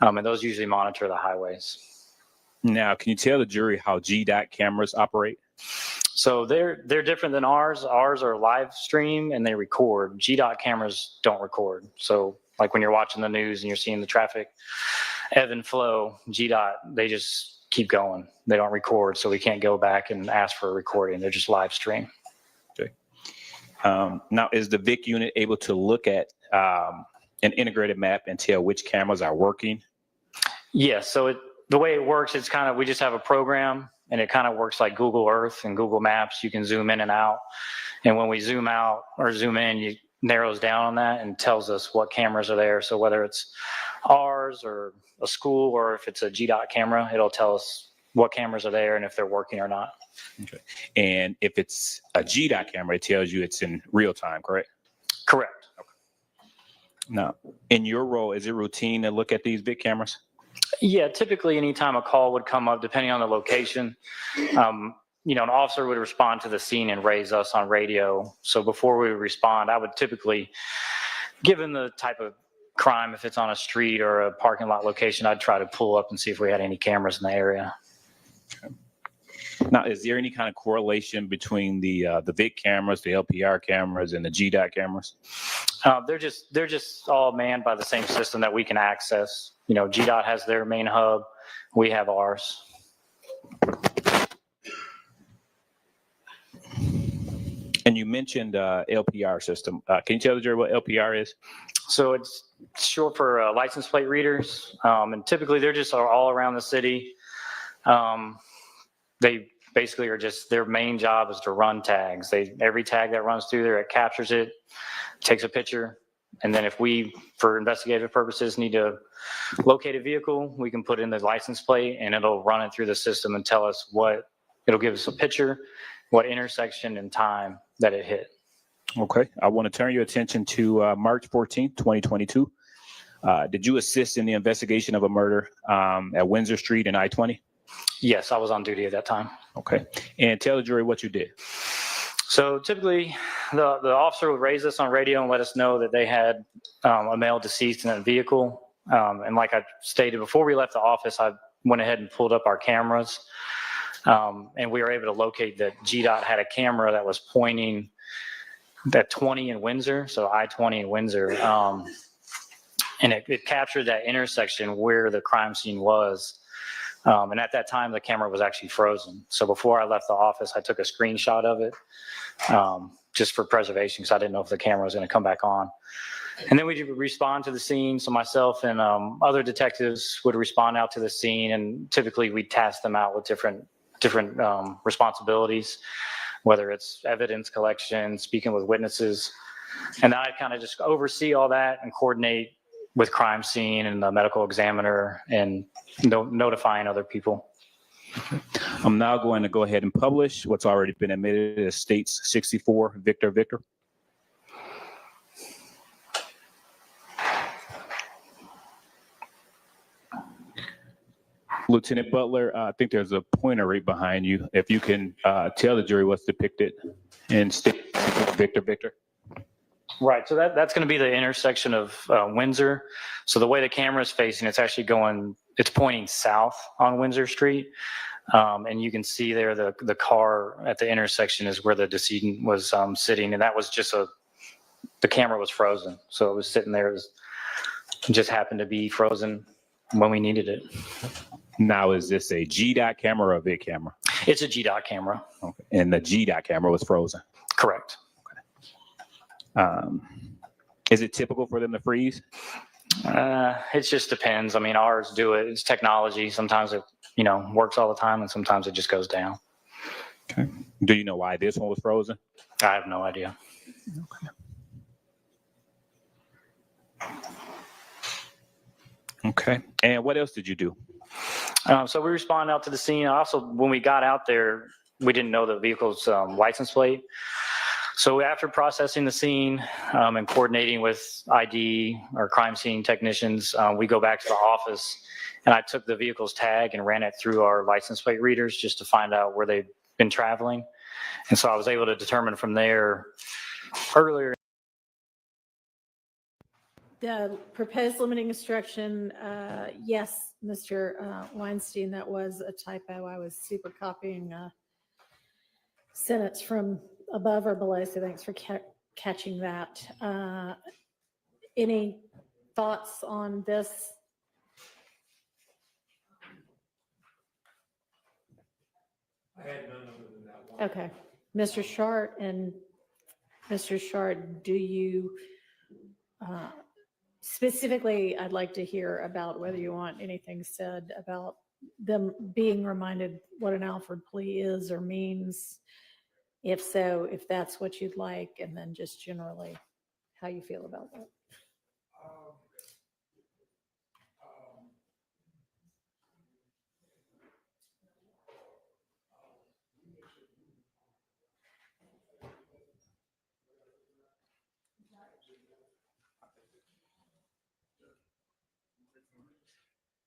And those usually monitor the highways. Now, can you tell the jury how GDOT cameras operate? So they're different than ours. Ours are live stream and they record. GDOT cameras don't record. So like when you're watching the news and you're seeing the traffic ebb and flow, GDOT, they just keep going. They don't record. So we can't go back and ask for a recording. They're just live stream. Okay. Now, is the VIC unit able to look at an integrated map and tell which cameras are working? Yes. So the way it works, it's kind of, we just have a program and it kind of works like Google Earth and Google Maps. You can zoom in and out. And when we zoom out or zoom in, it narrows down on that and tells us what cameras are there. So whether it's ours or a school or if it's a GDOT camera, it'll tell us what cameras are there and if they're working or not. Okay. And if it's a GDOT camera, it tells you it's in real time, correct? Correct. Okay. Now, in your role, is it routine to look at these VIC cameras? Yeah, typically anytime a call would come up, depending on the location, an officer would respond to the scene and raise us on radio. So before we would respond, I would typically, given the type of crime, if it's on a street or a parking lot location, I'd try to pull up and see if we had any cameras in the area. Okay. Now, is there any kind of correlation between the VIC cameras, the LPR cameras, and the GDOT cameras? They're just all manned by the same system that we can access. GDOT has their main hub. We have ours. And you mentioned LPR system. Can you tell the jury what LPR is? So it's short for license plate readers. And typically they're just all around the city. They basically are just, their main job is to run tags. Every tag that runs through there, it captures it, takes a picture. And then if we, for investigative purposes, need to locate a vehicle, we can put in the license plate and it'll run it through the system and tell us it'll give us a picture, what intersection and time that it hit. Okay. I want to turn your attention to March 14th, 2022. Did you assist in the investigation of a murder at Windsor Street and I-20? Yes, I was on duty at that time. Okay. And tell the jury what you did. So typically the officer would raise us on radio and let us know that they had a male deceased in a vehicle. And like I stated, before we left the office, I went ahead and pulled up our cameras. And we were able to locate that GDOT had a camera that was pointing at 20 in Windsor, so I-20 in Windsor. And it captured that intersection where the crime scene was. And at that time, the camera was actually frozen. So before I left the office, I took a screenshot of it just for preservation, because I didn't know if the camera was going to come back on. And then we would respond to the scene. So myself and other detectives would respond out to the scene, and typically we'd task them out with different responsibilities, whether it's evidence collection, speaking with witnesses. And I kind of just oversee all that and coordinate with crime scene and the medical examiner and notifying other people. I'm now going to go ahead and publish what's already been admitted as States 64, Victor, Victor. Lieutenant Butler, I think there's a pointer right behind you. If you can tell the jury what's depicted in State Victor, Victor. Right, so that's going to be the intersection of Windsor. So the way the camera is facing, it's actually it's pointing south on Windsor Street. And you can see there the car at the intersection is where the decedent was sitting. And that was just the camera was frozen. So it was sitting there, it just happened to be frozen when we needed it. Now, is this a GDOT camera or a VIC camera? It's a GDOT camera. Okay. And the GDOT camera was frozen? Correct. Is it typical for them to freeze? It just depends. I mean, ours do it. It's technology. Sometimes it, works all the time, and sometimes it just goes down. Okay. Do you know why this one was frozen? I have no idea. Okay. And what else did you do? So we responded out to the scene. Also, when we got out there, we didn't know the vehicle's license plate. So after processing the scene and coordinating with ID or crime scene technicians, we go back to the office, and I took the vehicle's tag and ran it through our license plate readers just to find out where they've been traveling. And so I was able to determine from there earlier. The proposed limiting instruction, yes, Mr. Weinstein, that was a typo. I was super copying a sentence from above or below, so thanks for catching that. Any thoughts on this? I had none other than that one. Okay, Mr. Shart and Mr. Shart, do you, specifically, I'd like to hear about whether you want anything said about them being reminded what an Alford plea is or means. If so, if that's what you'd like, and then just generally how you feel about that.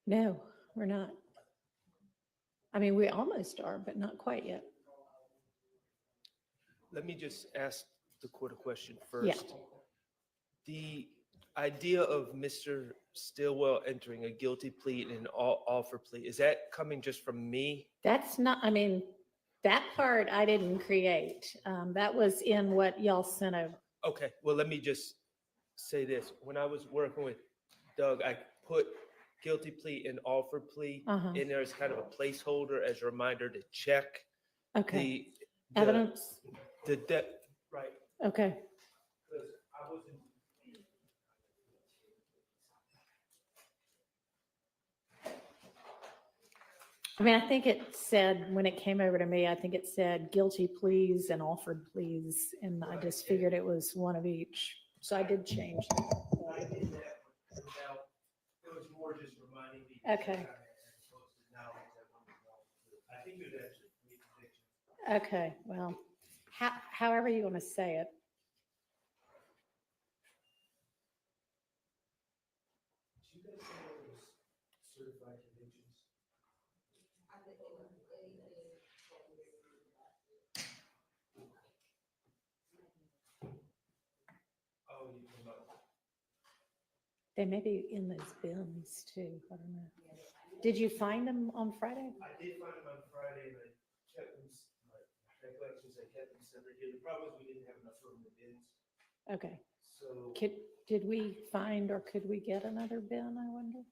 No, we're not. I mean, we almost are, but not quite yet. Let me just ask the court a question Yeah. first. The idea of Mr. Stillwell entering a guilty plea and an offer plea, is that coming just from me? That's not, I mean, that part I didn't create. That was in what y'all sent over. Okay, well, let me just say this. When I was working with Doug, I put guilty plea and offer plea in there as kind of a placeholder as a reminder to check Okay. the Evidence? right. Okay. Because I wasn't. I mean, I think it said, when it came over to me, I think it said guilty pleas and offered pleas, and I just figured it was one of each. So I did change that. I did that, but now it was more just reminding me. Okay. I think it was actually Okay, well, however you want to say it. certified convictions. Oh, you know. They may be in those bins too. I don't know. Did you find them on Friday? I did find them on Friday and I kept them, my recollections, I kept them separate here. The problem is we didn't have enough room in the bins. Okay. So Did we find or could we get another bin, I wonder?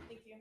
Thank you.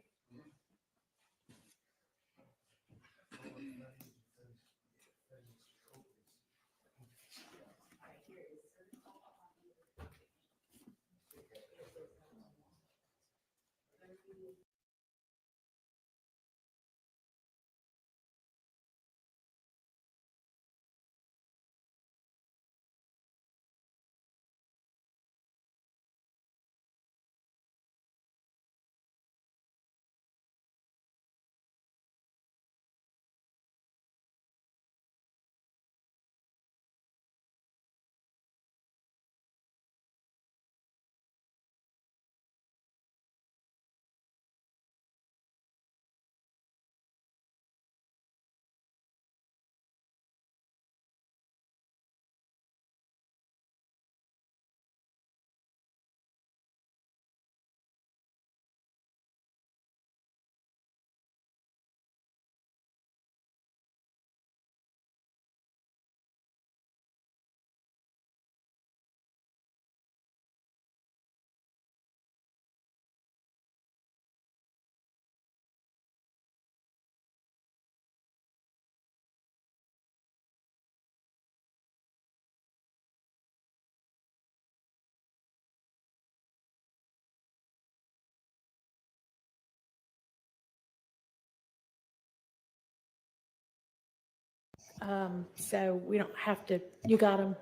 So we don't have to, you got them?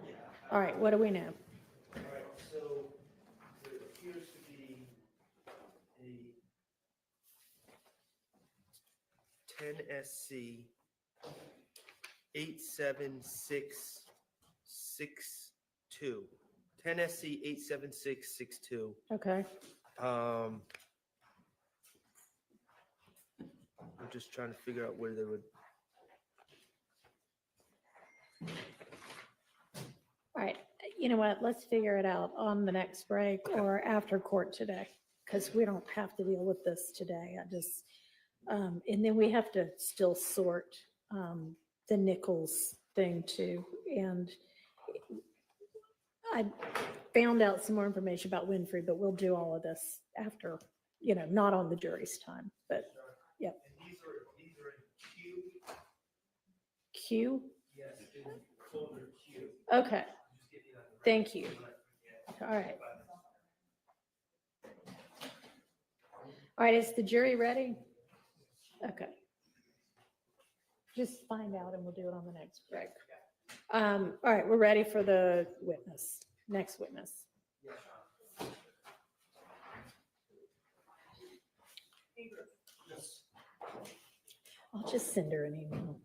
All right, what do we know? All right, so there appears to be a 10SC 87662. 10SC 87662. Okay. I'm just trying to figure out where they would. All right, you know what, let's figure it out on the next break or after court today, because we don't have to deal with this today. I just, and then we have to still sort the Nichols thing too. And I found out some more information about Winfrey, but we'll do all of this after, not on the jury's time, but yep. And these are in Q. Q? Yes, in folder Q. Okay, thank you. All right. All right, is the jury ready? Okay. Just find out and we'll do it on the next break. All right, we're ready for the witness, next witness. I'll just send her an email.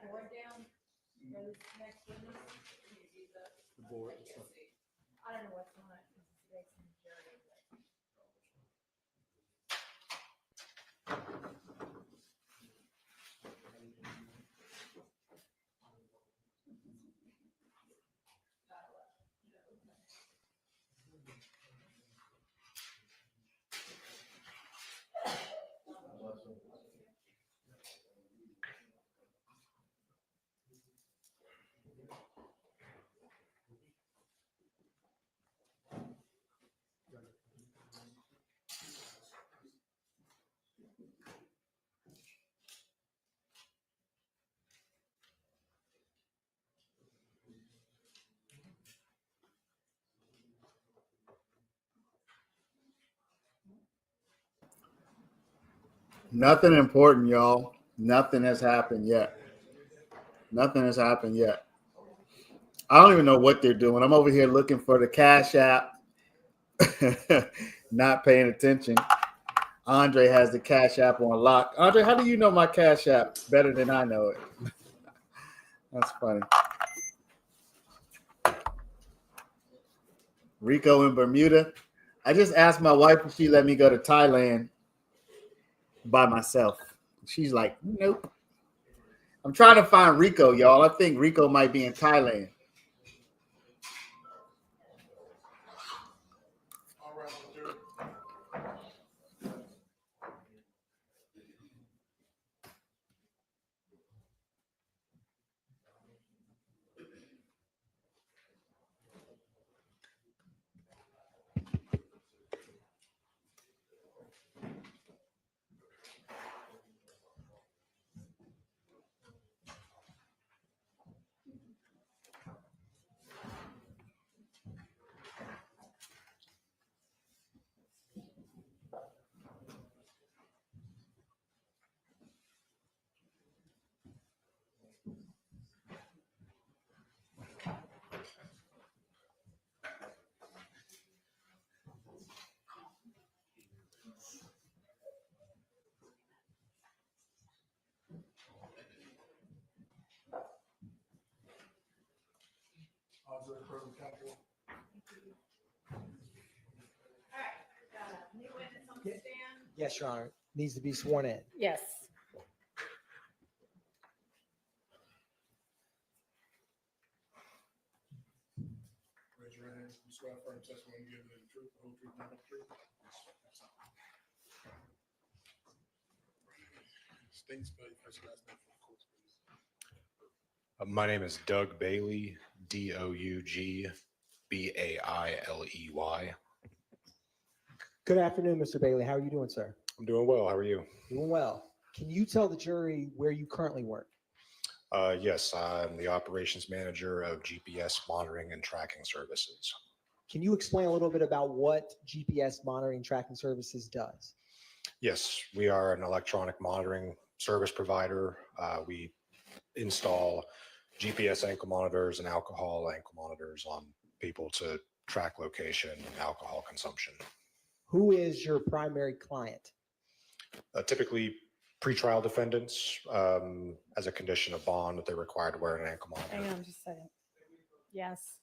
that board down, those next windows. The board. I don't know what's on it. 'Cause it's makes me dirty, but- Nothing important, y'all. Nothing has happened yet. Nothing has happened yet. I don't even know what they're doing. I'm over here looking for the Cash App, not paying attention. Andre has the Cash App on lock. Andre, how do you know my Cash App better than I know it? That's funny. Rico in Bermuda. I just asked my wife if she let me go to Thailand by myself. She's like, nope. I'm trying to find Rico, y'all. I think Rico might be in Thailand. Yes, Your Honor. Needs to be sworn in. Yes. Raise your hand. You swear affirm testimony given in the truth, the whole truth, nothing but the truth. State, spell your first and last name for the court, please. My name is Doug Bailey, DOUGBAILEY. Good afternoon, Mr. Bailey. How are you doing, sir? I'm doing well. How are you? Doing well. Can you tell the jury where you currently work? Yes, I'm the operations manager of GPS monitoring and tracking services. Can you explain a little bit about what GPS monitoring tracking services does? Yes, we are an electronic monitoring service provider. We install GPS ankle monitors and alcohol ankle monitors on people to track location and alcohol consumption. Who is your primary client? Typically, pretrial defendants, as a condition of bond, that they're required to wear an ankle monitor. Hang on just a second. Yes.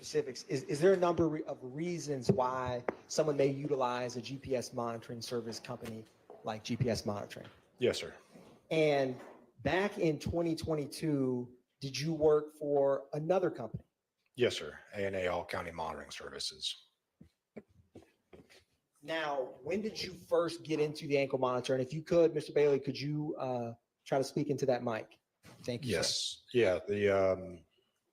specifics, is there a number of reasons why someone may utilize a GPS monitoring service company like GPS Monitoring? Yes, sir. And back in 2022, did you work for another company? Yes, sir. A&A All County Monitoring Services. Now, when did you first get into the ankle monitor? And if you could, Mr. Bailey, could you try to speak into that mic? Thank you, sir. Yes. Yeah.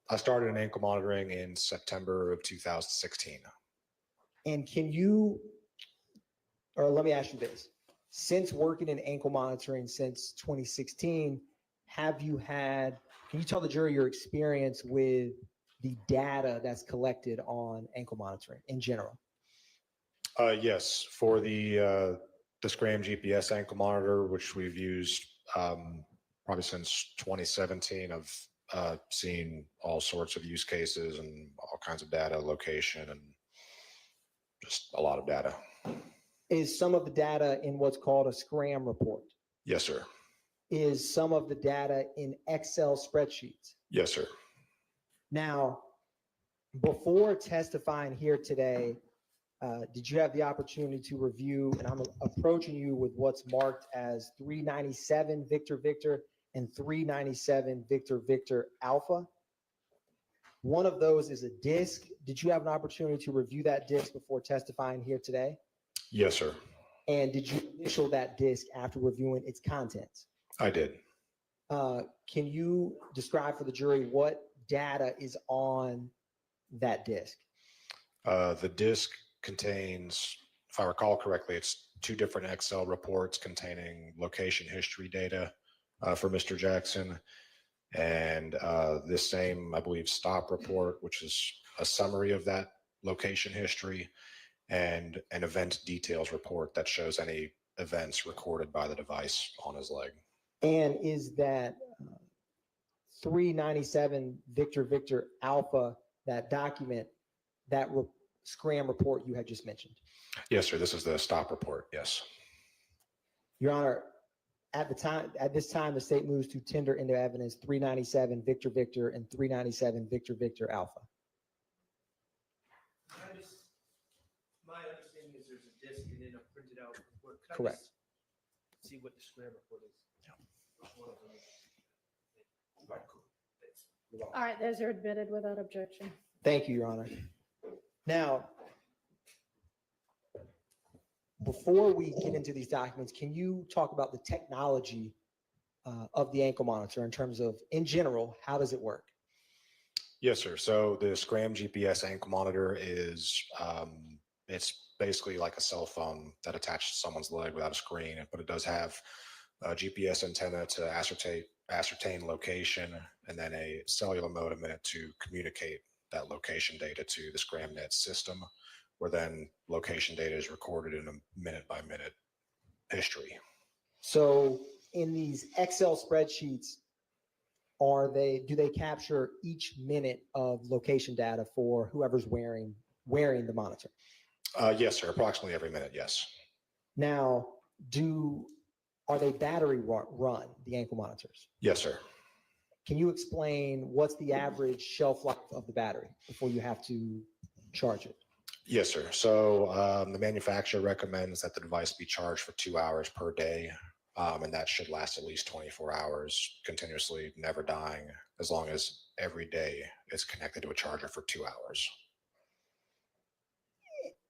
I started in ankle monitoring in September of 2016. And can you, or let me ask you this. Since working in ankle monitoring since 2016, can you tell the jury your experience with the data that's collected on ankle monitoring in general? Yes, for the Scram GPS ankle monitor, which we've used probably since 2017, I've seen all sorts of use cases and all kinds of data, location, and just a lot of data. Is some of the data in what's called a Scram report? Yes, sir. Is some of the data in Excel spreadsheets? Yes, sir. Now, before testifying here today, did you have the opportunity to review, and I'm approaching you with what's marked as 397 Victor Victor and 397 Victor Victor Alpha? One of those is a disk. Did you have an opportunity to review that disk before testifying here today? Yes, sir. And did you initial that disk after reviewing its contents? I did. Can you describe for the jury what data is on that disk? The disk contains, if I recall correctly, it's 2 different Excel reports containing location history data for Mr. Jackson. And this same, I believe, stop report, which is a summary of that location history, and an event details report that shows any events recorded by the device on his leg. And is that 397 Victor Victor Alpha, that document, that Scram report you had just mentioned? Yes, sir. This is the stop report. Yes. Your Honor, at this time, the state moves to tender into evidence 397 Victor Victor and 397 Victor Victor Alpha. My understanding is there's a disk and then a printed out report. Could I Correct. just see what the Scram report is? Which one of them is? Right, cool. Thanks. All right, those are admitted without objection. Thank you, Your Honor. Now, before we get into these documents, can you talk about the technology of the ankle monitor in terms of, in general, how does it work? Yes, sir. So the Scram GPS ankle monitor is, it's basically like a cell phone that attaches to someone's leg without a screen, but it does have a GPS antenna to ascertain location, and then a cellular modem in it to communicate that location data to the ScramNet system, where then location data is recorded in a minute-by-minute history. So in these Excel spreadsheets, do they capture each minute of location data for whoever's wearing the monitor? Yes, sir. Approximately every minute, yes. Now, are they battery run, the ankle monitors? Yes, sir. Can you explain what's the average shelf life of the battery before you have to charge it? Yes, sir. So the manufacturer recommends that the device be charged for 2 hours per day, and that should last at least 24 hours continuously, never dying, as long as every day it's connected to a charger for 2 hours.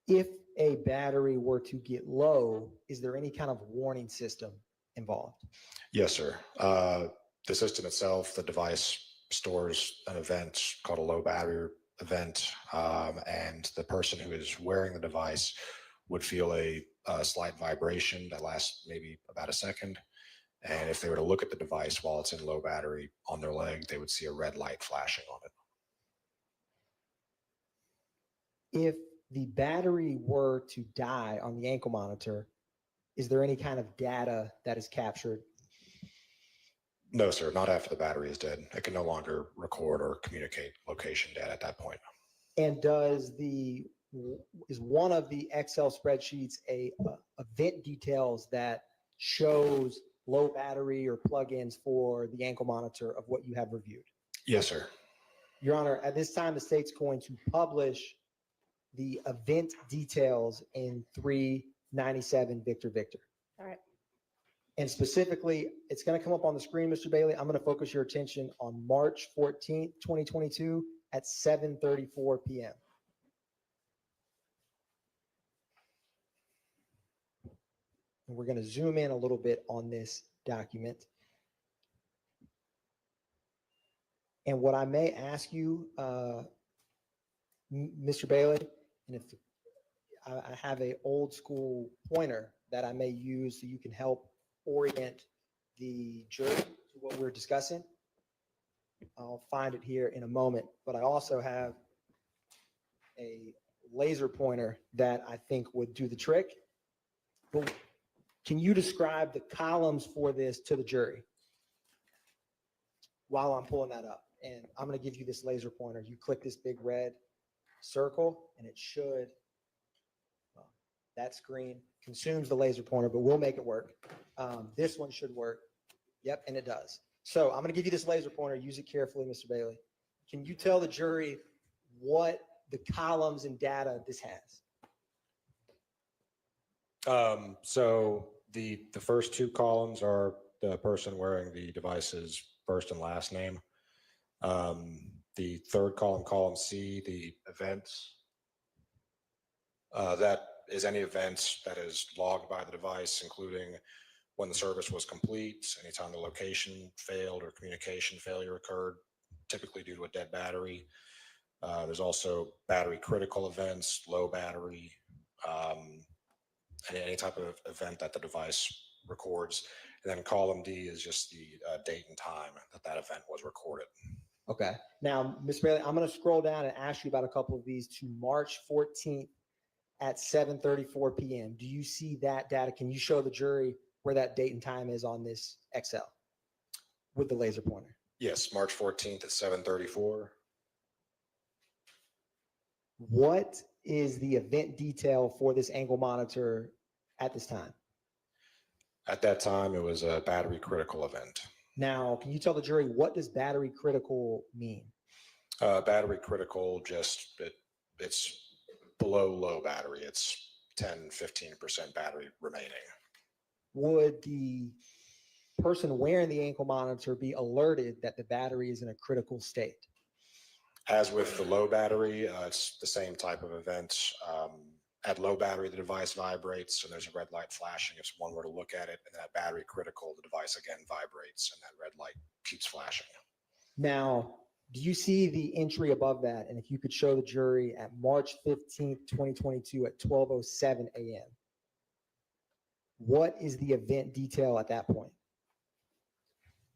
If a battery were to get low, is there any kind of warning system involved? Yes, sir. The system itself, the device stores an event called a low battery event, and the person who is wearing the device would feel a slight vibration that lasts maybe about a second. And if they were to look at the device while it's in low battery on their leg, they would see a red light flashing on it. If the battery were to die on the ankle monitor, is there any kind of data that is captured? No, sir, not after the battery is dead. It can no longer record or communicate location data at that point. And is one of the Excel spreadsheets a event details that shows low battery or plugins for the ankle monitor of what you have reviewed? Yes, sir. Your Honor, at this time, the state's going to publish the event details in 397 Victor Victor. All right. And specifically, it's going to come up on the screen, Mr. Bailey. I'm going to focus your attention on March 14th, 2022 at 7:34 p.m. And we're going to zoom in a little bit on this document. And what I may ask you, Mr. Bailey, and if I have a old school pointer that I may use so you can help orient the jury to what we're discussing. I'll find it here in a moment, but I also have a laser pointer that I think would do the trick. But can you describe the columns for this to the jury while I'm pulling that up? And I'm going to give you this laser pointer. You click this big red circle and it should, well, that screen consumes the laser pointer, but we'll make it work. This one should work. Yep, and it does. So I'm going to give you this laser pointer. Use it carefully, Mr. Bailey. Can you tell the jury what the columns and data this has? So the first two columns are the person wearing the device's first and last name. The third column, column C, the events. That is any events that is logged by the device, including when the service was complete, anytime the location failed or communication failure occurred, typically due to a dead battery. There's also battery critical events, low battery, and any type of event that the device records. And then column D is just the date and time that that event was recorded. Okay. Now, Mr. Bailey, I'm going to scroll down and ask you about a couple of these to March 14th at 7:34 p.m. Do you see that data? Can you show the jury where that date and time is on this Excel with the laser pointer? Yes, March 14th at 7:34. What is the event detail for this angle monitor at this time? At that time, it was a battery critical event. Now, can you tell the jury what does battery critical mean? Battery critical, just it's below low battery. It's 10-15% battery remaining. Would the person wearing the ankle monitor be alerted that the battery is in a critical state? As with the low battery, it's the same type of event. At low battery, the device vibrates and there's a red light flashing. If one were to look at it and that battery critical, the device again vibrates and that red light keeps flashing. Now, do you see the entry above that? And if you could show the jury at March 15th, 2022 at 12:07 a.m. What is the event detail at that point?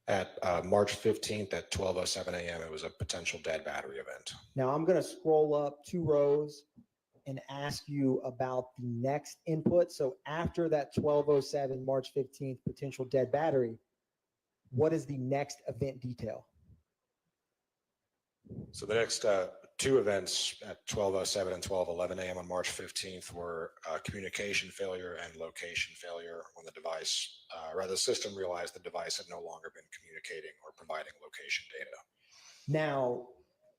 At March 15th at 12:07 a.m., it was a potential dead battery event. Now I'm going to scroll up 2 rows and ask you about the next input. So after that 12:07 March 15th potential dead battery, what is the next event detail? So the next 2 events at 12:07 and 12:11 a.m. on March 15th were communication failure and location failure when the device, rather the system realized the device had no longer been communicating or providing location data. Now,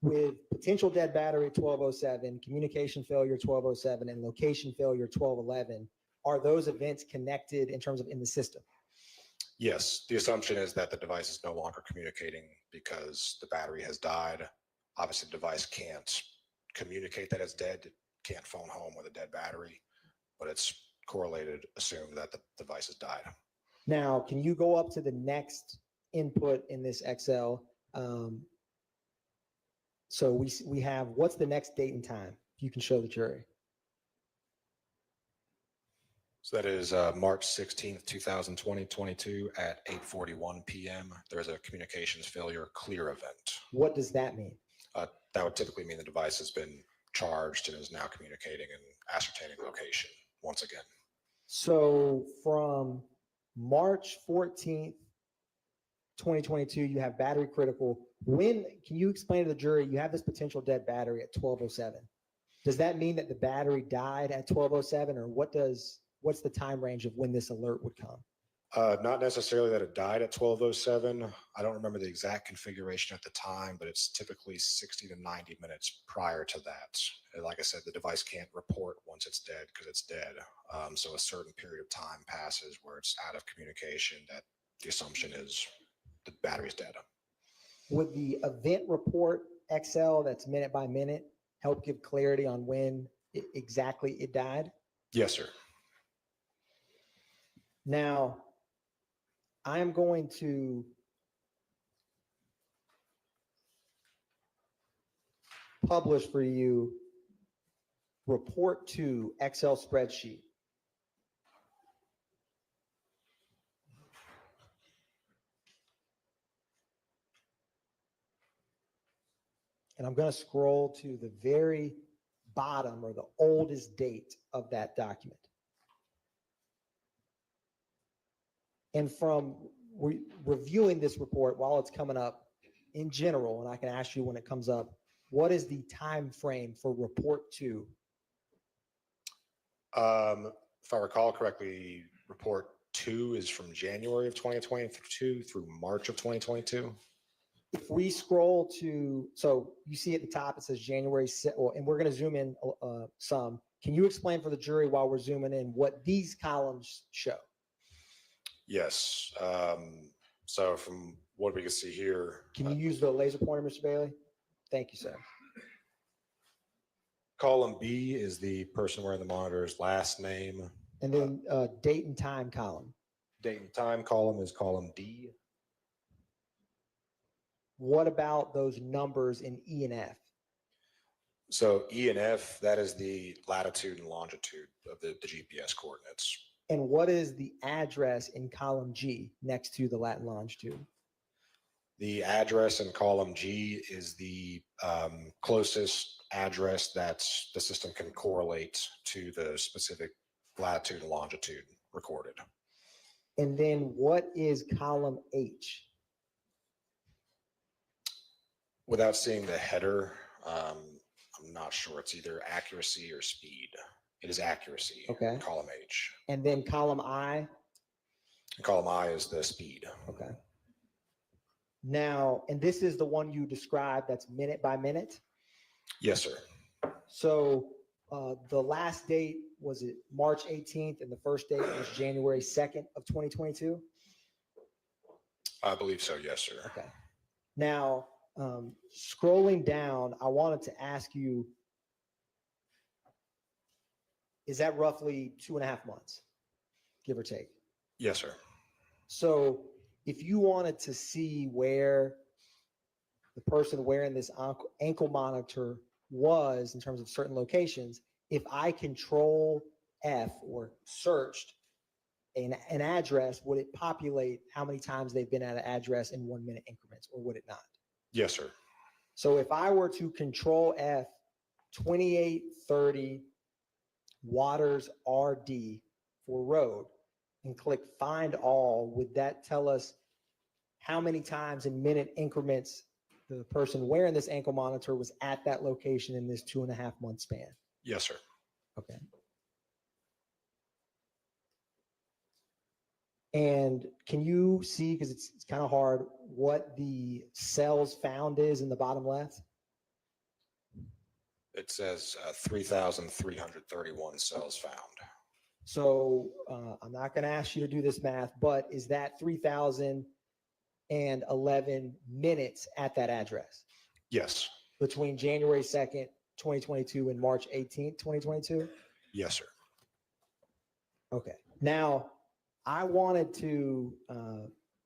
with potential dead battery at 12:07, communication failure 12:07, and location failure 12:11, are those events connected in terms of in the system? Yes, the assumption is that the device is no longer communicating because the battery has died. Obviously, the device can't communicate that it's dead. It can't phone home with a dead battery, but it's correlated, assumed that the device has died. Now, can you go up to the next input in this Excel? So we have, what's the next date and time? You can show the jury. So that is March 16th, 2022 at 8:41 p.m. There's a communications failure clear event. What does that mean? That would typically mean the device has been charged and is now communicating and ascertaining location once again. So from March 14th, 2022, you have battery critical. When, can you explain to the jury, you have this potential dead battery at 12:07. Does that mean that the battery died at 12:07, or what's the time range of when this alert would come? Not necessarily that it died at 12:07. I don't remember the exact configuration at the time, but it's typically 60 to 90 minutes prior to that. And like I said, the device can't report once it's dead because it's dead. So a certain period of time passes where it's out of communication that the assumption is the battery's dead. Would the event report XL that's minute by minute help give clarity on when exactly it died? Yes, sir. Now, I am going to publish for you report 2 Excel spreadsheet. And I'm going to scroll to the very bottom or the oldest date of that document. And from reviewing this report while it's coming up in general, and I can ask you when it comes up, what is the time frame for report 2? If I recall correctly, report 2 is from January of 2022 through March of 2022. If we scroll to, so you see at the top, it says January, and we're going to zoom in some. Can you explain for the jury while we're zooming in what these columns show? Yes. So from what we can see here. Can you use the laser pointer, Mr. Bailey? Thank you, sir. Column B is the person wearing the monitor's last name. And then date and time column. Date and time column is column D. What about those numbers in E and F? So E and F, that is the latitude and longitude of the GPS coordinates. And what is the address in column G next to the lat and longitude? The address in column G is the closest address that the system can correlate to the specific latitude and longitude recorded. And then what is column H? Without seeing the header, I'm not sure. It's either accuracy or speed. It is accuracy. Okay. Column H. And then column I? Column I is the speed. Okay. Now, and this is the one you described that's minute by minute? Yes, sir. So the last date, was it March 18th and the first date was January 2nd of 2022? I believe so, yes, sir. Okay. Now, scrolling down, I wanted to ask you, is that roughly 2.5 months, give or take? Yes, sir. So if you wanted to see where the person wearing this ankle monitor was in terms of certain locations, if I control F or searched an address, would it populate how many times they've been at an address in 1 minute increments, or would it not? Yes, sir. So if I were to control F 2830 Waters RD for road and click find all, would that tell us how many times in minute increments the person wearing this ankle monitor was at that location in this 2.5 month span? Yes, sir. Okay. And can you see, because it's kind of hard, what the cells found is in the bottom left? It says 3,331 cells found. So I'm not going to ask you to do this math, but is that 3,011 minutes at that address? Yes. Between January 2nd, 2022 and March 18th, 2022? Yes, sir. Okay. Now, I wanted to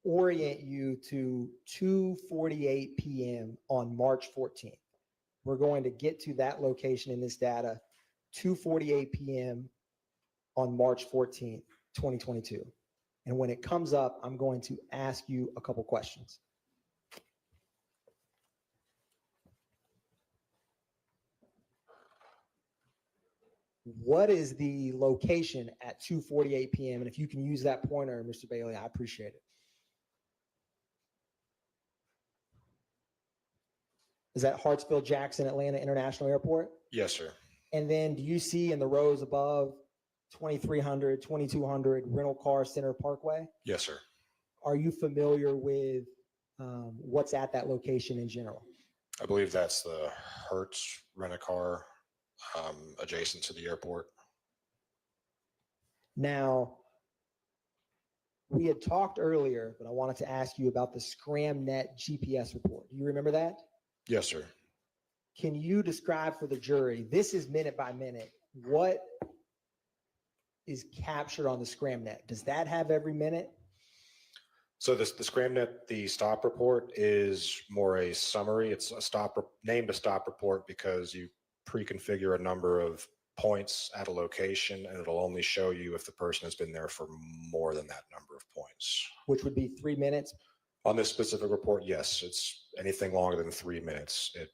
orient you to 2:48 p.m. on March 14th. We're going to get to that location in this data, 2:48 p.m. on March 14th, 2022. And when it comes up, I'm going to ask you a couple questions. What is the location at 2:48 p.m.? And if you can use that pointer, Mr. Bailey, I appreciate it. Is that Hartsfield-Jackson Atlanta International Airport? Yes, sir. And then do you see in the rows above 2300, 2200 Rental Car Center Parkway? Yes, sir. Are you familiar with what's at that location in general? I believe that's the Hertz Rent-A-Car adjacent to the airport. Now, we had talked earlier, but I wanted to ask you about the ScramNet GPS report. Do you remember that? Yes, sir. Can you describe for the jury, this is minute by minute, what is captured on the ScramNet? Does that have every minute? So the ScramNet, the stop report is more a summary. It's named a stop report because you pre-configure a number of points at a location, and it'll only show you if the person has been there for more than that number of points. Which would be 3 minutes? On this specific report, yes, it's anything longer than 3 minutes. It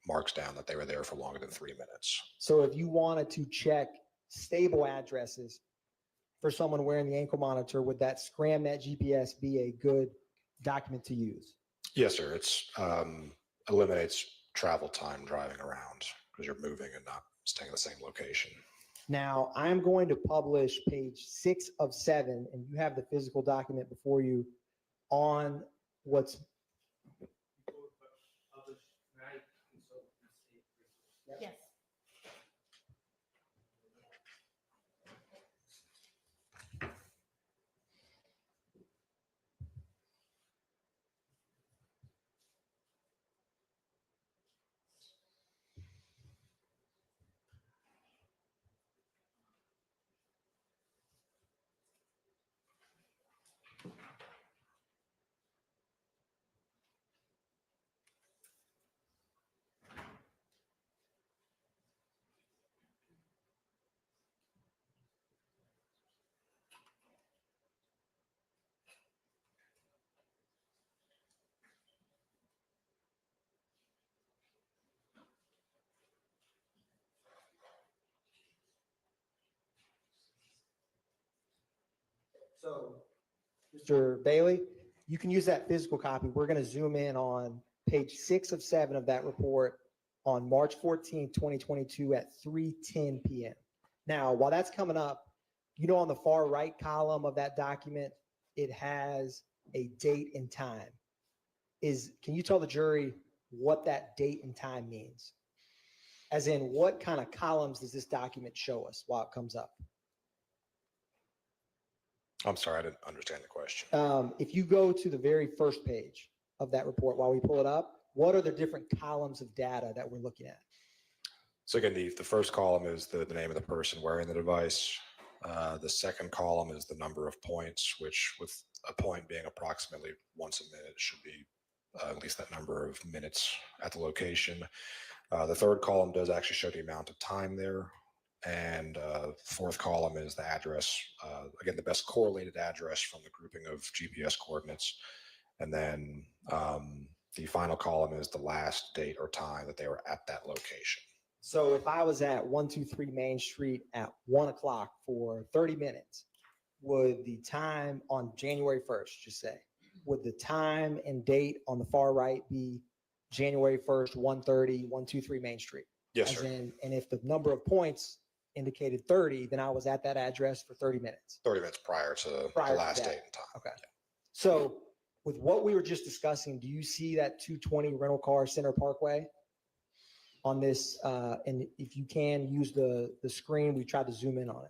marks down that they were there for longer than 3 minutes. So if you wanted to check stable addresses for someone wearing the ankle monitor, would that ScramNet GPS be a good document to use? Yes, sir. It's eliminates travel time driving around because you're moving and not staying in the same location. Now, I'm going to publish page 6 of 7, and you have the physical document before you on what's. Yes. So, Mr. Bailey, you can use that physical copy. We're going to zoom in on page 6 of 7 of that report on March 14, 2022 at 3:10 p.m. Now, while that's coming up, on the far right column of that document, it has a date and time. Can you tell the jury what that date and time means? As in, what kind of columns does this document show us while it comes up? I'm sorry, I didn't understand the question. If you go to the very first page of that report while we pull it up, what are the different columns of data that we're looking at? So again, the first column is the name of the person wearing the device. The second column is the number of points, which with a point being approximately once a minute should be at least that number of minutes at the location. The third column does actually show the amount of time there. And fourth column is the address. Again, the best correlated address from the grouping of GPS coordinates. And then the final column is the last date or time that they were at that location. So if I was at 123 Main Street at 1 o'clock for 30 minutes, would the time on January 1st, just say, would the time and date on the far right be January 1st, 1:30, 123 Main Street? Yes, sir. And if the number of points indicated 30, then I was at that address for 30 minutes. 30 minutes prior to the last date and time. Okay. So with what we were just discussing, do you see that 220 Rental Car Center Parkway on this? And if you can use the screen, we tried to zoom in on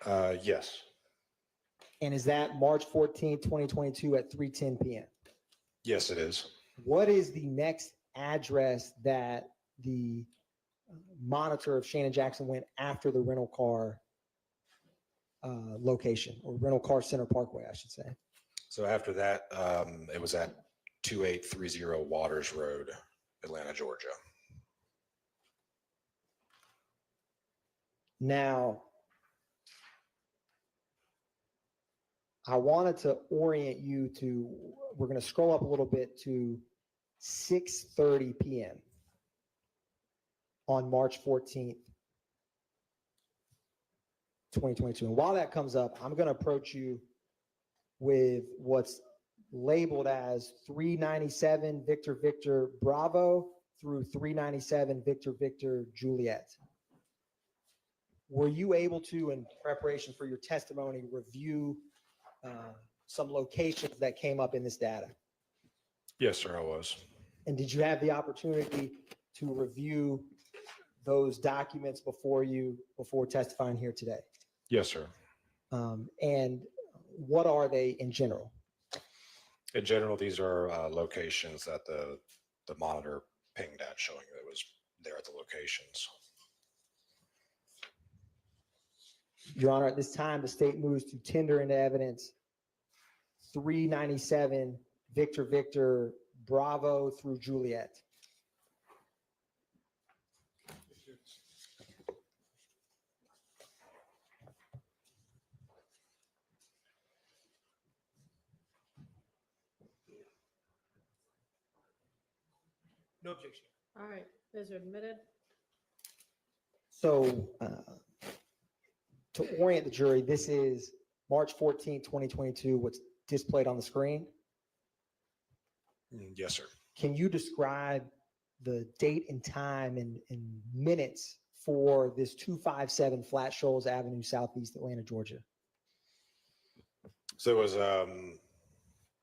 it. Yes. And is that March 14th, 2022 at 3:10 p.m.? Yes, it is. What is the next address that the monitor of Shannon Jackson went after the rental car location, or Rental Car Center Parkway, I should say? So after that, it was at 2830 Waters Road, Atlanta, Georgia. Now, I wanted to orient you to, we're going to scroll up a little bit to 6:30 p.m. on March 14th, 2022. And while that comes up, I'm going to approach you with what's labeled as 397 Victor Victor Bravo through 397 Victor Victor Juliet. were you able to, in preparation for your testimony, review some locations that came up in this data? Yes, sir, I was. And did you have the opportunity to review those documents before testifying here today? Yes, sir. And what are they in general? In general, these are locations that the monitor pinged at, showing that it was there at the locations. Your Honor, at this time, the state moves to tender into evidence 397 Victor Victor Bravo through Juliet. No objection. All right, those are admitted. So to orient the jury, this is March 14, 2022, what's displayed on the screen. Yes, sir. Can you describe the date and time in minutes for this 257 Flat Shoals Avenue, Southeast Atlanta, Georgia? So it was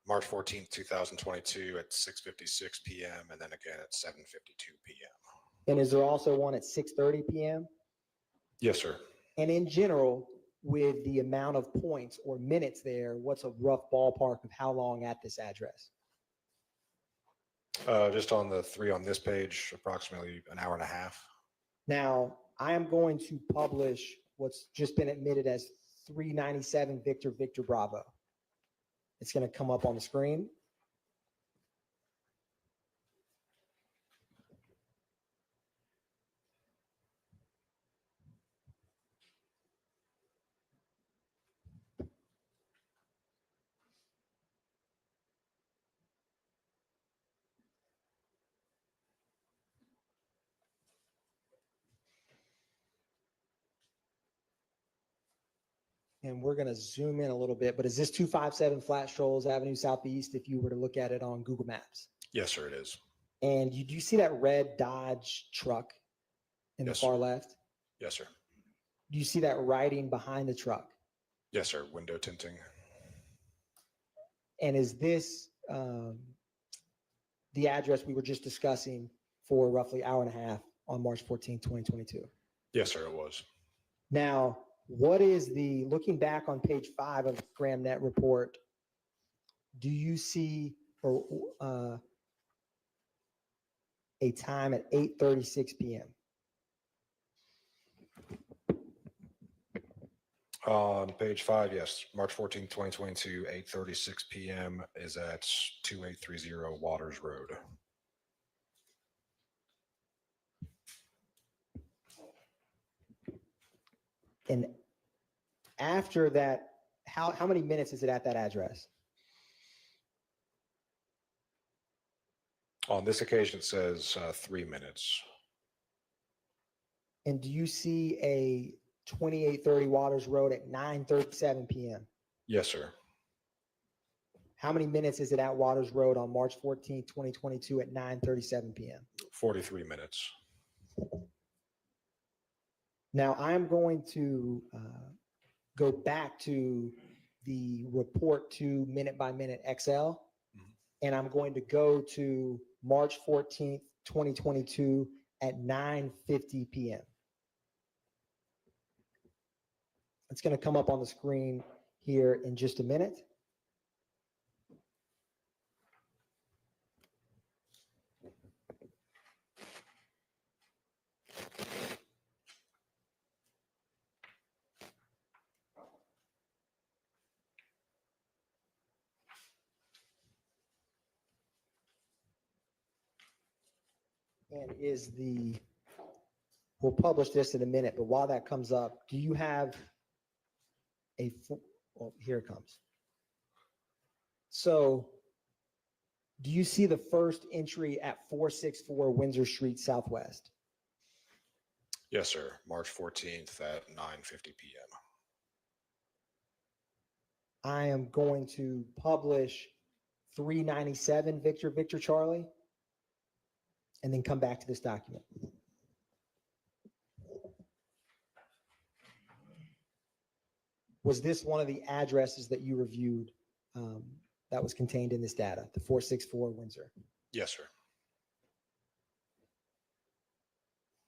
March 14th, 2022 at 6:56 p.m. and then again at 7:52 p.m. And is there also one at 6:30 p.m.? Yes, sir. And in general, with the amount of points or minutes there, what's a rough ballpark of how long at this address? Just on the three on this page, approximately an hour and a half. Now, I am going to publish what's just been admitted as 397 Victor Victor Bravo. It's going to come up on the screen. And we're going to zoom in a little bit, but is this 257 Flat Shoals Avenue Southeast if you were to look at it on Google Maps? Yes, sir, it is. And do you see that red Dodge truck in Yes, the far sir. left? Yes, sir. Do you see that writing behind the truck? Yes, sir. Window tinting. And is this the address we were just discussing for roughly hour and a half on March 14, 2022? Yes, sir, it was. Now, what is looking back on page 5 of the GramNet report, do you see a time at 8:36 p.m.? On page 5, yes, March 14, 2022, 8:36 p.m. is at 2830 Waters Road. And after that, how many minutes is it at that address? On this occasion, it says 3 minutes. And do you see a 2830 Waters Road at 9:37 p.m.? Yes, sir. How many minutes is it at Waters Road on March 14, 2022 at 9:37 p.m.? 43 minutes. Now I'm going to go back to the report to minute by minute Excel, and I'm going to go to March 14th, 2022 at 9:50 p.m. It's going to come up on the screen here in just a minute. And we'll publish this in a minute, but while that comes up, do you have well, here it comes. So do you see the first entry at 464 Windsor Street Southwest? Yes, sir. March 14th at 9:50 p.m. I am going to publish 397 Victor Victor Charlie and then come back to this document. Was this one of the addresses that you reviewed that was contained in this data, the 464 Windsor? Yes, sir.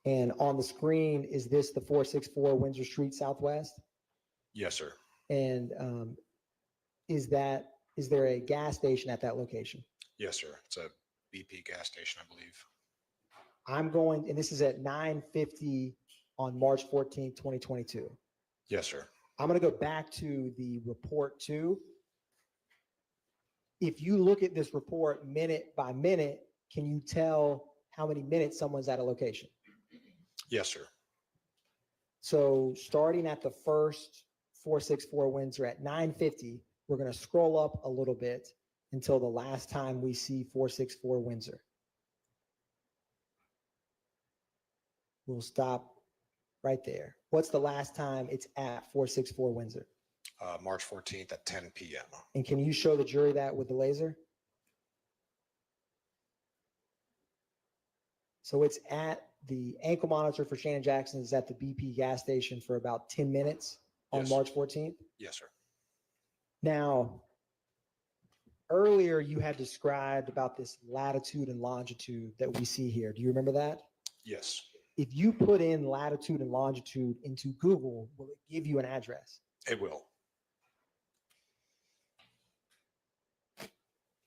And on the screen, is this the 464 Windsor Street Southwest? Yes, sir. And is there a gas station at that location? Yes, sir. It's a BP gas station, I believe. And this is at 9:50 on March 14th, 2022. Yes, sir. I'm going to go back to the report 2. If you look at this report minute by minute, can you tell how many minutes someone's at a location? Yes, sir. So starting at the first 464 Windsor at 9:50, we're going to scroll up a little bit until the last time we see 464 Windsor. We'll stop right there. What's the last time it's at 464 Windsor? March 14th at 10 p.m. And can you show the jury that with the laser? So it's at the ankle monitor for Shannon Jackson is at the BP gas station for about 10 minutes on Yes. March 14th. Yes, sir. Now, earlier you had described about this latitude and longitude that we see here. Do you remember that? Yes. If you put in latitude and longitude into Google, will it give you an address? It will.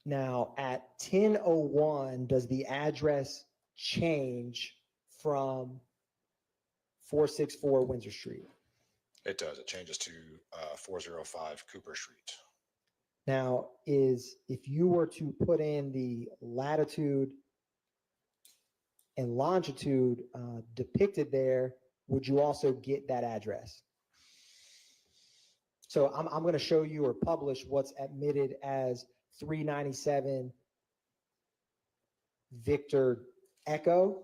Now, at 10:01, does the address change from 464 Windsor Street? It does. It changes to 405 Cooper Street. Now, if you were to put in the latitude and longitude depicted there, would you also get that address? So I'm going to show you or publish what's admitted as 397 Victor Echo.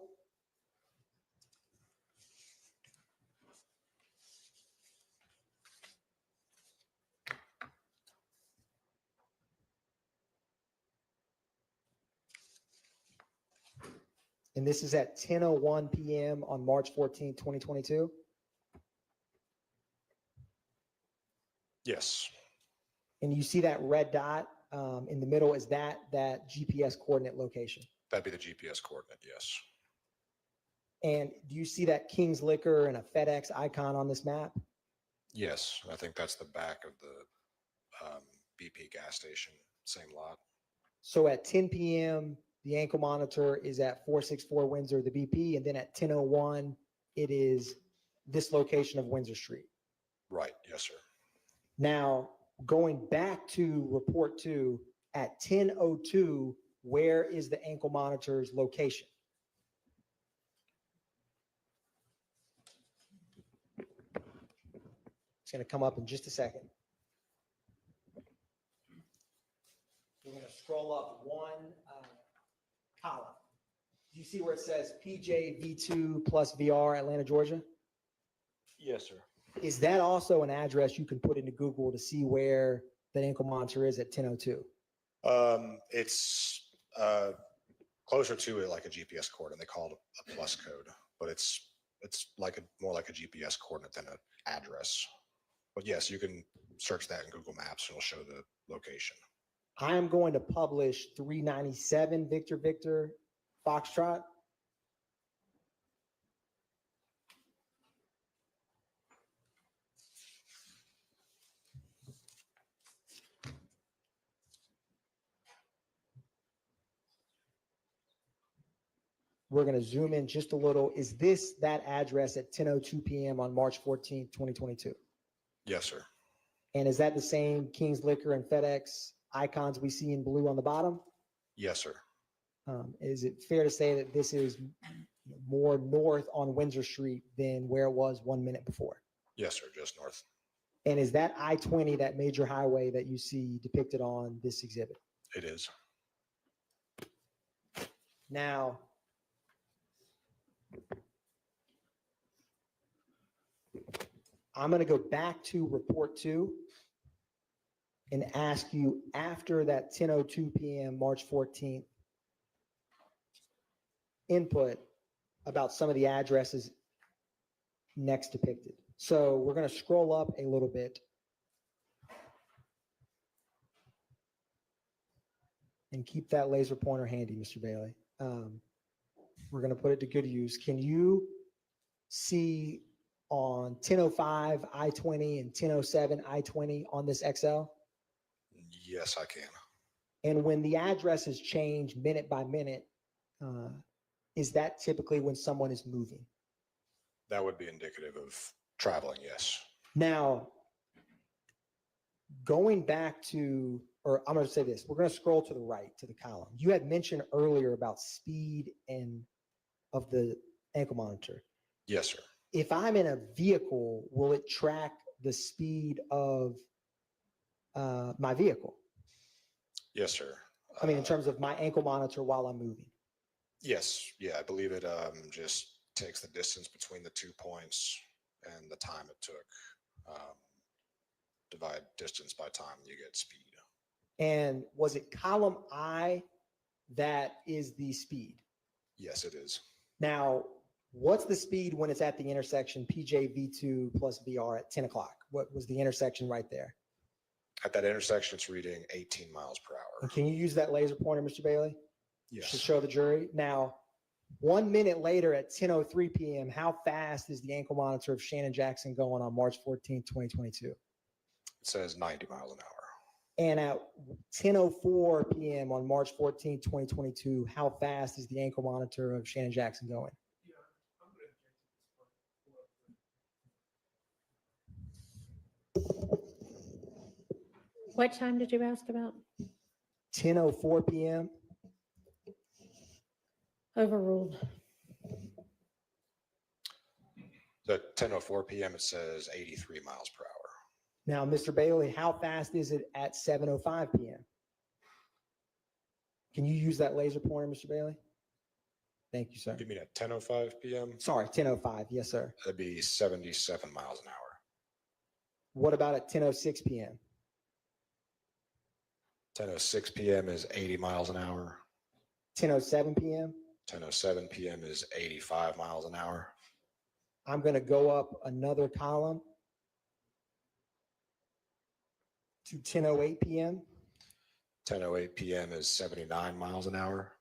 And this is at 10:01 p.m. on March 14, 2022. Yes. And you see that red dot in the middle, is that GPS coordinate location? That'd be the GPS coordinate, yes. And do you see that King's Liquor and a FedEx icon on this map? Yes. I think that's the back of the BP gas station, same lot. So at 10 p.m., the ankle monitor is at 464 Windsor, the BP, and then at 10:01, it is this location of Windsor Street. Right. Yes, sir. Now, going back to report 2, at 10:02, where is the ankle monitor's location? It's going to come up in just a second. We're going to scroll up one column. Do you see where it says PJ V2 plus VR Atlanta, Georgia? Yes, sir. Is that also an address you can put into Google to see where the ankle monitor is at 10:02? It's closer to it like a GPS coordinate. They call it a plus code, but it's like more like a GPS coordinate than an address. But yes, you can search that in Google Maps and it'll show the location. I am going to publish 397 Victor Foxtrot. We're going to zoom in just a little. Is this that address at 10:02 p.m. on March 14th, 2022? Yes, sir. And is that the same King's Liquor and FedEx icons we see in blue on the bottom? Yes, sir. Is it fair to say that this is more north on Windsor Street than where it was 1 minute before? Yes, sir. Just north. And is that I-20 that major highway that you see depicted on this exhibit? It is. Now, I'm going to go back to report 2 and ask you after that 10:02 p.m. March 14th input about some of the addresses next depicted. So we're going to scroll up a little bit and keep that laser pointer handy, Mr. Bailey. We're going to put it to good use. Can you see on 1005 I-20 and 1007 I-20 on this XL? Yes, I can. And when the addresses change minute by minute, is that typically when someone is moving? That would be indicative of traveling, yes. Now, going back to, or I'm going to say this, we're going to scroll to the right to the column. You had mentioned earlier about speed and of the ankle monitor. Yes, sir. If I'm in a vehicle, will it track the speed of my vehicle? Yes, sir. I mean, in terms of my ankle monitor while I'm moving. Yes, yeah, I believe it just takes the distance between the 2 points and the time it took. Divide distance by time, you get speed. And was it column I that is the speed? Yes, it is. Now, what's the speed when it's at the intersection PJV2 plus VR at 10 o'clock? What was the intersection right there? At that intersection, it's reading 18 miles per hour. And can you use that laser pointer, Mr. Bailey? Yes. To show the jury. Now, 1 minute later at 10:03 p.m., how fast is the ankle monitor of Shannon Jackson going on March 14, 2022? It says 90 miles an hour. And at 10:04 p.m. on March 14, 2022, how fast is the ankle monitor of Shannon Jackson going? What time did you ask about? 10:04 p.m. Overruled. At 10:04 p.m., it says 83 miles per hour. Now, Mr. Bailey, how fast is it at 7:05 p.m.? Can you use that laser pointer, Mr. Bailey? Thank you, sir. You mean at 10:05 p.m.? Sorry, 10:05. Yes, sir. That'd be 77 miles an hour. What about at 10:06 p.m.? 10:06 p.m. is 80 miles an hour. 10:07 p.m.? 10:07 p.m. is 85 miles an hour. I'm going to go up another column to 10:08 p.m. 10:08 p.m. is 79 miles an hour.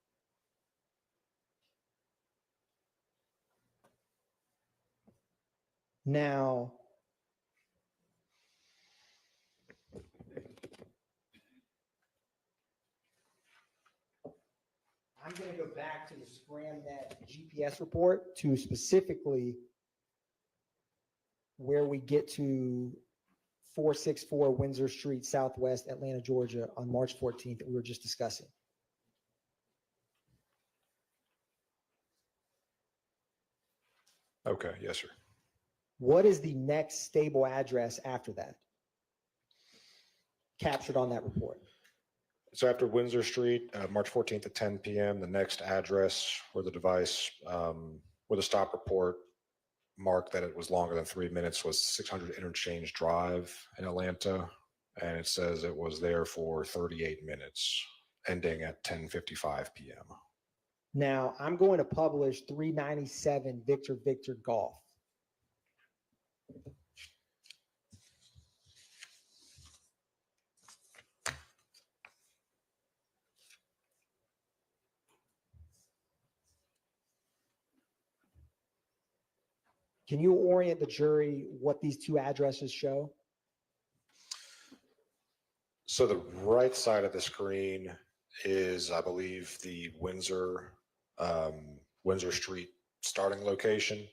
Now, I'm going to go back to the ScramNet GPS report to specifically where we get to 464 Windsor Street, Southwest Atlanta, Georgia on March 14th that we were just discussing. Okay, yes, sir. What is the next stable address after that? Captured on that report. So after Windsor Street, March 14th at 10 p.m., the next address where the device, where the stop report marked that it was longer than 3 minutes was 600 Interchange Drive in Atlanta. And it says it was there for 38 minutes, ending at 10:55 p.m. Now, I'm going to publish 397 Victor Victor Golf. Can you orient the jury what these two addresses show? So the right side of the screen is, I believe, the Windsor Street starting location.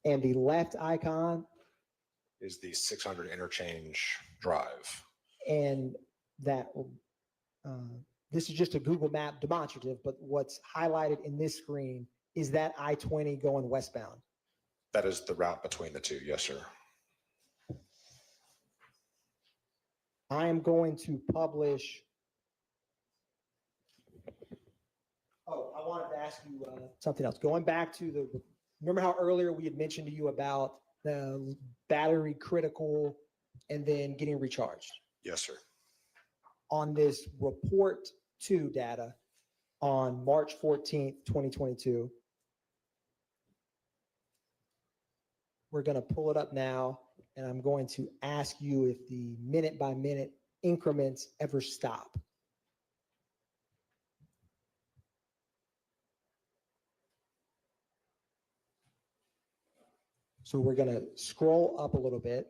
And the left icon Is the 600 Interchange Drive. and that this is just a Google map demonstrative, but what's highlighted in this screen is that I-20 going westbound. That is the route between the two, yes, sir. I am going to publish. Oh, I wanted to ask you something else. Going back to remember how earlier we had mentioned to you about the battery critical and then getting recharged? Yes, sir. On this report 2 data on March 14th, 2022, we're going to pull it up now, and I'm going to ask you if the minute by minute increments ever stop. So we're going to scroll up a little bit.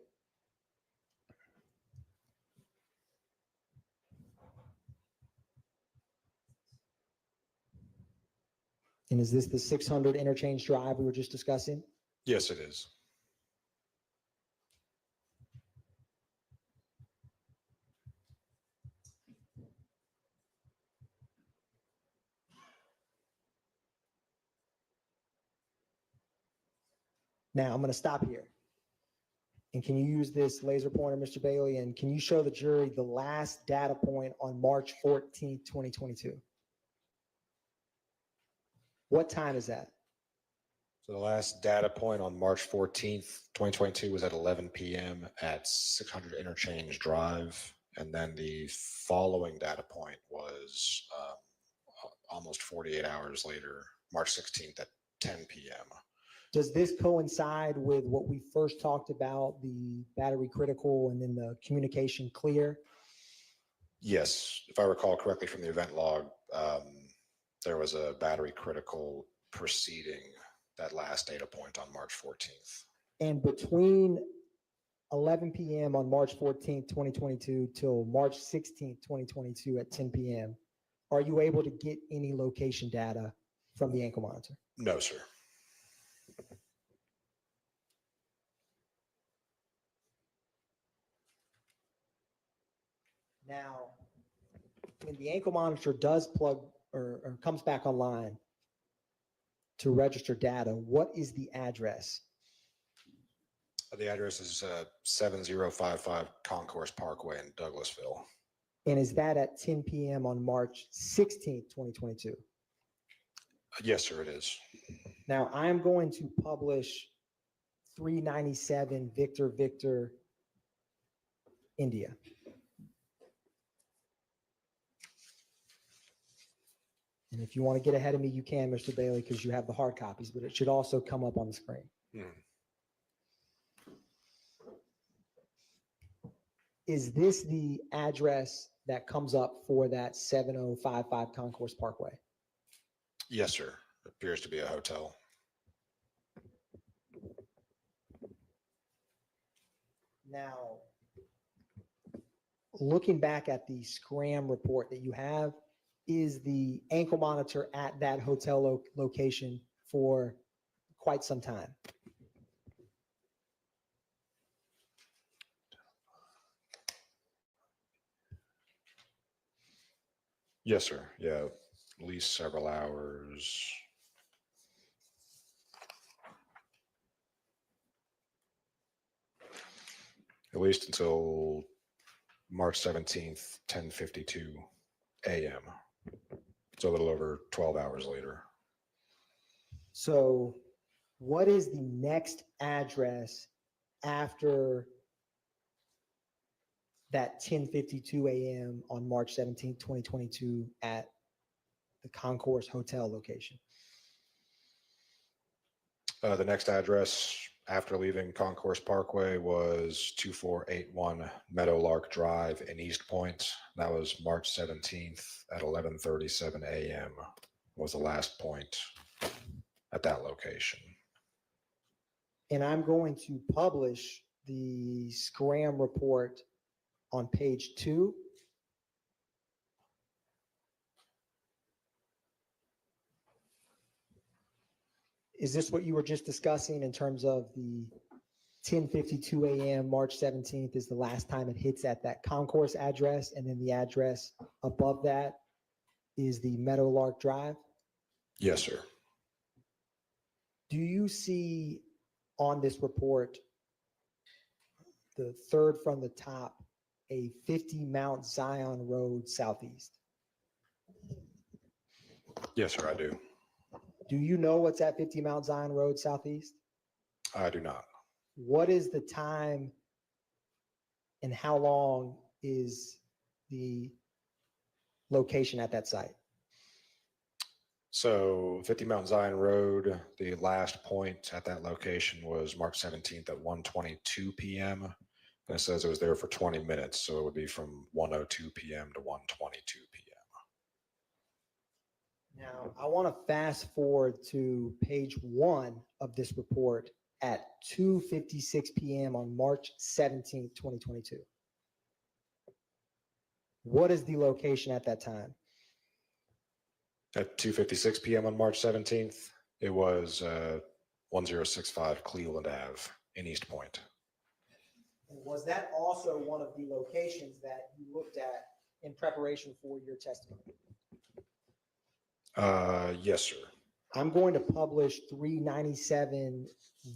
And is this the 600 interchange drive we were just discussing? Yes, it is. Now I'm going to stop here. And can you use this laser pointer, Mr. Bailey? And can you show the jury the last data point on March 14th, 2022? What time is that? So the last data point on March 14th, 2022 was at 11 p.m. at 600 Interchange Drive. And then the following data point was almost 48 hours later, March 16th at 10 p.m. Does this coincide with what we first talked about, the battery critical and then the communication clear? Yes, if I recall correctly from the event log, there was a battery critical preceding that last data point on March 14th. And between 11 p.m. on March 14th, 2022 till March 16th, 2022 at 10 p.m., are you able to get any location data from the ankle monitor? No, sir. Now, when the ankle monitor does plug or comes back online to register data, what is the address? The address is 7055 Concourse Parkway in Douglasville. And is that at 10 p.m. on March 16th, 2022? Yes, sir, it is. Now, I'm going to publish 397 Victor Victor India. And if you want to get ahead of me, you can, Mr. Bailey, because you have the hard copies, but it should also come up on the screen. Is this the address that comes up for that 7055 Concourse Parkway? Yes, sir. It appears to be a hotel. Now, looking back at the Scram report that you have, is the ankle monitor at that hotel location for quite some time? Yes, sir. Yeah, at least several hours. At least until March 17th, 10:52 a.m. So a little over 12 hours later. So what is the next address after that 10:52 a.m. on March 17th, 2022 at the Concourse Hotel location? The next address after leaving Concourse Parkway was 2481 Meadowlark Drive in East Point. That was March 17th at 11:37 a.m. was the last point at that location. And I'm going to publish the Scram report on page 2. Is this what you were just discussing in terms of the 10:52 a.m. March 17th is the last time it hits at that Concourse address, and then the address above that is the Meadowlark Drive? Yes, sir. Do you see on this report, the third from the top, a 50 Mount Zion Road Southeast? Yes, sir, I do. Do you know what's at 50 Mount Zion Road Southeast? I do not. What is the time and how long is the location at that site? So 50 Mount Zion Road, the last point at that location was March 17th at 1:22 p.m. And it says it was there for 20 minutes. So it would be from 1:02 p.m. to 1:22 p.m. Now, I want to fast forward to page 1 of this report at 2:56 p.m. on March 17th, 2022. What is the location at that time? At 2:56 p.m. on March 17th, it was 1065 Cleveland Ave in East Point. Was that also one of the locations that you looked at in preparation for your testimony? Yes, sir. I'm going to publish 397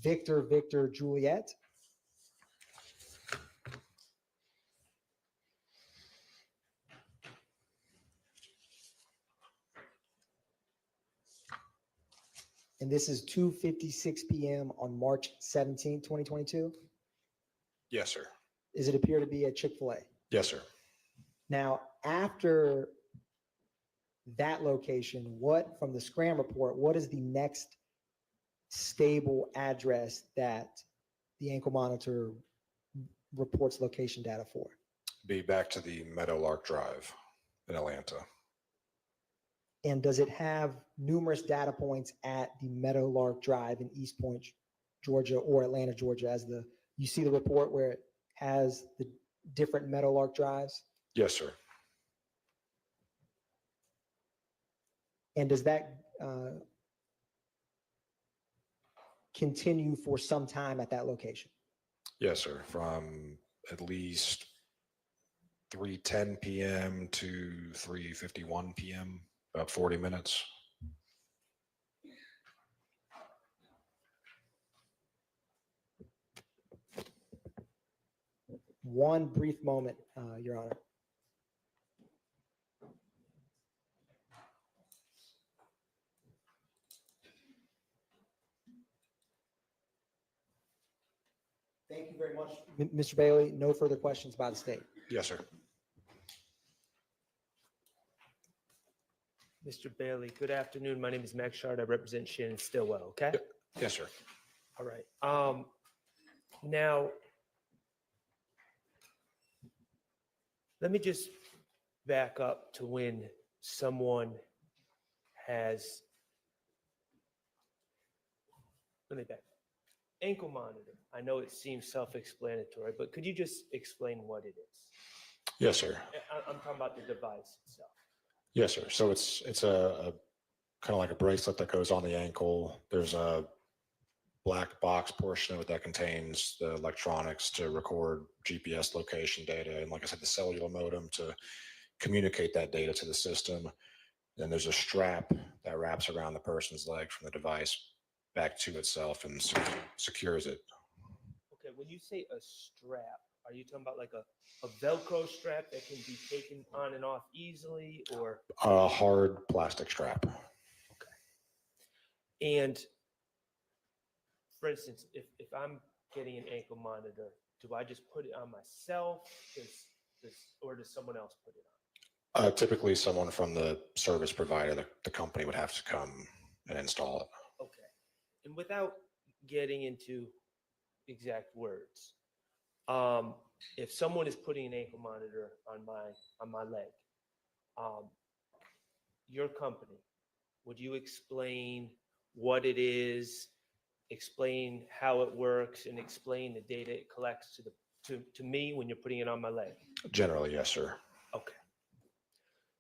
Victor Juliet. And this is 2:56 p.m. on March 17, 2022. Yes, sir. Does it appear to be a Chick-fil-A? Yes, sir. Now, after that location, what from the Scram report, what is the next stable address that the ankle monitor reports location data for? Be back to the Meadowlark Drive in Atlanta. And does it have numerous data points at the Meadowlark Drive in East Point, Georgia, or Atlanta, Georgia, as you see the report where it has the different Meadowlark Drives? Yes, sir. And does that continue for some time at that location? Yes, sir. From at least 3:10 p.m. to 3:51 p.m., about 40 minutes. One brief moment, Your Honor. Thank you very much, Mr. Bailey. No further questions by the state. Yes, sir. Mr. Bailey, good afternoon. My name is Max Shard. I represent Shannon Stillwell, okay? Yes, sir. All right. Now, let me just back up to when someone has, let me back. Ankle monitor. I know it seems self-explanatory, but could you just explain what it is? Yes, sir. I'm talking about the device itself. Yes, sir. So it's a kind of like a bracelet that goes on the ankle. There's a black box portion of it that contains the electronics to record GPS location data, and like I said, the cellular modem to communicate that data to the system. Then there's a strap that wraps around the person's leg from the device back to itself and secures it. Okay, when you say a strap, are you talking about like a Velcro strap that can be taken on and off easily, or? A hard plastic strap. And for instance, if I'm getting an ankle monitor, do I just put it on myself, or does someone else put it on? Typically someone from the service provider, the company would have to come and install it. Okay. And without getting into exact words, if someone is putting an ankle monitor on my leg, your company, would you explain what it is, explain how it works, and explain the data it collects to me when you're putting it on my leg? Generally, yes, sir. Okay.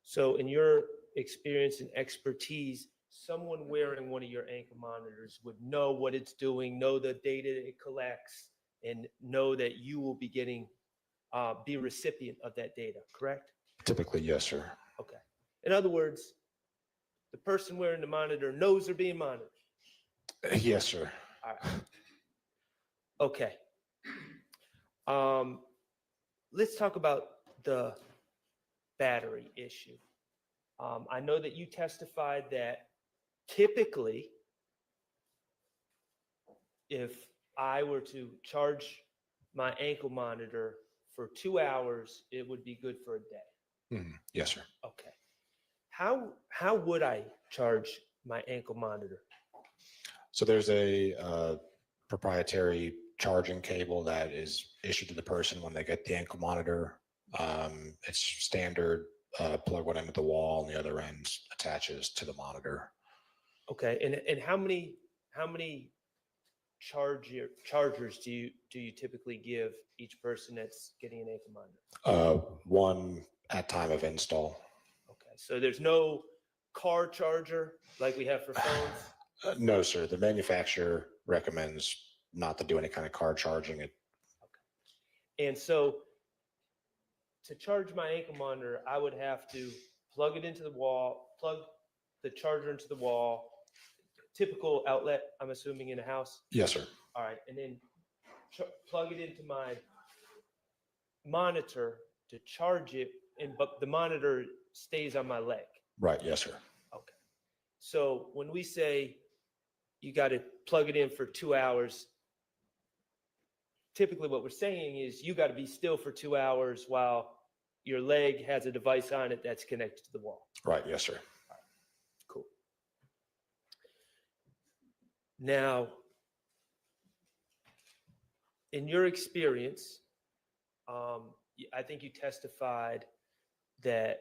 So in your experience and expertise, someone wearing one of your ankle monitors would know what it's doing, know the data it collects, and know that you will be getting, be a recipient of that data, correct? Typically, yes, sir. Okay. In other words, the person wearing the monitor knows they're being monitored. Yes, sir. All right. Okay. Let's talk about the battery issue. I know that you testified that typically, if I were to charge my ankle monitor for 2 hours, it would be good for a day. Yes, sir. Okay. How would I charge my ankle monitor? So there's a proprietary charging cable that is issued to the person when they get the ankle monitor. It's standard, plug one end at the wall and the other end attaches to the monitor. Okay, and how many chargers do you typically give each person that's getting an ankle monitor? One at time of install. Okay, so there's no car charger like we have for phones? No, sir. The manufacturer recommends not to do any kind of car charging. And so to charge my ankle monitor, I would have to plug it into the wall, plug the charger into the wall, typical outlet, I'm assuming, in a house? Yes, sir. All right, and then plug it into my monitor to charge it, but the monitor stays on my leg. Right. Yes, sir. Okay. So when we say you got to plug it in for 2 hours, typically what we're saying is you got to be still for 2 hours while your leg has a device on it that's connected to the wall. Right. Yes, sir. Cool. Now, in your experience, I think you testified that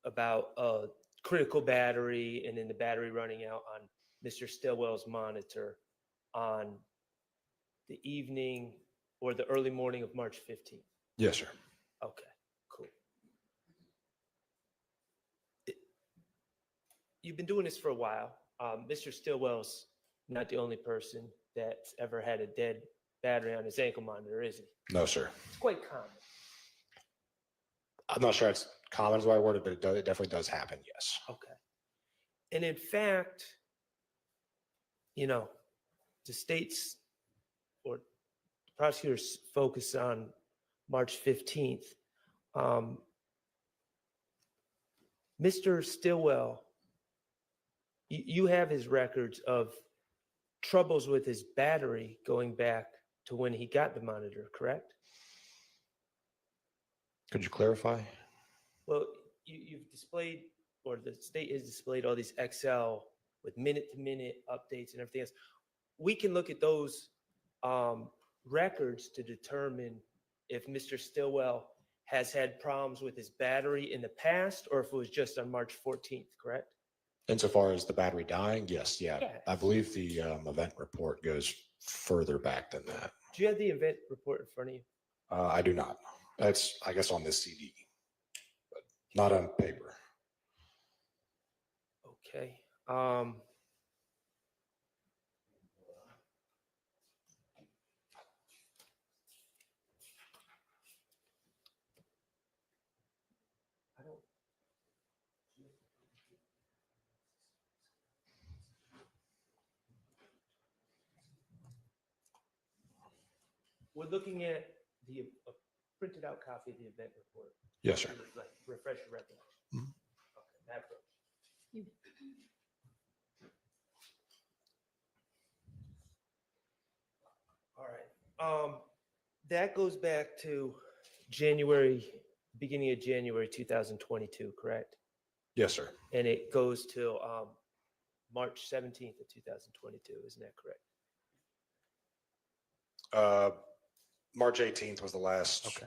about a critical battery and then the battery running out on Mr. Stillwell's monitor on the evening or the early morning of March 15th. Yes, sir. Okay, cool. You've been doing this for a while. Mr. Stillwell's not the only person that's ever had a dead battery on his ankle monitor, is he? No, sir. It's quite common. I'm not sure it's common is the right word, but it definitely does happen. Yes. Okay. And in fact, you know, the states or prosecutors focus on March 15th. Mr. Stillwell, you have his records of troubles with his battery going back to when he got the monitor, correct? Could you clarify? Well, you've displayed, or the state has displayed all these Excel with minute-to-minute updates and everything else. We can look at those records to determine if Mr. Stillwell has had problems with his battery in the past, or if it was just on March 14th, correct? Insofar as the battery dying, yes, yeah. Yeah. I believe the event report goes further back than that. Do you have the event report in front of you? I do not. That's, I guess, on this CD, but not on paper. Okay. We're looking at the printed out copy of the event report. Yes, sir. Like, refresh your recollection. Okay, that approach. All right. That goes back to beginning of January 2022, correct? Yes, sir. And it goes till March 17th of 2022, isn't that correct? March 18th was the last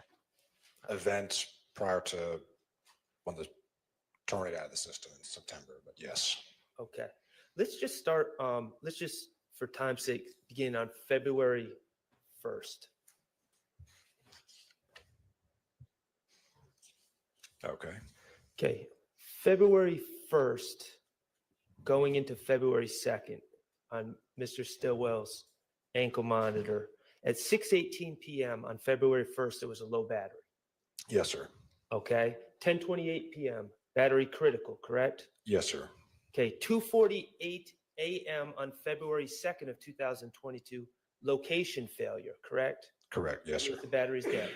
event prior to when the terminated out of the system in September, but yes. Okay. Let's just start, let's just, for time's sake, begin on February 1st. Okay. Okay. February 1st, going into February 2nd on Mr. Stillwell's ankle monitor. At 6:18 p.m. on February 1st, it was a low battery. Yes, sir. Okay. 10:28 p.m., battery critical, correct? Yes, sir. Okay. 2:48 a.m. on February 2nd of 2022, location failure, correct? Correct. Yes, sir. The battery's dead,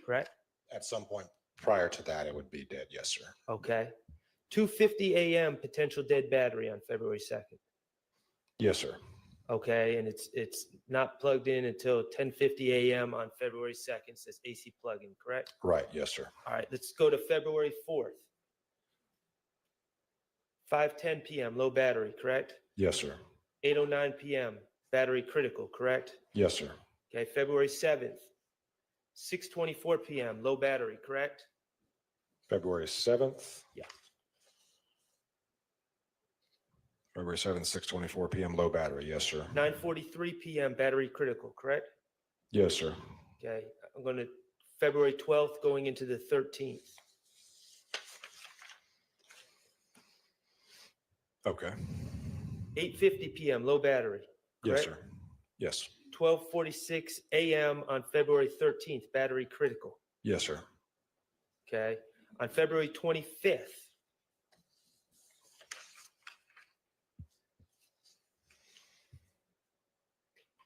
correct? At some point prior to that, it would be dead. Yes, sir. Okay. 2:50 a.m. potential dead battery on February 2nd. Yes, sir. Okay, and it's not plugged in until 10:50 a.m. on February 2nd. Says AC plug-in, correct? Right. Yes, sir. All right, let's go to February 4th. 5:10 p.m. low battery, correct? Yes, sir. 8:09 p.m. battery critical, correct? Yes, sir. Okay, February 7th. 6:24 p.m. low battery, correct? February 7th. Yeah. February 7th, 6:24 p.m. low battery. Yes, sir. 9:43 p.m. battery critical, correct? Yes, sir. Okay, I'm going to February 12th going into the 13th. Okay. 8:50 p.m. low battery. Yes, correct? sir. Yes. 12:46 a.m. on February 13th, battery critical. Yes, sir. Okay, on February 25th.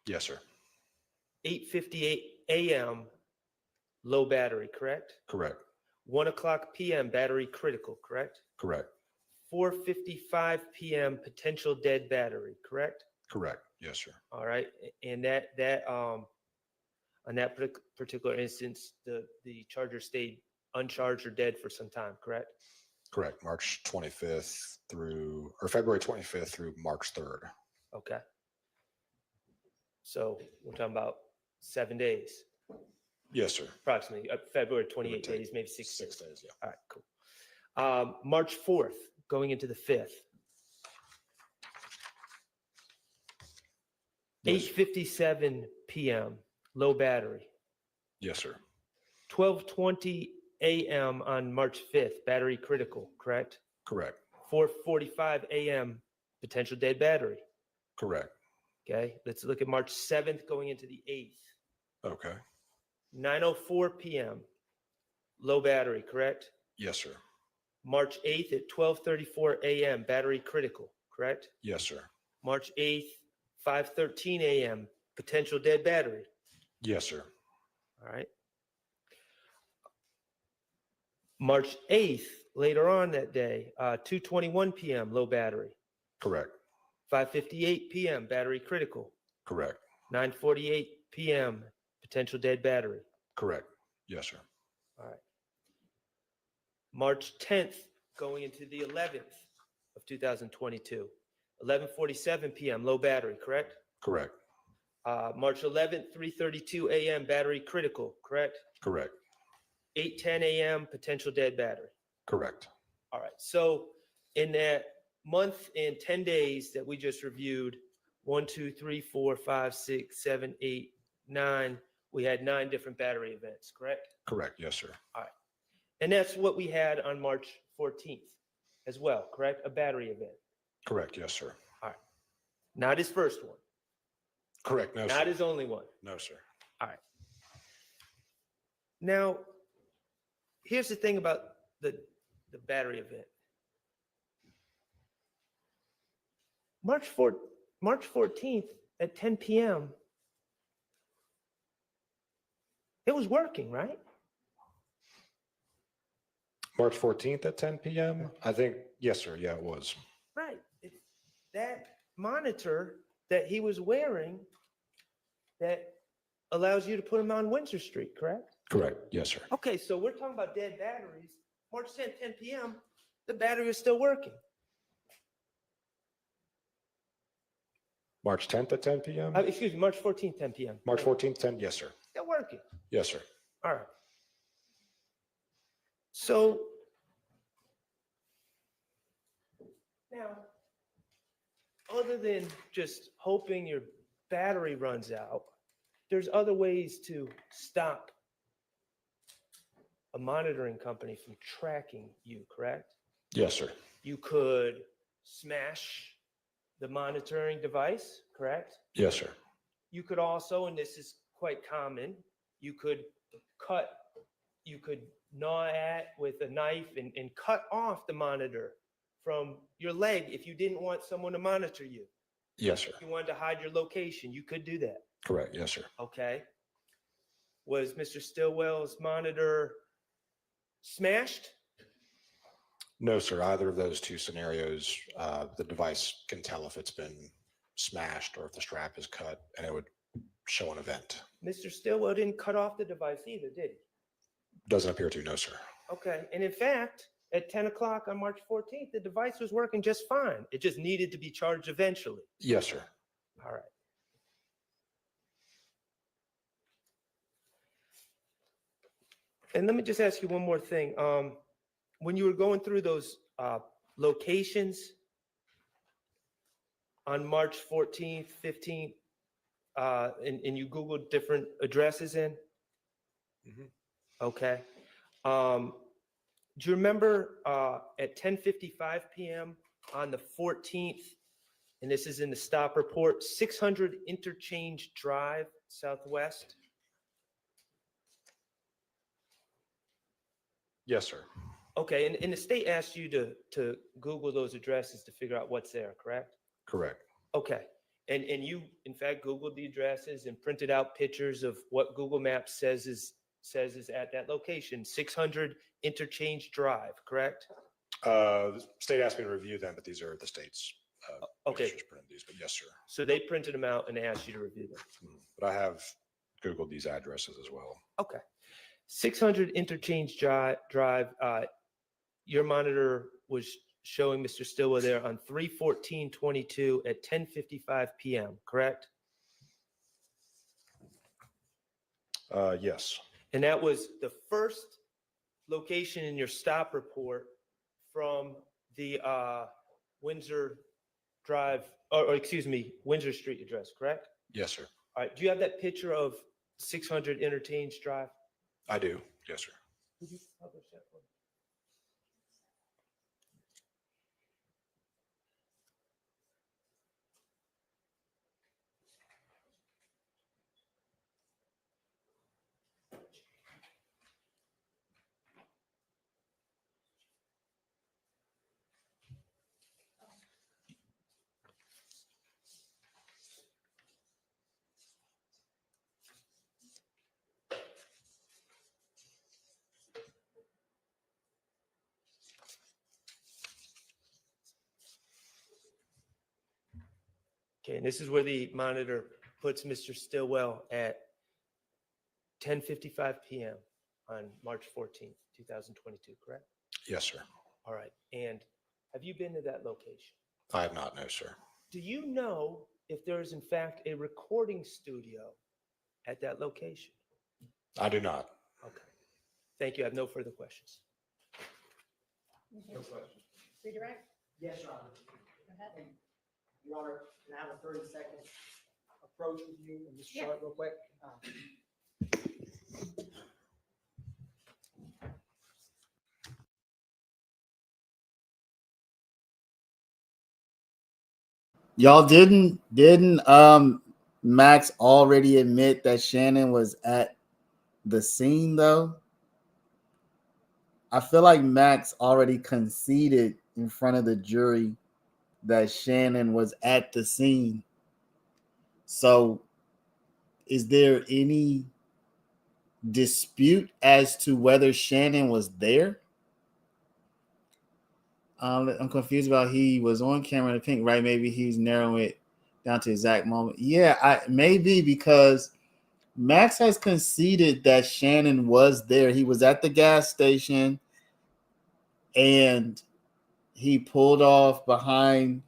Yes, sir. 8:58 a.m. low battery, correct? Correct. 1 o'clock p.m. battery critical, correct? Correct. 4:55 p.m. potential dead battery, correct? Correct. Yes, sir. All right, and on that particular instance, the charger stayed uncharged or dead for some time, correct? Correct. March 25th or February 25th through March 3rd. Okay. So we're talking about 7 days. Yes, sir. Approximately February 28 take days, maybe 6 days. 6 days, yeah. All right, cool. March 4th, going into the 5th. 8:57 p.m. low battery. Yes, sir. 12:20 a.m. on March 5th, battery critical, correct? Correct. 4:45 a.m. potential dead battery. Correct. Okay, let's look at March 7th going into the 8th. Okay. 9:04 p.m. low battery, correct? Yes, sir. March 8th at 12:34 a.m. battery critical, correct? Yes, sir. March 8th, 5:13 a.m. potential dead battery. Yes, sir. All right. March 8th, later on that day, 2:21 p.m. low battery. Correct. 5:58 p.m. battery critical. Correct. 9:48 p.m. potential dead battery. Correct. Yes, sir. All right. March 10th, going into the 11th of 2022. 11:47 p.m. low battery, correct? Correct. March 11th, 3:32 a.m. battery critical, correct? Correct. 8:10 a.m. potential dead battery. Correct. All right. So in that month and 10 days that we just reviewed, 1, 2, 3, 4, 5, 6, 7, 8, 9, we had 9 different battery events, correct? Correct. Yes, sir. All right. And that's what we had on March 14th as well, correct? A battery event. Correct. Yes, sir. All right. Not his first one. Correct. No, Not sir. his only one. No, sir. All right. Now, here's the thing about the battery event. March 14th at 10 p.m., it was working, right? March 14th at 10 p.m. I think, yes, sir. Yeah, it was. Right. It's that monitor that he was wearing that allows you to put him on Windsor Street, correct? Correct. Yes, sir. Okay, so we're talking about dead batteries. March 10th, 10 p.m., the battery is still working. March 10th at 10 p.m. Excuse me, March 14th, 10 p.m. March 14th, 10. Yes, sir. Still working. Yes, sir. All right. So now, other than just hoping your battery runs out, there's other ways to stop a monitoring company from tracking you, correct? Yes, sir. You could smash the monitoring device, correct? Yes, sir. You could also, and this is quite common, you could gnaw at with a knife and cut off the monitor from your leg if you didn't want someone to monitor you. Yes, sir. If you wanted to hide your location, you could do that. Correct. Yes, sir. Okay. Was Mr. Stillwell's monitor smashed? No, sir. Either of those two scenarios, the device can tell if it's been smashed or if the strap is cut, and it would show an event. Mr. Stillwell didn't cut off the device either, did he? Doesn't appear to, no, sir. Okay. And in fact, at 10 o'clock on March 14th, the device was working just fine. It just needed to be charged eventually. Yes, sir. All right. And let me just ask you one more thing. When you were going through those locations, on March 14th, 15th, and you Googled different addresses in? Mhm. Okay. Do you remember at 10:55 p.m. on the 14th, and this is in the stop report, 600 Interchange Drive, Southwest? Yes, sir. Okay, and the state asked you to Google those addresses to figure out what's there, correct? Correct. Okay, and you, in fact, Googled the addresses and printed out pictures of what Google Maps says is at that location, 600 Interchange Drive, correct? The state asked me to review them, but these are the state's. Okay. Printed these, but yes, sir. So they printed them out and asked you to review them. But I have Googled these addresses as well. Okay. 600 Interchange Drive, your monitor was showing Mr. Stillwell there on 3/14/22 at 10:55 p.m., correct? Yes. And that was the first location in your stop report from the Windsor Drive, or excuse me, Windsor Street address, correct? Yes, sir. All right. Do you have that picture of 600 Interchange Drive? I do. Yes, sir. Could you publish that for me? Okay, and this is where the monitor puts Mr. Stillwell at 10:55 p.m. on March 14th, 2022, correct? Yes, sir. All right, and have you been to that location? I have not, no, sir. Do you know if there is in fact a recording studio at that location? I do not. Okay, thank you. I have no further questions. No question. Redirect? Yes, Your Honor. Go ahead. Your Honor, can I have a 30-second approach with you and Mr. Yeah. Sharp real quick? Y'all didn't Max already admit that Shannon was at the scene though? I feel like Max already conceded in front of the jury that Shannon was at the scene. So is there any dispute as to whether Shannon was there? I'm confused about he was on camera in the pink, right? Maybe he's narrowing it down to exact moment. Yeah, maybe because Max has conceded that Shannon was there. He was at the gas station and he pulled off behind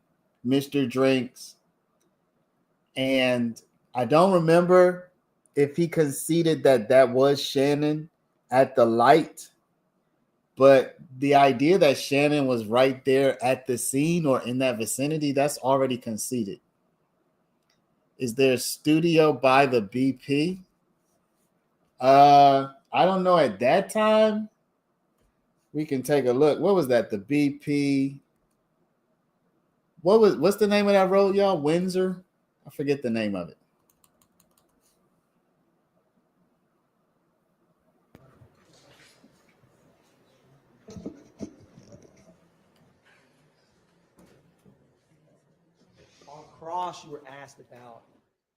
Mr. Drinks. And I don't remember if he conceded that that was Shannon at the light. But the idea that Shannon was right there at the scene or in that vicinity, that's already conceded. Is there a studio by the BP? I don't know. At that time, we can take a look. What was that? The BP. What's the name of that road, y'all? Windsor? I forget the name of it. On cross, you were asked about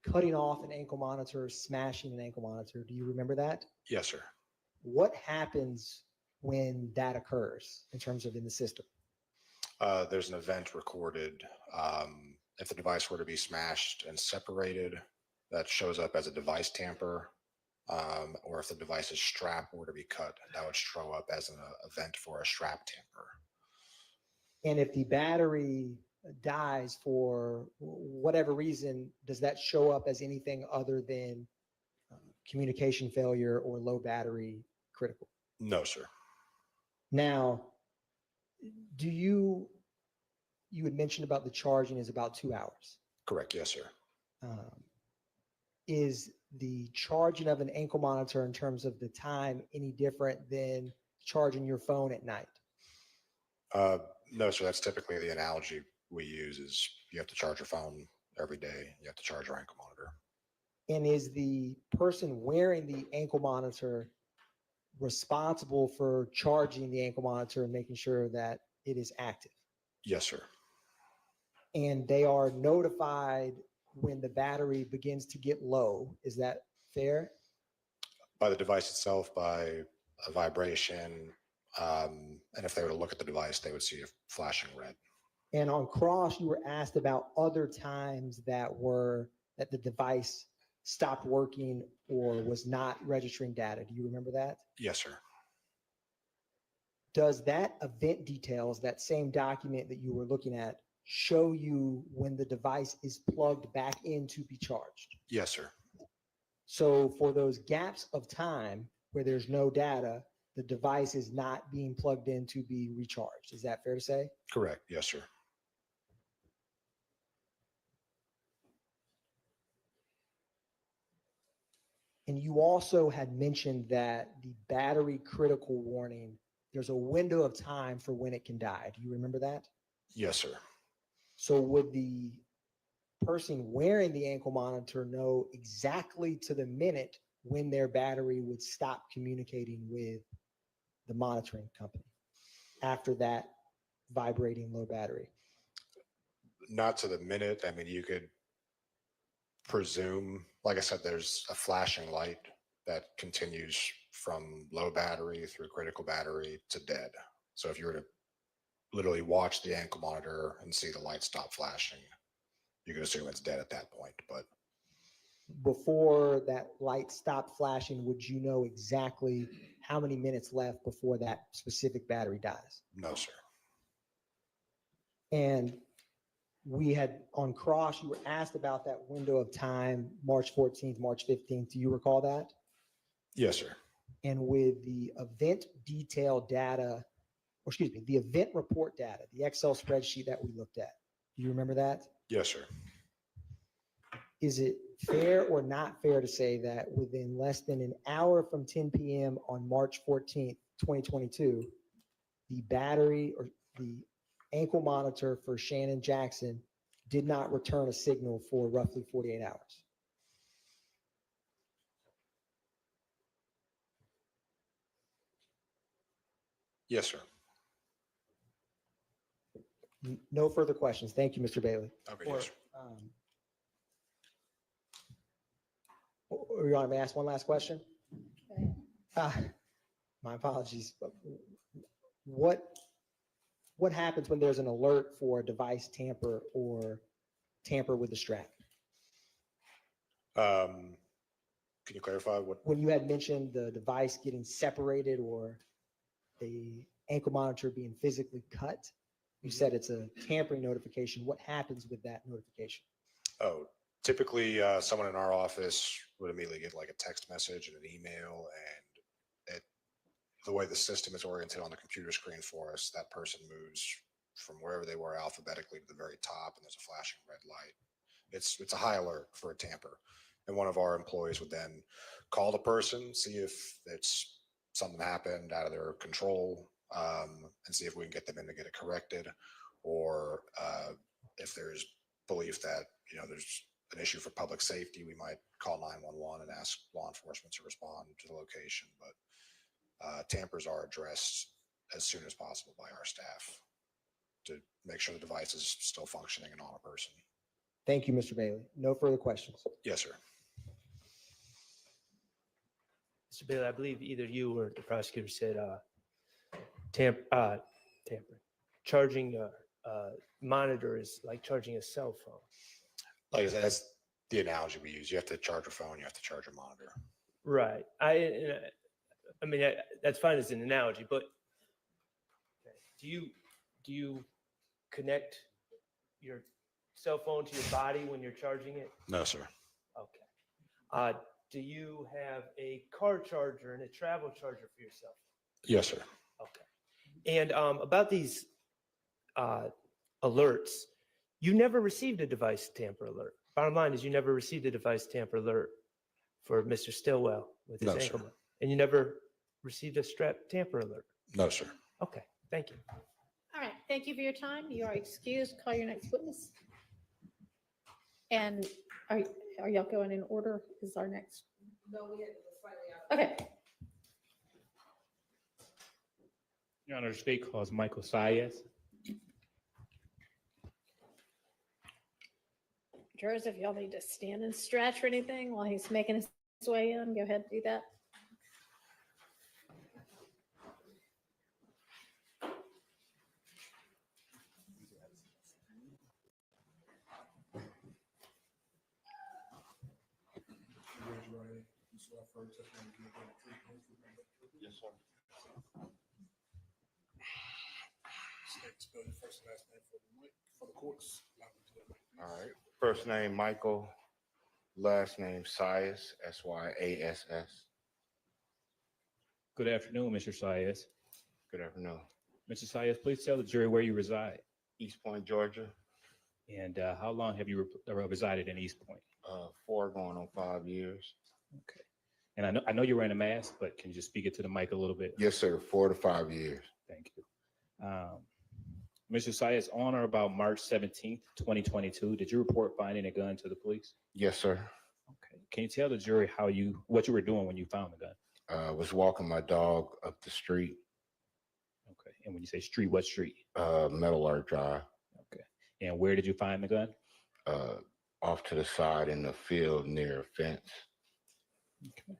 cutting off an ankle monitor, smashing an ankle monitor. Do you remember that? Yes, sir. What happens when that occurs in terms of in the system? There's an event recorded. If the device were to be smashed and separated, that shows up as a device tamper. Or if the device's strap were to be cut, that would show up as an event for a strap tamper. And if the battery dies for whatever reason, does that show up as anything other than communication failure or low battery critical? No, sir. Now, do you you had mentioned about the charging is about 2 hours. Correct. Yes, sir. Is the charging of an ankle monitor in terms of the time any different than charging your phone at night? No, sir. That's typically the analogy we use is you have to charge your phone every day. You have to charge your ankle monitor. And is the person wearing the ankle monitor responsible for charging the ankle monitor and making sure that it is active? Yes, sir. And they are notified when the battery begins to get low. Is that fair? By the device itself, by a vibration, and if they were to look at the device, they would see a flashing red. And on cross, you were asked about other times that the device stopped working or was not registering data. Do you remember that? Yes, sir. Does that event details, that same document that you were looking at, show you when the device is plugged back in to be charged? Yes, sir. So for those gaps of time where there's no data, the device is not being plugged in to be recharged. Is that fair to say? Correct. Yes, sir. And you also had mentioned that the battery critical warning, there's a window of time for when it can die. Do you remember that? Yes, sir. So would the person wearing the ankle monitor know exactly to the minute when their battery would stop communicating with the monitoring company after that vibrating low battery? Not to the minute. I mean, you could presume, like I said, there's a flashing light that continues from low battery through critical battery to dead. So if you were to literally watch the ankle monitor and see the light stop flashing, you can assume it's dead at that point. But before that light stopped flashing, would you know exactly how many minutes left before that specific battery dies? No, sir. And we had on cross, you were asked about that window of time, March 14th, March 15th. Do you recall that? Yes, sir. And with the event detail data, or excuse me, the event report data, the Excel spreadsheet that we looked at, do you remember that? Yes, sir. Is it fair or not fair to say that within less than an hour from 10 p.m. on March 14th, 2022, the battery or the ankle monitor for Shannon Jackson did not return a signal for roughly 48 hours? Yes, sir. No further questions. Thank you, Mr. Bailey. Okay, yes, sir. Or you want me to ask one last question? My apologies. But what happens when there's an alert for a device tamper or tamper with the strap? Can you clarify what? When you had mentioned the device getting separated or the ankle monitor being physically cut, you said it's a tampering notification. What happens with that notification? Oh, typically someone in our office would immediately get like a text message and an email, and the way the system is oriented on the computer screen for us, that person moves from wherever they were alphabetically to the very top, and there's a flashing red light. It's a high alert for a tamper, and one of our employees would then call the person, see if it's something happened out of their control, and see if we can get them in to get it corrected, or if there's belief that there's an issue for public safety, we might call 911 and ask law enforcement to respond to the location. But tampers are addressed as soon as possible by our staff to make sure the device is still functioning and on a person. Thank you, Mr. Bailey. No further questions. Yes, sir. Mr. Bailey, I believe either you or the prosecutor said tampering. Charging a monitor is like charging a cell phone. Like I said, that's the analogy we use. You have to charge a phone, you have to charge a monitor. Right. I mean, that's fine as an analogy, but do you connect your cell phone to your body when you're charging it? No, sir. Okay. Do you have a car charger and a travel charger for yourself? Yes, sir. Okay. And about these alerts. You never received a device tamper alert. Bottom line is you never received a device tamper alert for Mr. Stillwell with his No, sir. ankle monitor. And you never received a strap tamper alert. No, sir. Okay, thank you. All right, thank you for your time. You are excused. Call your next witness. And are y'all going in order? Is our next? No, we had to go slightly out. Okay. Your Honor, the state calls Michael Saez. Jurors, if y'all need to stand and stretch or anything while he's making his way in, go ahead and do that. Yes, sir. Spell your first and last name for the courts. All right. First name Michael, last name Syas, Syass. Good afternoon, Mr. Saez. Good afternoon. Mr. Saez, please tell the jury where you reside. East Point, Georgia. And how long have you resided in East Point? 4 going on 5 years. Okay. And I know you're wearing a mask, but can you just speak it to the mic a little bit? Yes, sir. 4 to 5 years. Thank you. Mr. Saez, on or about March 17th, 2022, did you report finding a gun to the police? Yes, sir. Okay. Can you tell the jury what you were doing when you found the gun? I was walking my dog up the street. Okay. And when you say street, what street? Metal Art Drive. Okay. And where did you find the gun? Off to the side in the field near a fence. Okay.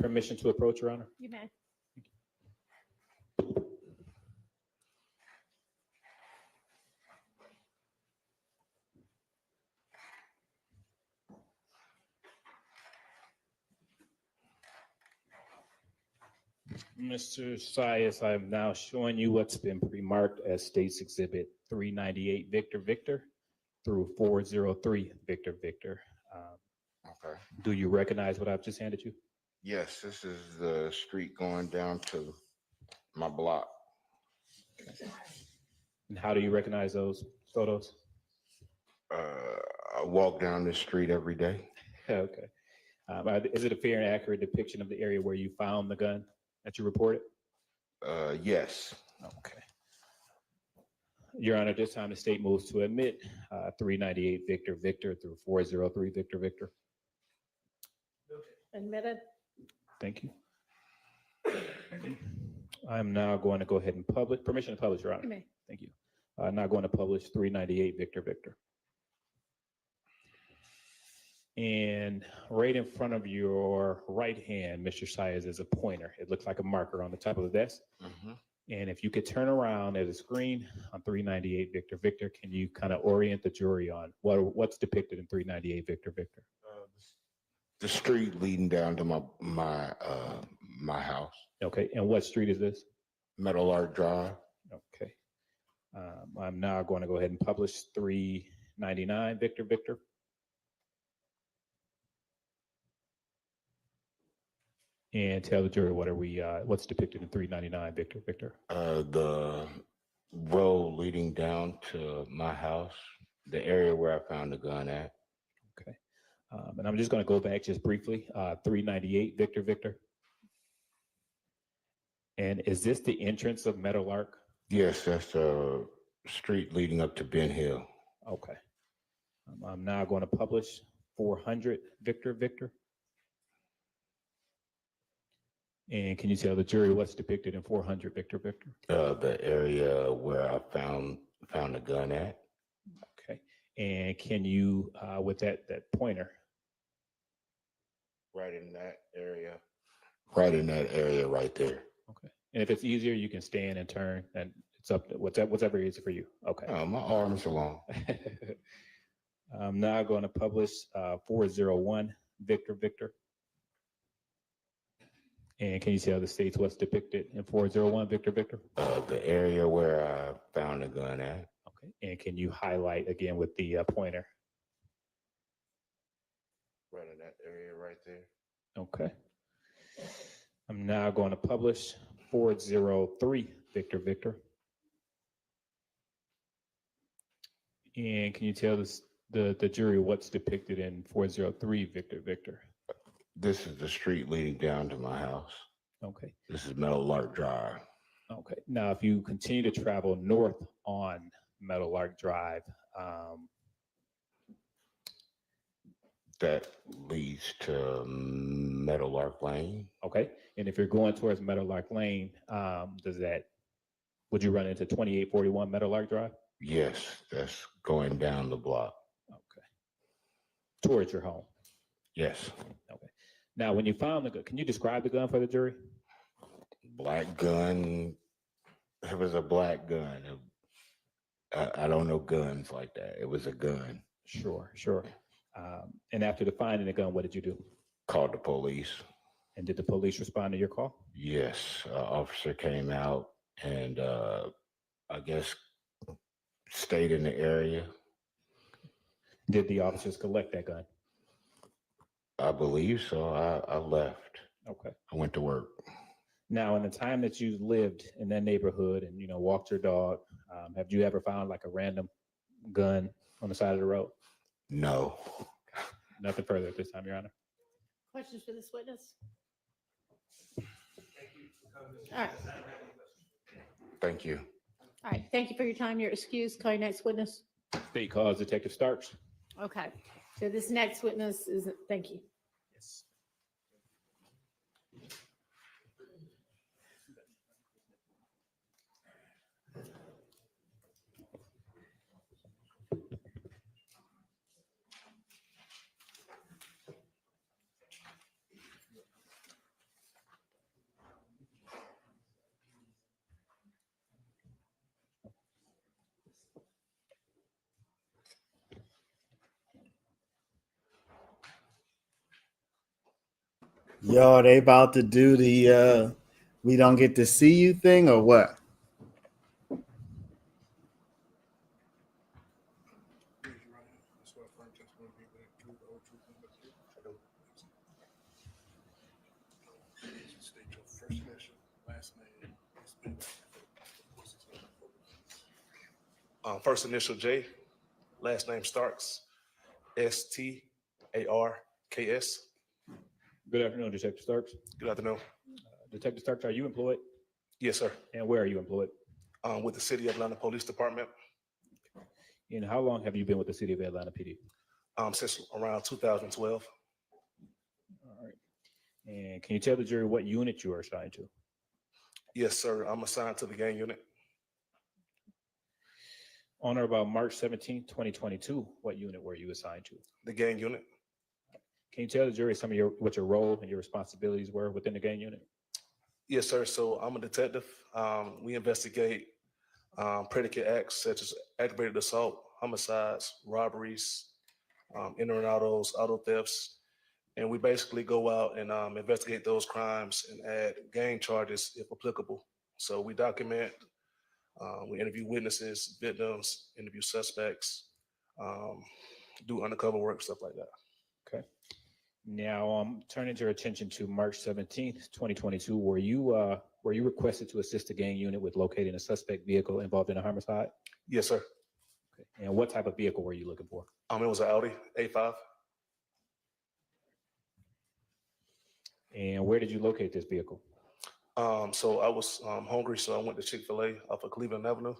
Permission to approach, Your Honor? You may. Mr. Saez, I'm now showing you what's been pre-marked as State's Exhibit 398 Victor Victor through 403 Victor Victor. Okay. Do you recognize what I've just handed you? Yes, this is the street going down to my block. And how do you recognize those photos? I walk down this street every day. Okay. Is it a fair and accurate depiction of the area where you found the gun that you reported? Yes. Okay. Your Honor, this time the state moves to admit 398 Victor Victor through 403 Victor Victor. Admitted. Thank you. I'm now going to go ahead and publish. Permission to publish, Your Honor. You may. Thank you. I'm now going to publish 398 Victor Victor. And right in front of your right hand, Mr. Saez, is a pointer. It looks like a marker on the top of the desk. Mm-hmm. And if you could turn around at a screen on 398 Victor Victor, can you kind of orient the jury on what's depicted in 398 Victor Victor? The street leading down to my house. Okay, and what street is this? Metal Art Drive. Okay. I'm now going to go ahead and publish 399 Victor Victor. And tell the jury what's depicted in 399 Victor Victor. The road leading down to my house, the area where I found the gun at. Okay. And I'm just going to go back just briefly. 398 Victor Victor. And is this the entrance of Meadow Lark? Yes, that's the street leading up to Ben Hill. Okay. I'm now going to publish 400 Victor Victor. And can you tell the jury what's depicted in 400 Victor Victor? The area where I found the gun at. Okay. And can you, with that pointer? Right in that area. Right in that area right there. Okay. And if it's easier, you can stand and turn, and it's up to whatever it is for you. Okay. My arms are long. I'm now going to publish 401 Victor Victor. And can you tell the states what's depicted in 401 Victor Victor? The area where I found the gun at. Okay. And can you highlight again with the pointer? Right in that area right there. Okay. I'm now going to publish 403 Victor Victor. And can you tell us the jury what's depicted in 403 Victor Victor? This is the street leading down to my house. Okay. This is Meadow Lark Drive. Okay. Now, if you continue to travel north on Meadow Lark Drive, that leads to Meadow Lark Lane. okay. And if you're going towards Meadow Lark Lane, would you run into 2841 Meadow Lark Drive? Yes, that's going down the block. Okay. Towards your home? Yes. Okay. Now, when you found the gun, can you describe the gun for the jury? Black gun. It was a black gun. I don't know guns like that. It was a gun. Sure. And after the finding the gun, what did you do? Called the police. And did the police respond to your call? Yes, officer came out and I guess stayed in the area. Did the officers collect that gun? I believe so. I left. Okay. I went to work. Now, in the time that you lived in that neighborhood and walked your dog, have you ever found like a random gun on the side of the road? No. Nothing further at this time, Your Honor. Questions for this witness? All right. Thank you. All right. Thank you for your time. You're excused. Call your next witness. State calls Detective Starks. Okay. So this next witness is, thank you. Yo, they about to do the we don't get to see you thing or what? State your first initial, last name. First initial J, last name Starks, Starks. Good afternoon, Detective Starks. Good afternoon. Detective Starks, are you employed? Yes, sir. And where are you employed? With the City of Atlanta Police Department. And how long have you been with the City of Atlanta PD? Since around 2012. All right. And can you tell the jury what unit you are assigned to? Yes, sir. I'm assigned to the gang unit. On or about March 17, 2022, what unit were you assigned to? The gang unit. Can you tell the jury some of what your role and your responsibilities were within the gang unit? Yes, sir. So I'm a detective. We investigate predicate acts such as aggravated assault, homicides, robberies, entering autos, auto thefts. And we basically go out and investigate those crimes and add gang charges if applicable. So we document, we interview witnesses, victims, interview suspects, do undercover work, stuff like that. Okay. Now, turning your attention to March 17th, 2022, were you requested to assist the gang unit with locating a suspect vehicle involved in a homicide? Yes, sir. Okay. And what type of vehicle were you looking for? It was an Audi A5. And where did you locate this vehicle? So I was hungry, so I went to Chick-fil-A off of Cleveland Avenue.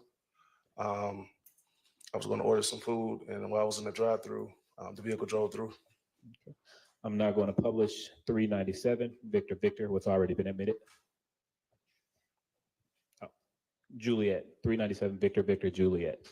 I was going to order some food, and while I was in the drive-through, the vehicle drove through. Okay. I'm now going to publish 397, Victor Victor, what's already been admitted. Oh, Juliet, 397, Victor Victor, Juliet.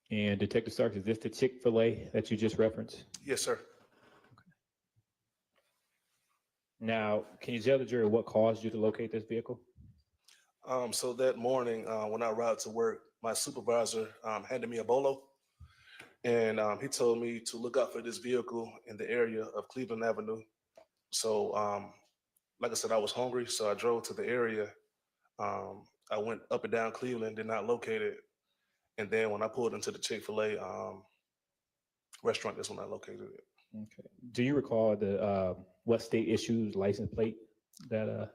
And Detective Starks, is this the Chick-fil-A that you just referenced? Yes, sir. Now, can you tell the jury what caused you to locate this vehicle? So that morning, when I arrived to work, my supervisor handed me a bolo, and he told me to look out for this vehicle in the area of Cleveland Avenue. So, like I said, I was hungry, so I drove to the area. I went up and down Cleveland, did not locate it. And then when I pulled into the Chick-fil-A, restaurant. That's when I located it. Okay. Do you recall the what state issued license plate that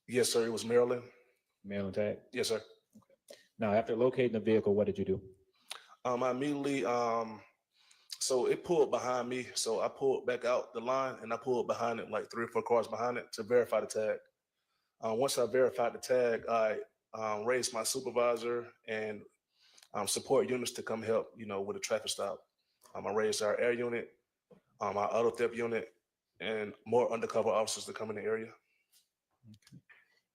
Yes, sir. It was Maryland. Maryland tag? Yes, sir. Now, after locating the vehicle, what did you do? I immediately, so it pulled behind me. So I pulled back out the line and I pulled behind it, like 3 or 4 cars behind it to verify the tag. Once I verified the tag, I raised my supervisor and support units to come help, with a traffic stop. I raised our air unit, our auto theft unit, and more undercover officers to come in the area.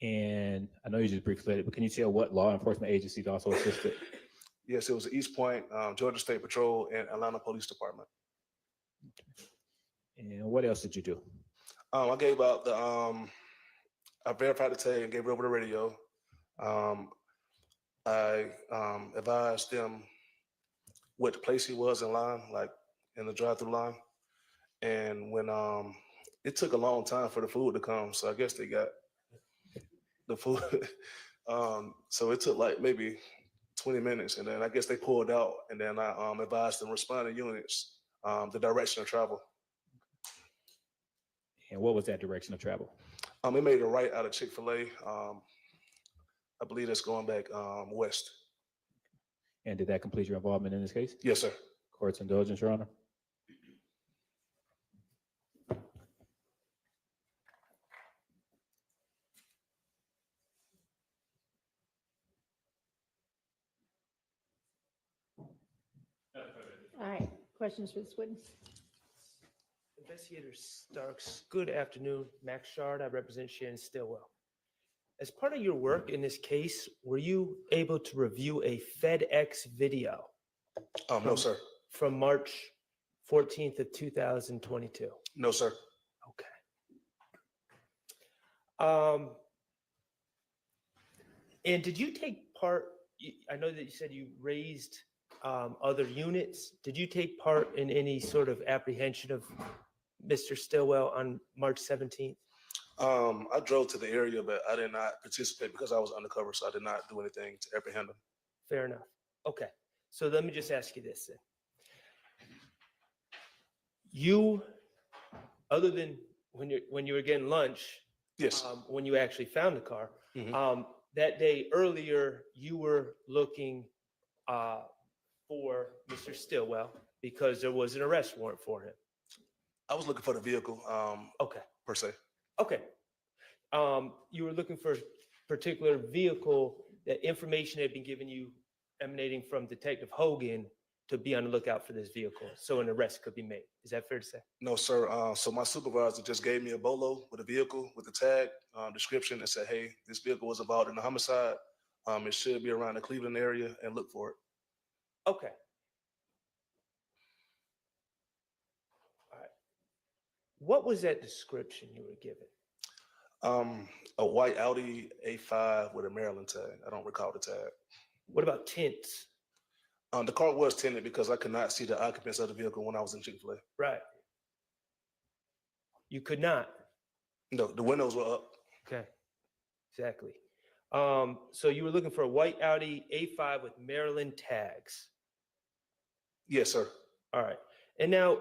And I know you just briefly said it, but can you tell what law enforcement agencies also assisted? Yes, it was East Point, Georgia State Patrol, and Atlanta Police Department. And what else did you do? I gave out the, I verified the tag and gave it over the radio. I advised them what place he was in line, like in the drive-through line. And when it took a long time for the food to come, so I guess they got the food. So it took like maybe 20 minutes, and then I guess they pulled out, and then I advised the responding units the direction of travel. And what was that direction of travel? It made a right out of Chick-fil-A. I believe that's going back west. And did that complete your involvement in this case? Yes, sir. Court's indulgence, Your Honor. All right, questions for this witness? Investigator Starks, good afternoon. Max Shard, I represent Shannon Stillwell. As part of your work in this case, were you able to review a FedEx video? No, sir. From March 14th of 2022? No, sir. And did you take part, I know that you said you raised other units. Did you take part in any sort of apprehension of Mr. Stillwell on March 17th? I drove to the area, but I did not participate because I was undercover, so I did not do anything to apprehend him. Fair enough. Okay, so let me just ask you this then. You, other than when you were getting lunch, yes, when you actually found the car, that day earlier, you were looking for Mr. Stillwell because there was an arrest warrant for him. I was looking for the vehicle. Okay. Per se. Okay. You were looking for a particular vehicle. That information had been given you emanating from Detective Hogan to be on the lookout for this vehicle, so an arrest could be made. Is that fair to say? No, sir. So my supervisor just gave me a bolo with a vehicle with the tag description and said, hey, this vehicle was involved in a homicide. It should be around the Cleveland area and look for it. Okay. All right. What was that description you were given? A white Audi A5 with a Maryland tag. I don't recall the tag. What about tints? The car was tinted because I could not see the occupants of the vehicle when I was in Chick-fil-A. Right. You could not? No, the windows were up. Okay, exactly. So you were looking for a white Audi A5 with Maryland tags? Yes, sir. All right. And now,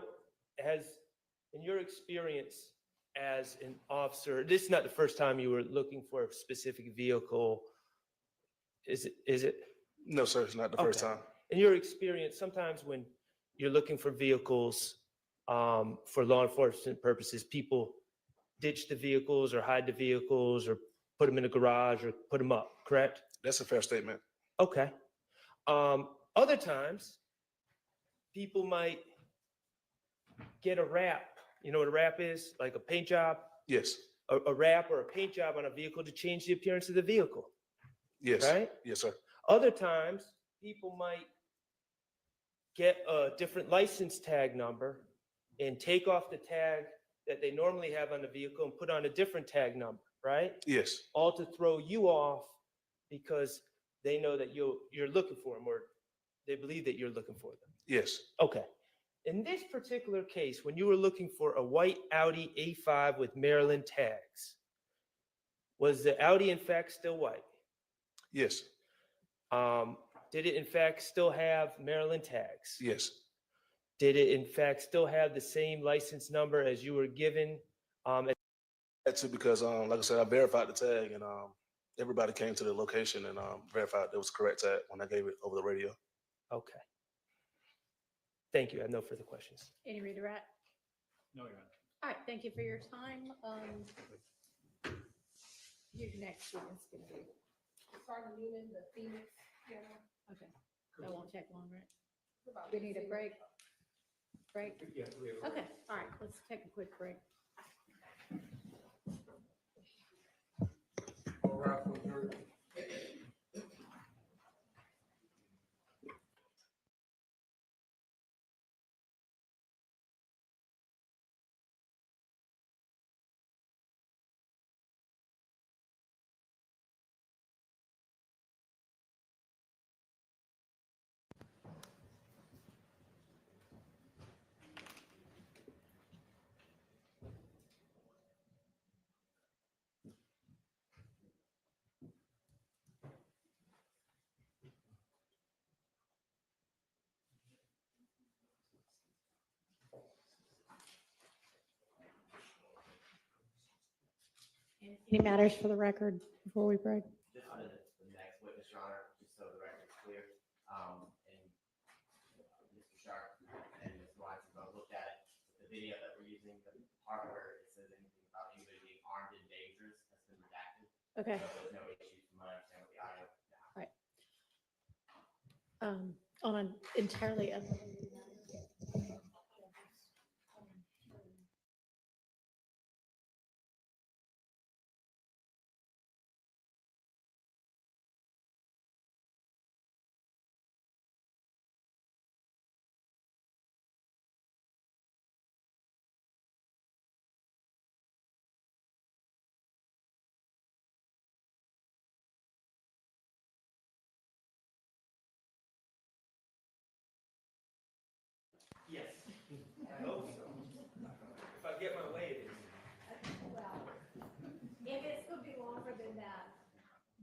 in your experience as an officer, this is not the first time you were looking for a specific vehicle, is it? No, sir, it's not the first time. In your experience, sometimes when you're looking for vehicles for law enforcement purposes, people ditch the vehicles or hide the vehicles or put them in a garage or put them up, correct? That's a fair statement. Okay. Other times, people might get a wrap. You know what a wrap is? Like a paint job? Yes. A wrap or a paint job on a vehicle to change the appearance of the vehicle. Yes. Right? Yes, sir. Other times, people might get a different license tag number and take off the tag that they normally have on the vehicle and put on a different tag number, right? Yes. All to throw you off because they know that you're looking for them or they believe that you're looking for them. Yes. Okay. In this particular case, when you were looking for a white Audi A5 with Maryland tags, was the Audi in fact still white? Yes. Did it in fact still have Maryland tags? Yes. Did it in fact still have the same license number as you were given? That's it because, like I said, I verified the tag and everybody came to the location and verified it was the correct tag when I gave it over the radio. Okay. Thank you. I have no further questions. Any redirect? No, Your Honor. All right, thank you for your time. Your next one is going to be Sergeant Newman, the Phoenix. okay. That won't take long, right? We need a break. Break. Okay. All right. Let's take a quick break. Any matters for the record before we break? Just on the next witness, Your Honor, just so the record is clear. And Mr. Sharp and Ms. Watson both looked at it. The video that we're using, the part where it says anything about anybody being armed and dangerous has been redacted. Okay. So there's no issues from what I understand with the audio now. Right. On an entirely other. Yes. I hope so. If I get my way, it is. Well, if it's going to be longer than that,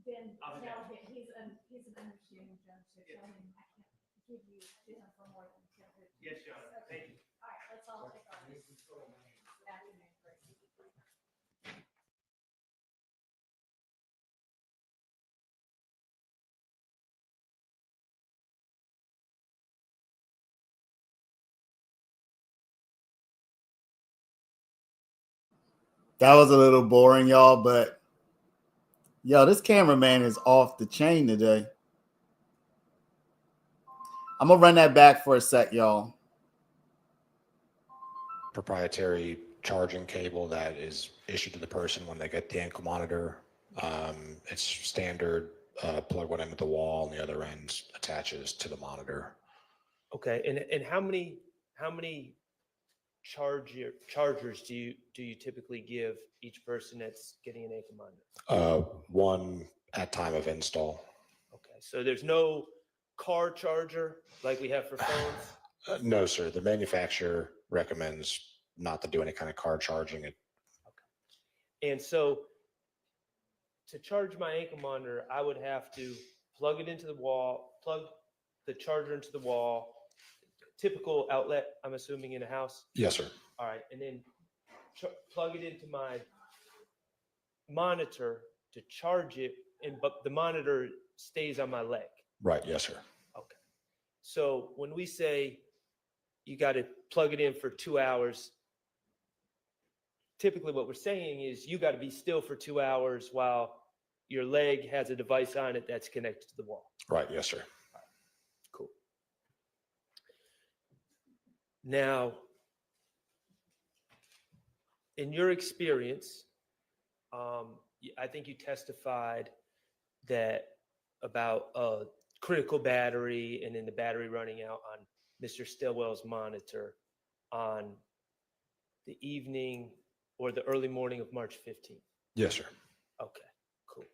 then I'll be tell back. him he's an understanding judge, so tell him I can't give you to him for more than 10 minutes. Yes, Your Honor. Thank you. All right, let's all take our afternoon break. That was a little boring, y'all, but yo, this cameraman is off the chain today. I'm gonna run that back for a sec, y'all. Proprietary charging cable that is issued to the person when they get the ankle monitor. It's standard, plug one end of the wall and the other end attaches to the monitor. Okay, and how many chargers do you typically give each person that's getting an ankle monitor? One at time of install. Okay, so there's no car charger like we have for phones? No, sir. The manufacturer recommends not to do any kind of car charging. And so to charge my ankle monitor, I would have to plug it into the wall, plug the charger into the wall, typical outlet, I'm assuming, in a house? Yes, sir. All right, and then plug it into my monitor to charge it, but the monitor stays on my leg. Right. Yes, sir. Okay. So when we say you got to plug it in for 2 hours, typically what we're saying is you got to be still for 2 hours while your leg has a device on it that's connected to the wall. Right. Yes, sir. Cool. Now, in your experience, I think you testified that about a critical battery and then the battery running out on Mr. Stillwell's monitor on the evening or the early morning of March 15th. Yes, sir. Okay, cool.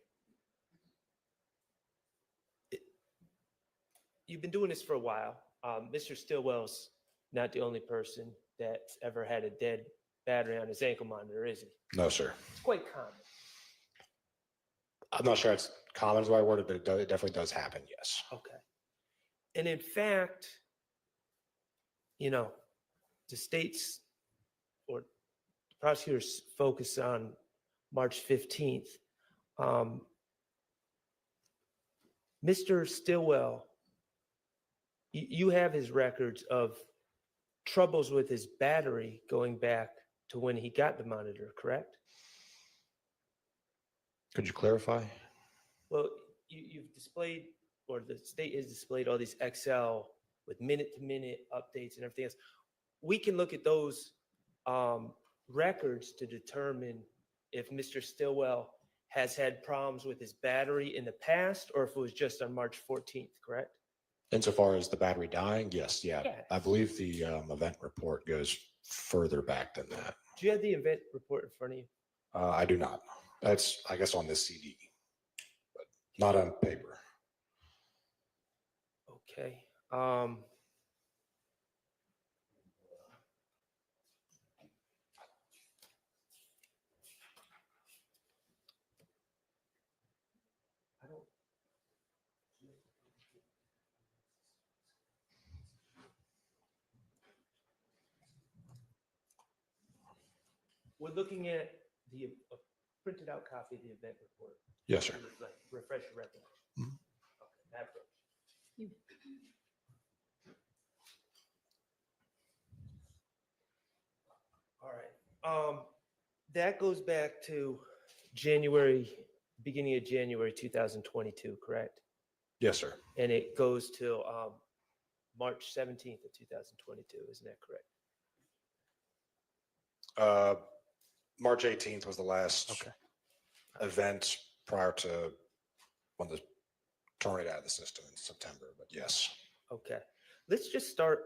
You've been doing this for a while. Mr. Stillwell's not the only person that's ever had a dead battery on his ankle monitor, is he? No, sir. It's quite common. I'm not sure it's common is the right word, but it definitely does happen. Yes. Okay. And in fact, the state's or prosecutors focus on March 15th. Mr. Stillwell, you have his records of troubles with his battery going back to when he got the monitor, correct? Could you clarify? Well, you've displayed, or the state has displayed all these Excel with minute-to-minute updates and everything else. We can look at those records to determine if Mr. Stillwell has had problems with his battery in the past, or if it was just on March 14th, correct? Insofar as the battery dying, yes, yeah. Yeah. I believe the event report goes further back than that. Do you have the event report in front of you? I do not. That's, I guess, on this CD, but not on paper. Okay. We're looking at the printed out copy of the event report. Yes, sir. Like, refresh your recollection. Okay, that approach. All right. That goes back to beginning of January 2022, correct? Yes, sir. And it goes till March 17th of 2022, isn't that correct? March 18th was the last event prior to when the tornado out of the system in September, but yes. Okay. Let's just start,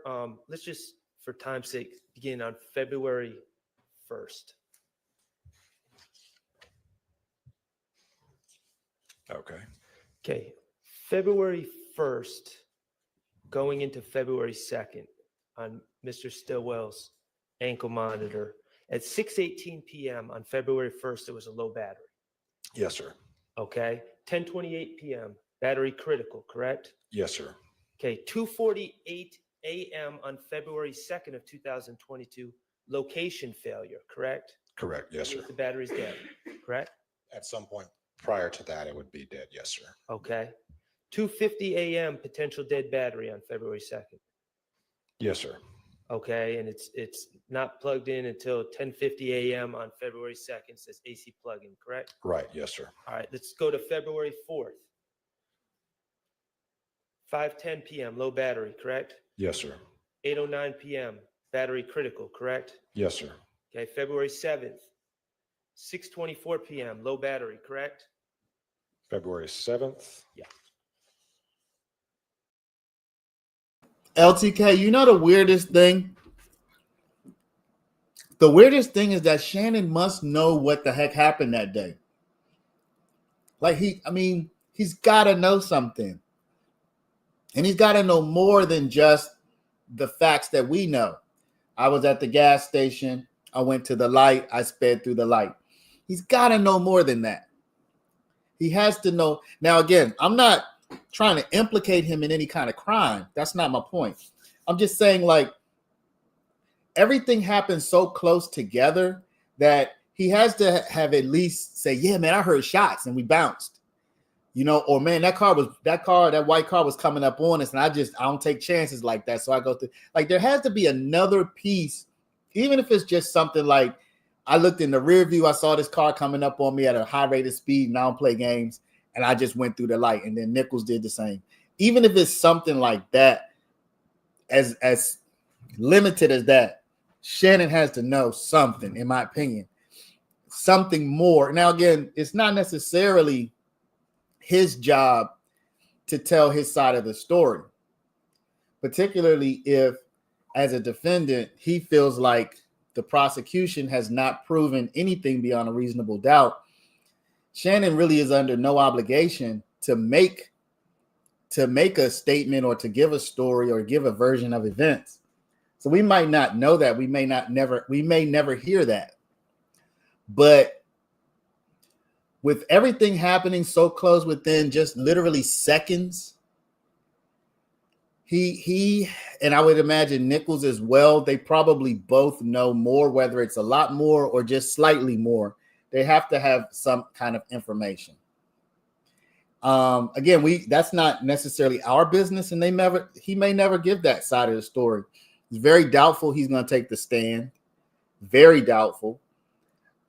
let's just, for time's sake, begin on February 1st. Okay. Okay. February 1st, going into February 2nd on Mr. Stillwell's ankle monitor. At 6:18 p.m. on February 1st, it was a low battery. Yes, sir. Okay. 10:28 p.m., battery critical, correct? Yes, sir. Okay. 2:48 a.m. on February 2nd of 2022, location failure, correct? Correct. Yes, sir. The battery's dead, correct? At some point prior to that, it would be dead. Yes, sir. Okay. 2:50 a.m. potential dead battery on February 2nd. Yes, sir. Okay, and it's not plugged in until 10:50 a.m. on February 2nd. Says AC plug-in, correct? Right. Yes, sir. All right, let's go to February 4th. 5:10 p.m. low battery, correct? Yes, sir. 8:09 p.m. battery critical, correct? Yes, sir. Okay, February 7th. 6:24 p.m. low battery, correct? February 7th. Yeah. LTK, you know the weirdest thing? The weirdest thing is that Shannon must know what the heck happened that day. Like he's got to know something. And he's got to know more than just the facts that we know. I was at the gas station. I went to the light. I sped through the light. He's got to know more than that. He has to know. Now, again, I'm not trying to implicate him in any kind of crime. That's not my point. I'm just saying, like, everything happens so close together that he has to have at least say, yeah, man, I heard shots and we bounced, or man, that white car was coming up on us. And I don't take chances like that. So I go through, like, there has to be another piece, even if it's just something like, I looked in the rear view, I saw this car coming up on me at a high rate of speed, and I don't play games, and I just went through the light, and then Nichols did the same. Even if it's something like that, as limited as that, Shannon has to know something, in my opinion, something more. Now, again, it's not necessarily his job to tell his side of the story, particularly if, as a defendant, he feels like the prosecution has not proven anything beyond a reasonable doubt. Shannon really is under no obligation to make a statement or to give a story or give a version of events. So we might not know that. We may never hear that. But with everything happening so close within just literally seconds, He and I would imagine Nichols as well. They probably both know more, whether it's a lot more or just slightly more. They have to have some kind of information. Again, that's not necessarily our business, and he may never give that side of the story. It's very doubtful he's going to take the stand. Very doubtful.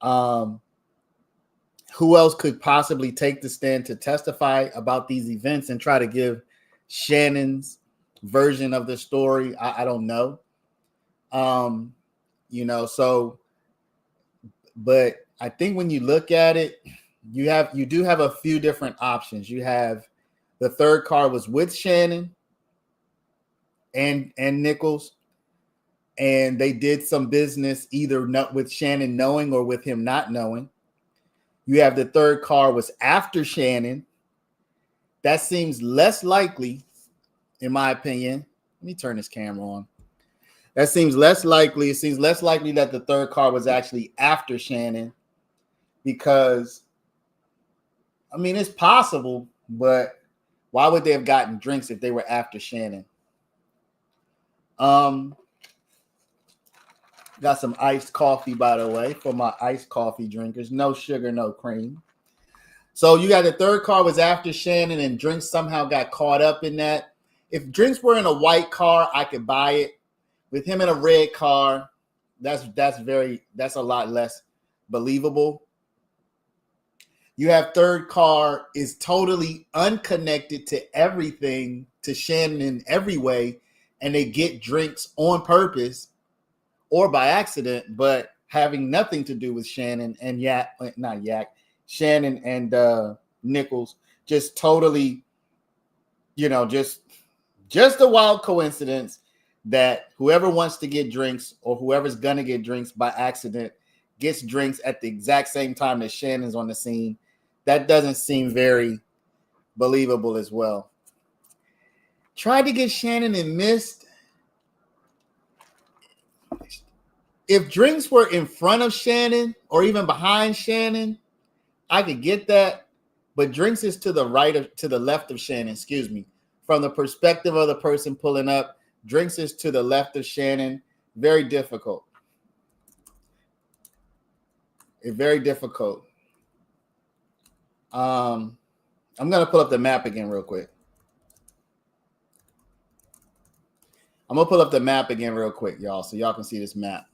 Who else could possibly take the stand to testify about these events and try to give Shannon's version of the story? I don't know. But I think when you look at it, you do have a few different options. You have the third car was with Shannon and Nichols, and they did some business either not with Shannon knowing or with him not knowing. You have the third car was after Shannon. That seems less likely, in my opinion. Let me turn this camera on. That seems less likely. It seems less likely that the third car was actually after Shannon, because, I mean, it's possible, but why would they have gotten drinks if they were after Shannon? Got some iced coffee, by the way, for my iced coffee drinkers. No sugar, no cream. So you got the third car was after Shannon, and drinks somehow got caught up in that. If drinks were in a white car, I could buy it. With him in a red car, that's a lot less believable. You have third car is totally unconnected to everything, to Shannon in every way, and they get drinks on purpose or by accident, but having nothing to do with Shannon and Shannon and Nichols. Just totally, just a wild coincidence that whoever wants to get drinks or whoever's gonna get drinks by accident gets drinks at the exact same time that Shannon's on the scene. That doesn't seem very believable as well. Tried to get Shannon and missed. If drinks were in front of Shannon or even behind Shannon, I could get that. But drinks is to the left of Shannon, excuse me. From the perspective of the person pulling up, drinks is to the left of Shannon. Very difficult. It's very difficult. I'm going to pull up the map again real quick. I'm going to pull up the map again real quick, y'all, so y'all can see this map.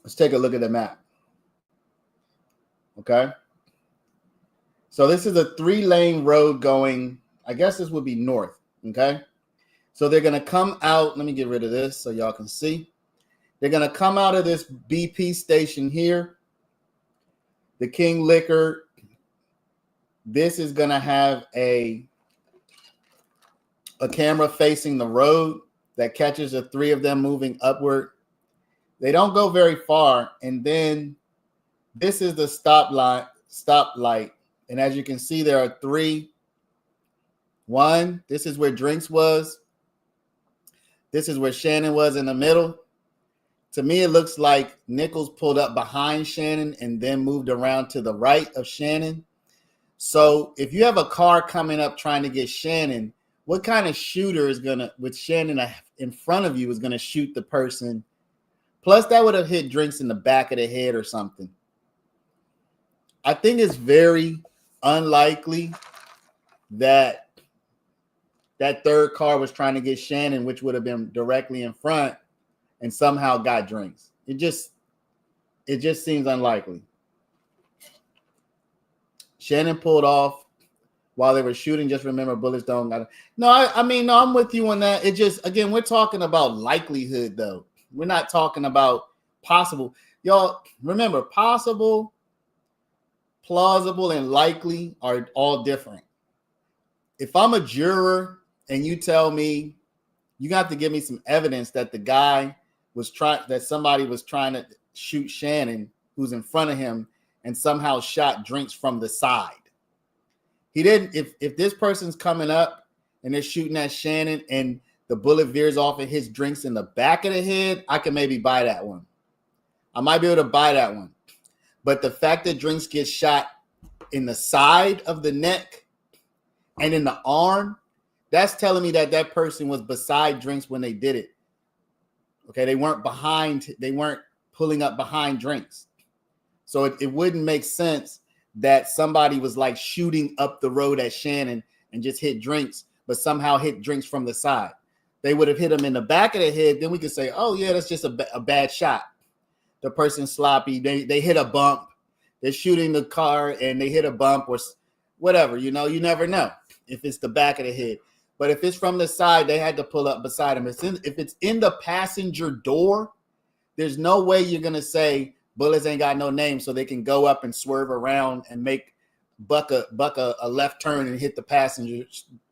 Let's take a look at the map. Okay. So this is a 3-lane road going, I guess this would be north. Okay. So they're going to come out. Let me get rid of this so y'all can see. They're going to come out of this BP station here. The King Liquor. This is going to have a camera facing the road that catches the 3 of them moving upward. They don't go very far. And then this is the stoplight. And as you can see, there are 3. 1, this is where drinks was. This is where Shannon was in the middle. To me, it looks like Nichols pulled up behind Shannon and then moved around to the right of Shannon. So if you have a car coming up trying to get Shannon, what kind of shooter is with Shannon in front of you, is going to shoot the person? Plus, that would have hit drinks in the back of the head or something. I think it's very unlikely that that third car was trying to get Shannon, which would have been directly in front, and somehow got drinks. It just seems unlikely. Shannon pulled off while they were shooting. Just remember, bullets don't matter. No, I'm with you on that. It just, again, we're talking about likelihood, though. We're not talking about possible. Y'all remember, possible, plausible, and likely are all different. If I'm a juror and you tell me, you got to give me some evidence that the guy that somebody was trying to shoot Shannon, who's in front of him, and somehow shot drinks from the side. He didn't. If this person's coming up and they're shooting at Shannon and the bullet veers off and hits drinks in the back of the head, I can maybe buy that one. I might be able to buy that one. But the fact that drinks gets shot in the side of the neck and in the arm, that's telling me that that person was beside drinks when they did it. Okay, they weren't pulling up behind drinks. So it wouldn't make sense that somebody was like shooting up the road at Shannon and just hit drinks, but somehow hit drinks from the side. They would have hit him in the back of the head. Then we could say, oh yeah, that's just a bad shot. The person's sloppy. They hit a bump. They're shooting the car and they hit a bump or whatever. You know, you never know if it's the back of the head. But if it's from the side, they had to pull up beside him. If it's in the passenger door, there's no way you're going to say bullets ain't got no name, so they can go up and swerve around and make buck a left turn and hit the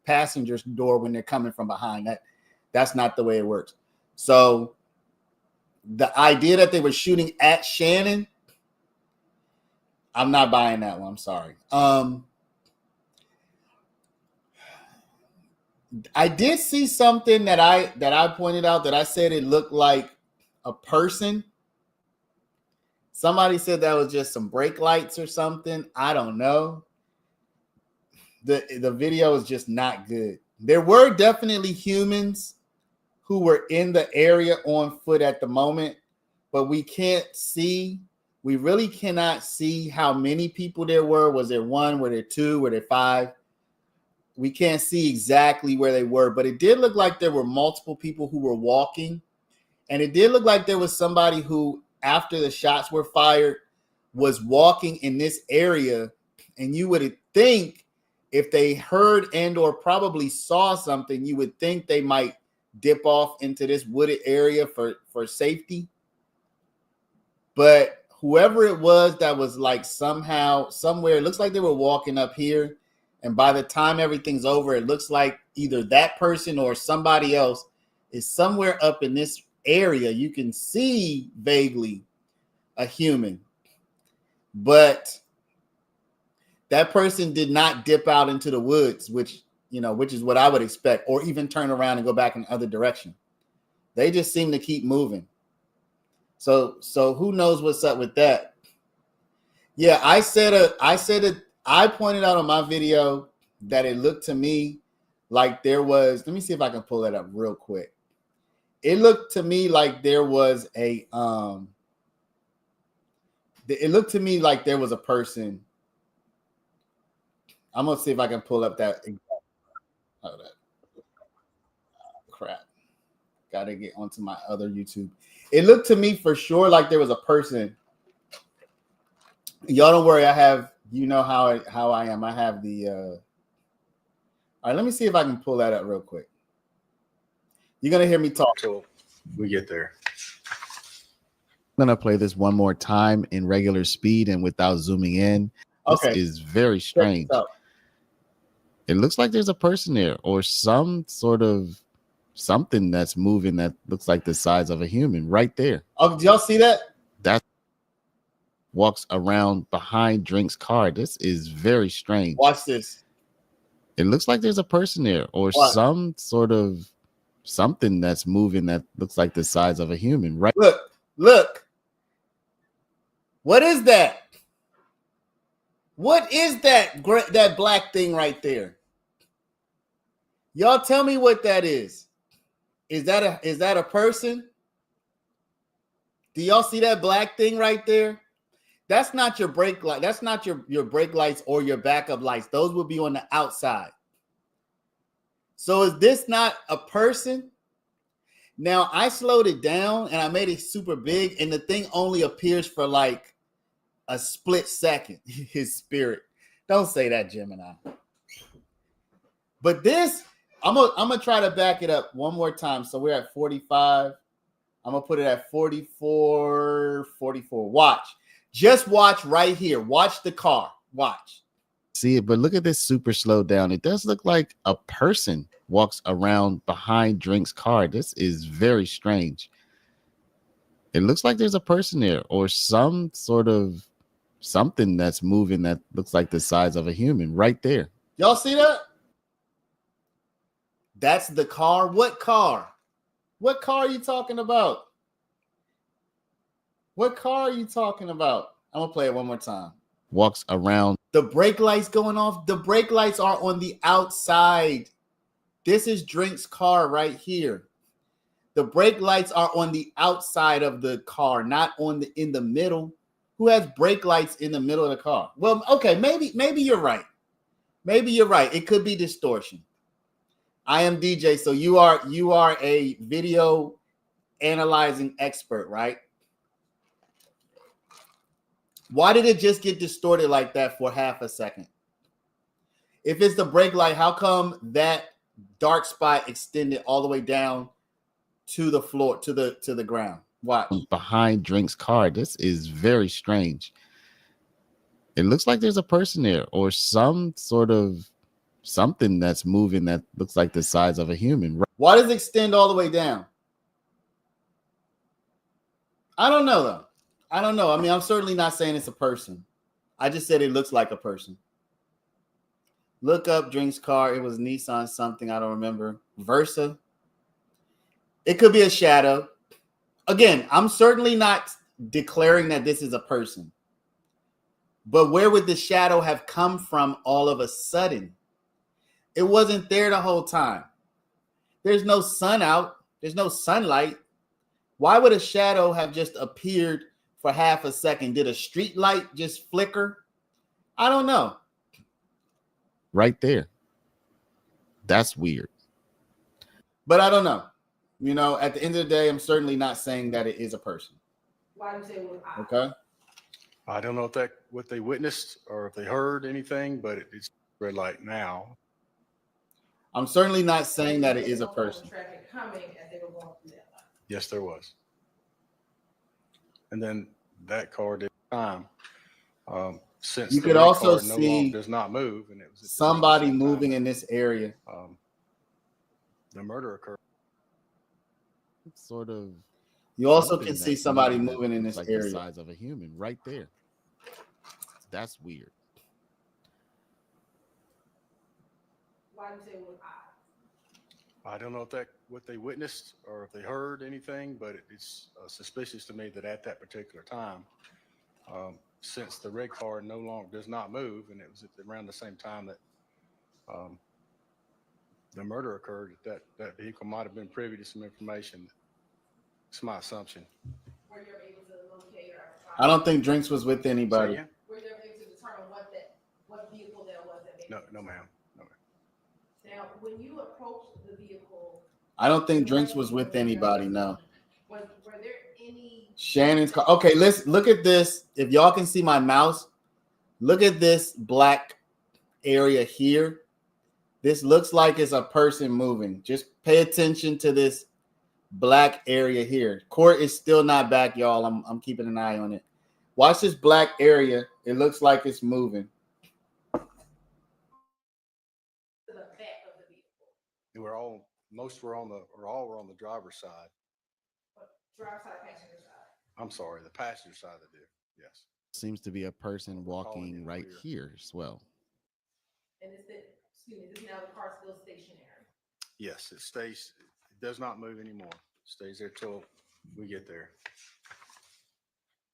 passenger's door when they're coming from behind. That's not the way it works. So the idea that they were shooting at Shannon, I'm not buying that one. I'm sorry. I did see something that I pointed out that I said it looked like a person. Somebody said that was just some brake lights or something. I don't know. The video is just not good. There were definitely humans who were in the area on foot at the moment, but we can't see. We really cannot see how many people there were. Was there one? Were there two? Were there five? We can't see exactly where they were, but it did look like there were multiple people who were walking. And it did look like there was somebody who, after the shots were fired, was walking in this area. And you would think if they heard and or probably saw something, you would think they might dip off into this wooded area for safety. But whoever it was that was like somehow, somewhere, it looks like they were walking up here. And by the time everything's over, it looks like either that person or somebody else is somewhere up in this area. You can see vaguely a human, but that person did not dip out into the woods, which is what I would expect, or even turn around and go back in the other direction. They just seem to keep moving. So who knows what's up with that? Yeah, I pointed out on my video that it looked to me like there was, let me see if I can pull that up real quick. It looked to me like there was a person. I'm gonna see if I can pull up that. Hold up. Crap. Gotta get onto my other YouTube. It looked to me for sure like there was a person. Y'all don't worry, I have, how I am. I have the all right, let me see if I can pull that up real quick. You're gonna hear me talk till we get there. I'm gonna play this one more time in regular speed and without zooming in. This is very strange. It looks like there's a person there or some sort of something that's moving that looks like the size of a human right there. Oh, did y'all see that? That walks around behind Drink's car. This is very strange. Watch this. It looks like there's a person there or some sort of something that's moving that looks like the size of a human. Right. Look. What is that? What is that black thing right there? Y'all tell me what that is. Is that a person? Do y'all see that black thing right there? That's not your brake light. That's not your brake lights or your backup lights. Those will be on the outside. So is this not a person? Now I slowed it down and I made it super big, and the thing only appears for like a split second. His spirit. Don't say that, Gemini. But this, I'm gonna try to back it up one more time. So we're at 45. I'm gonna put it at 44. Watch. Just watch right here. Watch the car. Watch. See it, but look at this super slow down. It does look like a person walks around behind Drink's car. This is very strange. It looks like there's a person there or some sort of something that's moving that looks like the size of a human right there. Y'all see that? That's the car. What car? What car are you talking about? What car are you talking about? I'm gonna play it one more time. walks around. The brake lights going off. The brake lights are on the outside. This is Drink's car right here. The brake lights are on the outside of the car, not in the middle. Who has brake lights in the middle of the car? Well, okay, maybe you're right. Maybe you're right. It could be distortion. I am DJ, so you are a video analyzing expert, right? Why did it just get distorted like that for half a second? If it's the brake light, how come that dark spot extended all the way down to the floor, to the ground? Watch. Behind Drink's car. This is very strange. It looks like there's a person there or some sort of something that's moving that looks like the size of a human. Why does it extend all the way down? I don't know, though. I don't know. I mean, I'm certainly not saying it's a person. I just said it looks like a person. Look up Drink's car. It was Nissan something. I don't remember. Versa. It could be a shadow. Again, I'm certainly not declaring that this is a person. But where would the shadow have come from all of a sudden? It wasn't there the whole time. There's no sun out. There's no sunlight. Why would a shadow have just appeared for half a second? Did a street light just flicker? I don't know. Right there. That's weird. But I don't know. You know, at the end of the day, I'm certainly not saying that it is a person. Why do you say it was I? Okay. I don't know if that what they witnessed or if they heard anything, but it's red light now. I'm certainly not saying that it is a person. Traffic coming as they were going through that line. Yes, there was. And then that car did time. Since You the could red also car no see longer does not move, and it was somebody moving in this area. The murder occurred. Sort of. You also can see somebody moving in this area. The size of a human right there. That's weird. Why do you say it was I? I don't know if that what they witnessed or if they heard anything, but it's suspicious to me that at that particular time, since the red car no longer does not move, and it was around the same time that the murder occurred, that vehicle might have been privy to some information. It's my assumption. Were you able to locate or I don't think Drinks was with anybody. were you able to determine what vehicle that was that they No, ma'am. No, ma'am. Now, when you approached the vehicle, I don't think Drinks was with anybody. No. were there any Shannon's car. Okay, let's look at this. If y'all can see my mouse, look at this black area here. This looks like it's a person moving. Just pay attention to this black area here. Court is still not back, y'all. I'm keeping an eye on it. Watch this black area. It looks like it's moving. to the back of the vehicle? Most were on the driver's side. Driver's side, passenger side. I'm sorry, the passenger side of the vehicle. Yes. Seems to be a person walking right here as well. And is now the car still stationary? Yes, it stays. It does not move anymore. Stays there till we get there.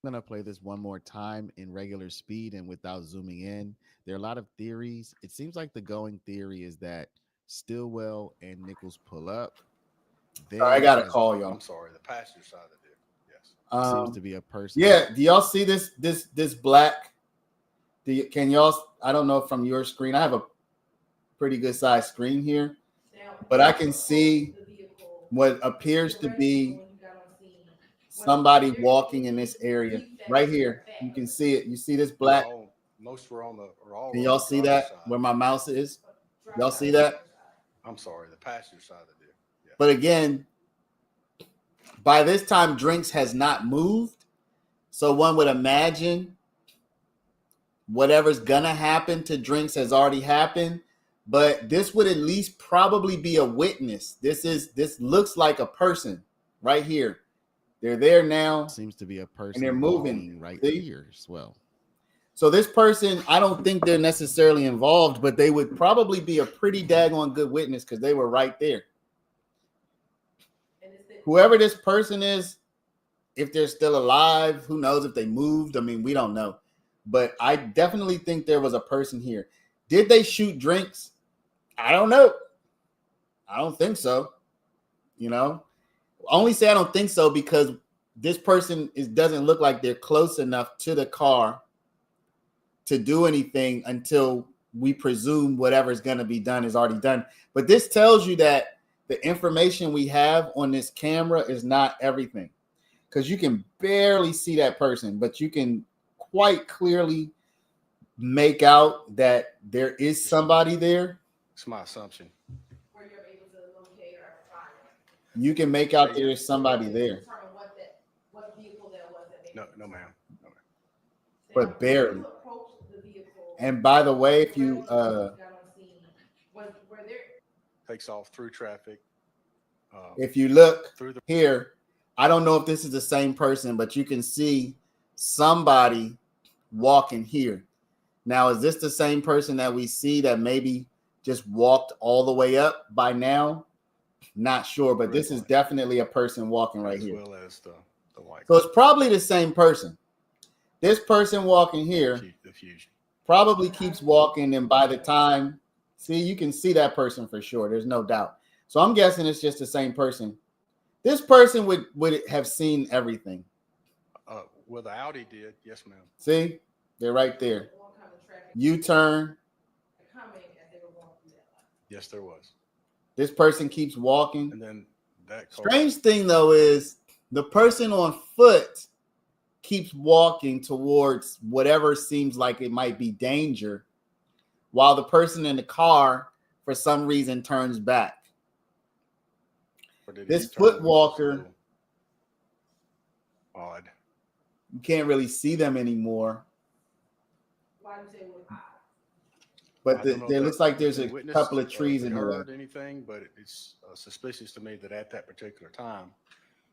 I'm going to play this one more time in regular speed and without zooming in. There are a lot of theories. It seems like the going theory is that Stillwell and Nichols pull up. I got to call y'all. I'm sorry, the passenger side of the vehicle. Yes. Seems to be a person. Yeah. Do y'all see this black? Can y'all? I don't know from your screen. I have a pretty good size screen here, but I can see what appears to be somebody walking in this area right here. You can see it. You see this black? Most were on the. Can y'all see that where my mouse is? Y'all see that? I'm sorry, the passenger side of the vehicle. Yeah. But again, by this time, Drinks has not moved. So one would imagine whatever's gonna happen to Drinks has already happened. But this would at least probably be a witness. This looks like a person right here. They're there now. Seems to be a person. And they're moving right here as well. So this person, I don't think they're necessarily involved, but they would probably be a pretty daggone good witness because they were right there. Whoever this person is, if they're still alive, who knows if they moved? I mean, we don't know. but I definitely think there was a person here. Did they shoot drinks? I don't know. I don't think so. You know, I only say I don't think so because this person doesn't look like they're close enough to the car to do anything until we presume whatever's going to be done is already done. But this tells you that the information we have on this camera is not everything, because you can barely see that person, but you can quite clearly make out that there is somebody there. It's my assumption. You can make out there is somebody there, No, ma'am. but barely. And by the way, if you Takes off through traffic. if you look Through the- here, I don't know if this is the same person, but you can see somebody walking here. Now, is this the same person that we see that maybe just walked all the way up by now? Not sure, but this is definitely a person walking right here. As well as the white. So it's probably the same person. This person walking here The fusion. probably keeps walking, and by the time, see, you can see that person for sure. There's no doubt. So I'm guessing it's just the same person. This person would have seen everything. Well, the Audi did. Yes, ma'am. See, they're right there. U-turn. Yes, there was. This person keeps walking. And then that car. Strange thing though is the person on foot keeps walking towards whatever seems like it might be danger, while the person in the car for some reason turns back. This foot walker, Odd. you can't really see them anymore. But there looks like there's a couple of trees in the way. Heard anything, but it's suspicious to me that at that particular time,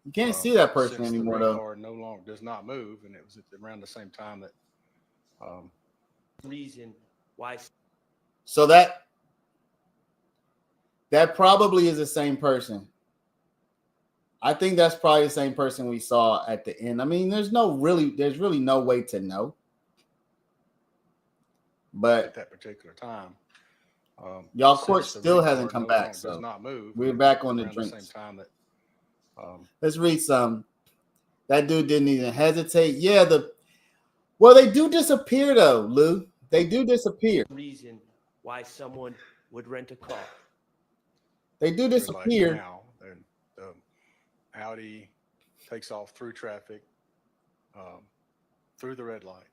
You can't see that person since anymore the red though. car no longer does not move, and it was at around the same time that Reason why. So that probably is the same person. I think that's probably the same person we saw at the end. I mean, there's really no way to know. But at that particular time, y'all since court the still red hasn't car come no back, longer so does not move, we're and back on the around drinks. same time that Let's read some. That dude didn't even hesitate. Yeah, well, they do disappear though, Lou. They do disappear. Reason why someone would rent a car. They do disappear. now, the Audi takes off through traffic, through the red light,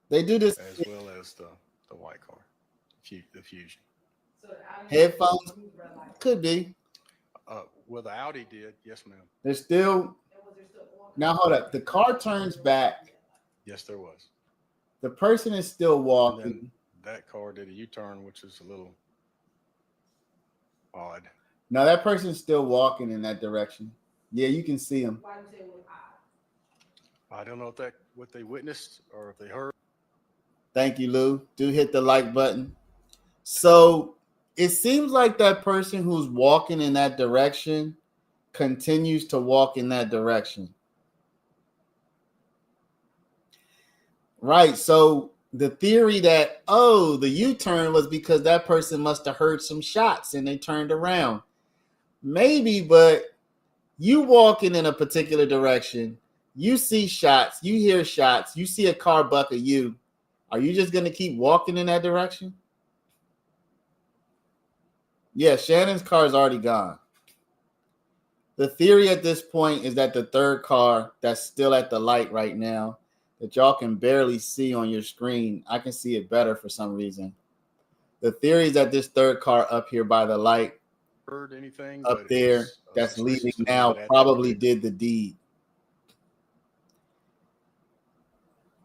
They do this as well as the white car, the Fusion. headphones. Could be. Well, the Audi did. Yes, ma'am. There's still. Now hold up. The car turns back. Yes, there was. The person is still And walking. then that car did a U-turn, which is a little odd. Now that person's still walking in that direction. Yeah, you can see him. I don't know if that what they witnessed or if they heard. Thank you, Lou. Do hit the like button. So it seems like that person who's walking in that direction continues to walk in that direction. Right. So the theory that, the U-turn was because that person must have heard some shots and they turned around. Maybe, but you walking in a particular direction, you see shots, you hear shots, you see a car buck at you. Are you just going to keep walking in that direction? Yeah, Shannon's car is already gone. The theory at this point is that the third car that's still at the light right now, that y'all can barely see on your screen, I can see it better for some reason. The theory is that this third car up here by the light, Heard anything up but there, it's, that's suspicious leaving to me now, that at probably did the deed.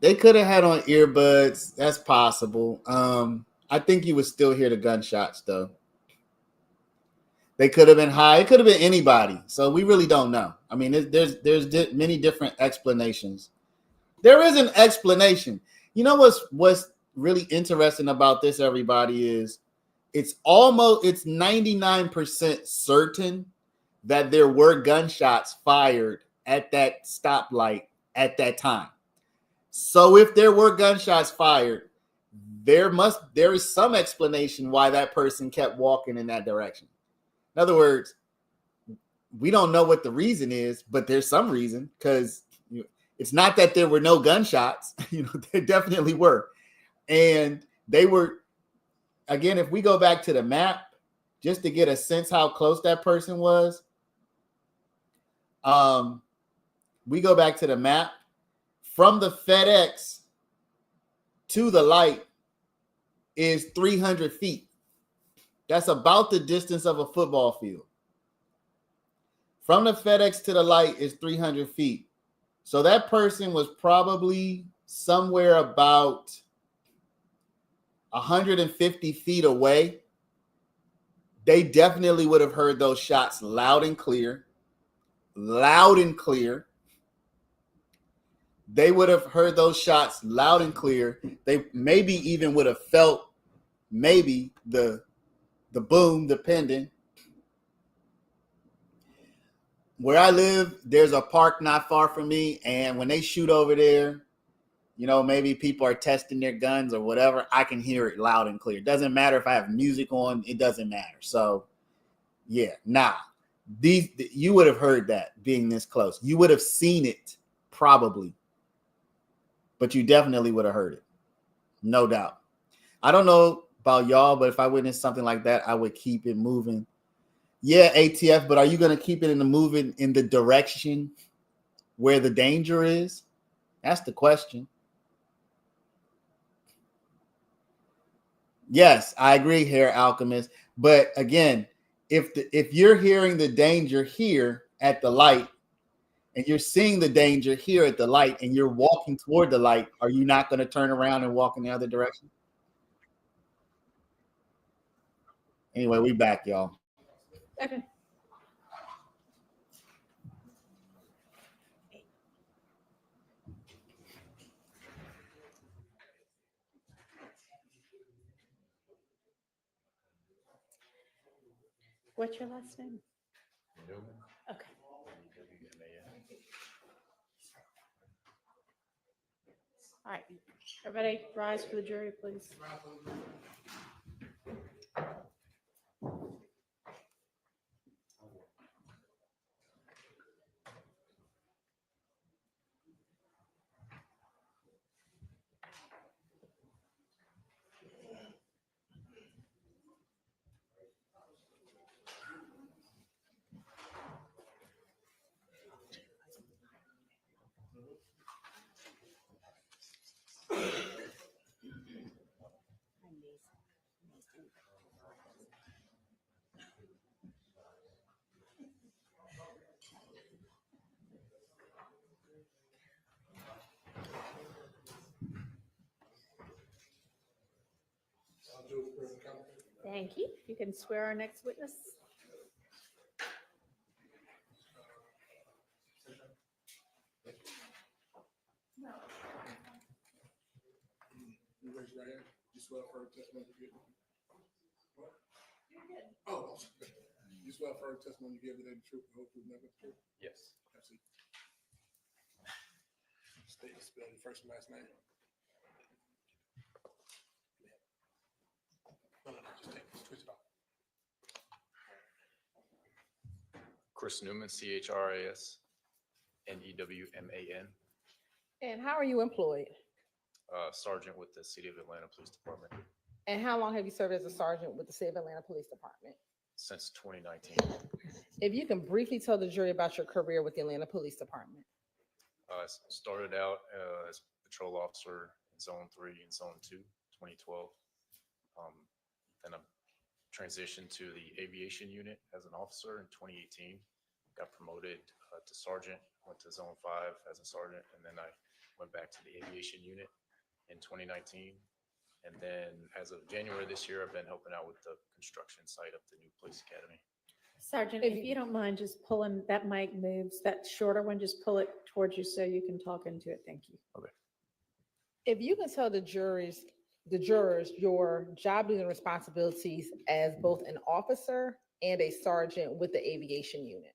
They could have had on earbuds. That's possible. I think you would still hear the gunshots, though. They could have been high. It could have been anybody. So we really don't know. I mean, there's many different explanations. There is an explanation. You know what's really interesting about this, everybody, is it's 99% certain that there were gunshots fired at that stoplight at that time. So if there were gunshots fired, there is some explanation why that person kept walking in that direction. In other words, we don't know what the reason is, but there's some reason, because it's not that there were no gunshots. There definitely were. And they were, again, if we go back to the map, just to get a sense how close that person was, we go back to the map. From the FedEx to the light is 300 feet. That's about the distance of a football field. From the FedEx to the light is 300 feet. So that person was probably somewhere about 150 feet away. They definitely would have heard those shots loud and clear. Loud and clear. They would have heard those shots loud and clear. They maybe even would have felt maybe the boom, depending. Where I live, there's a park not far from me, and when they shoot over there, maybe people are testing their guns or whatever, I can hear it loud and clear. It doesn't matter if I have music on, it doesn't matter. So, yeah, you would have heard that being this close. You would have seen it probably, but you definitely would have heard it. No doubt. I don't know about y'all, but if I witnessed something like that, I would keep it moving. Yeah, ATF, but are you going to keep it moving in the direction where the danger is? That's the question. Yes, I agree here, Alchemist. But again, if you're hearing the danger here at the light, and you're seeing the danger here at the light, and you're walking toward the light, are you not going to turn around and walk in the other direction? Anyway, we back, y'all. Okay. What's your last name? Okay. All right. Everybody rise for the jury, please. Thank you. You can swear our next witness. You raise your right hand. You swear for testimony you give. What? Oh, you swear for testimony you give today the truth, the whole truth, nothing but the truth? Yes. Absolutely. State, spell your first and last name. No, just take this, twist it off. Chris Newman, CHRAS, NEWMAN, And how are you employed? Sergeant with the City of Atlanta Police Department And how long have you served as a sergeant with the City of Atlanta Police Department? since 2019. If you can briefly tell the jury about your career with the Atlanta Police Department. I started out as patrol officer in Zone 3 and Zone 2, 2012. Then I transitioned to the aviation unit as an officer in 2018. Got promoted to sergeant, went to Zone 5 as a sergeant, and then I went back to the aviation unit in 2019. And then as of January this year, I've been helping out with the construction site of the new police academy. Sergeant, if you don't mind just pulling, that mic moves, that shorter one, just pull it towards you so you can talk into it. Thank you. Okay. If you can tell the jurors your job duties and responsibilities as both an officer and a sergeant with the aviation unit.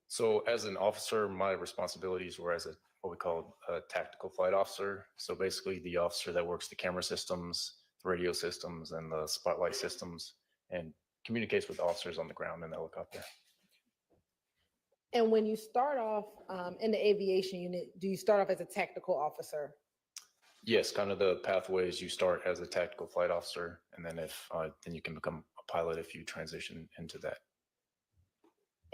So as an officer, my responsibilities were as a what we call a tactical flight officer. So basically the officer that works the camera systems, the radio systems, and the spotlight systems, and communicates with officers on the ground in the helicopter. And when you start off in the aviation unit, do you start off as a tactical officer? Yes, kind of the pathways. You start as a tactical flight officer, and then then you can become a pilot if you transition into that.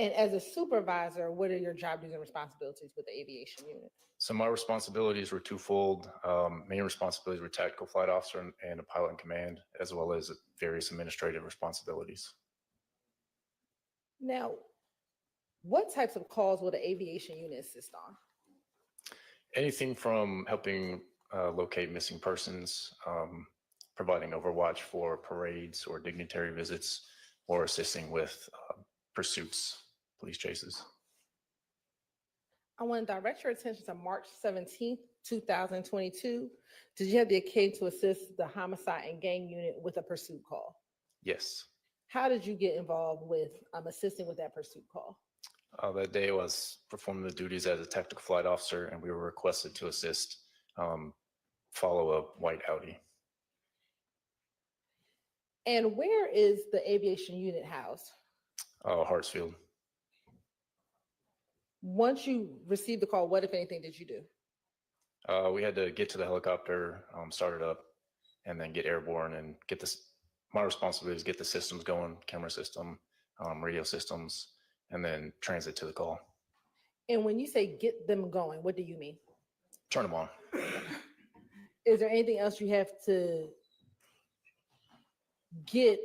And as a supervisor, what are your job duties and responsibilities with the aviation unit? So my responsibilities were twofold. Main responsibilities were tactical flight officer and a pilot in command, as well as various administrative responsibilities. Now, what types of calls will the aviation unit assist on? Anything from helping locate missing persons, providing overwatch for parades or dignitary visits, or assisting with pursuits, police chases. I want to direct your attention to March 17th, 2022. Did you have the occasion to assist the homicide and gang unit with a pursuit call? Yes. How did you get involved with assisting with that pursuit call? That day I was performing the duties as a tactical flight officer, and we were requested to assist follow a white Audi. And where is the aviation unit housed? Hartsfield. Once you received the call, what, if anything, did you do? We had to get to the helicopter, start it up, and then get airborne and get this. My responsibility is get the systems going, camera system, radio systems, and then transit to the call. And when you say get them going, what do you mean? Turn them on. Is there anything else you have to get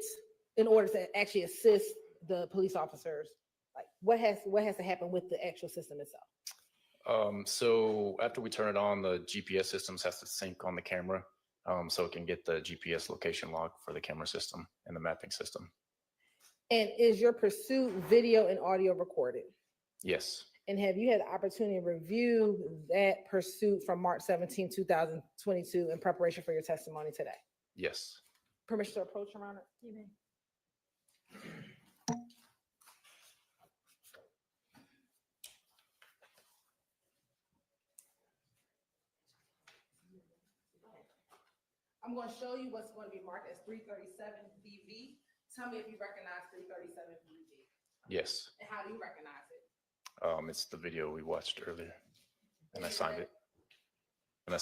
in order to actually assist the police officers? Like what has to happen with the actual system itself? So after we turn it on, the GPS systems has to sync on the camera, so it can get the GPS location log for the camera system and the mapping system. And is your pursuit video and audio recorded? Yes. And have you had the opportunity to review that pursuit from March 17, 2022 in preparation for your testimony today? Yes. Permission to approach, Your Honor? You may. I'm going to show you what's going to be marked as 337 BV. Tell me if you recognize 337 BV. Yes. And how do you recognize it? It's the video we watched earlier, and I signed it. Yeah.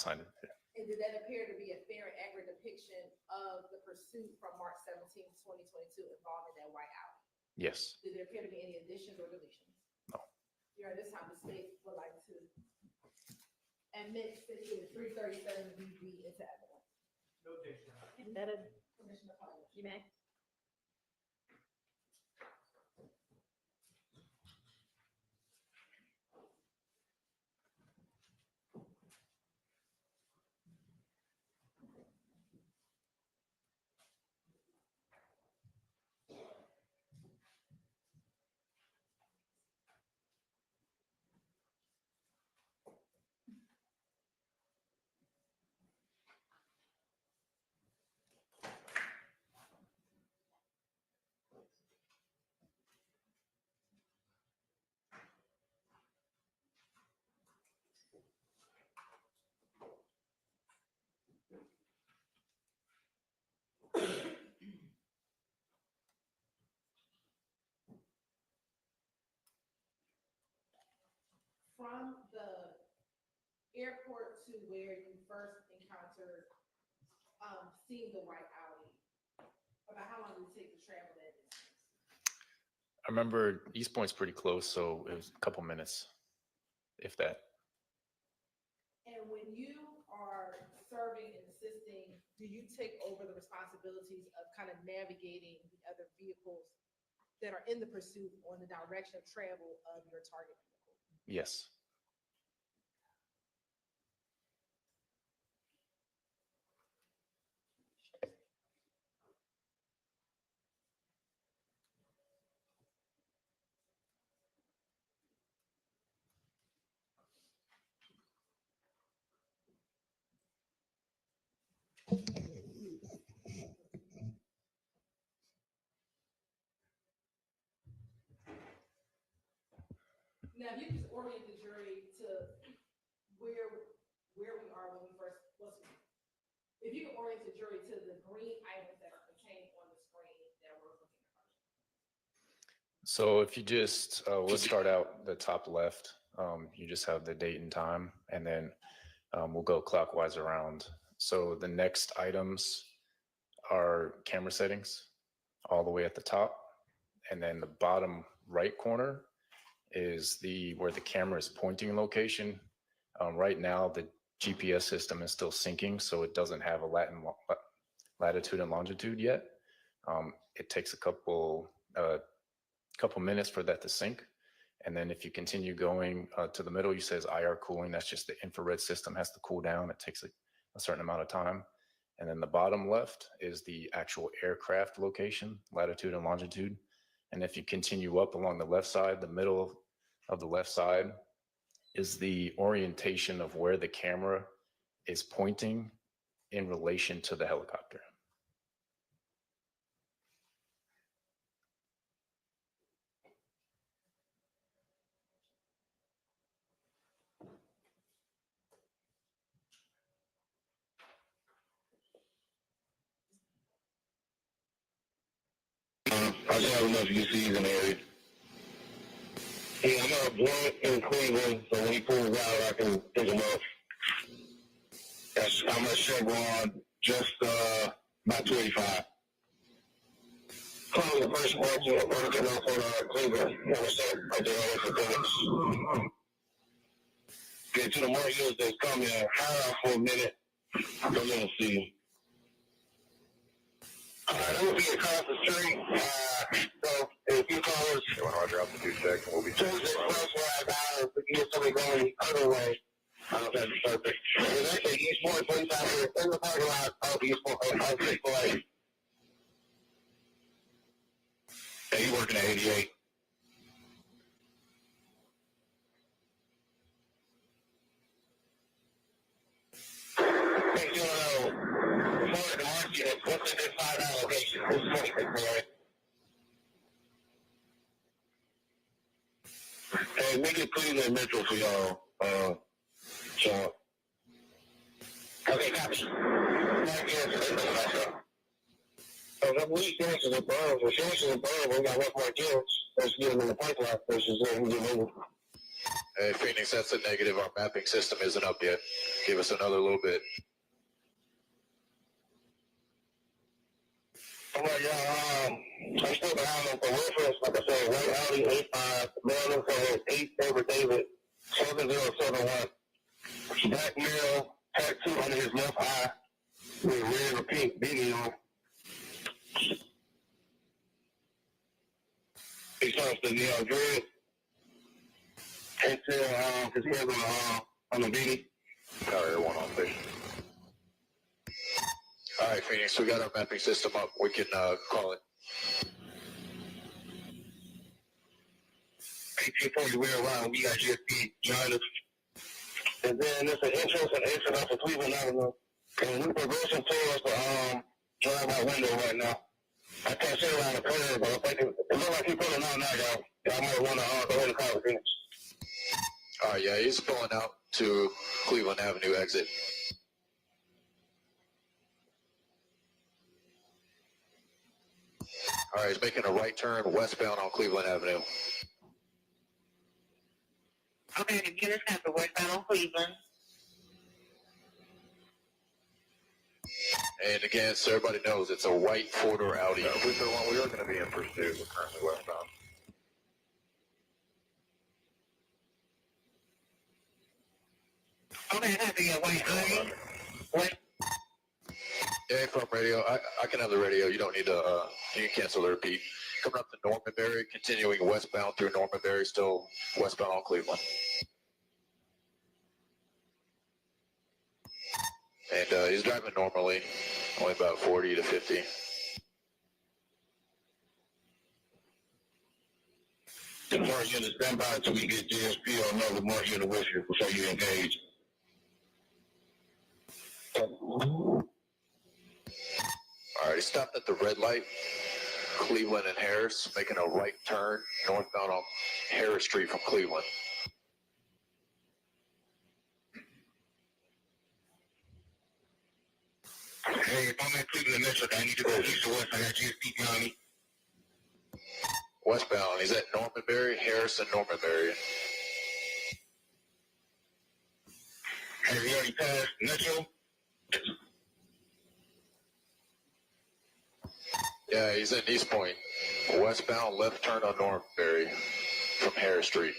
And did that appear to be a fair and accurate depiction of the pursuit from March 17, 2022 involving that white Audi? Yes. Did there appear to be any additions or deletions? No. Here, this time the state would like to admit sending 337 BV into evidence. No objection. Admitted. Commissioner Parker. You may. From the airport to where you first encountered seeing the white Audi, about how long did it take to travel that distance? I remember East Point's pretty close, so it was a couple minutes, if that. And when you are serving and assisting, do you take over the responsibilities of kind of navigating the other vehicles that are in the pursuit on the direction of travel of your target vehicle? Yes. Now, if you just orient the jury to point the jury to the green items that are contained on the screen that we're looking at. So if you just, let's start out the top left. You just have the date and time, and then we'll go clockwise around. So the next items are camera settings all the way at the top. And then the bottom right corner is where the camera is pointing location. Right now, the GPS system is still syncing, so it doesn't have a latitude and longitude yet. It takes a couple minutes for that to sync. And then if you continue going to the middle, you says IR cooling. That's just the infrared system has to cool down. It takes a certain amount of time. And then the bottom left is the actual aircraft location, latitude and longitude. And if you continue up along the left side, the middle of the left side is the orientation of where the camera is pointing in relation to the helicopter. I just have enough UCs in the area. Yeah, I'm at a blunt in Cleveland, so when he pulls out, I can pick him up. I'm at Chevron, just about 285. Probably the first part to working off on Cleveland. Right there for Cleveland. Get to the Marshals that's coming high for a minute. I'm going to see. I'm going to be across the street. So if you call us, you want to drop the 2 checks, and we'll be checking. If we can get somebody going other way, that'd be perfect. There's actually Eastport Police out here in the parking lot of Eastport, Chick-fil-A. Hey, you working at 88? Hey, you know, before the market, what's a good $5 location? Who's 26, right? Hey, make it Cleveland Metro for y'all, so. Okay, copy. So the week finishes the burn. If finishes the burn, we got one more kill. Let's get them in the pipeline versus then we get moving. Hey, Phoenix, that's a negative. Our mapping system isn't up yet. Give us another little bit. All right, y'all. I'm still behind them for reference. Like I said, White Audi 85, Maryland for 8 David David 7071. Black male, tattoo under his left eye with red or pink beanie on. He starts the neon dread. Until, because he has on the beanie. Carrier 1 on station. All right, Phoenix, we got our mapping system up. We can call it. 1840 way around, we got GSP behind us. And then there's an entrance and exit off of Cleveland Avenue. And we're progressing towards the drive-out window right now. I can't see around the curve, but I'm thinking, it looks like he's pulling out now, y'all. Y'all might want to go in the car with Phoenix. All right, yeah, he's pulling out to Cleveland Avenue exit. All right, he's making a right turn westbound on Cleveland Avenue. Okay, the units have the westbound on Cleveland. And again, so everybody knows, it's a white four-door Audi. We are going to be in pursuit. We're currently westbound. Okay, I have to get white Audi. What? Yeah, from radio. I can have the radio. You don't need to, you can cancel the repeat. Coming up to Normanberry, continuing westbound through Normanberry, still westbound on Cleveland. And he's driving normally, only about 40 to 50. The more units stand by until we get GSP or another more unit with you before you engage. All right, he stopped at the red light, Cleveland and Harris, making a right turn northbound on Harris Street from Cleveland. Hey, if I'm in Cleveland Metro, I need to go east or west. I got GSP behind me. Westbound, he's at Normanberry, Harrison, Normanberry. Has he already passed Metro? Yeah, he's in East Point. Westbound, left turn on Normanberry from Harris Street.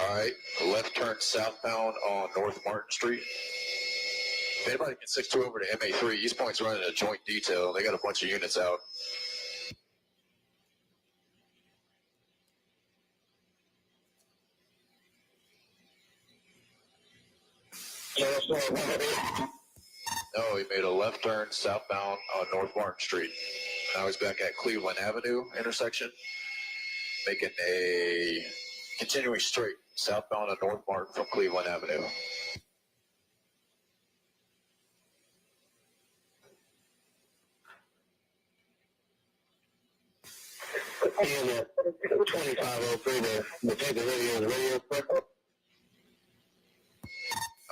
All right, left turn southbound on North Martin Street. If anybody can 6-2 over to MA3, East Point's running a joint detail. They got a bunch of units out. No, he made a left turn southbound on North Martin Street. Now he's back at Cleveland Avenue intersection, making a continuing straight southbound on North Martin from Cleveland Avenue. Yeah, 2503 there. We'll take the radio quick.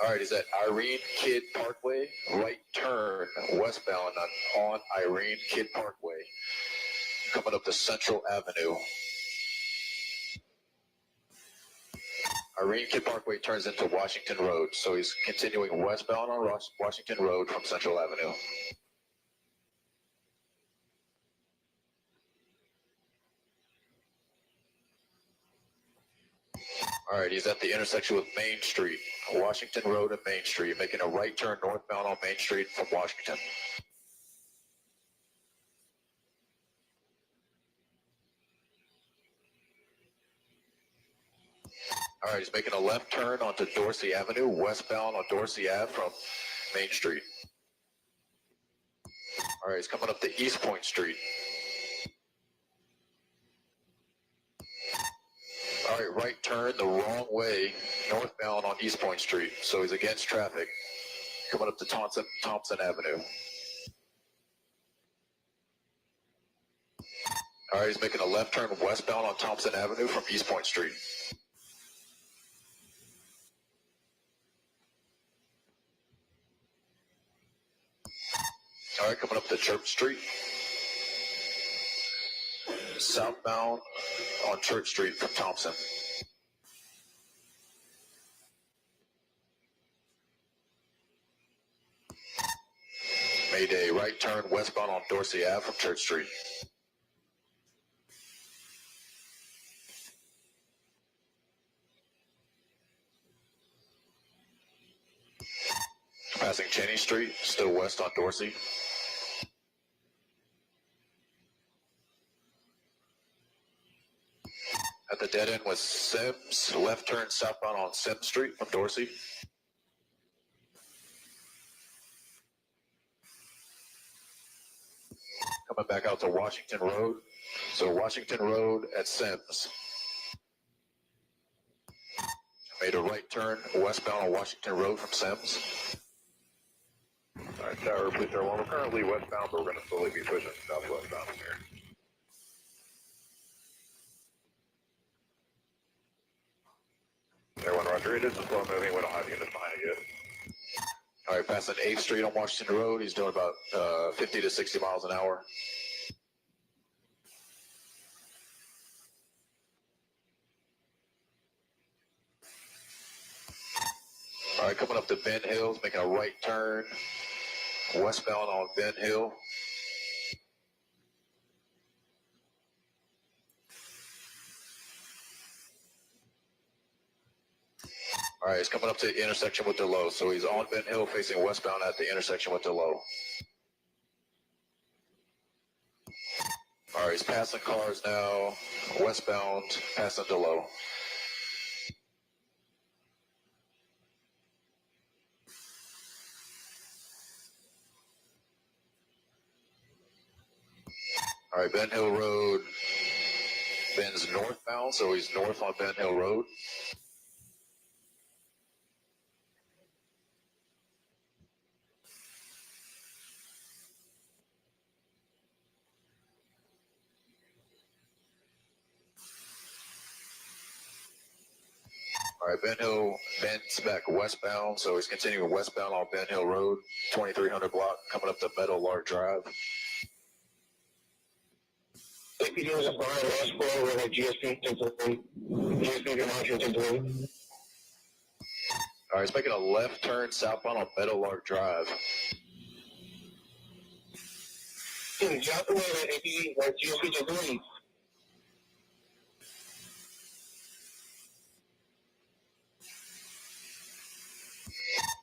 All right, he's at Irene Kidd Parkway, right turn westbound on Irene Kidd Parkway, coming up to Central Avenue. Irene Kidd Parkway turns into Washington Road, so he's continuing westbound on Washington Road from Central Avenue. All right, he's at the intersection with Main Street, Washington Road and Main Street, making a right turn northbound on Main Street from Washington. All right, he's making a left turn onto Dorsey Avenue, westbound on Dorsey Ave from Main Street. All right, he's coming up to East Point Street. All right, right turn the wrong way, northbound on East Point Street. So he's against traffic, coming up to Thompson Avenue. All right, he's making a left turn westbound on Thompson Avenue from East Point Street. All right, coming up to Church Street. Southbound on Church Street from Thompson. Made a right turn westbound on Dorsey Ave from Church Street. Passing Cheney Street, still west on Dorsey. At the dead end was Sims, left turn southbound on Sims Street from Dorsey. Coming back out to Washington Road. So Washington Road at Sims. Made a right turn westbound on Washington Road from Sims. All right, Tower, please, sir. Well, we're currently westbound, but we're going to slowly be pushing southwestbound from here. Everyone, roger. It is slow moving. We don't have units behind it yet. All right, passing 8th Street on Washington Road. He's doing about 50 to 60 miles an hour. All right, coming up to Ben Hills, making a right turn westbound on Ben Hill. All right, he's coming up to the intersection with DeLowe. So he's on Ben Hill facing westbound at the intersection with DeLowe. All right, he's passing cars now, westbound, passing DeLowe. All right, Ben Hill Road bends northbound, so he's north on Ben Hill Road. All right, Ben Hill bends back westbound, so he's continuing westbound on Ben Hill Road, 2300 block, coming up to Meadow Lark Drive. If you do is behind the escrow with a GSP temporary, GSP demotion temporary. All right, he's making a left turn southbound on Meadow Lark Drive. Drop away that AP, that GSP temporary.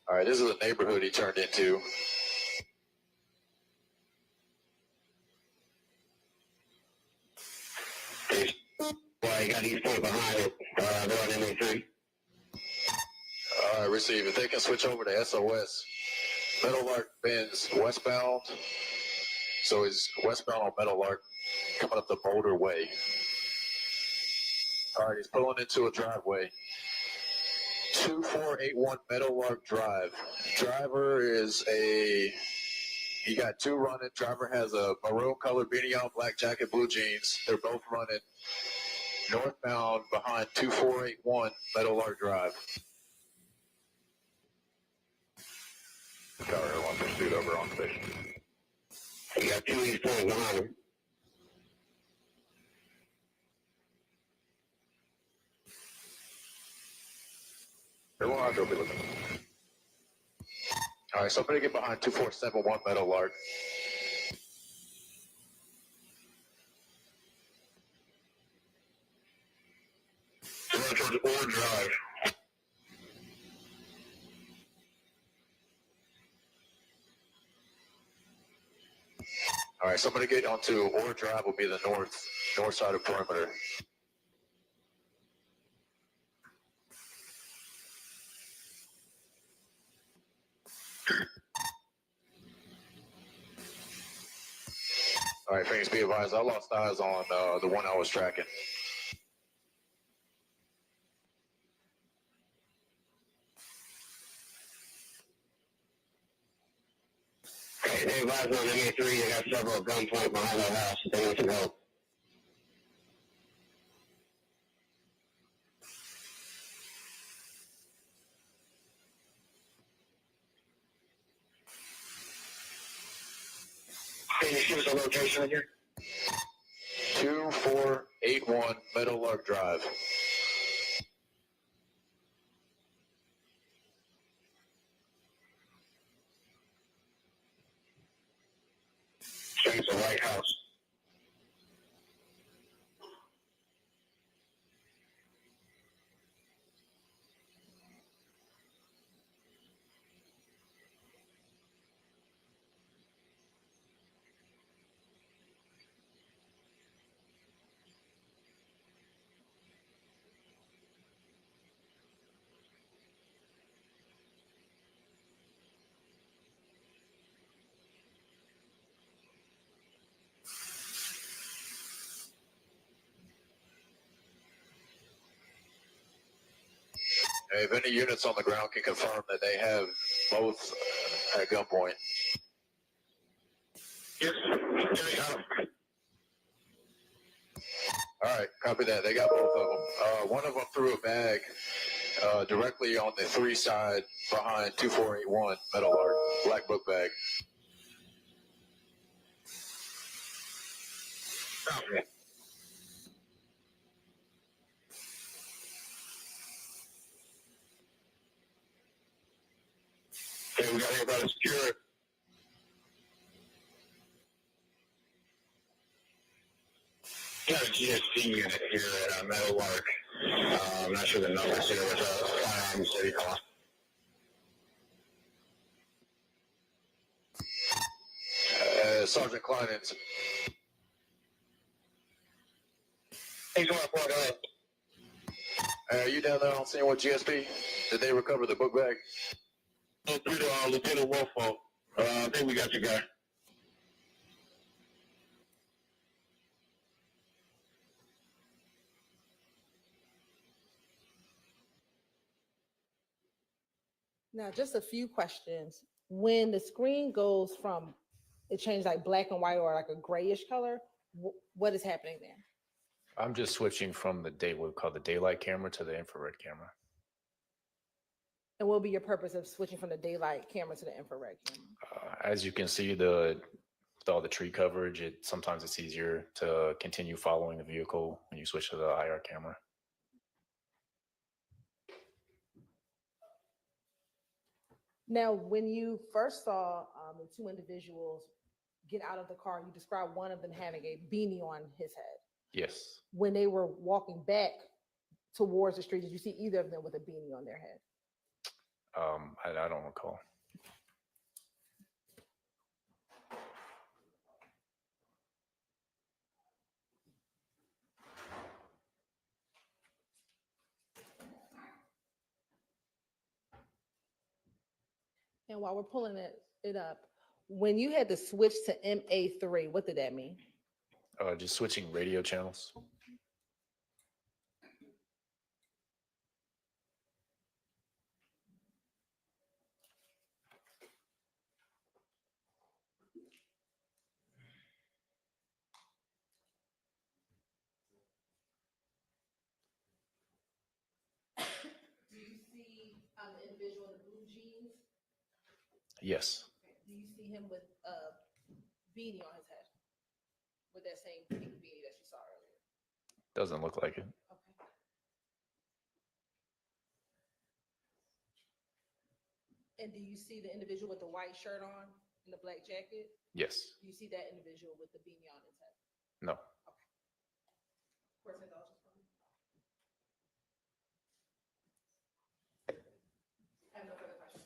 All right, this is the neighborhood he turned into. Well, you got these four behind it. They're on MA3. All right, receive. If they can switch over to SOS. Meadow Lark bends westbound, so he's westbound on Meadow Lark, coming up the Boulder Way. All right, he's pulling into a driveway. 2481 Meadow Lark Drive. Driver is he got two running. Driver has a maroon colored beanie on, black jacket, blue jeans. They're both running northbound behind 2481 Meadow Lark Drive. Tower 1 pursuit over on station. You got two East Points behind him. Everyone out there will be looking. All right, somebody get behind 2471 Meadow Lark. Run towards Ore Drive. All right, somebody get onto Ore Drive will be the north side of perimeter. All right, Phoenix, be advised, I lost eyes on the one I was tracking. Okay, they advised on MA3, they got several gunpoint behind their house. They want some help. Can you give us a location right here? 2481 Meadow Lark Drive. It's the White House. If any units on the ground can confirm that they have both at gunpoint. Yes, All right, copy that. They got both of them. One of them threw a bag directly on the 3 side behind 2481 Meadow Lark, black book bag. Okay. Okay, we got everybody secured. Got a GSP unit here at Meadow Lark. I'm not sure the numbers here with a firearm city call. Sergeant Kleinens. Hey, come on, go ahead. Are you down there on scene with GSP? Did they recover the book bag? Lieutenant Wolfo. I think we got your guy. Now, just a few questions. When the screen goes from, it changes like black and white or like a grayish color, what is happening there? I'm just switching from what we call the daylight camera to the infrared camera. And what will be your purpose of switching from the daylight camera to the infrared camera? As you can see, with all the tree coverage, sometimes it's easier to continue following the vehicle when you switch to the IR camera. Now, when you first saw the two individuals get out of the car, you described one of them having a beanie on his head. Yes. When they were walking back towards the street, did you see either of them with a beanie on their head? I don't recall. And while we're pulling it up, when you had to switch to MA3, what did that mean? Just switching radio channels. Do you see the individual in the blue jeans? Yes. Do you see him with a beanie on his head? With that same pink beanie that you saw earlier? Doesn't look like it. Okay. And do you see the individual with the white shirt on and the black jacket? Yes. Do you see that individual with the beanie on his head? No. Court indulgence for me. I have no further questions.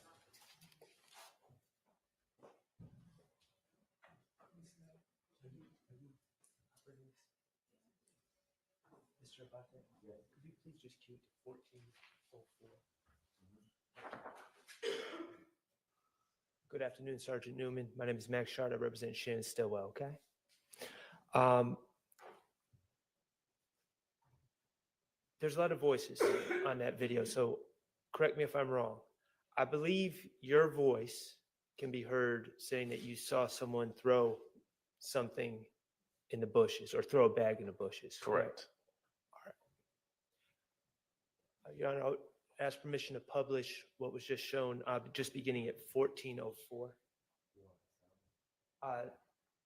Mr. Abate, could you please just cue to 1404? Good afternoon, Sergeant Newman. My name is Max Shard. I represent Shannon Stillwell, okay? There's a lot of voices on that video, so correct me if I'm wrong. I believe your voice can be heard saying that you saw someone throw something in the bushes or throw a bag in the bushes. Correct. Your Honor, I'll ask permission to publish what was just shown, just beginning at 1404.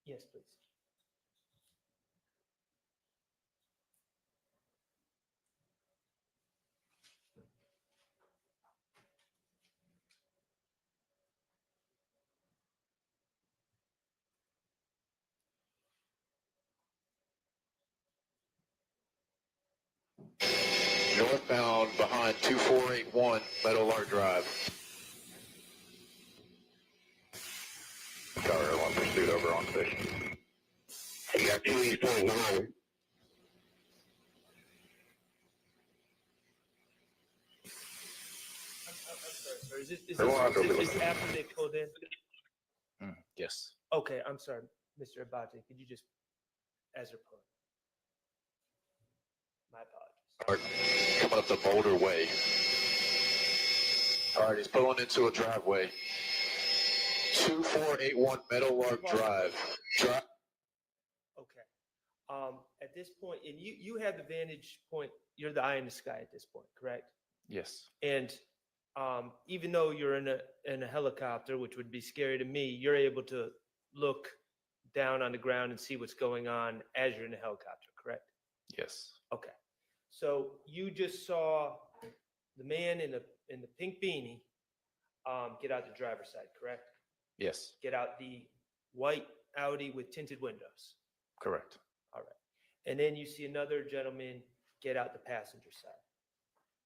Yes, please. Northbound behind 2481 Meadowlark Drive. Tower 1 pursuit over on station. You got 2 East 29. Sir, is this after they pulled in? Yes. Okay, I'm sorry, Mr. Abate, could you just, as they're pulling? My apologies. Coming up the Boulder Way. All right, he's pulling into a driveway. 2481 Meadowlark Drive. Okay. At this point, and you have the vantage point, you're the eye in the sky at this point, correct? Yes. And even though you're in a helicopter, which would be scary to me, you're able to look down on the ground and see what's going on as you're in a helicopter, correct? Yes. Okay. So you just saw the man in the pink beanie get out the driver's side, correct? Yes. Get out the white Audi with tinted windows. Correct. All right. And then you see another gentleman get out the passenger side.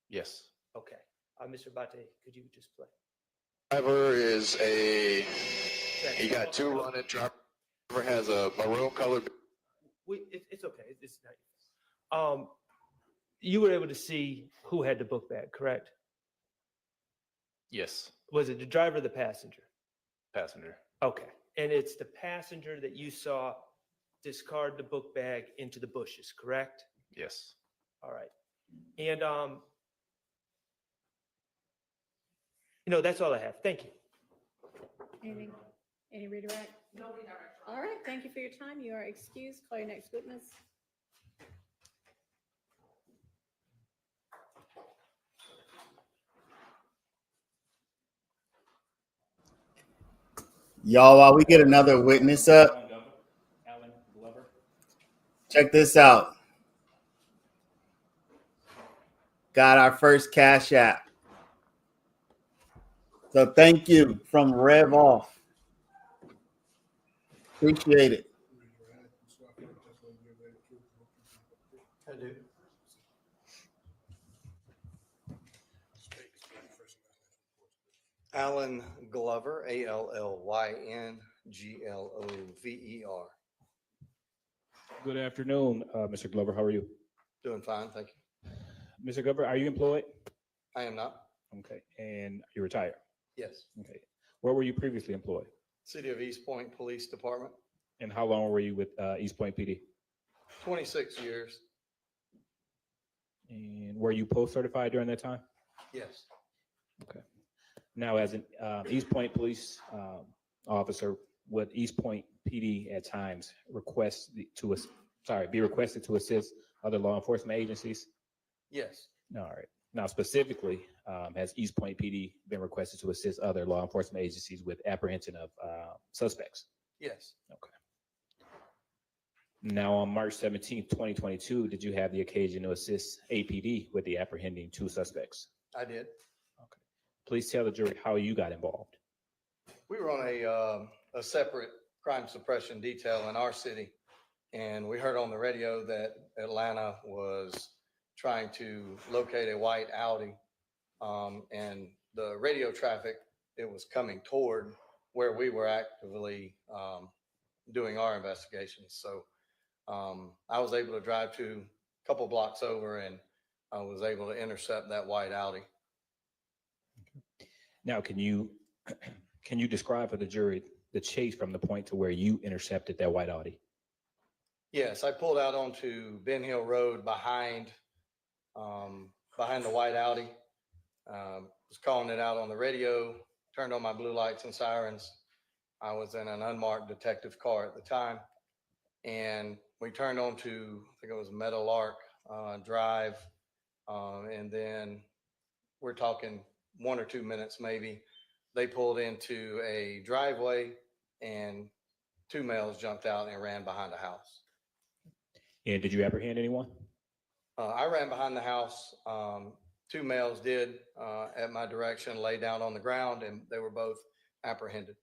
Yes. Okay. Mr. Abate, could you just play? Driver is he got 2 running. Driver has a maroon colored. It's okay. It's not. You were able to see who had the book bag, correct? Yes. Was it the driver or the passenger? Passenger. Okay. And it's the passenger that you saw discard the book bag into the bushes, correct? Yes. All right. And, that's all I have. Thank you. Anything? Any redirect? No redirect. All right, thank you for your time. You are excused. Call your next witness. Y'all, while we get another witness up, Alan Glover. check this out. Got our first Cash App. So thank you from Rev Off. Appreciate it. I do. Alan Glover, ALLYNGLOVER. Good afternoon, Mr. Glover. How are you? Doing fine, thank you. Mr. Glover, are you employed? I am not. Okay. And you're retired? Yes. Okay. Where were you previously employed? City of East Point Police Department, And how long were you with East Point PD? 26 years. And were you post-certified during that time? Yes. Okay. Now, as an East Point police officer, would East Point PD at times be requested to assist other law enforcement agencies? Yes. All right. Now, specifically, has East Point PD been requested to assist other law enforcement agencies with apprehension of suspects? Yes. Okay. Now, on March 17th, 2022, did you have the occasion to assist APD with the apprehending 2 suspects? I did. Please tell the jury how you got involved. We were on a separate crime suppression detail in our city, and we heard on the radio that Atlanta was trying to locate a white Audi, and the radio traffic, it was coming toward where we were actively doing our investigations. So I was able to drive to a couple blocks over, and I was able to intercept that white Audi. Now, can you describe for the jury the chase from the point to where you intercepted that white Audi? Yes, I pulled out onto Ben Hill Road behind the white Audi. Was calling it out on the radio, turned on my blue lights and sirens. I was in an unmarked detective car at the time, and we turned onto, I think it was Meadowlark Drive, and then we're talking 1 or 2 minutes maybe. They pulled into a driveway, and 2 males jumped out and ran behind a house. And did you apprehend anyone? I ran behind the house. 2 males did at my direction, lay down on the ground, and they were both apprehended.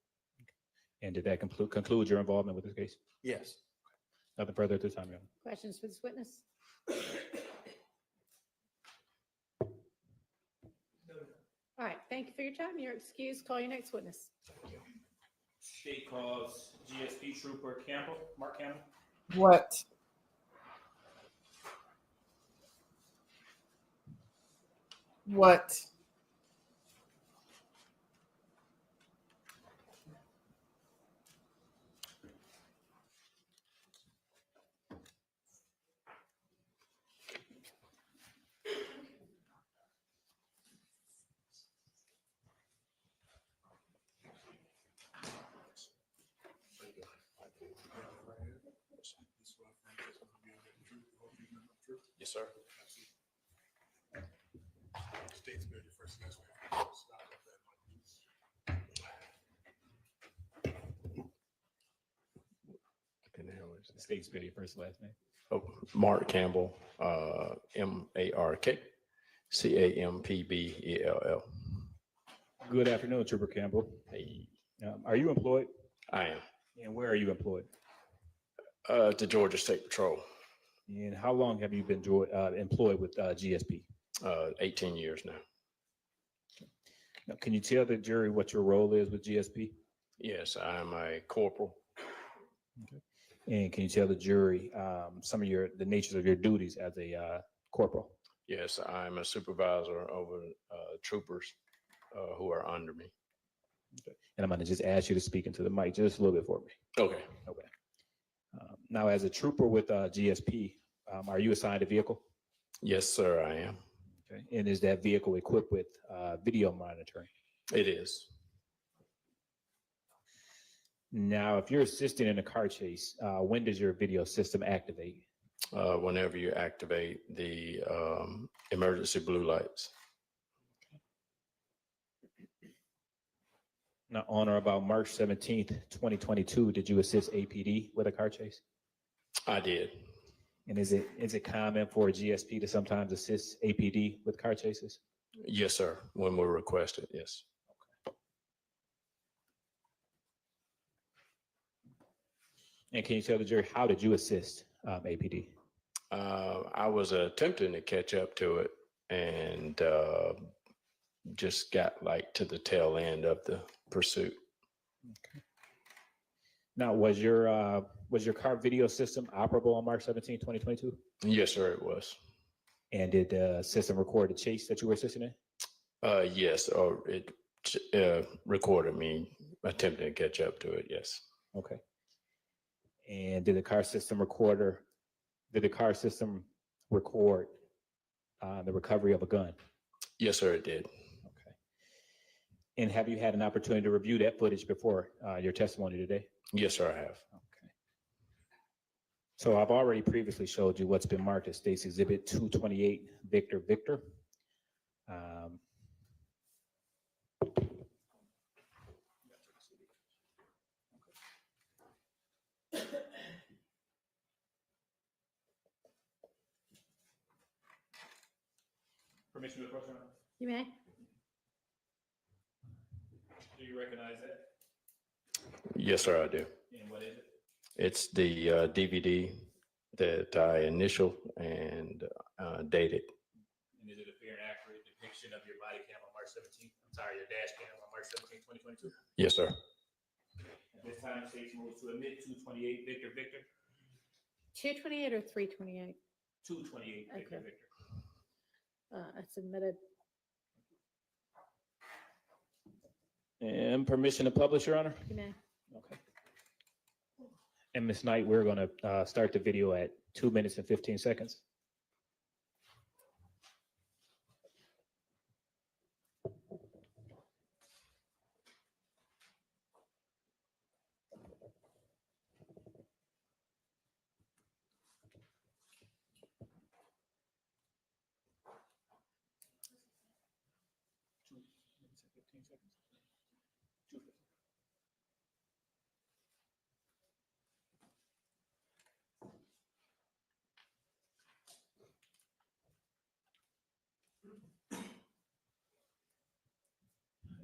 And did that conclude your involvement with this case? Yes. Nothing further at this time, Your Honor. Questions for this witness? All right, thank you for your time. You're excused. Call your next witness. State calls GSP Trooper Campbell, Mark Campbell. What? What? Yes, sir. State spell your first last name. Oh, Mark Campbell, MarkCampbell. Good afternoon, Trooper Campbell. Hey. Are you employed? I am. And where are you employed? To Georgia State Patrol. And how long have you been employed with GSP? 18 years now. Now, can you tell the jury what your role is with GSP? Yes, I am a corporal. Okay. And can you tell the jury some of the natures of your duties as a corporal? Yes, I'm a supervisor over troopers who are under me. Okay. And I'm going to just ask you to speak into the mic just a little bit for me. Okay. Okay. Now, as a trooper with GSP, are you assigned a vehicle? Yes, sir, I am. Okay. And is that vehicle equipped with video monitoring? It is. Now, if you're assisting in a car chase, when does your video system activate? Whenever you activate the emergency blue lights. Now, on or about March 17th, 2022, did you assist APD with a car chase? I did. And is it common for a GSP to sometimes assist APD with car chases? Yes, sir. When we're requested, yes. And can you tell the jury, how did you assist APD? I was attempting to catch up to it and just got like to the tail end of the pursuit. Okay. Now, was your car video system operable on March 17, 2022? Yes, sir, it was. And did the system record the chase that you were assisting in? Yes, or it recorded me attempting to catch up to it, yes. Okay. And did the car system record the recovery of a gun? Yes, sir, it did. Okay. And have you had an opportunity to review that footage before your testimony today? Yes, sir, I have. Okay. So I've already previously showed you what's been marked as State's Exhibit 228, Victor Victor. Permission to approach, Your Honor? You may. Do you recognize that? Yes, sir, I do. And what is it? It's the DVD that I initialed and dated. And is it a fair and accurate depiction of your body cam on March 17th? I'm sorry, your dash cam on March 17th, 2022? Yes, sir. At this time, State's moves to admit 228 Victor Victor. 228 or 328? 228 Victor Okay. Victor. It's admitted. And permission to publish, Your Honor? You may. Okay. And Ms. Knight, we're going to start the video at 2 minutes and 15 seconds.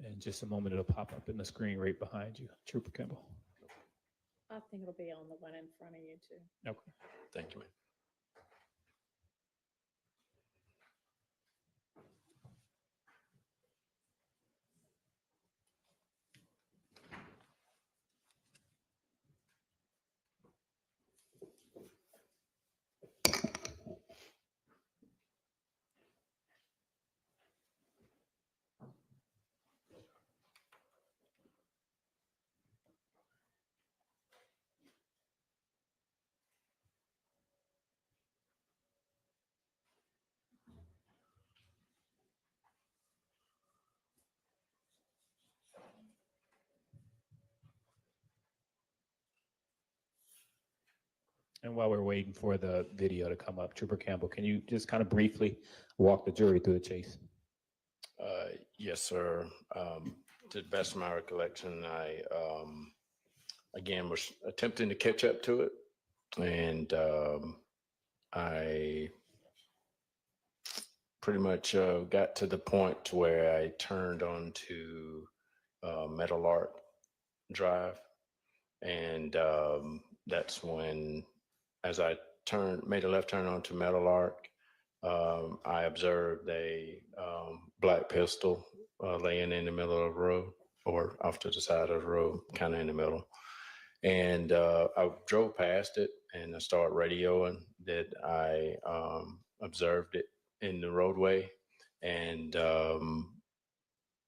In just a moment, it'll pop up in the screen right behind you, Trooper Kimball. I think it'll be on the one in front of you too. Okay. Thank you, ma'am. And while we're waiting for the video to come up, Trooper Campbell, can you just kind of briefly walk the jury through the chase? Yes, sir. To the best of my recollection, I again was attempting to catch up to it, and I pretty much got to the point where I turned onto Metal Arc Drive, and that's when, as I made a left turn onto Metal Arc, I observed a black pistol laying in the middle of the road, or off to the side of the road, kind of in the middle. And I drove past it, and I started radioing that I observed it in the roadway. And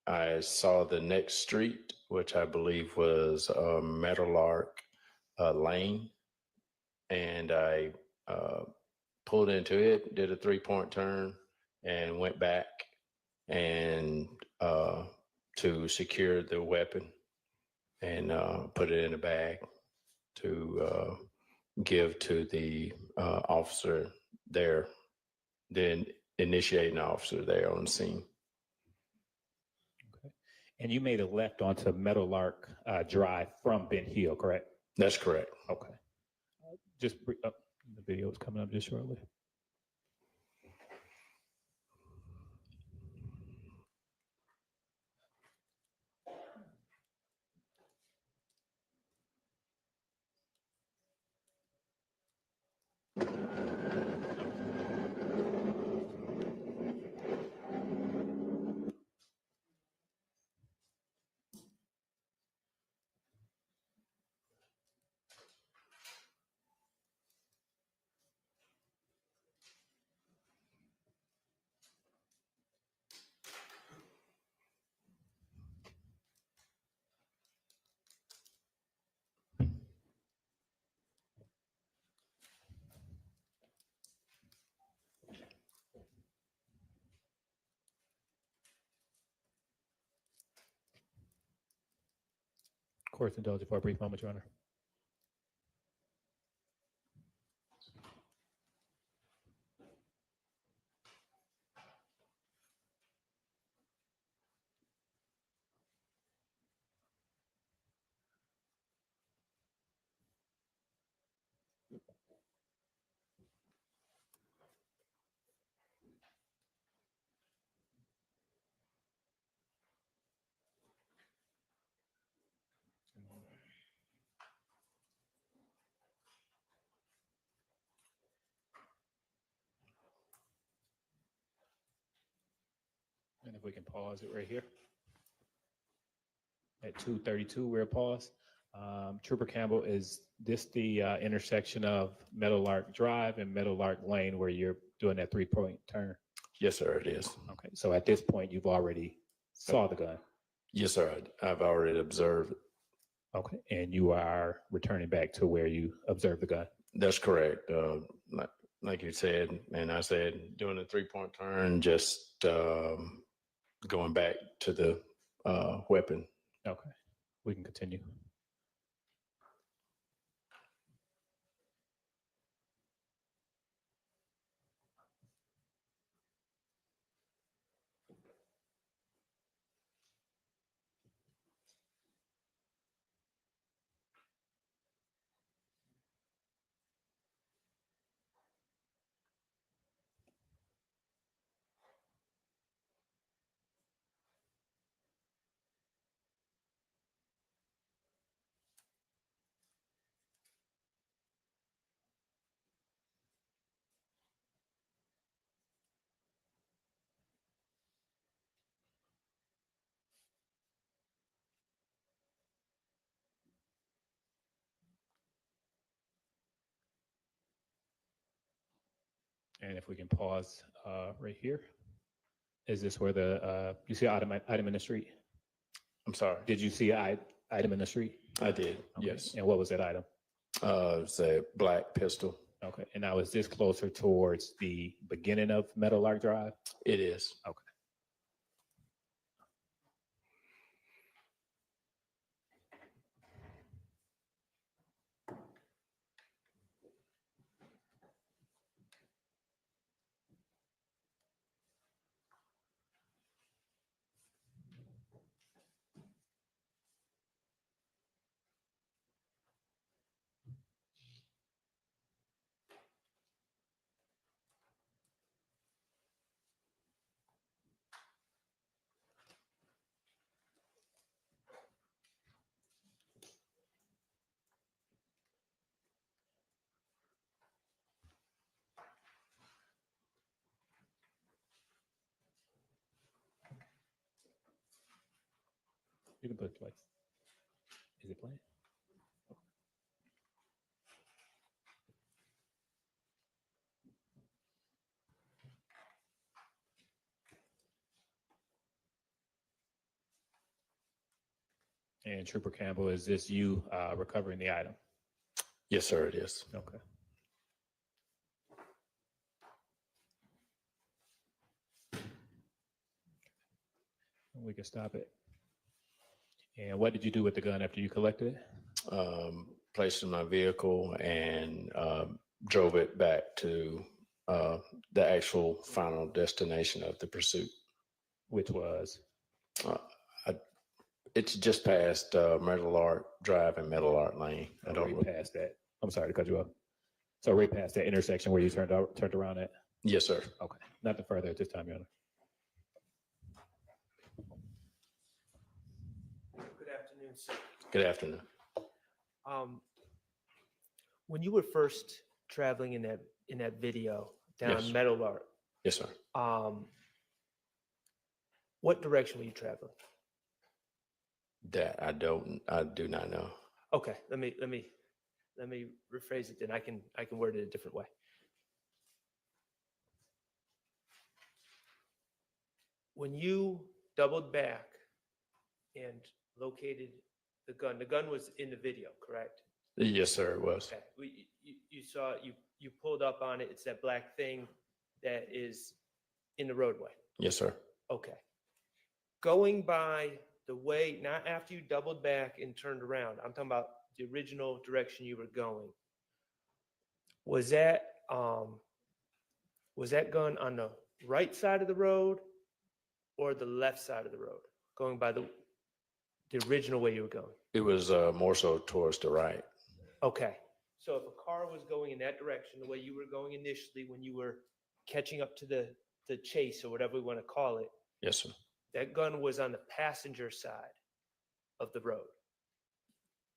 I saw the next street, which I believe was Metal Arc Lane. And I pulled into it, did a 3-point turn, and went back and to secure the weapon and put it in a bag to give to the officer there, the initiating officer there on the scene. Okay. And you made a left onto Meadowlark Drive from Ben Hill, correct? That's correct. Okay. Just the video is coming up just shortly. Court's indulged for a brief moment, Your Honor. And if we can pause it right here. At 2:32, we're paused. Trooper Campbell, is this the intersection of Meadowlark Drive and Meadowlark Lane where you're doing that 3-point turn? Yes, sir, it is. Okay, so at this point, you've already saw the gun? Yes, sir, I've already observed it. Okay, and you are returning back to where you observed the gun? That's correct. Like you said, and I said, doing a 3-point turn, just going back to the weapon. Okay, we can continue. And if we can pause right here. Is this where the, you see item in the street? I'm sorry. Did you see an item in the street? I did, Okay. yes. And what was that item? It's a black pistol. Okay, and now is this closer towards the beginning of Meadowlark Drive? It is. Okay. You can put it twice. Is it playing? And Trooper Campbell, is this you recovering the item? Yes, sir, it is. Okay. We can stop it. And what did you do with the gun after you collected it? Placed in my vehicle and drove it back to the actual final destination of the pursuit. Which was? It's just past Metal Art Drive and Metal Art Lane. I don't. Right past that. I'm sorry to cut you off. So right past that intersection where you turned around at? Yes, sir. Okay. Nothing further at this time, Your Honor. Good afternoon, sir. Good afternoon. When you were first traveling in that video down Yes. Metal Art, Yes, sir. what direction were you traveling? That I do not know. Okay, let me rephrase it then. I can word it a different way. When you doubled back and located the gun was in the video, correct? Yes, sir, it was. Okay. You saw you pulled up on it. It's that black thing that is in the roadway. Yes, sir. Okay. Going by the way, not after you doubled back and turned around. I'm talking about the original direction you were going. Was that gun on the right side of the road or the left side of the road? Going by the original way you were going. It was more so towards the right. Okay. So if a car was going in that direction, the way you were going initially when you were catching up to the chase or whatever we want to call it, Yes, sir. that gun was on the passenger side of the road.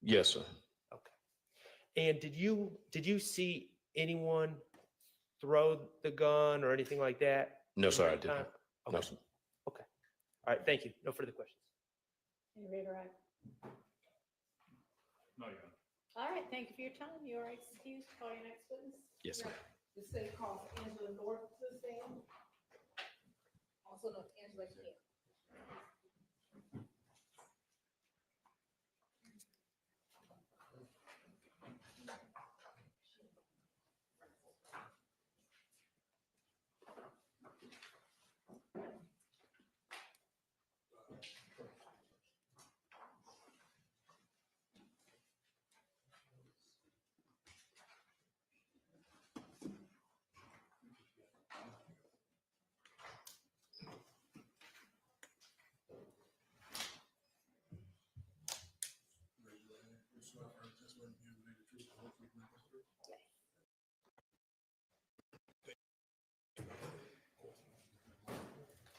Yes, sir. And did you see anyone throw the gun or anything like that? No, in sir, I that didn't. time? No, Okay. sir. Okay. All right. Thank you. No further questions. Any redirect? No, Your Honor. All right, thank you for your time. You are excused. Call your next witness. Yes, sir. The state calls Angela North to the stand. Also known as Angela Camp.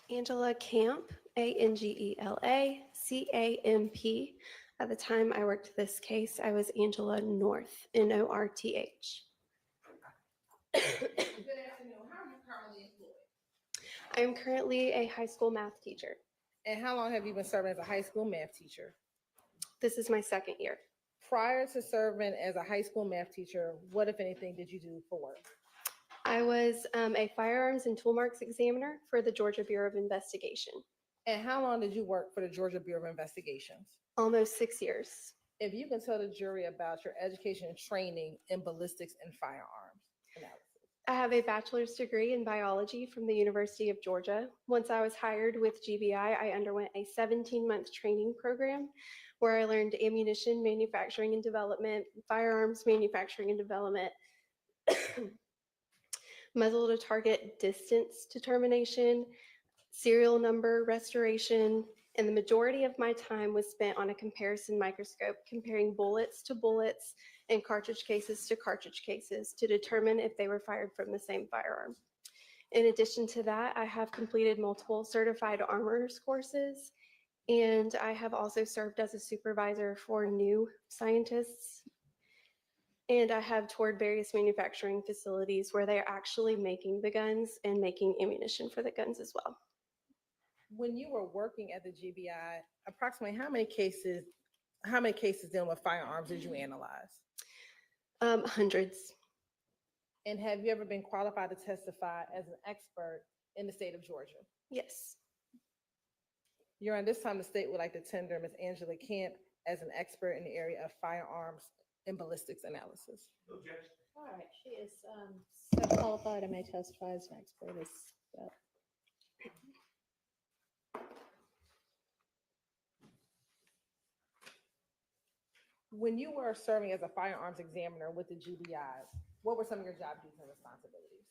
Angela Camp, ANGELA CAMP. At the time I worked this case, I was Angela North, NORTH. Good afternoon. How are you currently employed? I am currently a high school math teacher. And how long have you been serving as a high school math teacher? This is my second year. Prior to serving as a high school math teacher, what, if anything, did you do for work? I was a firearms and tool marks examiner for the Georgia Bureau of Investigation. And how long did you work for the Georgia Bureau of Investigations? Almost 6 years. If you can tell the jury about your education and training in ballistics and firearms analysis. I have a bachelor's degree in biology from the University of Georgia. Once I was hired with GBI, I underwent a 17-month training program where I learned ammunition manufacturing and development, firearms manufacturing and development, muzzle to target distance determination, serial number restoration, and the majority of my time was spent on a comparison microscope comparing bullets to bullets and cartridge cases to cartridge cases to determine if they were fired from the same firearm. In addition to that, I have completed multiple certified armorers courses, and I have also served as a supervisor for new scientists. And I have toured various manufacturing facilities where they're actually making the guns and making ammunition for the guns as well. When you were working at the GBI, approximately how many cases dealing with firearms did you analyze? Hundreds. And have you ever been qualified to testify as an expert in the state of Georgia? Yes. Your Honor, this time the state would like to tender Ms. Angela Camp as an expert in the area of firearms and ballistics analysis. Objection. All right, she is so qualified and may testify as an expert as well. When you were serving as a firearms examiner with the GBI, what were some of your job duties and responsibilities?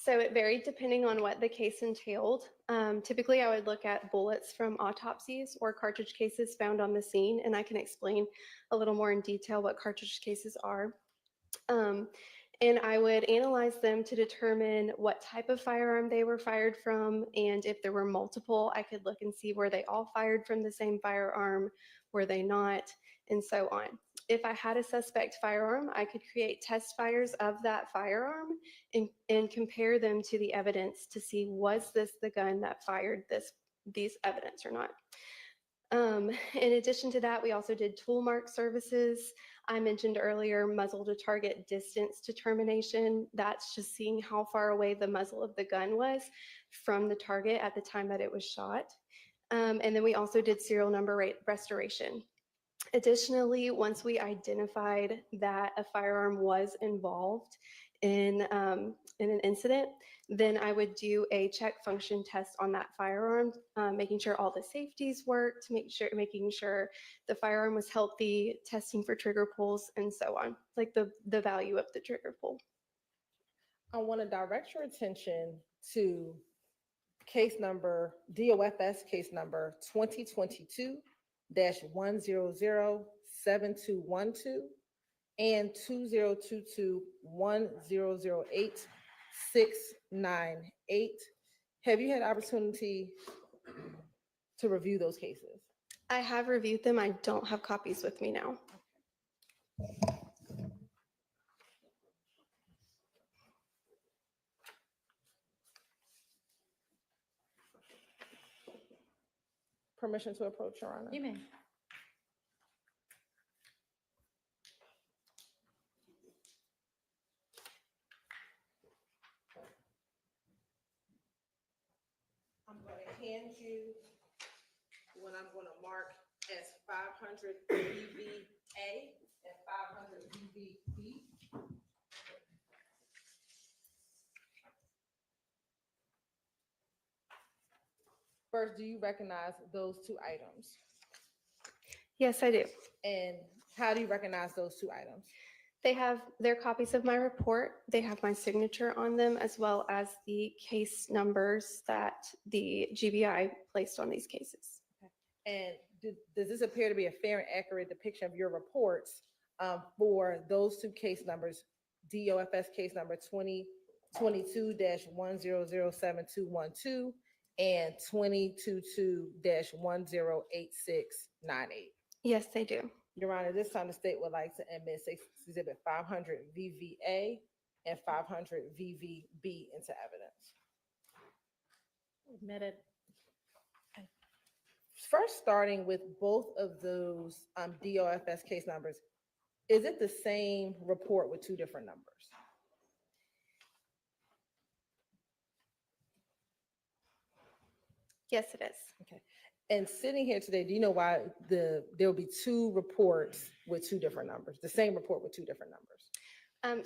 So it varied depending on what the case entailed. Typically, I would look at bullets from autopsies or cartridge cases found on the scene, and I can explain a little more in detail what cartridge cases are. And I would analyze them to determine what type of firearm they were fired from, and if there were multiple, I could look and see were they all fired from the same firearm, were they not, and so on. If I had a suspect firearm, I could create test fires of that firearm and compare them to the evidence to see was this the gun that fired these evidence or not. In addition to that, we also did tool mark services. I mentioned earlier muzzle to target distance determination. That's just seeing how far away the muzzle of the gun was from the target at the time that it was shot. And then we also did serial number restoration. Additionally, once we identified that a firearm was involved in an incident, then I would do a check function test on that firearm, making sure all the safeties worked, making sure the firearm was healthy, testing for trigger pulls, and so on, like the value of the trigger pull. I want to direct your attention to case number, DOFS case number 2022-1007212 and 2022-1008-698. Have you had opportunity to review those cases? I have reviewed them. I don't have copies with me now. Permission to approach, Your Honor. You may. I'm going to hand you what I'm going to mark as 500 VVA and 500 VVB. First, do you recognize those two items? Yes, I do. And how do you recognize those two items? They have their copies of my report. They have my signature on them, as well as the case numbers that the GBI placed on these cases. And does this appear to be a fair and accurate depiction of your reports for those two case numbers, DOFS case number 2022-1007212 and 2022-108698? Yes, they do. Your Honor, this time the state would like to admit exhibit 500 VVA and 500 VVB into evidence. Admitted. First, starting with both of those DOFS case numbers, is it the same report with two different numbers? Yes, it is. Okay. And sitting here today, do you know why there will be two reports with two different numbers, the same report with two different numbers?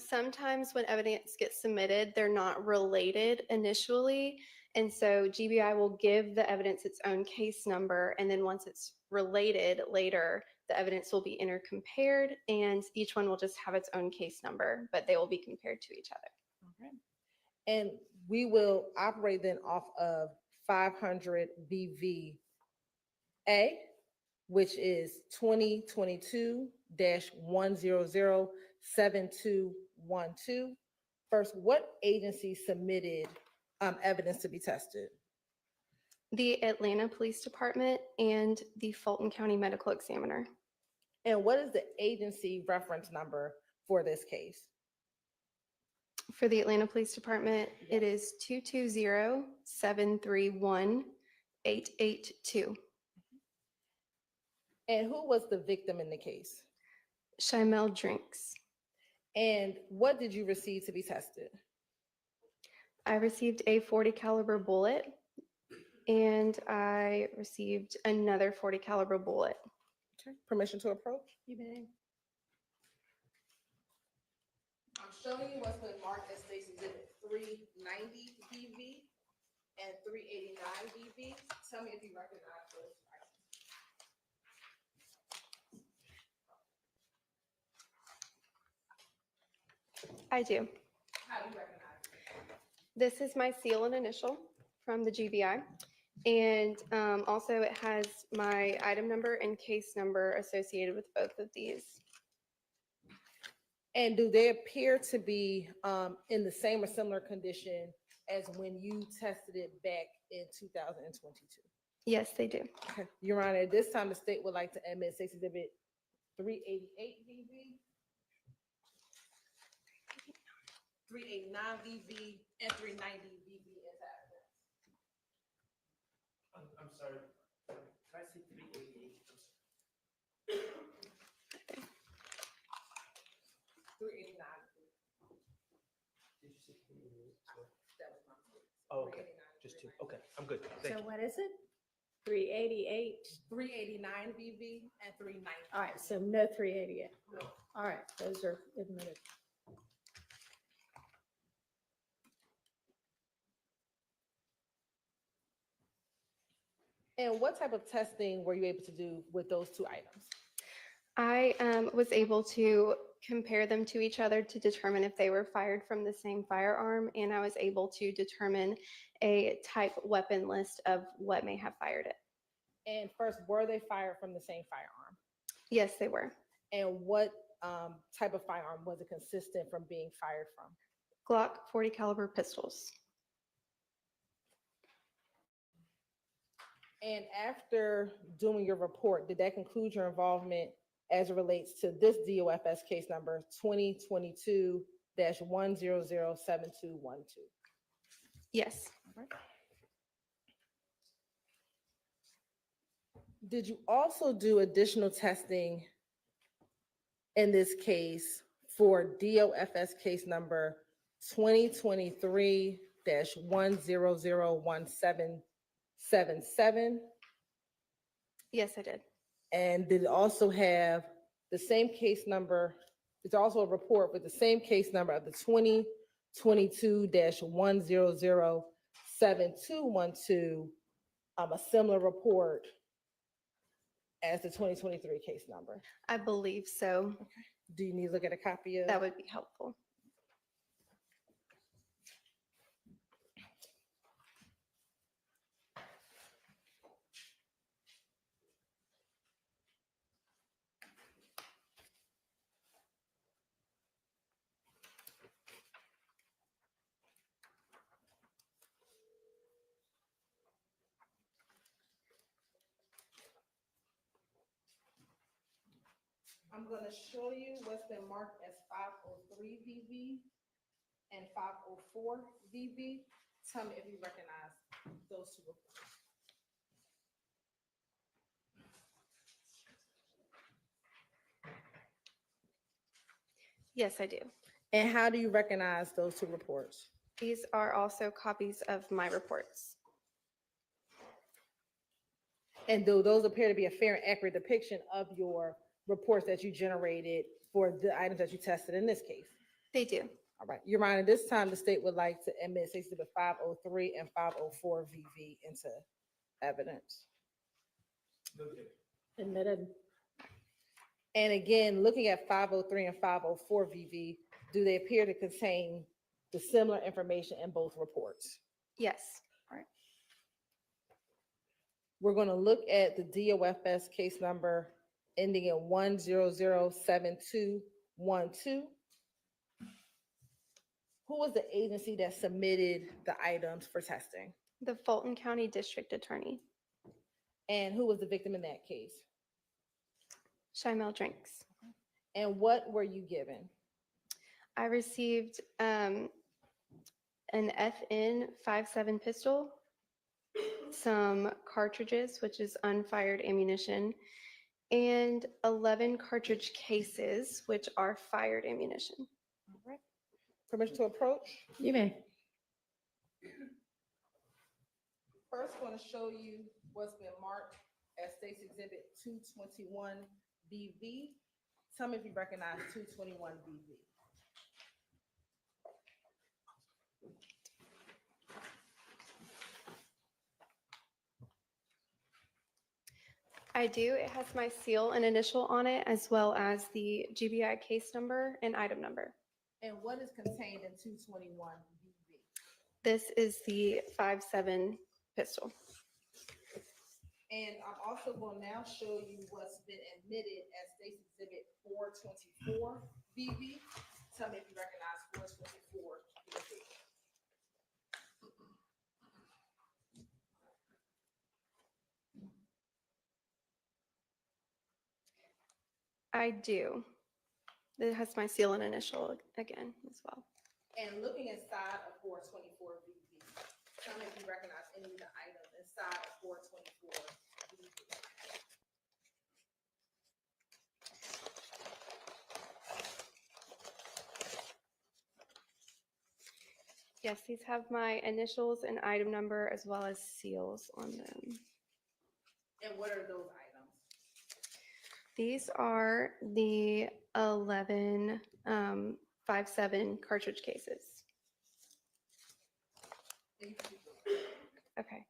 Sometimes when evidence gets submitted, they're not related initially. And so GBI will give the evidence its own case number. And then once it's related later, the evidence will be intercompared and each one will just have its own case number, but they will be compared to each other. Okay. And we will operate then off of 500 VVA, which is 2022-1007212. First, what agency submitted evidence to be tested? The Atlanta Police Department and the Fulton County Medical Examiner. And what is the agency reference number for this case? For the Atlanta Police Department, it is 220-731-882. And who was the victim in the case? Shimel Drinks. And what did you receive to be tested? I received a .40 caliber bullet and I received another .40 caliber bullet. Okay. Permission to approach? You may. I'm showing you what's been marked as State's Exhibit 390 DV and 389 DV. Tell me if you recognize those items. I do. How do you recognize them? This is my seal and initial from the GBI. And also it has my item number and case number associated with both of these. And do they appear to be in the same or similar condition as when you tested it back in 2022? Yes, they do. Okay. Your Honor, at this time, the state would like to admit State's Exhibit 388 VV, 389 VV, and 390 VV as evidence. I'm sorry. Can I see 388? 389. Did you say 388? That was my mistake. Oh, okay. Just two. Okay, I'm good. Thank So you. what is it? 388. 389 VV and 390. All right, so no 388. All right, those are admitted. And what type of testing were you able to do with those two items? I was able to compare them to each other to determine if they were fired from the same firearm, and I was able to determine a type weapon list of what may have fired it. And first, were they fired from the same firearm? Yes, they were. And what type of firearm was it consistent from being fired from? Glock 40 caliber pistols. And after doing your report, did that conclude your involvement as it relates to this DOFS case number 2022-1007212? Yes. Did you also do additional testing in this case for DOFS case number 2023-1001777? Yes, I did. And did it also have the same case number? It's also a report with the same case number of the 2022-1007212, a similar report as the 2023 case number? I believe so. Okay. Do you need to look at a copy of? That would be helpful. I'm going to show you what's been marked as 503 VV and 504 VV. Tell me if you recognize those two reports. Yes, I do. And how do you recognize those two reports? These are also copies of my reports. And do those appear to be a fair and accurate depiction of your reports that you generated for the items that you tested in this case? They do. All right. Your Honor, this time the state would like to admit Exhibit 503 and 504 VV into evidence. Admitted. And again, looking at 503 and 504 VV, do they appear to contain the similar information in both reports? Yes. All right. We're going to look at the DOFS case number ending in 1007212. Who was the agency that submitted the items for testing? The Fulton County District Attorney. And who was the victim in that case? Shymel Drinks. And what were you given? I received an FN 57 pistol, some cartridges, which is unfired ammunition, and 11 cartridge cases, which are fired ammunition. All right. Permission to approach? You may. First, I'm going to show you what's been marked as State's Exhibit 221 BV. Tell me if you recognize 221 BV. I do. It has my seal and initial on it, as well as the GBI case number and item number. And what is contained in 221 BV? This is the 5.7 pistol. And I'm also going to now show you what's been admitted as State's Exhibit 424 BB. Tell me if you recognize 424 BB. I do. It has my seal and initial again as well. And looking inside of 424 BB, tell me if you recognize any of the items inside of 424 BB. Yes, these have my initials and item number as well as seals on them. And what are those items? These are the 11 5.7 cartridge cases. Okay.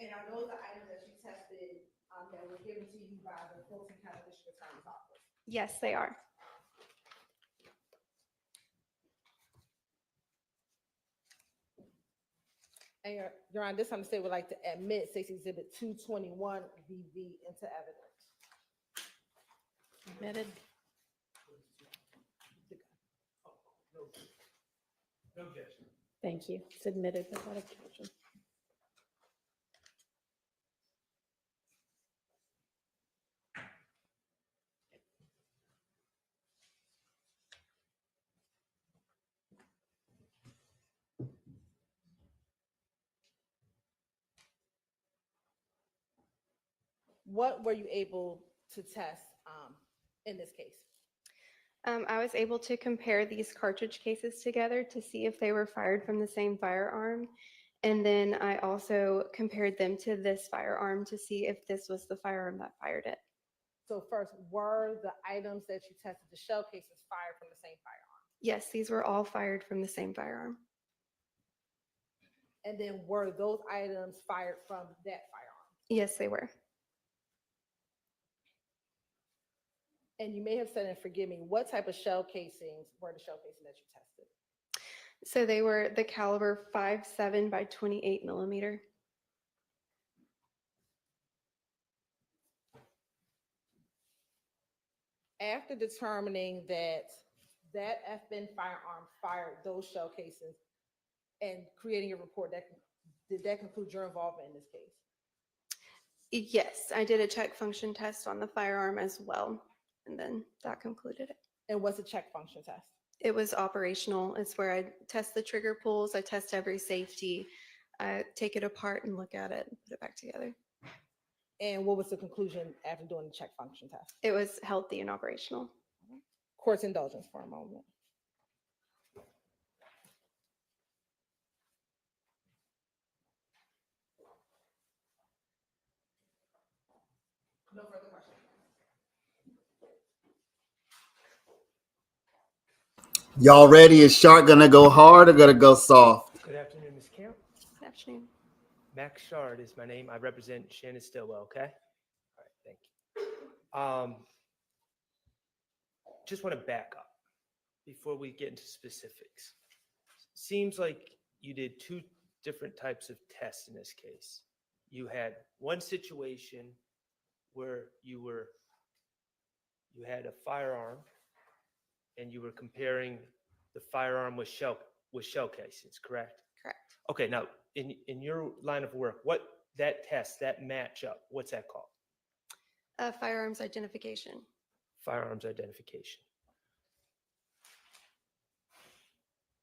And are those the items that you tested that were given to you by the Fulton County District Attorney's Office? Yes, they are. And Your Honor, this time the state would like to admit State's Exhibit 221 BB into evidence. Admitted. No objection. Thank you. It's admitted without objection. What were you able to test in this case? I was able to compare these cartridge cases together to see if they were fired from the same firearm. And then I also compared them to this firearm to see if this was the firearm that fired it. So first, were the items that you tested, the shell cases, fired from the same firearm? Yes, these were all fired from the same firearm. And then were those items fired from that firearm? Yes, they were. And you may have said, and forgive me, what type of shell casings were the shell casings that you tested? So they were the caliber 5.7 by 28 millimeter. After determining that that FN firearm fired those shell casings and creating a report, did that conclude your involvement in this case? Yes, I did a check function test on the firearm as well, and then that concluded it. And what's a check function test? It was operational. It's where I test the trigger pulls, I test every safety, I take it apart and look at it and put it back together. And what was the conclusion after doing the check function test? It was healthy and operational. Court's indulgence for a moment. No further questions. Y'all ready? Is Shark gonna go hard or gonna go soft? Good afternoon, Ms. Camp. Good afternoon. Max Shard is my name. I represent Shannon Stillwell, okay? All right, thank you. Just want to back up before we get into specifics. Seems like you did two different types of tests in this case. You had one situation where you had a firearm and you were comparing the firearm with shell casings, correct? Correct. Okay, now in your line of work, what that test, that matchup, what's that called? Firearms identification. Firearms identification.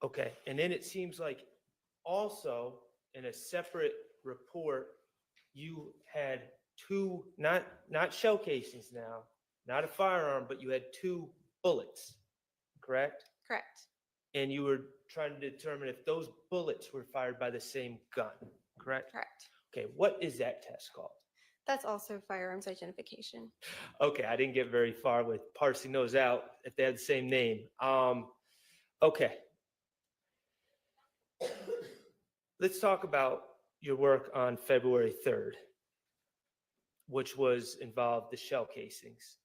Okay, and then it seems like also in a separate report, you had two, not shell casings now, not a firearm, but you had two bullets, correct? Correct. And you were trying to determine if those bullets were fired by the same gun, correct? Correct. Okay, what is that test called? That's also firearms identification. Okay, I didn't get very far with parsing those out if they had the same name. Okay. let's talk about your work on February 3rd, which was involved the shell casings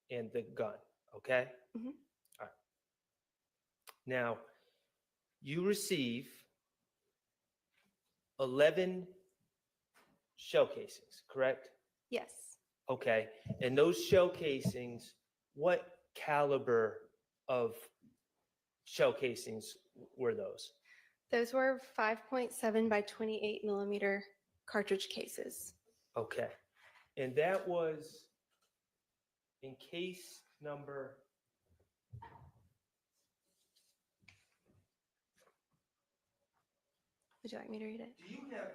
and the gun, okay? Mhm. All right. Now, you receive 11 shell casings, correct? Yes. Okay, and those shell casings, what caliber of shell casings were those? Those were 5.7 by 28 millimeter cartridge cases. Okay, and that was in case number, Would you like me to read it? do you have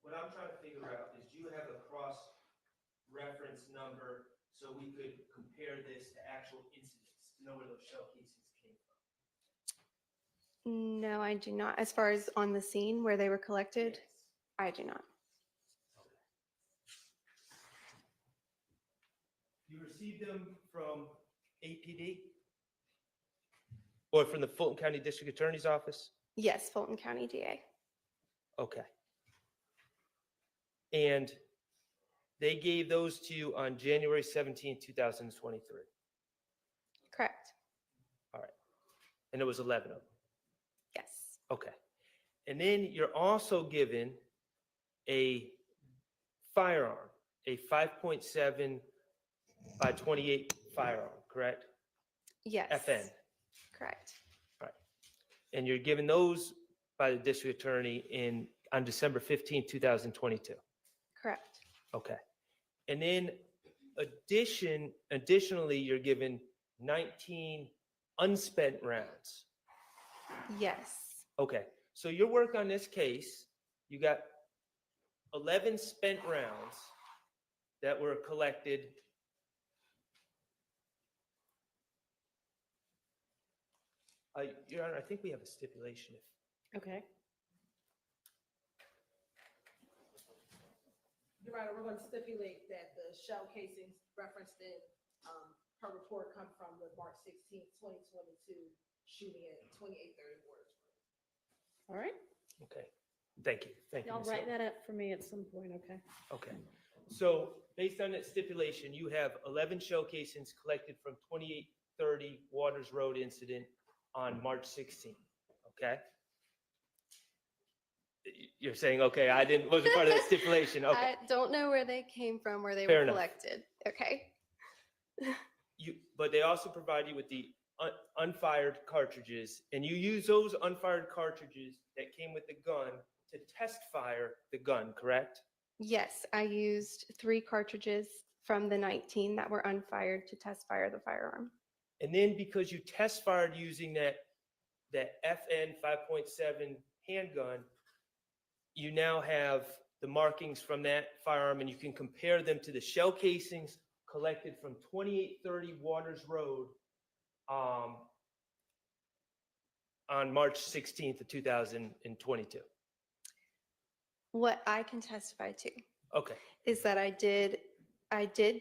what I'm trying to figure out is, do you have a cross-reference number so we could compare this to actual incidents to know where those shell casings came from? No, I do not. As far as on the scene where they were collected, I do not. You received them from APD? Or from the Fulton County District Attorney's Office? Yes, Fulton County DA. Okay. And they gave those to you on January 17, 2023? Correct. All right. And it was 11 of them? Yes. Okay. And then you're also given a firearm, a 5.7 by 28 firearm, correct? Yes. FN. Correct. All right. And you're given those by the district attorney on December 15, 2022? Correct. Okay. And then additionally, you're given 19 unspent rounds. Yes. Okay. So your work on this case, you got 11 spent rounds that were collected. Your Honor, I think we have a stipulation. Okay. Your Honor, we're going to stipulate that the shell casings referenced in her report come from the March 16th, 2022 shooting at 2830 Waters Road. All right. Okay. Thank you. Thank you. Y'all Ms. write Hill. that up for me at some point, okay? Okay. So based on that stipulation, you have 11 shell casings collected from 2830 Waters Road incident on March 16th. Okay. You're saying, okay, I wasn't part of that stipulation. Okay. I don't know where they came from, where they Fair were enough. collected. Okay. But they also provide you with the unfired cartridges, and you use those unfired cartridges that came with the gun to test fire the gun, correct? Yes, I used 3 cartridges from the 19 that were unfired to test fire the firearm. And then because you test fired using that FN 5.7 handgun, you now have the markings from that firearm, and you can compare them to the shell casings collected from 2830 Waters Road on March 16th of 2022. What I can testify to Okay. is that I did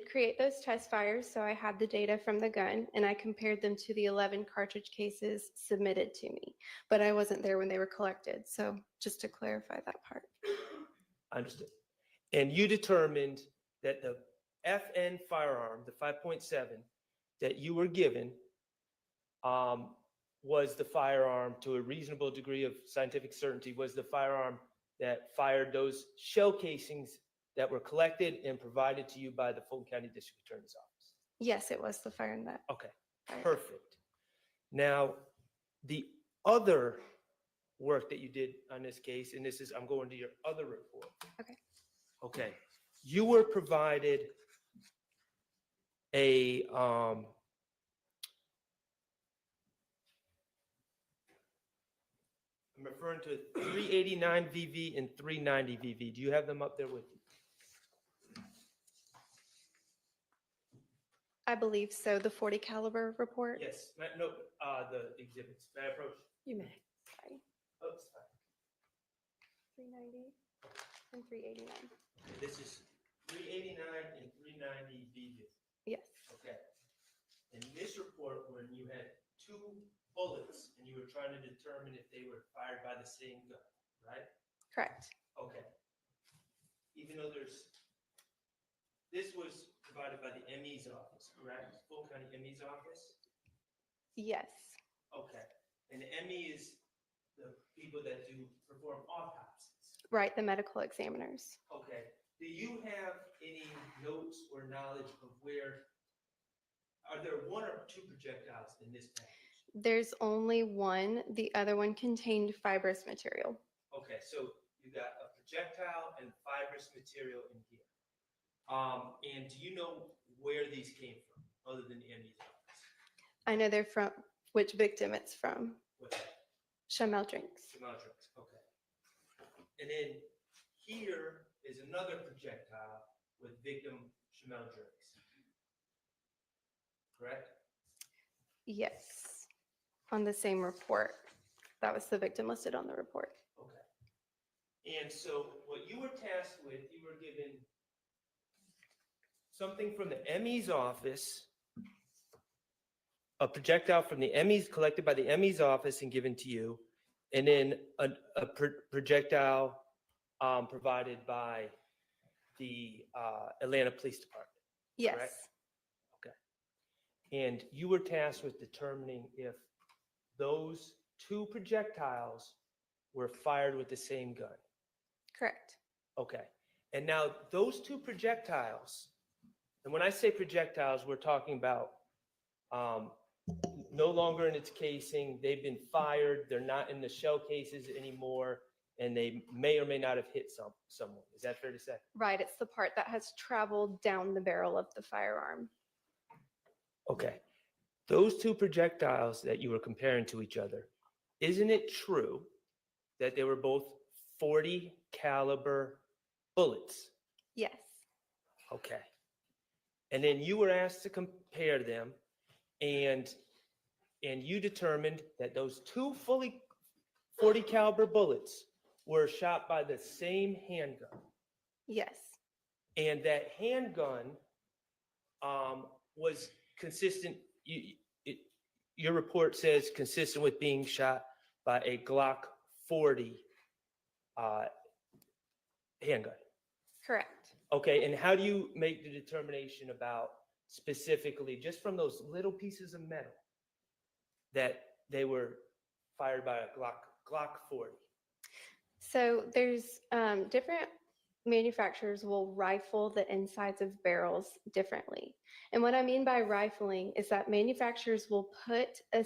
create those test fires, so I had the data from the gun, and I compared them to the 11 cartridge cases submitted to me, but I wasn't there when they were collected, so just to clarify that part. Understood. And you determined that the FN firearm, the 5.7 that you were given, was the firearm, to a reasonable degree of scientific certainty, was the firearm that fired those shell casings that were collected and provided to you by the Fulton County District Attorney's Office. Yes, it was the fire that. Okay, perfect. Now, the other work that you did on this case, and this is, I'm going to your other report. Okay. Okay, you were provided a I'm referring to 389 VV and 390 VV. Do you have them up there with you? I believe so, the 40 caliber report. Yes. No, the exhibits. May I approach? You may. Sorry. Oh, it's fine. 390 and 389. This is 389 and 390 VV. Yes. Okay. In this report, when you had 2 bullets, and you were trying to determine if they were fired by the same gun, right? Correct. Okay. Even though this was provided by the ME's office, correct? Fulton County ME's office? Yes. Okay. And the ME is the people that perform autopsies. Right, the medical examiners. Okay. Do you have any notes or knowledge of are there one or two projectiles in this package? There's only one. The other one contained fibrous material. Okay, so you got a projectile and fibrous material in here. And do you know where these came from, other than the ME's office? I know they're from which victim it's from. What's that? Chamel Drinks. Chamel Drinks, okay. And then here is another projectile with victim Chamel Drinks. Correct? Yes. On the same report. That was the victim listed on the report. Okay. And so what you were tasked with, you were given something from the ME's office, a projectile from the ME's, collected by the ME's office and given to you, and then a projectile provided by the Atlanta Police Department. Yes. Correct? Okay. And you were tasked with determining if those two projectiles were fired with the same gun. Correct. Okay. And now those two projectiles, and when I say projectiles, we're talking about no longer in its casing. They've been fired. They're not in the shell cases anymore, and they may or may not have hit someone. Is that fair to say? Right. It's the part that has traveled down the barrel of the firearm. Okay. Those two projectiles that you were comparing to each other, isn't it true that they were both 40 caliber bullets? Yes. Okay. And then you were asked to compare them, and you determined that those two fully 40 caliber bullets were shot by the same handgun. Yes. And that handgun was consistent. Your report says consistent with being shot by a Glock 40 handgun. Correct. Okay, and how do you make the determination about specifically, just from those little pieces of metal, that they were fired by a Glock 40? So there's different manufacturers will rifle the insides of barrels differently. And what I mean by rifling is that manufacturers will put a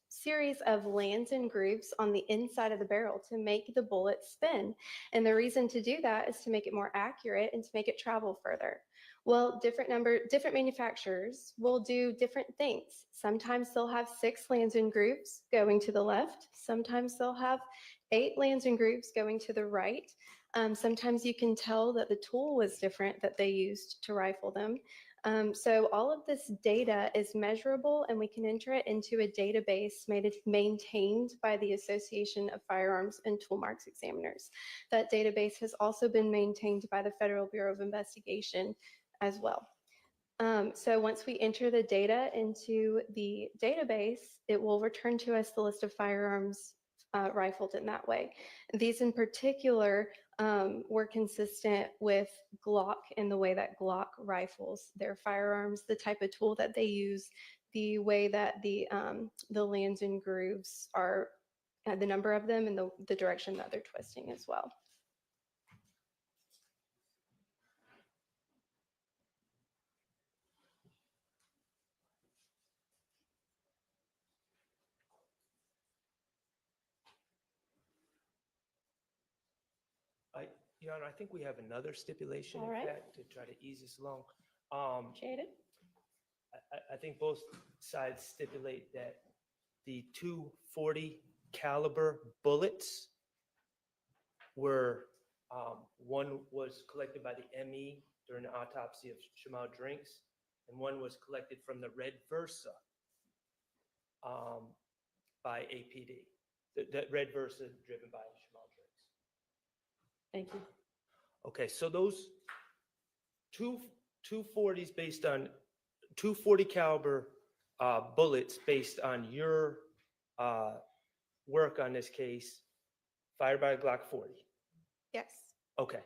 series of lands and grooves on the inside of the barrel to make the bullet spin. And the reason to do that is to make it more accurate and to make it travel further. Well, different manufacturers will do different things. Sometimes they'll have 6 lands and grooves going to the left. Sometimes they'll have 8 lands and grooves going to the right. Sometimes you can tell that the tool was different that they used to rifle them. So all of this data is measurable, and we can enter it into a database maintained by the Association of Firearms and Tool Marks Examiners. That database has also been maintained by the Federal Bureau of Investigation as well. So once we enter the data into the database, it will return to us the list of firearms rifled in that way. These in particular were consistent with Glock in the way that Glock rifles their firearms, the type of tool that they use, the way that the lands and grooves are, the number of them, and the direction that they're twisting as well. Your Honor, I think we have another stipulation All in right. fact to try to ease this along. Jaded? I think both sides stipulate that the 240 caliber bullets were, one was collected by the ME during the autopsy of Chamel Drinks, and one was collected from the Red Versa by APD. The Red Versa driven by Chamel Drinks. Thank you. Okay, so those 240s based on 240 caliber bullets based on your work on this case, fired by a Glock 40. Yes. Okay,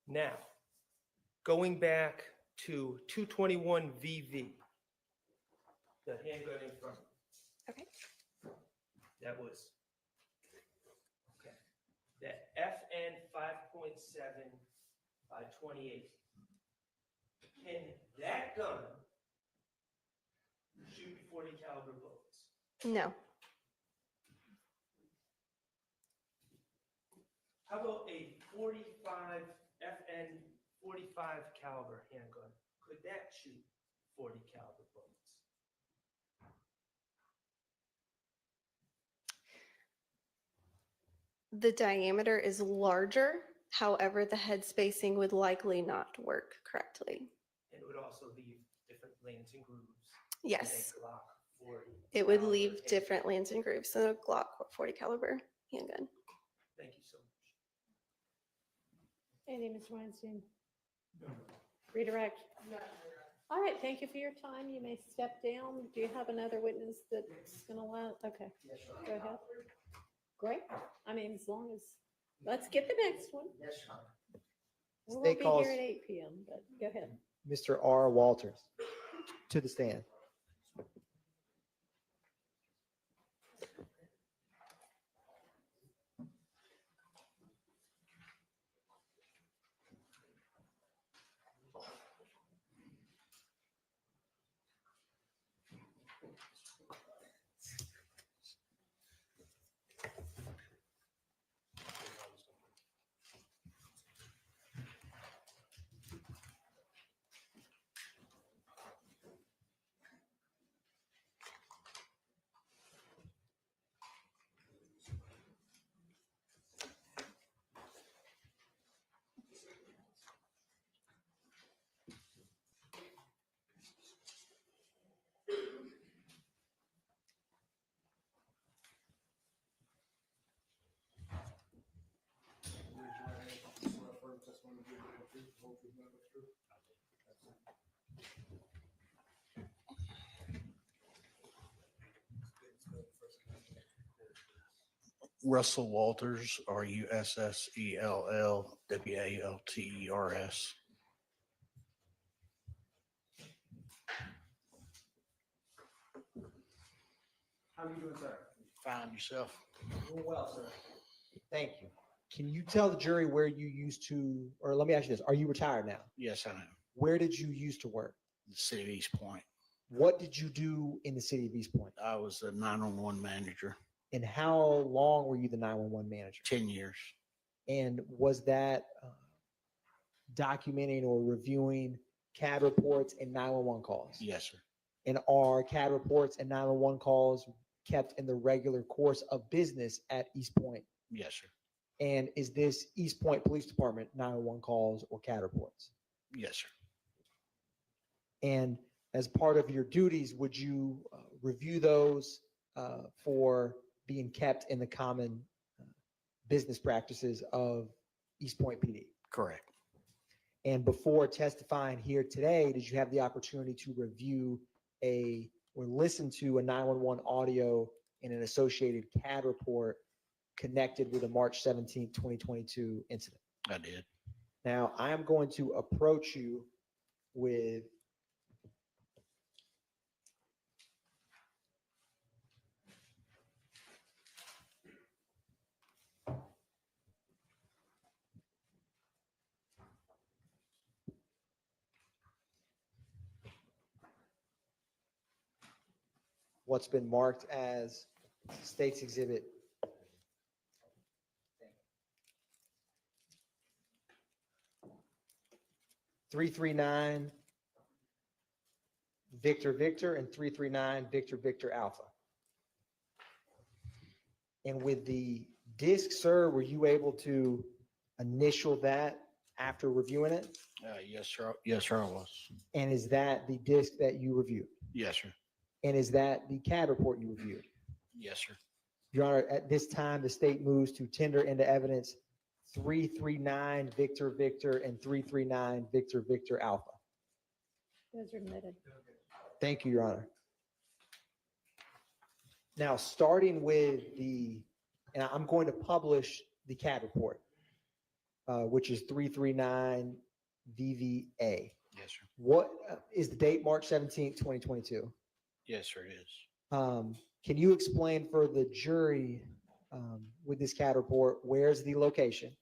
now, going back to 221 VV, the handgun in front. Okay. That was, okay, the FN 5.7 by 28. Can that gun shoot 40 caliber bullets? No. How about a 45 FN 45 caliber handgun? Could that shoot 40 caliber bullets? The diameter is larger. However, the head spacing would likely not work correctly. And it would also leave different lanes and grooves. Yes. than a Glock 40 It would caliber leave handgun. different lands and grooves than a Glock 40 caliber handgun. Thank you so much. Anything, Mr. Weinstein? Redirect? All right, thank you for your time. You may step down. Do you have another witness that's going to allow? Okay, go ahead. Great. I mean, as long as, let's get the next one. Yes, We State won't be calls- here at 8 p.m., but go ahead. Mr. R. Walters to the stand. Russell Walters, RUSSELLWALTERS. How are you doing, sir? Find yourself. Doing well, sir. Thank you. Can you tell the jury where you used to, or let me ask you this, are you retired now? Yes, I am. Where did you used to work? The city of East Point. What did you do in the city of East Point? I was a 911 manager. And how long were you the 911 manager? 10 years. And was that documenting or reviewing CAD reports and 911 calls? Yes, sir. And are CAD reports and 911 calls kept in the regular course of business at East Point? Yes, sir. And is this East Point Police Department 911 calls or CAD reports? Yes, sir. And as part of your duties, would you review those for being kept in the common business practices of East Point PD? Correct. And before testifying here today, did you have the opportunity to review or listen to a 911 audio and an associated CAD report connected with a March 17th, 2022 incident? I did. Now, I am going to approach you with what's been marked as State's Exhibit 339 Victor Victor and 339 Victor Victor Alpha. And with the disc, sir, were you able to initial that after reviewing it? Yes, sir. Yes, sir, I was. And is that the disc that you reviewed? Yes, sir. And is that the CAD report you reviewed? Yes, sir. Your Honor, at this time, the state moves to tender into evidence 339 Victor Victor and 339 Victor Victor Alpha. Those are admitted. Thank you, Your Honor. Now, starting with and I'm going to publish the CAD report, which is 339 VVA. Yes, sir. What is the date, March 17th, 2022? Yes, sir, it is. Can you explain for the jury with this CAD report, where's the location?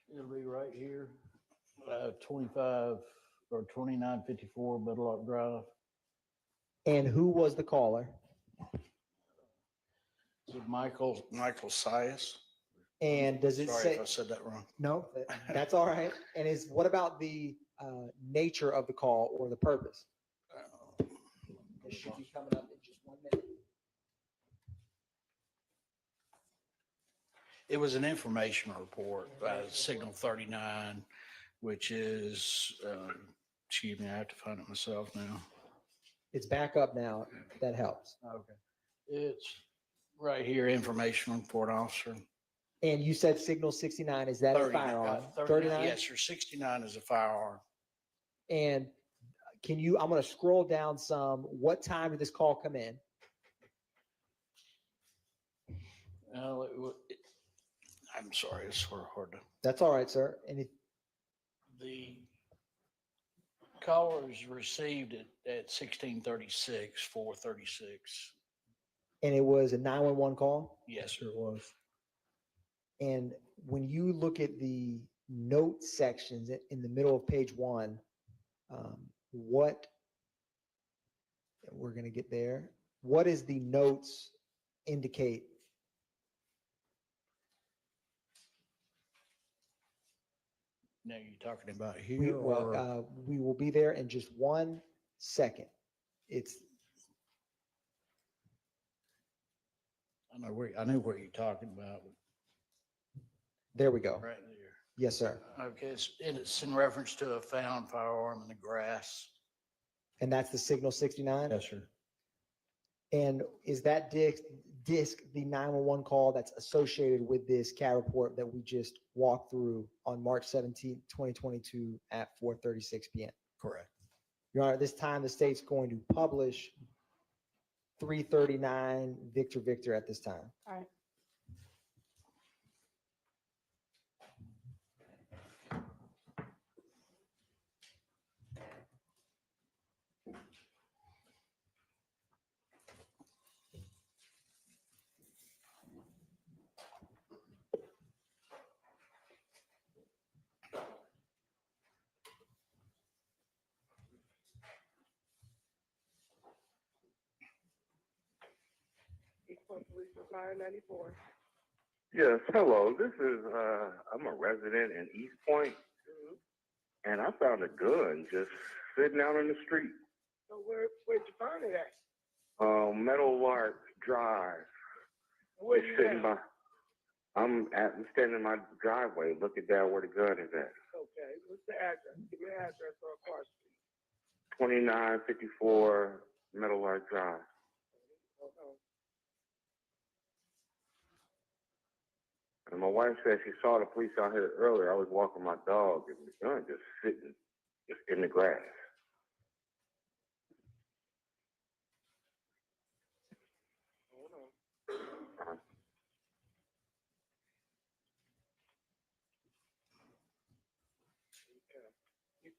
It'll be right here, 25 or 2954 Middle Drive. And who was the caller? Is it Michael Sias? And does it Sorry say? if I said that wrong. No, that's all right. And what about the nature of the call or the purpose? It should be coming up in just 1 minute. It was an informational report by Signal 39, which is, excuse me, I have to find it myself now. It's back up now. That helps. Okay. It's right here, informational report, officer. And you said signal 69, is that a 39, firearm? 39? Yes, sir. 69 is a firearm. And I'm going to scroll down some. What time did this call come in? I'm sorry, it's sort of hard to. That's all right, sir. And The caller was received at 1636, 436. and it was a 911 call? Yes, sir, it was. And when you look at the note sections in the middle of page 1, we're going to get there. What does the notes indicate? Now you're talking about here? We will be there in just 1 second. I know where you're talking about. There we go. Right there. Yes, sir. Okay, it's in reference to a found firearm in the grass. And that's the signal 69? Yes, sir. And is that disc the 911 call that's associated with this CAD report that we just walked through on March 17, 2022 at 4:36 p.m.? Correct. Your Honor, at this time, the state's going to publish 339 Victor at this time. All right. Police Fire 94. Yes, hello. This is, I'm a resident in East Point, and I found a gun just sitting out on the street. So where'd you find it at? Meadow Lark Drive. Where It's you sitting at? I'm standing in my driveway looking down where the gun is at. Okay, what's the address? Give me the address on Clark Street. 2954 Meadow Lark Drive. Okay. And my wife said she saw the police out here earlier. I was walking my dog and the gun just sitting just in the grass. Hold on. Okay.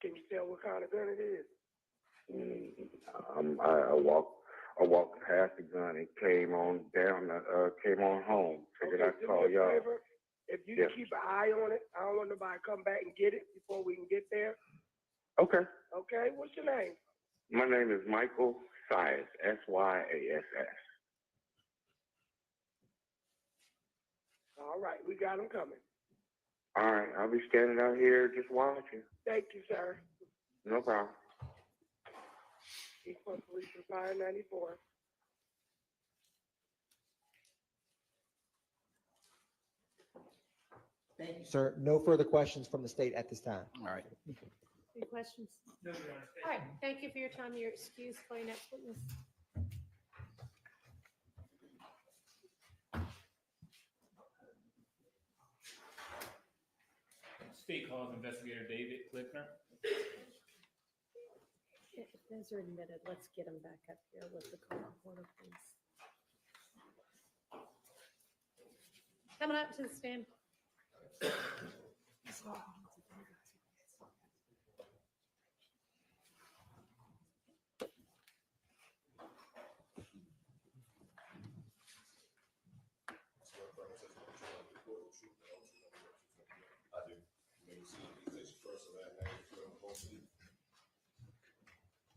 Can you tell what kind of gun it is? I walked past the gun and came on home. Figured I'd do call me a y'all. favor. If you Yes. can keep an eye on it, I don't want nobody to come back and get it before we can get there. Okay. Okay, what's your name? My name is Michael Sias, Syass. All right, we got him coming. All right, I'll be standing out here just watching. Thank you, sir. No problem. East Point Police Fire 94. Thank you, sir. No further questions from the state at this time. All right. Any questions? No, Your Honor. All right, thank you for your time. You're excused for your next witness. State calls Investigator David Klickner. If those are admitted, let's get them back up here with the court reporter, please. Coming up to the stand.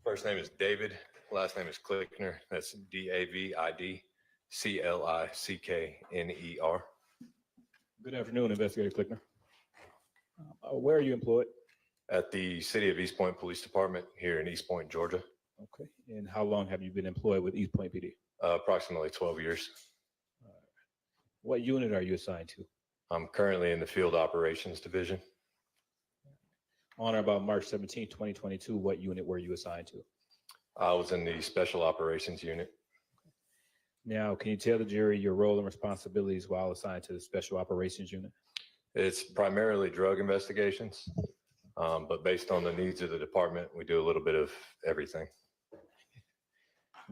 First name is David, last name is Klickner. That's DAVID CLICKNER. Good afternoon, Investigator Klickner. Where are you employed? At the City of East Point Police Department here in East Point, Georgia. Okay. And how long have you been employed with East Point PD? Approximately 12 years. What unit are you assigned to? I'm currently in the Field Operations Division. On or about March 17, 2022, what unit were you assigned to? I was in the Special Operations Unit. Now, can you tell the jury your role and responsibilities while assigned to the Special Operations Unit? It's primarily drug investigations, but based on the needs of the department, we do a little bit of everything.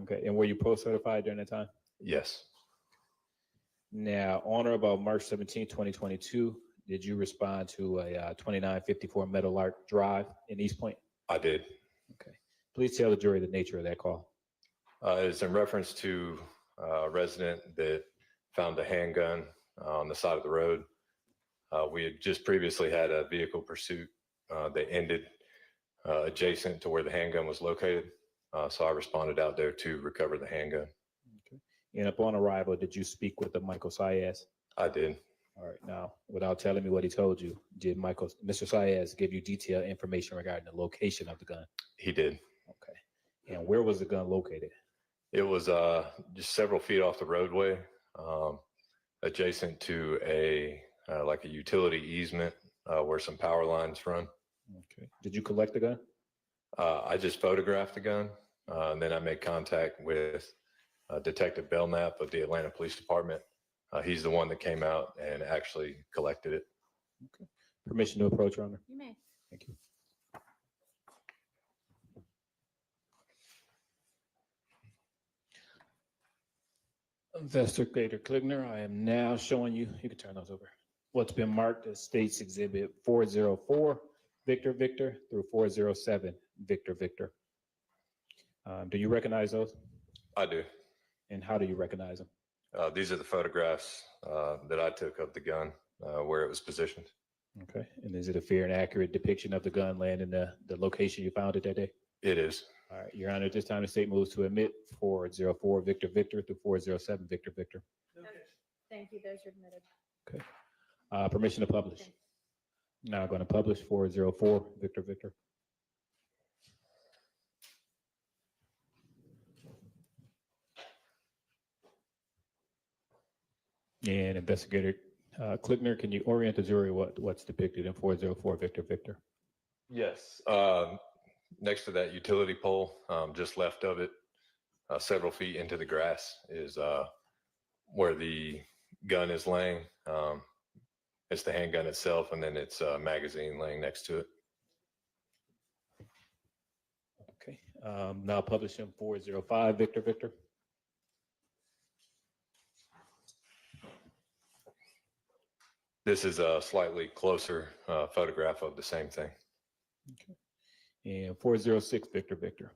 Okay. And were you pro-certified during that time? Yes. Now, on or about March 17, 2022, did you respond to a 2954 Metal Lark Drive in East Point? I did. Okay. Please tell the jury the nature of that call. It's in reference to a resident that found a handgun on the side of the road. We had just previously had a vehicle pursuit that ended adjacent to where the handgun was located. So I responded out there to recover the handgun. Okay. And upon arrival, did you speak with the Michael Saez? I did. All right. Now, without telling me what he told you, did Mr. Saez give you detailed information regarding the location of the gun? He did. Okay. And where was the gun located? It was just several feet off the roadway, adjacent to like a utility easement where some power lines run. Okay. Did you collect the gun? I just photographed the gun, and then I made contact with Detective Belknap of the Atlanta Police Department. He's the one that came out and actually collected it. Okay. Permission to approach, Your Honor. You may. Thank you. Investigator Klickner, I am now showing you, you can turn those over, what's been marked as State's Exhibit 404, Victor Victor, through 407, Victor Victor. Do you recognize those? I do. And how do you recognize them? These are the photographs that I took of the gun, where it was positioned. Okay. And is it a fair and accurate depiction of the gun laying in the location you found it that day? It is. All right, Your Honor, at this time, the state moves to admit 404 Victor Victor through 407 Victor Victor. Thank you. Those are admitted. Okay. Permission to publish. Okay. Now going to publish 404 Victor Victor. And Investigator Klickner, can you orient the jury what's depicted in 404 Victor Victor? Yes. Next to that utility pole, just left of it, several feet into the grass, is where the gun is laying. It's the handgun itself, and then it's a magazine laying next to it. Okay. Now publishing 405 Victor Victor. This is a slightly closer photograph of the same thing. Okay. And 406 Victor Victor.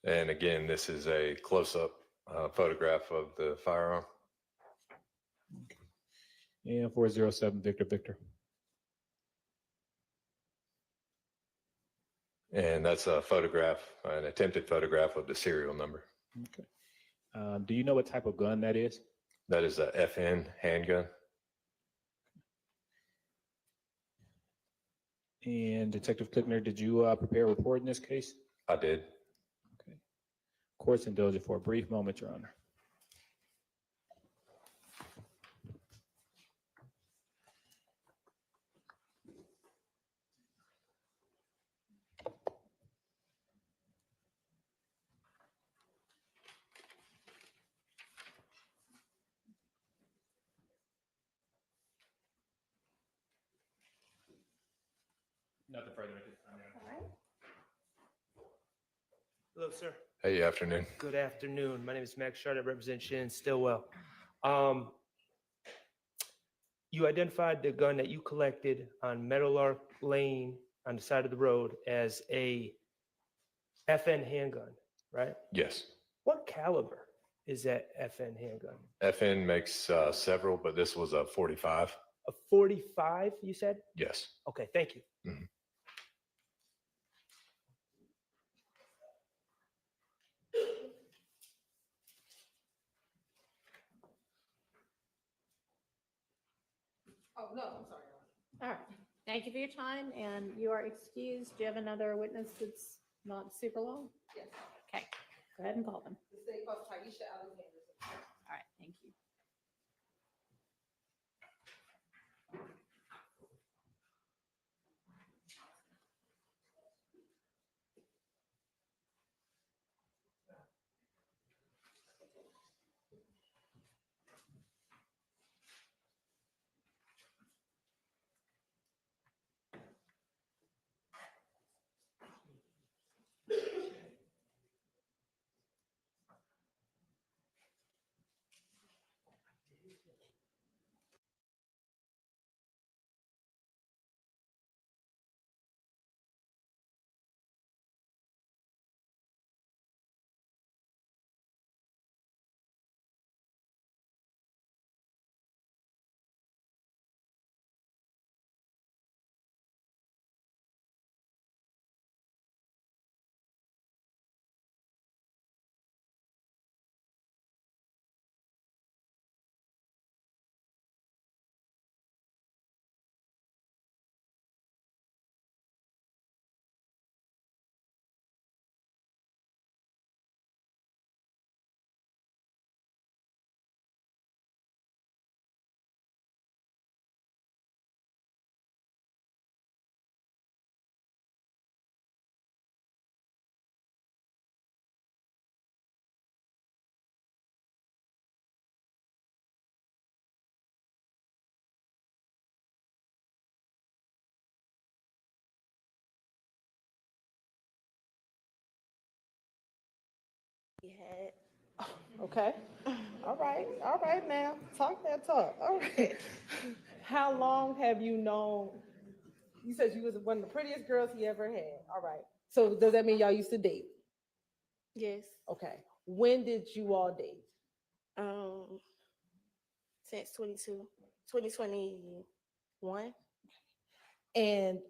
And again, this is a close-up photograph of the firearm. Okay. And 407 Victor Victor. And that's a photograph, an attempted photograph of the serial number. Okay. Do you know what type of gun that is? That is a FN handgun. And Detective Klickner, did you prepare a report in this case? I did. Okay. Court's indulgent for a brief moment, Your Honor. Nothing further at this time, Your Honor. All right. Hello, sir. Hey, afternoon. Good afternoon. My name is Max Shard. I represent Shannon Stillwell. You identified the gun that you collected on Meadowlark Lane on the side of the road as a FN handgun, right? Yes. What caliber is that FN handgun? FN makes several, but this was a 45. A 45, you said? Yes. Okay, thank you. Mhm. Oh, no, I'm sorry. All right. Thank you for your time, and you are excused. Do you have another witness that's not super long? Yes. Okay, go ahead and call them. The state calls Taisha Alexander. All right, thank you. Yeah. Okay. All right now. Talk that talk. All right. How long have you known? You said you was one of the prettiest girls he ever had. All right. So does that mean y'all used to date? Yes. Okay. When did you all date? Since 2021. And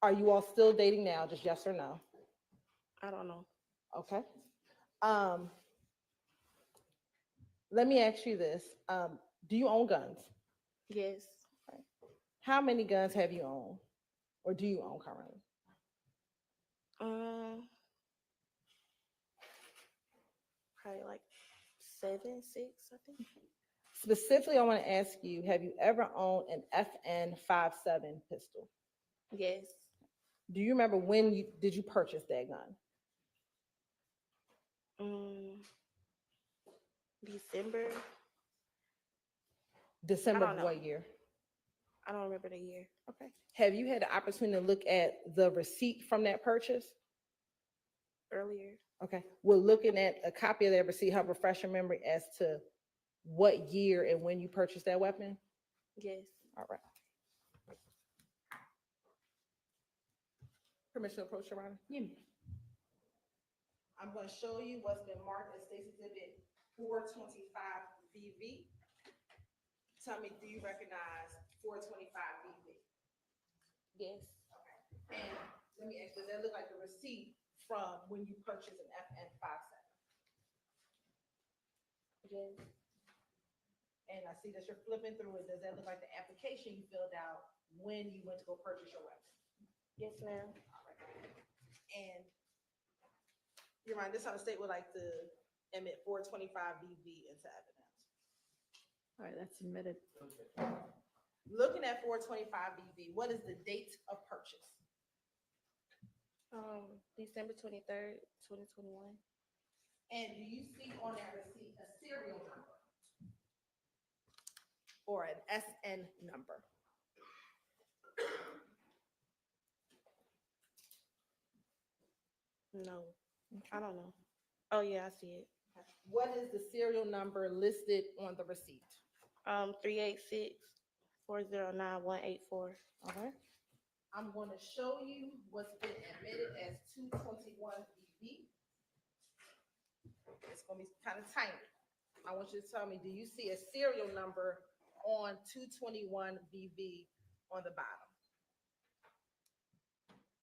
are you all still dating now? Just yes or no? I don't know. Okay. Let me ask you this. Do you own guns? Yes. How many guns have you owned? Or do you own currently? Probably like 7, 6, I think. Specifically, I want to ask you, have you ever owned an FN 57 pistol? Yes. Do you remember when did you purchase that gun? December. December I of don't what know. year? I don't remember the year. Okay. Have you had the opportunity to look at the receipt from that purchase? Earlier. Okay. We're looking at a copy of that receipt, help refresh your memory as to what year and when you purchased that weapon? Yes. All right. Permission to approach, Your Honor? You. I'm going to show you what's been marked as State's Exhibit 425VV. Tell me, do you recognize 425VV? Yes. Okay. And let me ask, does that look like the receipt from when you purchased an FN 57? Yes. And I see that you're flipping through it. Does that look like the application you filled out when you went to go purchase your weapon? Yes, ma'am. And Your Honor, this is how the state would like to admit 425VV into evidence. All right, that's admitted. Looking at 425VV, what is the date of purchase? December 23rd, 2021. And do you see on that receipt a serial number? Or an SN number? No, I don't know. Oh, yeah, I see it. What is the serial number listed on the receipt? 386-409-184. All right. I'm going to show you what's been admitted as 221 BB. It's going to be kind of tiny. I want you to tell me, do you see a serial number on 221 BB on the bottom?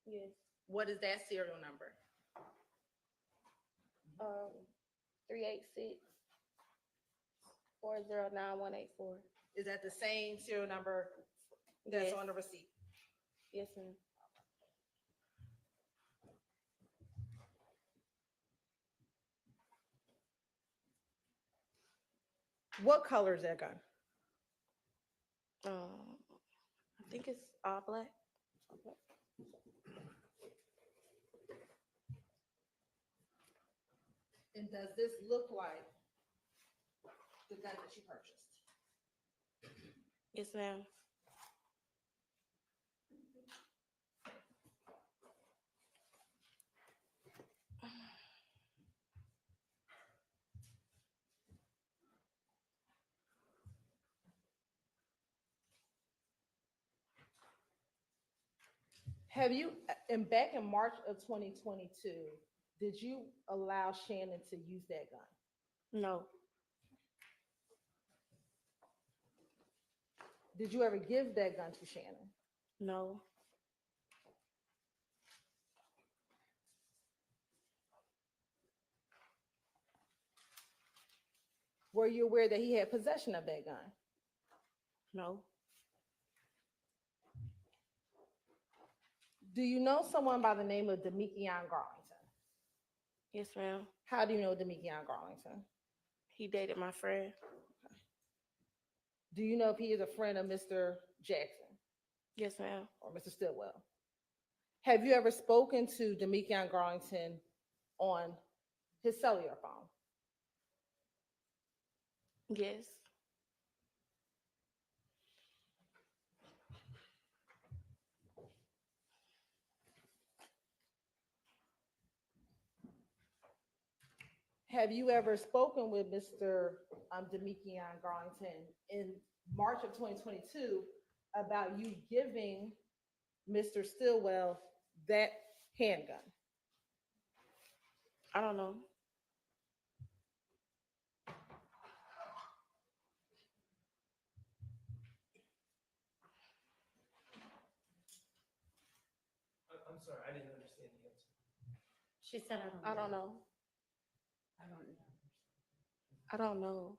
Yes. What is that serial number? 386-409-184. Is that the same serial number that's Yes. on the receipt? Yes, ma'am. What color is that gun? I think it's all black. And does this look like the gun that you purchased? Yes, ma'am. Have you, and back in March of 2022, did you allow Shannon to use that gun? No. Did you ever give that gun to Shannon? No. Were you aware that he had possession of that gun? No. Do you know someone by the name of Demikion Garlington? Yes, ma'am. How do you know Demikion Garlington? He dated my friend. Do you know if he is a friend of Mr. Jackson Yes, ma'am. or Mr. Stillwell? Have you ever spoken to Demikion Garlington on his cellular phone? Yes. Have you ever spoken with Mr. Demikion Garlington in March of 2022 about you giving Mr. Stillwell that handgun? I don't know. I'm sorry, I didn't understand the answer. She said, I don't know. I don't know. I don't know.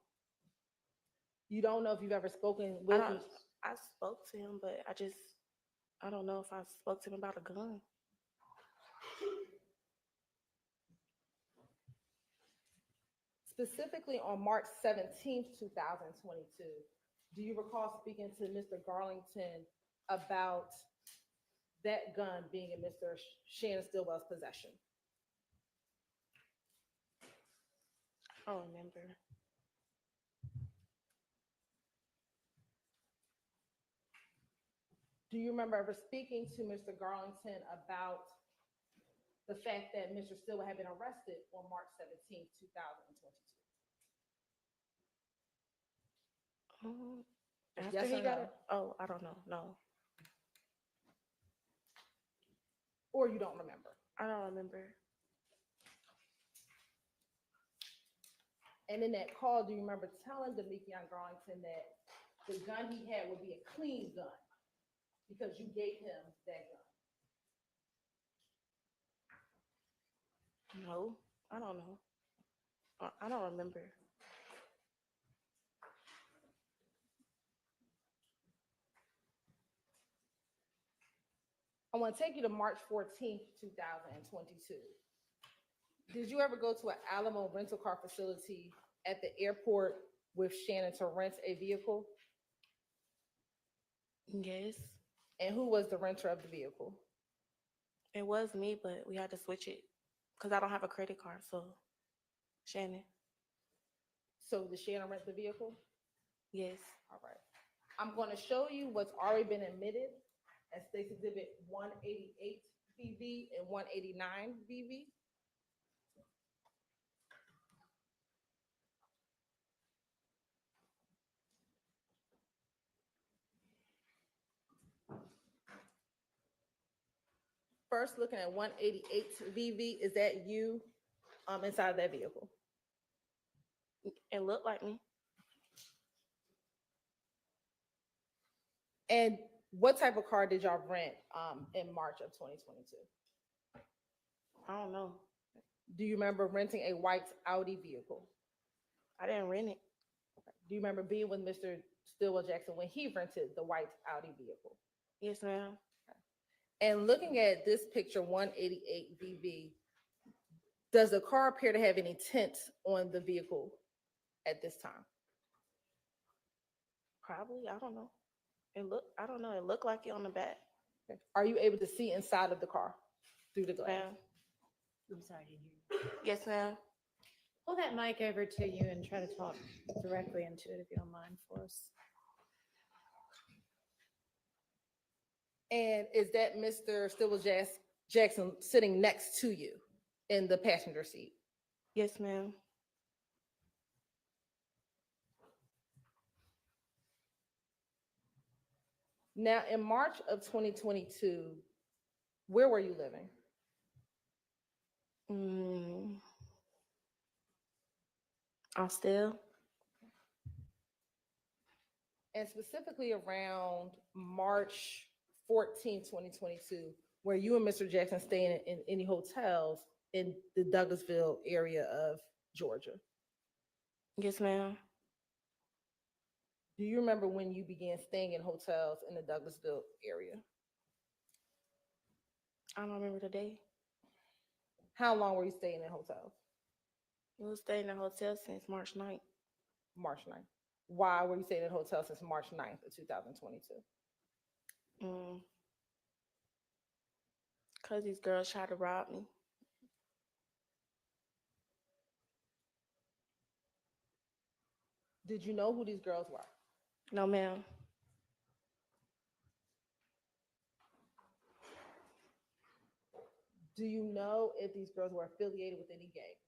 You don't know if you've ever spoken I with don't. him? I spoke to him, but I don't know if I spoke to him about a gun. Specifically on March 17th, 2022, do you recall speaking to Mr. Garlington about that gun being in Mr. Shannon Stillwell's possession? I don't remember. Do you remember ever speaking to Mr. Garlington about the fact that Mr. Stillwell had been arrested on March 17th, 2022? After Yes he or got no? it. Oh, I don't know. No, Or you don't remember? I don't remember. And in that call, do you remember telling Demikion Garlington that the gun he had would be a clean gun because you gave him that gun? No, I don't know. I don't remember. I want to take you to March 14th, 2022. Did you ever go to an Alamo rental car facility at the airport with Shannon to rent a vehicle? Yes, And who was the renter of the vehicle? it was me, but we had to switch it because I don't have a credit card. So, Shannon. So did Shannon rent the vehicle? Yes. All right. I'm going to show you what's already been admitted as State's Exhibit 188 BV and 189 BV. first looking at 188 VV, is that you inside of that vehicle? It looked like me. And what type of car did y'all rent in March of 2022? I don't know. Do you remember renting a white Audi vehicle? I didn't rent it. Do you remember being with Mr. Stillwell Jackson when he rented the white Audi vehicle? Yes, ma'am. And looking at this picture, 188 VV, does the car appear to have any tint on the vehicle at this time? Probably. I don't know. I don't know. It looked like it on the back. Okay. Are you able to see inside of the car through the glass? Ma'am. I'm sorry, did you? Yes, ma'am. Pull that mic over to you and try to talk directly into it if you don't mind for us. And is that Mr. Stillwell Jackson sitting next to you in the passenger seat? Yes, ma'am. Now, in March of 2022, where were you living? Still. And specifically around March 14, 2022, were you and Mr. Jackson staying in any hotels in the Douglasville area of Georgia? Yes, ma'am. Do you remember when you began staying in hotels in the Douglasville area? I don't remember the day. How long were you staying in hotels? We was staying in a hotel since March 9th. March 9th. Why were you staying in hotels since March 9th of 2022? Because these girls tried to rob me. Did you know who these girls were? No, ma'am. Do you know if these girls were affiliated with any gangs?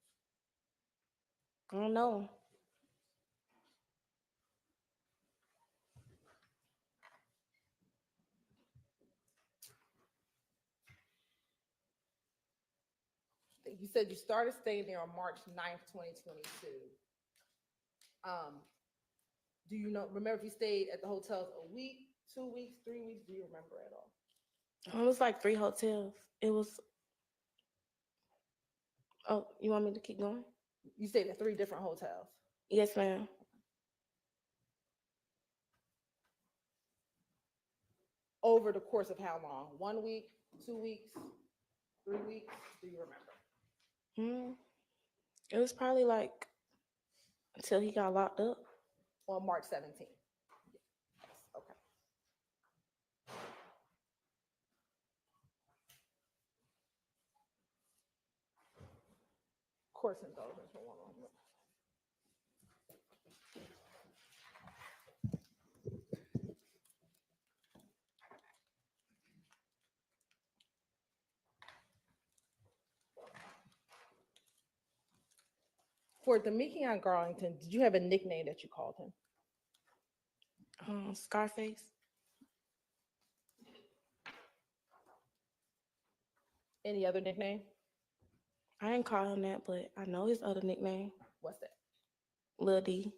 I don't know. You said you started staying there on March 9th, 2022. Do you remember if you stayed at the hotels a week, 2 weeks, 3 weeks? Do you remember at all? It was like 3 hotels. It was. Oh, you want me to keep going? You stayed at 3 different hotels. Yes, ma'am. Over the course of how long? 1 week, 2 weeks, 3 weeks? Do you remember? It was probably like until he got locked up. On March 17th. Yes, okay. Course indulgence for 1 moment. For Demekion Garlington, did you have a nickname that you called him? Scarface. Any other nickname? I didn't call him that, but I know his other nickname. What's that? Lil D.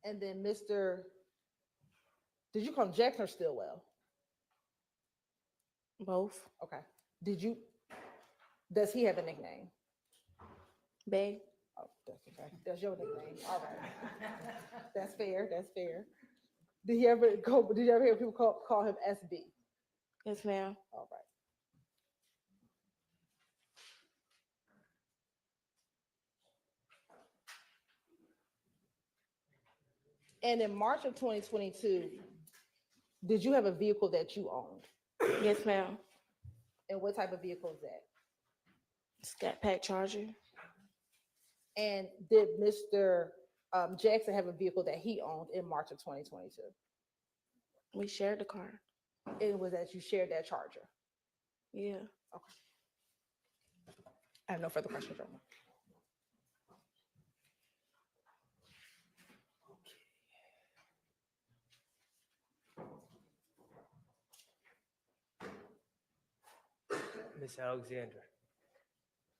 And then did you call him Jackson or Stillwell? Both. Okay. Does he have a nickname? Babe. Oh, that's okay. That's your nickname. All right. That's fair. That's fair. Did you ever hear people call him SB? Yes, ma'am. All right. And in March of 2022, did you have a vehicle that you owned? Yes, ma'am. And what type of vehicle is that? Scat Pack Charger. And did Mr. Jackson have a vehicle that he owned in March of 2022? We shared the car. It was that you shared that Charger? Yeah. Okay. I have no further questions. Miss Alexander.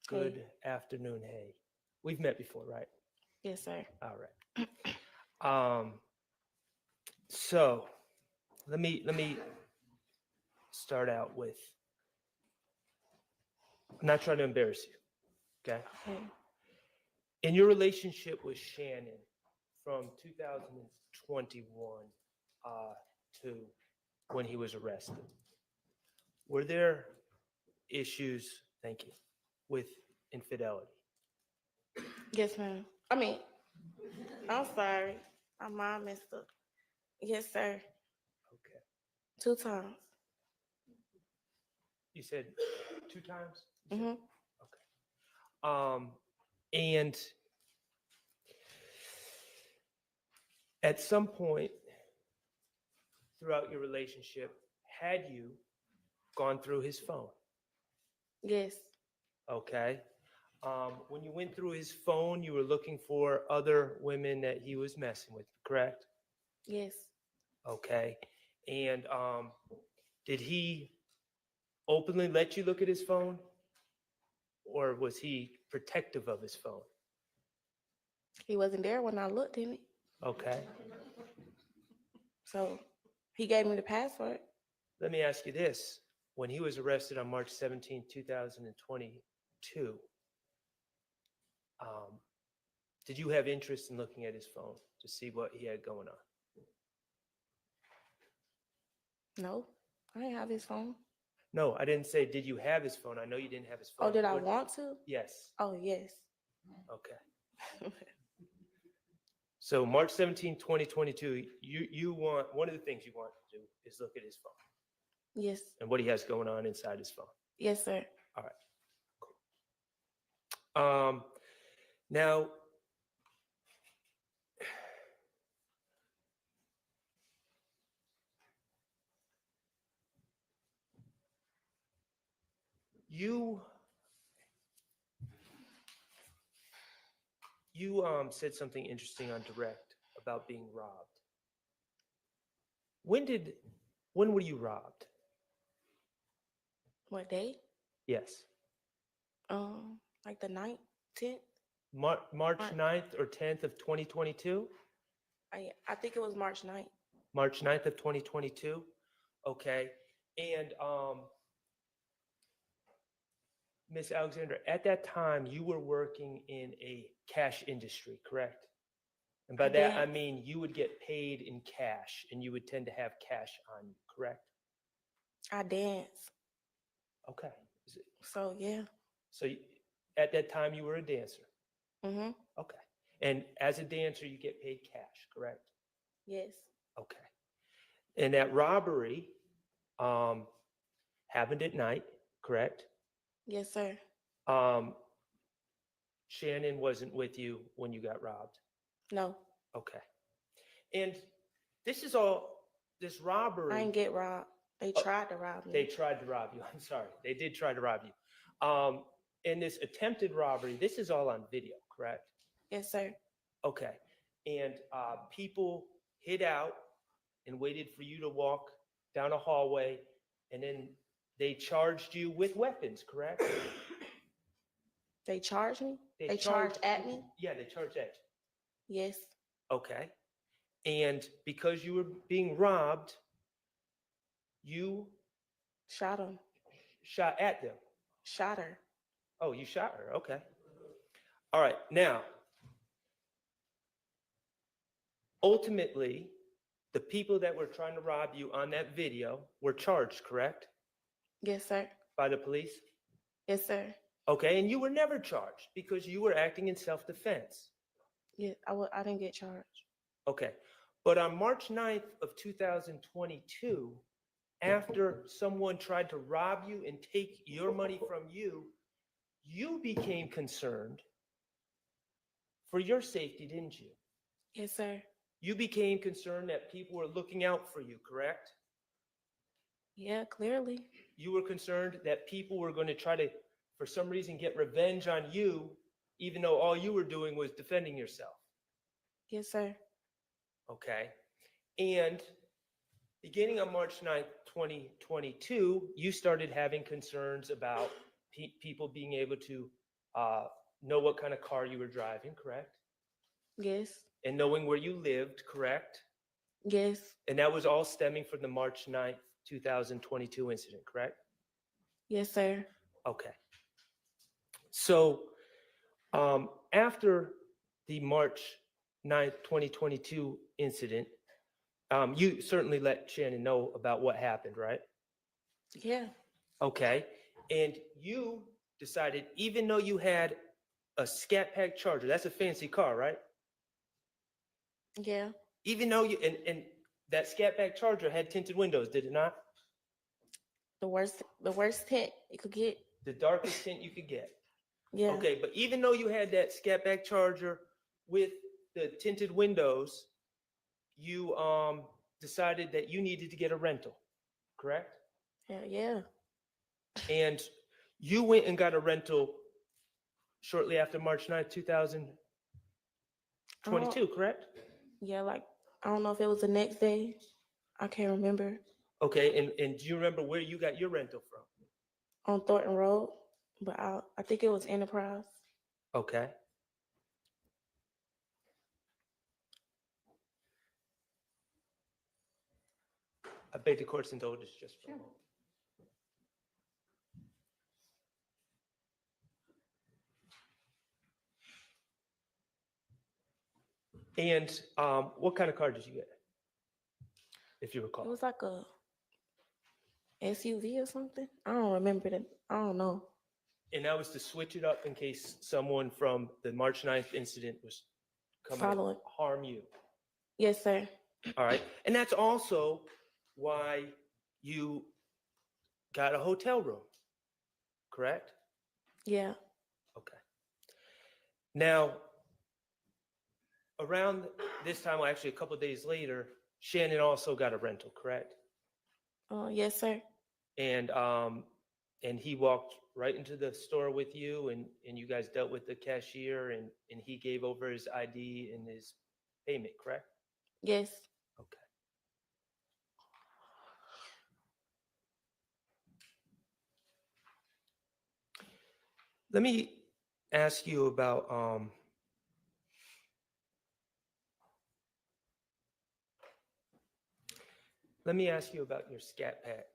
Good afternoon. Hey, we've met before, right? Yes, sir. All right. So let me start out with. I'm not trying to embarrass you. Okay. Okay. In your relationship with Shannon from 2021 to when he was arrested, were there issues, thank you, with infidelity? Yes, ma'am. I mean, I'm sorry. My mom messed up. Yes, sir. Okay. 2 times. You said 2 times? Mm-hmm. And at some point throughout your relationship, had you gone through his phone? Yes. Okay. When you went through his phone, you were looking for other women that he was messing with, correct? Yes. Okay. And did he openly let you look at his phone? Or was he protective of his phone? He wasn't there when I looked in it. Okay. So he gave me the password. Let me ask you this. When he was arrested on March 17, 2022, did you have interest in looking at his phone to see what he had going on? No, I didn't have his phone. No, I didn't say, did you have his phone? I know you didn't have his phone. Oh, did I want to? Yes. Oh, yes. Okay. So March 17, 2022, you want, one of the things you want to do is look at his phone Yes. and what he has going on inside his phone. Yes, sir. All right. Cool. Now, you said something interesting on direct about being robbed. When were you robbed? What day? Yes. Like the 9th, 10th? March 9th or 10th of 2022? I think it was March 9th. March 9th of 2022? Okay. And Miss Alexander, at that time, you were working in a cash industry, correct? And by that, I mean you would get paid in cash and you would tend to have cash on you, correct? I dance. Okay. So, yeah. So at that time, you were a dancer? Mm-hmm. Okay. And as a dancer, you get paid cash, correct? Yes. Okay. And that robbery happened at night, correct? Yes, sir. Shannon wasn't with you when you got robbed? No. Okay. And this robbery. I didn't get robbed. They tried to rob me. They tried to rob you. I'm sorry. They did try to rob you. And this attempted robbery, this is all on video, correct? Yes, sir. Okay. And people hid out and waited for you to walk down a hallway, and then they charged you with weapons, correct? They charged me? They charged at me? Yeah, they charged at you. Yes. Okay. And because you were being robbed, you shot him. Shot at them. Shot her. Oh, you shot her. Okay. All right. Now, ultimately, the people that were trying to rob you on that video were charged, correct? Yes, sir. By the police? Yes, sir. Okay. And you were never charged because you were acting in self-defense. Yeah, I didn't get charged. Okay. But on March 9th of 2022, after someone tried to rob you and take your money from you, you became concerned for your safety, didn't you? Yes, sir. You became concerned that people were looking out for you, correct? Yeah, clearly. You were concerned that people were going to try to, for some reason, get revenge on you, even though all you were doing was defending yourself. Yes, sir. Okay. And beginning on March 9th, 2022, you started having concerns about people being able to know what kind of car you were driving, correct? Yes. And knowing where you lived, correct? Yes. And that was all stemming from the March 9th, 2022 incident, correct? Yes, sir. Okay. So after the March 9th, 2022 incident, you certainly let Shannon know about what happened, right? Yeah. Okay. And you decided, even though you had a Scat Pack Charger, that's a fancy car, right? Yeah. Even though and that Scat Pack Charger had tinted windows, did it not? The worst tint you could get. The darkest tint you could get. Yeah. Okay, but even though you had that Scat Pack Charger with the tinted windows, you decided that you needed to get a rental, correct? Yeah, yeah. And you went and got a rental shortly after March 9th, 2022, correct? Yeah, like I don't know if it was the next day. I can't remember. Okay, and do you remember where you got your rental from? On Thornton Road, but I think it was Enterprise. Okay. I beg the court's indulgence just for a moment. And what kind of car did you get, if you recall? It was like a SUV or something. I don't remember that. I don't know. And that was to switch it up in case someone from the March 9th incident was coming Following. to harm you. Yes, sir. All right. And that's also why you got a hotel room, correct? Yeah. Okay. Now, around this time, well, actually a couple of days later, Shannon also got a rental, correct? Yes, sir. And he walked right into the store with you, and you guys dealt with the cashier, and he gave over his ID and his payment, correct? Yes. Okay. Let me ask you about your Scat Pack.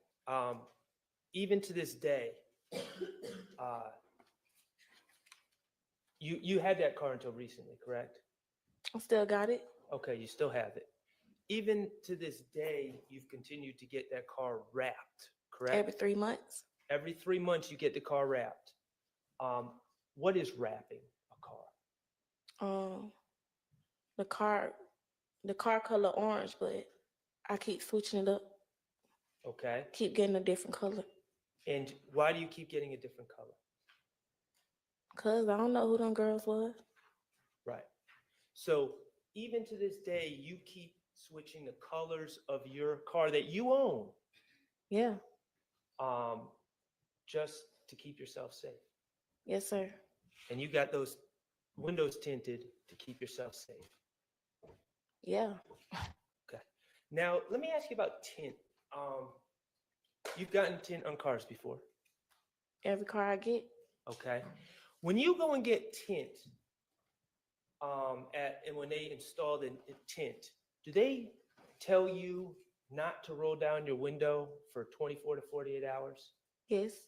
Even to this day, you had that car until recently, correct? I still got it. Okay, you still have it. Even to this day, you've continued to get that car wrapped, correct? Every 3 months. Every 3 months, you get the car wrapped. What is wrapping a car? The car color orange, but I keep switching it up. Okay. Keep getting a different color. And why do you keep getting a different color? Cause I don't know who them girls was. Right. So even to this day, you keep switching the colors of your car that you own. Yeah. Just to keep yourself safe. Yes, sir. And you got those windows tinted to keep yourself safe. Yeah. Okay. Now, let me ask you about tint. You've gotten tint on cars before. Every car I get. Okay. When you go and get tint, and when they install the tint, do they tell you not to roll down your window for 24 to 48 hours? Yes.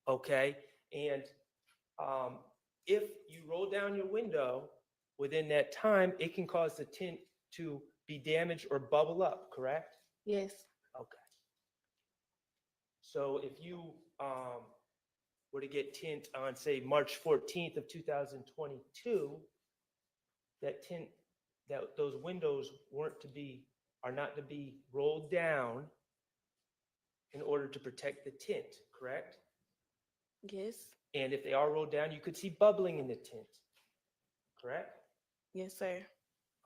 Okay. And if you roll down your window within that time, it can cause the tint to be damaged or bubble up, correct? Yes. Okay. So if you were to get tint on, say, March 14th of 2022, that tint, those windows are not to be rolled down in order to protect the tint, correct? Yes. And if they are rolled down, you could see bubbling in the tint, correct? Yes, sir.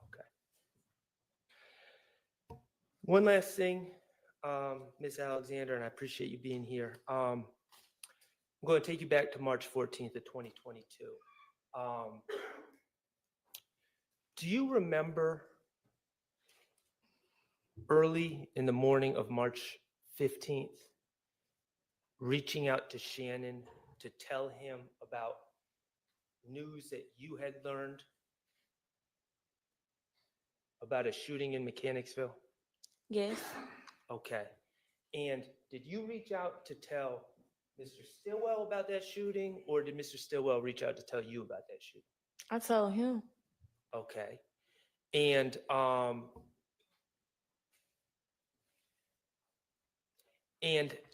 Okay. One last thing, Ms. Alexander, and I appreciate you being here. I'm going to take you back to March 14th of 2022. Do you remember early in the morning of March 15th, reaching out to Shannon to tell him about news that you had learned about a shooting in Mechanicsville? Yes. Okay. And did you reach out to tell Mr. Stillwell about that shooting, or did Mr. Stillwell reach out to tell you about that shooting? I told him. Okay. And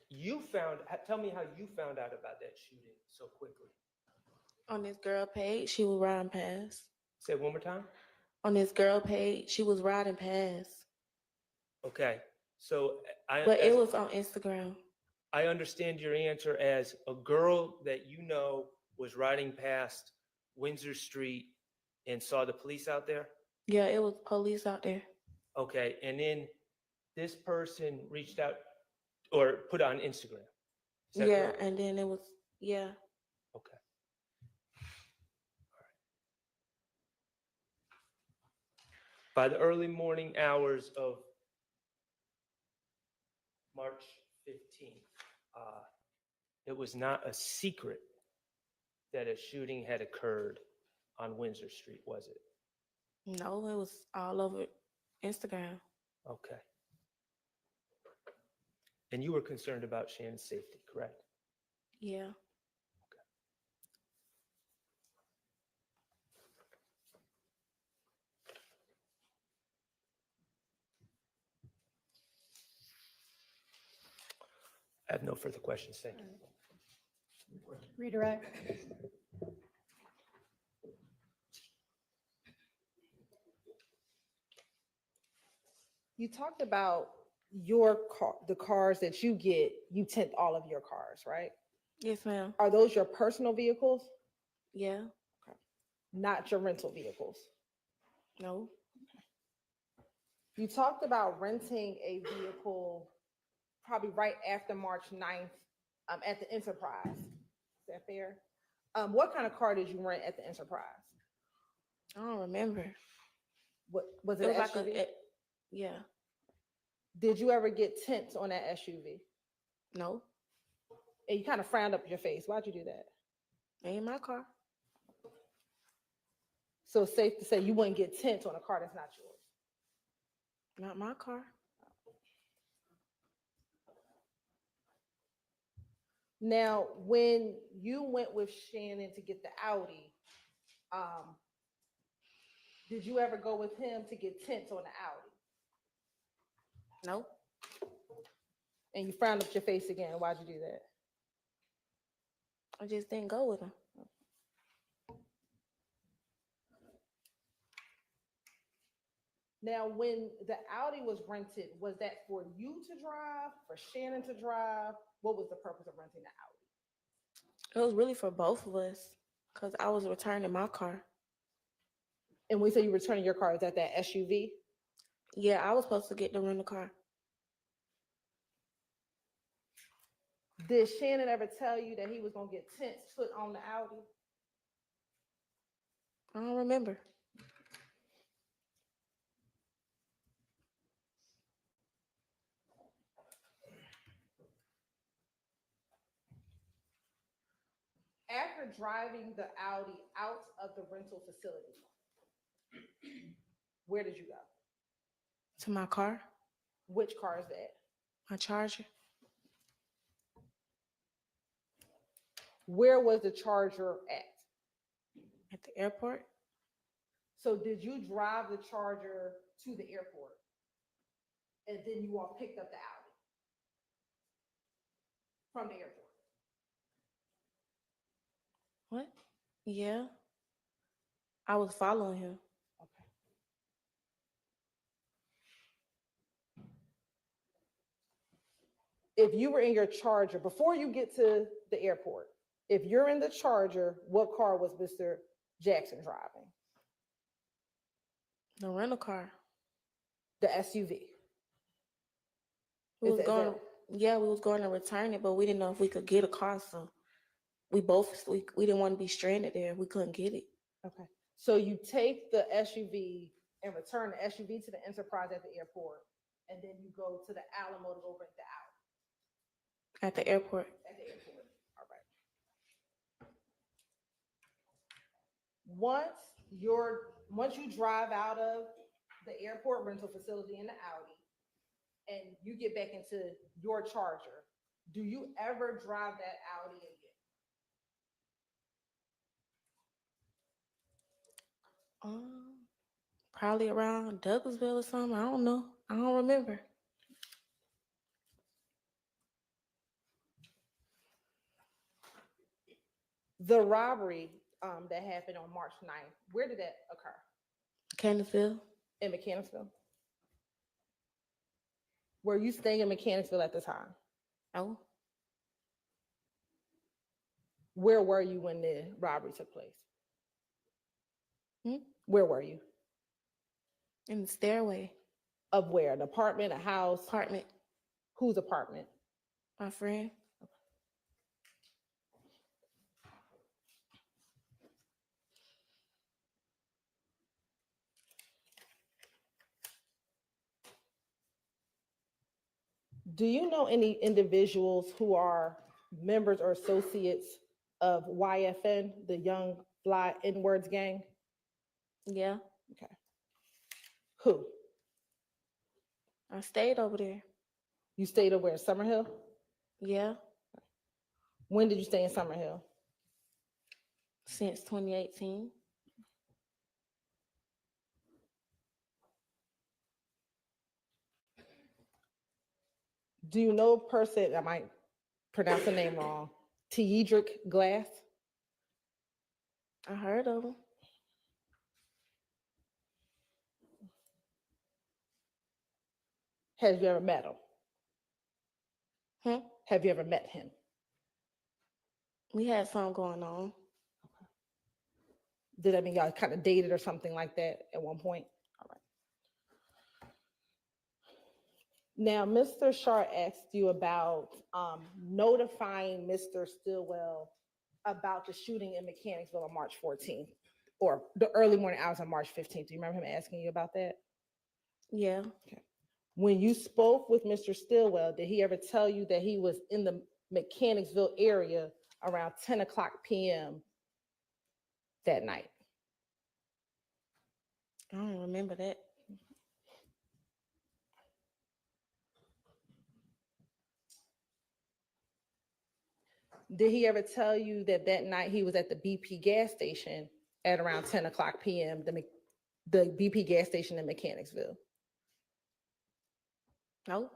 you tell me how you found out about that shooting so quickly. On this girl page, she was riding past. Say it one more time. On this girl page, she was riding past. Okay. So But it was on Instagram. I understand your answer as a girl that you know was riding past Windsor Street and saw the police out there? Yeah, it was police out there. Okay. And then this person reached out or put on Instagram. Is that Yeah, correct? and then it was, yeah. Okay. By the early morning hours of March 15th, it was not a secret that a shooting had occurred on Windsor Street, was it? No, it was all over Instagram. Okay. And you were concerned about Shannon's safety, correct? Yeah. I have no further questions. Thank you. Redirect. You talked about your car, the cars that you get, you tint all of your cars, right? Yes, ma'am. Are those your personal vehicles? Yeah. Not your rental vehicles? No. You talked about renting a vehicle probably right after March 9th at the Enterprise. Is that fair? What kind of car did you rent at the Enterprise? I don't remember. What was it? It was an SUV? yeah. Did you ever get tints on that SUV? No. And you kind of frowned up your face. Why'd you do that? Ain't my car. So it's safe to say you wouldn't get tints on a car that's not yours. Not my car. Now, when you went with Shannon to get the Audi, did you ever go with him to get tints on the Audi? No. And you frowned up your face again. Why'd you do that? I just didn't go with him. Now, when the Audi was rented, was that for you to drive, for Shannon to drive? What was the purpose of renting the Audi? It was really for both of us because I was returning my car. And when you say you returning your car, is that SUV? Yeah, I was supposed to get the rental car. Did Shannon ever tell you that he was going to get tints put on the Audi? I don't remember. After driving the Audi out of the rental facility, where did you go? To my car. Which car is that? My Charger. Where was the Charger at? At the airport. So did you drive the Charger to the airport? And then you all picked up the Audi from the airport? What? Yeah. I was following him. If you were in your Charger, before you get to the airport, if you're in the Charger, what car was Mr. Jackson driving? The rental car. The SUV. We was going to return it, but we didn't know if we could get a car, so we didn't want to be stranded there. We couldn't get it. Okay. So you take the SUV and return the SUV to the Enterprise at the airport, and then you go to the Alamo to go rent the Audi At the airport. at the airport. All right. Once you drive out of the airport rental facility in the Audi and you get back into your Charger, do you ever drive that Audi again? Probably around Douglasville or something. I don't know. I don't remember. The robbery that happened on March 9th, where did that occur? Mechanicsville. In Mechanicsville? Were you staying in Mechanicsville at the time? No. Where were you when the robbery took place? Hmm? Where were you? In the stairway. Of where? An apartment, a house? Apartment. Whose apartment? My friend. Do you know any individuals who are members or associates of YFN, the Young Fly N-Words gang? Yeah. Okay. Who? I stayed over there. You stayed over in Summerhill? Yeah. When did you stay in Summerhill? Since 2018. Do you know a person, I might pronounce the name wrong, Teedrick Glass? I heard of him. Have you ever met him? Hmm? Have you ever met him? We had something going on. Did that mean y'all kind of dated or something like that at one point? All right. Now, Mr. Shar asked you about notifying Mr. Stillwell about the shooting in Mechanicsville on March 14th or the early morning hours on March 15th. Do you remember him asking you about that? Yeah. Okay. When you spoke with Mr. Stillwell, did he ever tell you that he was in the Mechanicsville area around 10 o'clock p.m. that night? I don't remember that. Did he ever tell you that that night he was at the BP gas station at around 10 o'clock p.m., the BP gas station in Mechanicsville? No.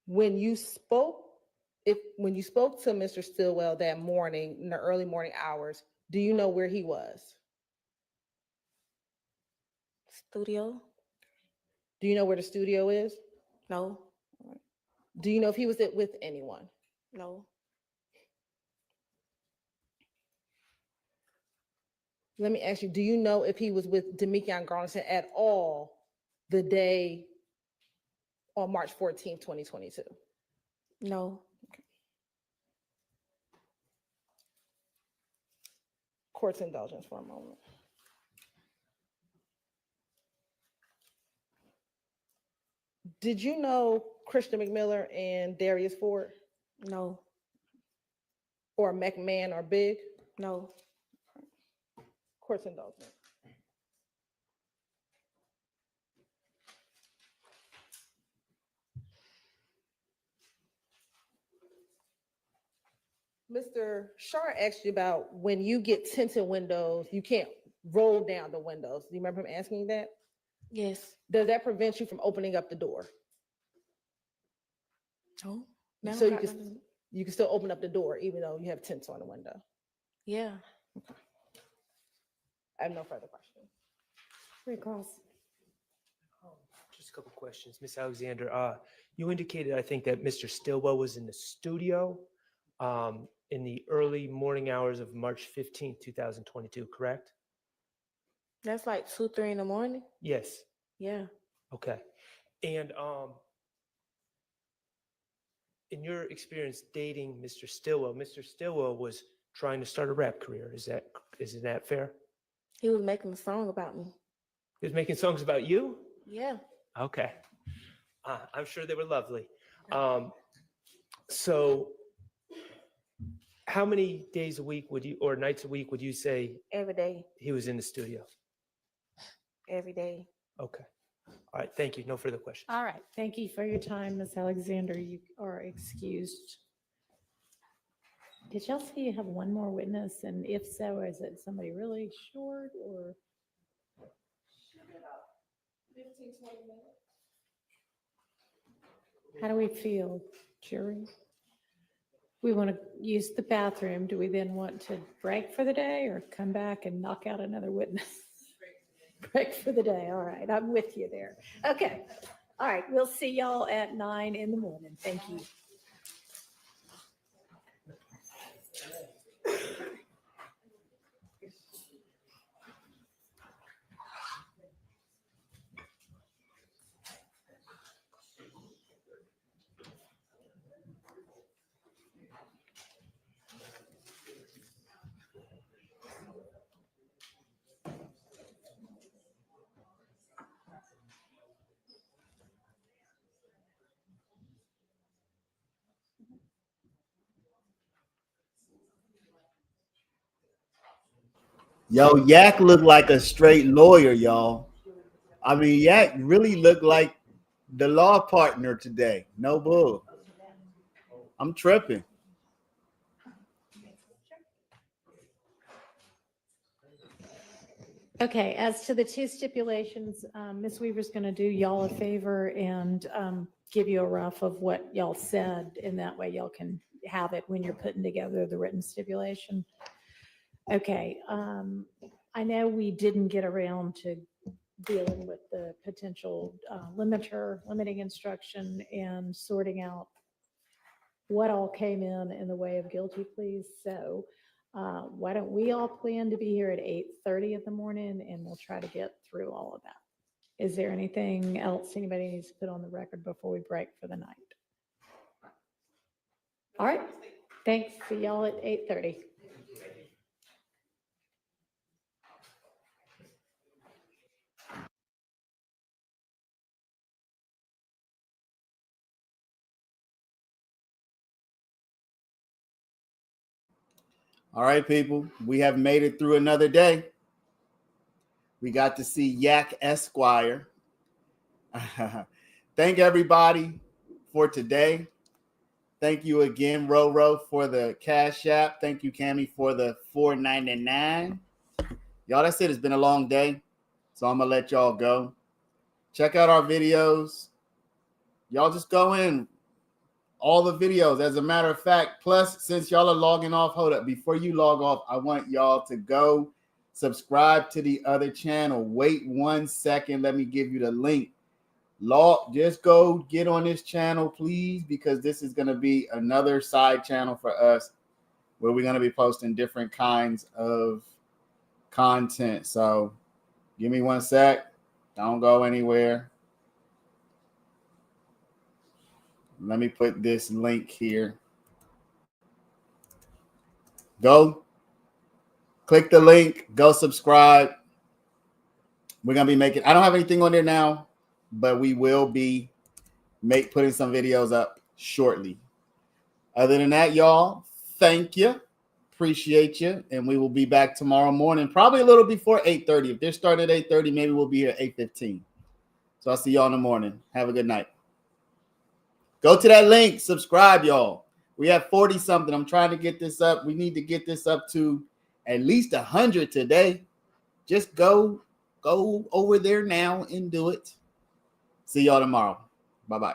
When you spoke to Mr. Stillwell that morning in the early morning hours, do you know where he was? Studio. Do you know where the studio is? No. Do you know if he was with anyone? No. Let me ask you, do you know if he was with Demekion Garnison at all the day on March 14th, 2022? No. Court's indulgence for a moment. Did you know Christian McMiller and Darius Ford? No. Or McMahon or Big? No. Court's indulgence. Mr. Shar asked you about when you get tinted windows, you can't roll down the windows. Do you remember him asking you that? Yes. Does that prevent you from opening up the door? No. So you can still open up the door even though you have tints on the window? Yeah. Okay. I have no further questions. Recalls. Just a couple questions. Ms. Alexander, you indicated, I think, that Mr. Stillwell was in the studio in the early morning hours of March 15th, 2022, correct? That's like 2, 3 in the morning. Yes. Yeah. Okay. And in your experience dating Mr. Stillwell was trying to start a rap career. Isn't that fair? He was making a song about me. He was making songs about you? Yeah. Okay. I'm sure they were lovely. So how many days a week or nights a week would you say Every day. he was in the studio? Every day. Okay. All right. Thank you. No further questions. All right. Thank you for your time, Ms. Alexander. You are excused. Did y'all see you have one more witness? And if so, is it somebody really short or? 15, 20 minutes. How do we feel, jury? We want to use the bathroom. Do we then want to break for the day or come back and knock out another witness? Break for the day. All right. I'm with you there. Okay. All right. We'll see y'all at 9 in the morning. Thank you. Yo, Yak looked like a straight lawyer, y'all. I mean, Yak really looked like the law partner today. No bull. I'm tripping. Okay, as to the two stipulations, Ms. Weaver's going to do y'all a favor and give you a rough of what y'all said, and that way y'all can have it when you're putting together the written stipulation. Okay, I know we didn't get around to dealing with the potential limiting instruction and sorting out what all came in the way of guilty pleas. So why don't we all plan to be here at 8:30 in the morning, and we'll try to get through all of that. Is there anything else anybody needs to put on the record before we break for the night? All right. Thanks. See y'all at 8:30. All right, people. We have made it through another day. We got to see Yak Esquire. Thank everybody for today. Thank you again, Roro, for the Cash App. Thank you, Cammie, for the $4.99. Y'all, that's it. It's been a long day, so I'm going to let y'all go. Check out our videos. Y'all just go in. All the videos, as a matter of fact. Plus, since y'all are logging off, hold up. Before you log off, I want y'all to go subscribe to the other channel. Wait 1 second. Let me give you the link. Just go get on this channel, please, because this is going to be another side channel for us where we're going to be posting different kinds of content. So give me 1 sec. Don't go anywhere. Let me put this link here. Go click the link, go subscribe. We're going to be making, I don't have anything on there now, but we will be putting some videos up shortly. Other than that, y'all, thank you. Appreciate you. And we will be back tomorrow morning, probably a little before 8:30. If they're starting at 8:30, maybe we'll be here at 8:15. So I'll see y'all in the morning. Have a good night. Go to that link, subscribe, y'all. We have 40 something. I'm trying to get this up. We need to get this up to at least 100 today. Just go over there now and do it. See y'all tomorrow. Bye-bye.